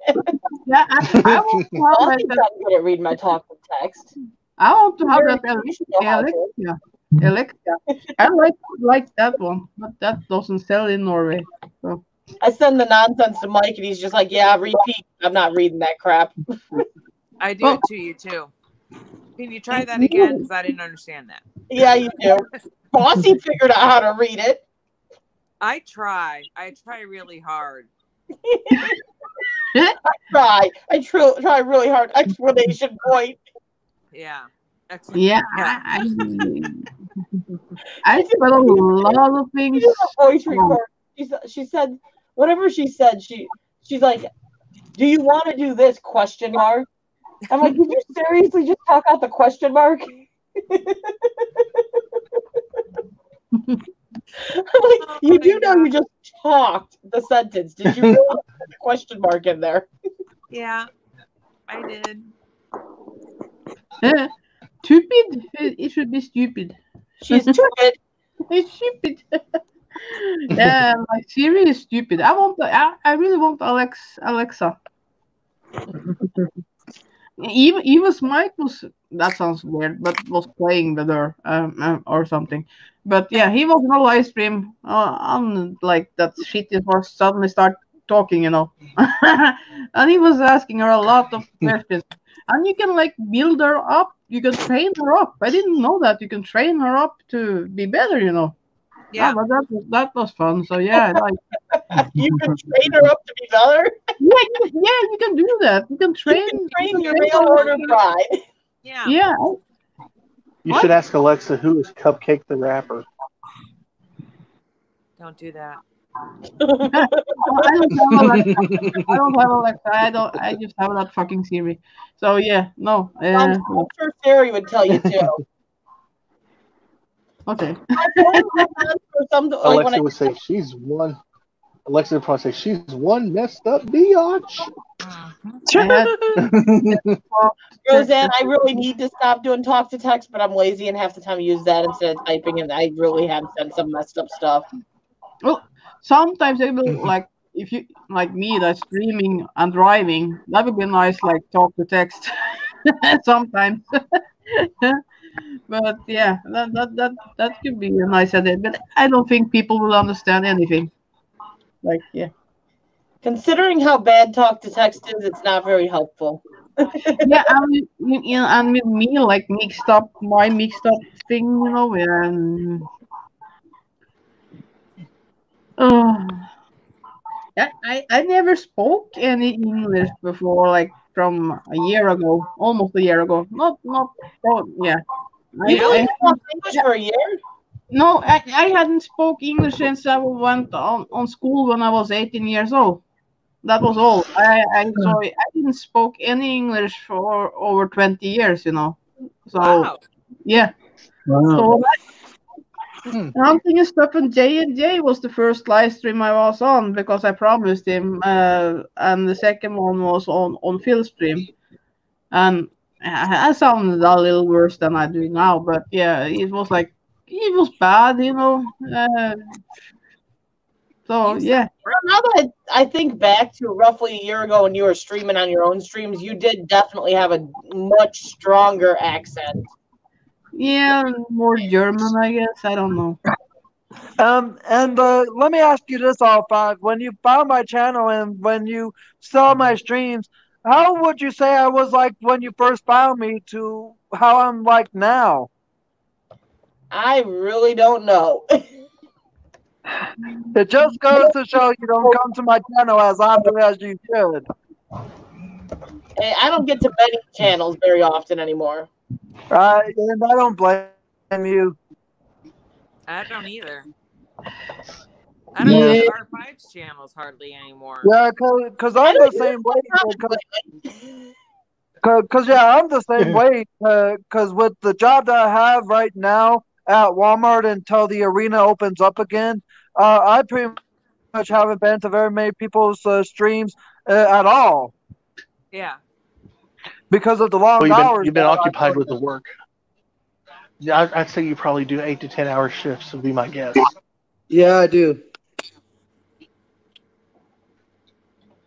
Speaker 7: Yeah, I want to have
Speaker 1: I'm good at reading my talk to text.
Speaker 7: I want to have that Alexa. I like that one, but that doesn't sell in Norway. So
Speaker 1: I send the nonsense to Mike, and he's just like, "Yeah, repeat. I'm not reading that crap."
Speaker 2: I do it to you too. Can you try that again? Because I didn't understand that.
Speaker 1: Yeah, you do. Bossy figured out how to read it.
Speaker 2: I try really hard.
Speaker 1: I try really hard. Explanation point.
Speaker 2: Yeah. Excellent.
Speaker 7: Yeah, I spell a lot of things.
Speaker 1: Voice record. She said whatever she said. She's like, "Do you want to do this?" Question mark. I'm like, "Did you seriously just talk out the question mark?" I'm like, "You do know you just talked the sentence. Did you really put the question mark in there?"
Speaker 2: Yeah, I did.
Speaker 7: Stupid? It should be stupid.
Speaker 1: She's stupid.
Speaker 7: It's stupid. Yeah, my Siri is stupid. I really want Alexa. Eva's mic was, that sounds weird, but was playing with her or something. But yeah, he was in a live stream on like that shit for suddenly start talking, you know. And he was asking her a lot of questions. And you can like build her up. You can train her up. I didn't know that. You can train her up to be better, you know.
Speaker 2: Yeah,
Speaker 7: but that was fun. So yeah, like
Speaker 1: you can train her up to be better.
Speaker 7: Yeah, you can do that. You can train
Speaker 1: your mail order bride.
Speaker 2: Yeah.
Speaker 7: Yeah.
Speaker 5: You should ask Alexa who is Cupcake the rapper.
Speaker 2: Don't do that.
Speaker 7: I don't have Alexa. I just have that fucking Siri. So yeah, no.
Speaker 1: I'm sure Siri would tell you too.
Speaker 7: Okay.
Speaker 5: Alexa would say she's one. Alexa would probably say she's one messed up biatch.
Speaker 1: Roseanne, I really need to stop doing talk to text, but I'm lazy and half the time use that instead of typing, and I really have sent some messed up stuff.
Speaker 7: Well, sometimes it will, like, if you like me that's streaming and driving, that would be nice, like talk to text. Sometimes. But yeah, that could be a nice idea. But I don't think people will understand anything. Like, yeah.
Speaker 1: Considering how bad talk to text is, it's not very helpful.
Speaker 7: Yeah, and with me, like mixed up thing, you know, and I never spoke any English before, like from a year ago, almost a year ago. Not yeah.
Speaker 1: You didn't talk English for a year?
Speaker 7: No, I hadn't spoke English since I went on school when I was 18 years old. That was all. I didn't spoke any English for over 20 years, you know. So
Speaker 2: wow.
Speaker 7: yeah.
Speaker 8: Wow.
Speaker 7: Hunting and stuff, and J was the first live stream I was on because I promised him, and the second one was on Phil's stream, and I sounded a little worse than I do now, but yeah, it was bad, you know. So yeah,
Speaker 1: Now that I think back to roughly a year ago when you were streaming on your own streams, you did definitely have a much stronger accent.
Speaker 7: yeah, more German, I guess. I don't know.
Speaker 8: And let me ask you this, all five. When you found my channel and when you saw my streams, how would you say I was like when you first found me to how I'm like now?
Speaker 1: I really don't know.
Speaker 8: It just goes to show you don't come to my channel as often as you should.
Speaker 1: I don't get to many channels very often anymore.
Speaker 8: And I don't blame you.
Speaker 2: I don't either. I don't
Speaker 8: Yeah.
Speaker 2: have R5's channels hardly anymore.
Speaker 8: Yeah, because I'm the same way. Because yeah, I'm the same way. Because with the job that I have right now at Walmart until the arena opens up again, I pretty much haven't been to very many people's streams at all
Speaker 2: Yeah.
Speaker 8: because of the long
Speaker 5: Well,
Speaker 8: hours.
Speaker 5: you've been
Speaker 8: that I
Speaker 5: occupied
Speaker 8: work.
Speaker 5: with the work. Yeah, I'd say you probably do 8 to 10 hour shifts would be my guess.
Speaker 8: Yeah, I do.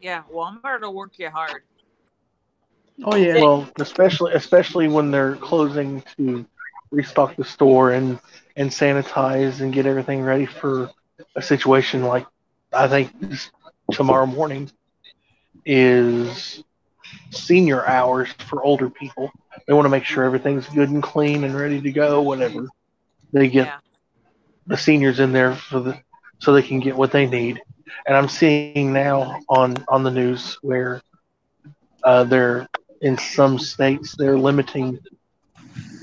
Speaker 2: Yeah. Walmart will work you hard.
Speaker 7: Oh yeah.
Speaker 5: Well, especially when they're closing to restock the store and sanitize and get everything ready for a situation like I think tomorrow morning is senior hours for older people. They want to make sure everything's good and clean and ready to go whenever they get the seniors in there so they can get what they need. And I'm seeing now on the news where they're in some states they're limiting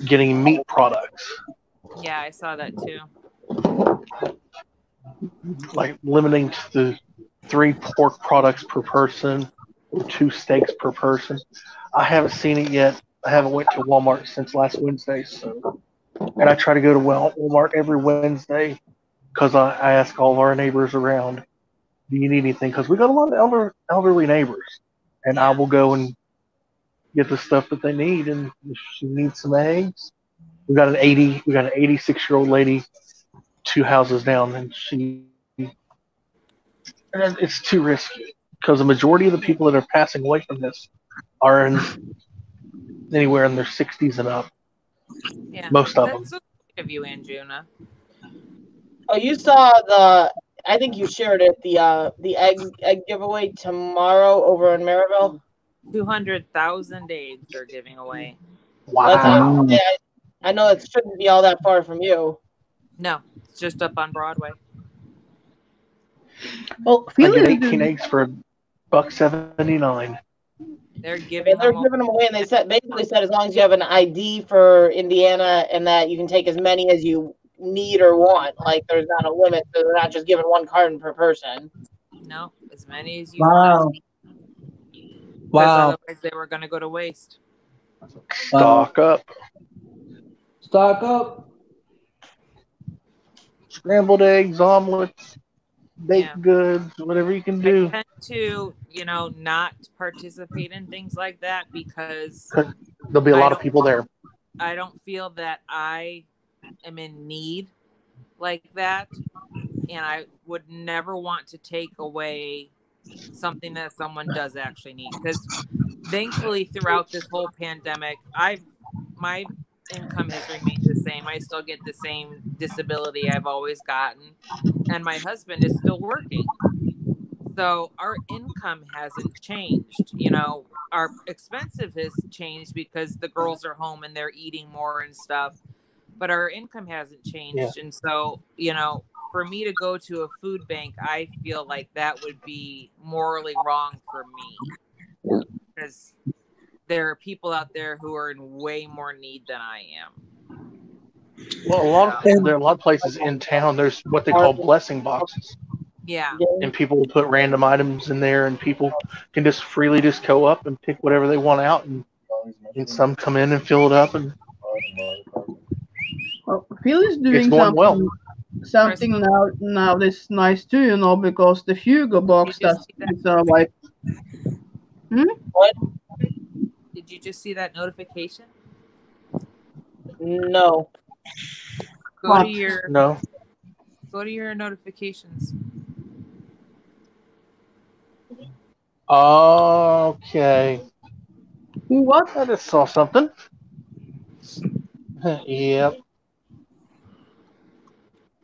Speaker 5: getting meat products,
Speaker 2: Yeah, I saw that too.
Speaker 5: like limiting to 3 pork products per person or 2 steaks per person. I haven't seen it yet. I haven't went to Walmart since last Wednesday, and I try to go to Walmart every Wednesday because I ask all of our neighbors around, do you need anything? Because we got a lot of elderly neighbors, and I will go and get the stuff that they need. And if she needs some eggs, we got an 86-year-old lady 2 houses down, and it's too risky because the majority of the people that are passing away from this are anywhere in their 60s and up.
Speaker 2: Yeah.
Speaker 5: Most of them.
Speaker 2: That's so sweet of you, Anjuna.
Speaker 1: Oh, you saw I think you shared it, the egg giveaway tomorrow over in Maryville.
Speaker 2: 200,000 eggs they're giving away.
Speaker 5: Wow.
Speaker 1: I know it shouldn't be all that far from you.
Speaker 2: No, it's just up on Broadway.
Speaker 7: Well,
Speaker 5: I get 18 eggs for $1.79.
Speaker 2: They're giving
Speaker 1: them away, and they basically said as long as you have an ID for Indiana and that you can take as many as you need or want. Like there's not a limit, so they're not just giving 1 carton per person.
Speaker 2: No, as many as you want.
Speaker 8: Wow.
Speaker 2: Otherwise they were going to go to waste.
Speaker 5: Stock up.
Speaker 8: Stock up.
Speaker 5: Scrambled eggs, omelets, baked goods, whatever you can do.
Speaker 2: I tend to, not participate in things like that because
Speaker 5: there'll be a lot of people there.
Speaker 2: I don't feel that I am in need like that, and I would never want to take away something that someone does actually need, because thankfully throughout this whole pandemic my income has remained the same. I still get the same disability I've always gotten, and my husband is still working, so our income hasn't changed. Our expensive has changed because the girls are home and they're eating more and stuff, but our income hasn't changed. And so for me to go to a food bank, I feel like that would be morally wrong for me, because there are people out there who are in way more need than I am.
Speaker 5: Well, there are a lot of places in town. There's what they call blessing boxes.
Speaker 2: Yeah.
Speaker 5: And people will put random items in there, and people can just freely just go up and pick whatever they want out, and some come in and fill it up. And
Speaker 7: Phil is doing
Speaker 5: it's going
Speaker 7: something.
Speaker 5: well.
Speaker 7: something now that's nice too, you know, because the Fugo box
Speaker 2: Did you just
Speaker 7: that's
Speaker 2: see that
Speaker 7: it's, like
Speaker 1: What?
Speaker 2: Did you just see that notification?
Speaker 1: No.
Speaker 2: Go
Speaker 7: What?
Speaker 2: to your
Speaker 5: No.
Speaker 2: notifications.
Speaker 5: Okay.
Speaker 7: What?
Speaker 5: I just saw something. Yep.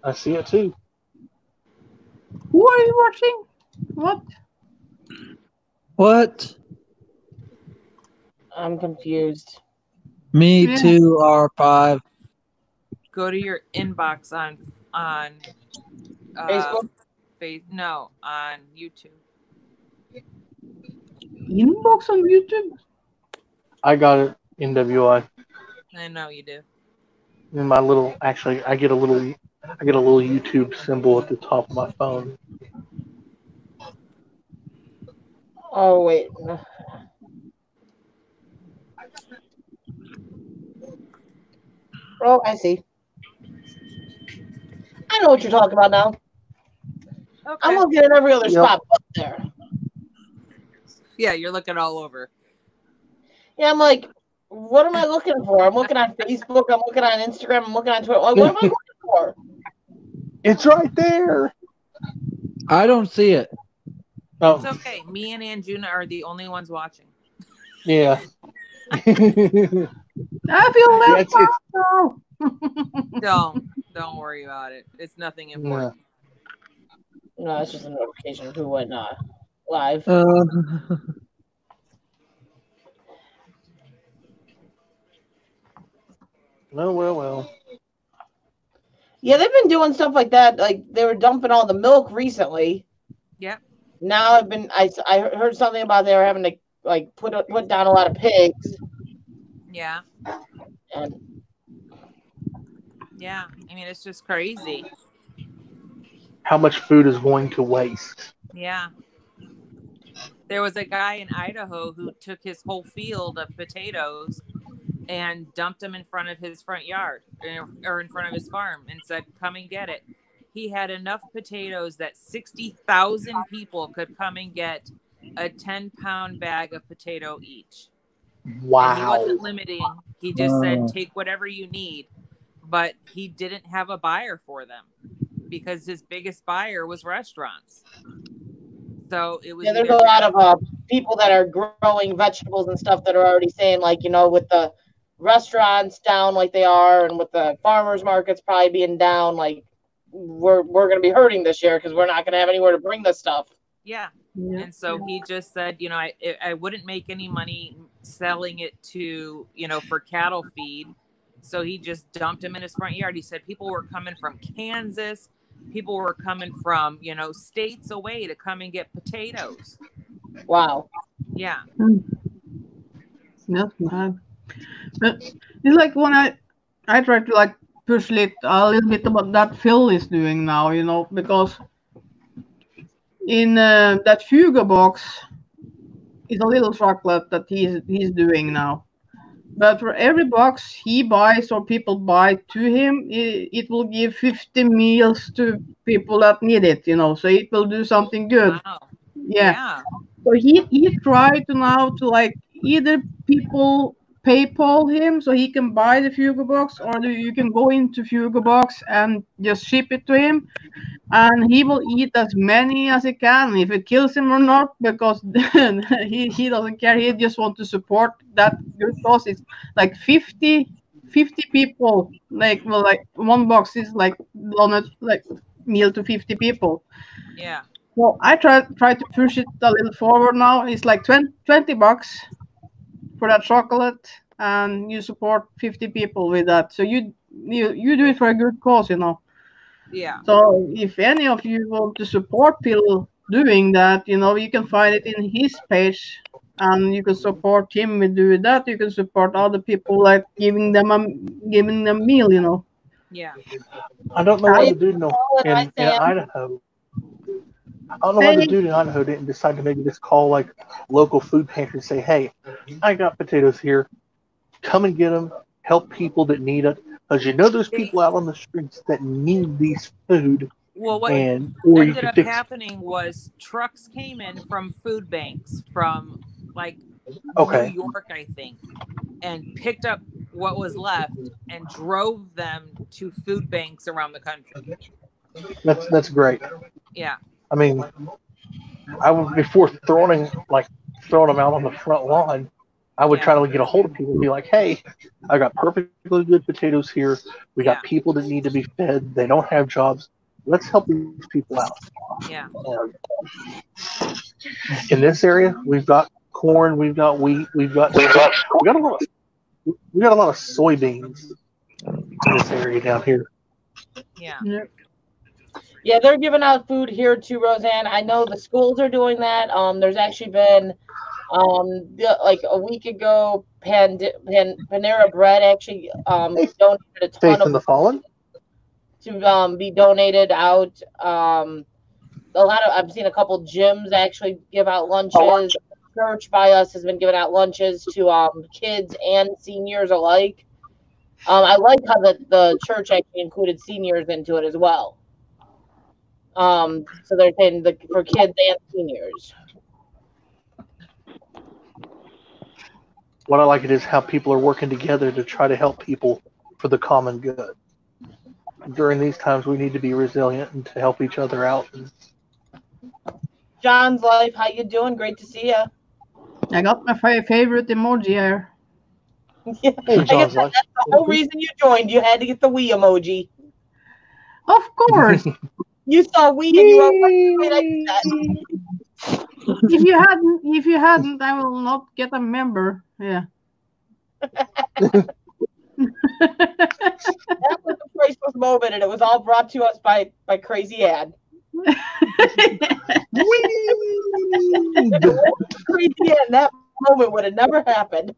Speaker 5: I see it too.
Speaker 7: Who are you watching? What?
Speaker 8: What?
Speaker 1: I'm confused.
Speaker 8: Me
Speaker 7: Yeah.
Speaker 8: too, R5.
Speaker 2: Go to your inbox on
Speaker 1: Facebook?
Speaker 2: on YouTube.
Speaker 7: Inbox on YouTube?
Speaker 5: I got it. NWI.
Speaker 2: I know you do.
Speaker 5: In my little, actually, I get a little YouTube symbol at the top of my phone.
Speaker 1: Oh wait. Oh, I see. I know what you're talking about now.
Speaker 2: Okay.
Speaker 1: I'm looking at every other
Speaker 5: Yep.
Speaker 1: spot but there.
Speaker 2: Yeah, you're looking all over.
Speaker 1: Yeah, I'm like, what am I looking for? I'm looking on Facebook. I'm looking on Instagram. I'm looking on Twitter. Like, what am I looking for?
Speaker 5: It's right there.
Speaker 8: I don't see it.
Speaker 2: It's
Speaker 5: Oh,
Speaker 2: okay. Me and Anjuna are the only ones watching.
Speaker 5: yeah.
Speaker 7: I feel
Speaker 5: Yeah,
Speaker 7: left out now.
Speaker 2: Don't worry about it. It's nothing important.
Speaker 1: No, it's just a notification of who went live.
Speaker 5: Well.
Speaker 1: Yeah, they've been doing stuff like that. Like they were dumping all the milk recently.
Speaker 2: Yep.
Speaker 1: Now I heard something about they were having to like put down a lot of pigs.
Speaker 2: Yeah.
Speaker 1: And
Speaker 2: Yeah. I mean, it's just crazy.
Speaker 5: How much food is going to waste?
Speaker 2: Yeah. There was a guy in Idaho who took his whole field of potatoes and dumped them in front of his front yard or in front of his farm and said, come and get it. He had enough potatoes that 60,000 people could come and get a 10-pound bag of potato each.
Speaker 5: Wow.
Speaker 2: And he wasn't limiting. He just said, take whatever you need. But he didn't have a buyer for them because his biggest buyer was restaurants. So it was.
Speaker 1: yeah, there's a lot of people that are growing vegetables and stuff that are already saying, like, you know, with the restaurants down like they are and with the farmers markets probably being down, like we're going to be hurting this year because we're not going to have anywhere to bring this stuff.
Speaker 2: Yeah. And so he just said, you know, I wouldn't make any money selling it to, you know, for cattle feed. So he just dumped them in his front yard. He said people were coming from Kansas. People were coming from, you know, states away to come and get potatoes.
Speaker 1: Wow.
Speaker 2: Yeah.
Speaker 7: That's bad. But it's like when I try to like push it a little bit about that Phil is doing now, you know, because in that Fugo box is a little chocolate that he's doing now. But for every box he buys or people buy to him, it will give 50 meals to people that need it, you know. So it will do something good.
Speaker 2: Wow.
Speaker 7: Yeah. So he tried to now to like either people PayPal him so he can buy the Fugo box, or you can go into Fugo box and just ship it to him, and he will eat as many as he can if it kills him or not, because he doesn't care. He just wants to support that good cause. It's like 50 people, like, well, like one box is like donut like meal to 50 people.
Speaker 2: Yeah.
Speaker 7: Well, I try to push it a little forward now. It's like 20 bucks for that chocolate, and you support 50 people with that. So you do it for a good cause, you know.
Speaker 2: Yeah.
Speaker 7: So if any of you want to support Phil doing that, you know, you can find it in his page, and you can support him with doing that. You can support other people, like giving them a meal, you know.
Speaker 2: Yeah.
Speaker 5: I don't know why the dude in Idaho. I don't know why the dude in Idaho didn't decide to maybe just call like local food pantry and say, "Hey, I got potatoes here. Come and get them. Help people that need it. because you know there's people out on the streets that need these food,
Speaker 2: Well, what
Speaker 5: and or you
Speaker 2: ended
Speaker 5: can
Speaker 2: up
Speaker 5: fix.
Speaker 2: happening was trucks came in from food banks from like
Speaker 5: Okay.
Speaker 2: New York, I think, and picked up what was left and drove them to food banks around the country.
Speaker 5: That's great.
Speaker 2: Yeah.
Speaker 5: I mean, I would before throwing them out on the front lawn. I would try to get a hold of people and be like, "Hey, I got perfectly good potatoes here. We got people that need to be fed. They don't have jobs. Let's help these people out."
Speaker 2: Yeah.
Speaker 5: In this area, we've got corn, we've got wheat, we got a lot of soybeans in this area down here.
Speaker 2: Yeah.
Speaker 1: Yeah, they're giving out food here too, Roseanne. I know the schools are doing that. There's actually been, like a week ago, Panera Bread actually donated a ton
Speaker 5: Faith
Speaker 1: of
Speaker 5: in the Fallen
Speaker 1: to be donated out. I've seen a couple gyms actually give out lunches. Church by us has been giving out lunches to kids and seniors alike. I like how the church actually included seniors into it as well. So they're saying for kids and seniors.
Speaker 5: What I like it is how people are working together to try to help people for the common good. During these times, we need to be resilient and to help each other out.
Speaker 1: John's Life, how you doing? Great to see you.
Speaker 7: I got my favorite emoji here.
Speaker 1: Yeah,
Speaker 5: Hey,
Speaker 1: I guess
Speaker 5: John's Life.
Speaker 1: that's the whole reason you joined. You had to get the Wii emoji.
Speaker 7: Of course.
Speaker 1: You saw Wii and you were like, that.
Speaker 7: If you hadn't, I will not get a member. Yeah.
Speaker 1: That was a priceless moment, and it was all brought to us by Crazy Ad. Crazy Ad, that moment would have never happened.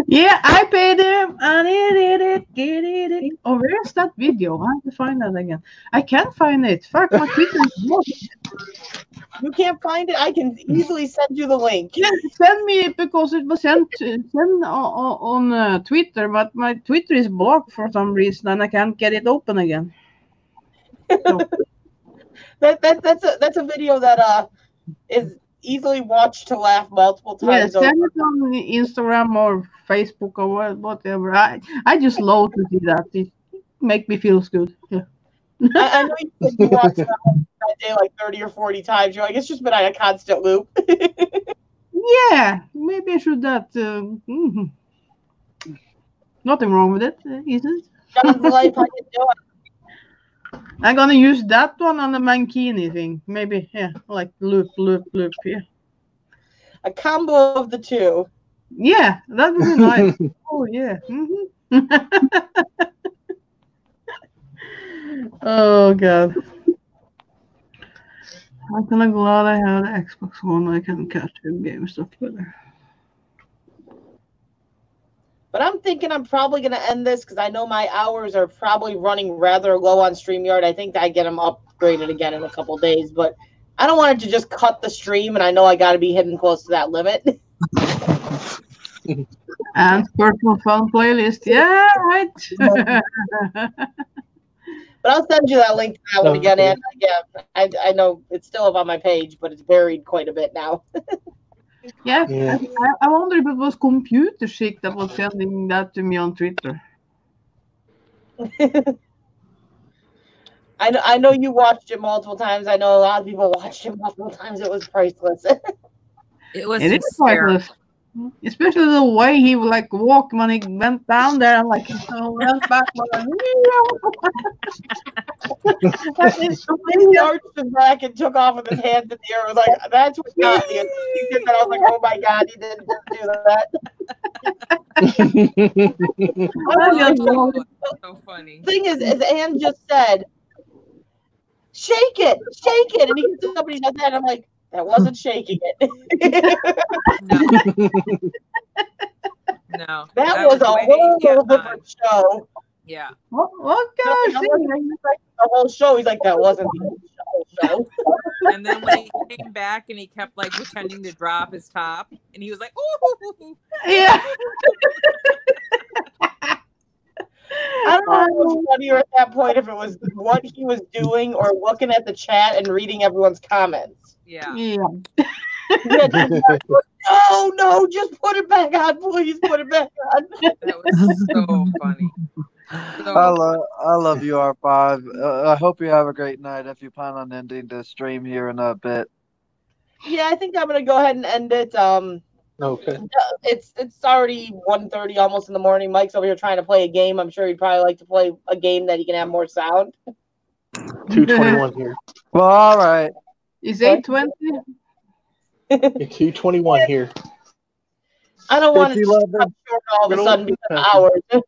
Speaker 7: Yeah, I paid him and he did it. Oh, where's that video? I have to find that again. I can't find it. Fuck, my Twitter is blocked.
Speaker 1: You can't find it? I can easily send you the link.
Speaker 7: Yeah, send me it because it was sent on Twitter, but my Twitter is blocked for some reason and I can't get it open again. So.
Speaker 1: That's a video that is easily watched to laugh multiple times.
Speaker 7: Yeah, send it on Instagram or Facebook or whatever. I just love to see that. It make me feel good. Yeah.
Speaker 1: I know you said you watched that day like 30 or 40 times. You're like, it's just been on a constant loop.
Speaker 7: Yeah, maybe I should that. Nothing wrong with it, is it?
Speaker 1: John's Life, how you doing?
Speaker 7: I'm gonna use that one on the mankini thing. Maybe, yeah, like loop, yeah.
Speaker 1: A combo of the two.
Speaker 7: Yeah, that would be nice. Oh, yeah. Oh, God. I'm kind of glad I have the Xbox One. I can catch two game stuff better.
Speaker 1: But I'm thinking I'm probably going to end this because I know my hours are probably running rather low on StreamYard. I think I get them upgraded again in a couple days, but I don't want it to just cut the stream, and I know I got to be hitting close to that limit.
Speaker 7: And personal fun playlist. Yeah, right.
Speaker 1: But I'll send you that link to that one again. And yeah, I know it's still up on my page, but it's buried quite a bit now.
Speaker 7: Yeah. I wonder if it was Computer Chic that was sending that to me on Twitter.
Speaker 1: I know you watched it multiple times. I know a lot of people watched it multiple times. It was priceless.
Speaker 2: It was
Speaker 7: It is priceless. Especially the way he would like walk when he went down there and like went back.
Speaker 1: The way he arched his back and took off with his hands in the air. I was like, that's what got me. He did that. I was like, oh my God, he didn't do that.
Speaker 2: So funny.
Speaker 1: The thing is, as Ann just said, shake it. And he gets somebody does that. I'm like, that wasn't shaking it.
Speaker 2: No.
Speaker 1: That was a whole different show.
Speaker 2: Yeah.
Speaker 7: What gosh?
Speaker 1: The whole show. He's like, that wasn't the whole show.
Speaker 2: And then when he came back and he kept like pretending to drop his top, and he was like, "Ooh."
Speaker 7: Yeah.
Speaker 1: I don't know if it was funnier at that point if it was what he was doing or looking at the chat and reading everyone's comments.
Speaker 2: Yeah.
Speaker 7: Yeah.
Speaker 1: Yeah, no, just put it back on, please put it back on.
Speaker 2: That was so funny. So
Speaker 8: I love you, R5. I hope you have a great night if you plan on ending the stream here in a bit.
Speaker 1: Yeah, I think I'm gonna go ahead and end it.
Speaker 5: Okay.
Speaker 1: It's already 1:30 almost in the morning. Mike's over here trying to play a game. I'm sure he'd probably like to play a game that he can have more sound.
Speaker 5: 221 here.
Speaker 8: Well, all right.
Speaker 7: It's 8:20.
Speaker 5: It's 221 here.
Speaker 1: I don't want
Speaker 8: It's
Speaker 1: to
Speaker 8: 11.
Speaker 1: cut short all of a
Speaker 5: Good
Speaker 1: sudden
Speaker 5: old
Speaker 1: because
Speaker 5: country.
Speaker 1: of hours.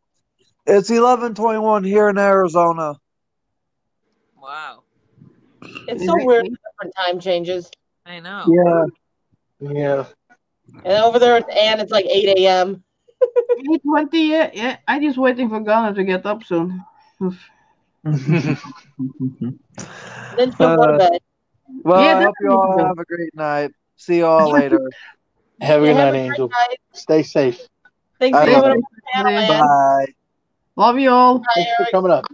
Speaker 8: It's 11:21 here in Arizona.
Speaker 2: wow.
Speaker 1: It's so weird, the different time changes.
Speaker 2: I know.
Speaker 8: Yeah.
Speaker 5: Yeah.
Speaker 1: And over there at Ann, it's like 8 a.m.
Speaker 7: 8:20. Yeah. I'm just waiting for Ghana to get up soon.
Speaker 1: Then she'll go to bed.
Speaker 8: Well,
Speaker 7: Yeah,
Speaker 8: I hope you all
Speaker 7: definitely.
Speaker 8: have a great night. See you all later.
Speaker 5: Have a good
Speaker 1: Have
Speaker 5: night,
Speaker 1: a great
Speaker 5: Angel.
Speaker 1: night.
Speaker 5: Stay safe.
Speaker 1: Thanks for
Speaker 8: I
Speaker 1: coming
Speaker 8: will.
Speaker 1: up to the panel, Ann.
Speaker 8: Bye.
Speaker 7: Love you all.
Speaker 5: Thanks for coming up.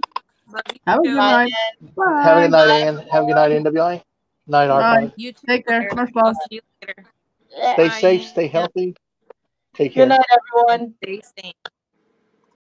Speaker 2: Love you
Speaker 7: Have a
Speaker 2: too.
Speaker 7: good
Speaker 1: Bye,
Speaker 7: night.
Speaker 1: Ann.
Speaker 7: Bye.
Speaker 5: Have a good night, Ann. Have a good night, NWI. Night,
Speaker 7: Bye.
Speaker 5: R5.
Speaker 2: You too.
Speaker 7: Take care.
Speaker 2: Claire.
Speaker 7: Much
Speaker 2: I'll
Speaker 7: love.
Speaker 2: see you later.
Speaker 5: Stay
Speaker 2: Bye.
Speaker 5: safe. Stay healthy. Take
Speaker 1: Good
Speaker 5: care.
Speaker 1: night, everyone.
Speaker 2: Stay sane.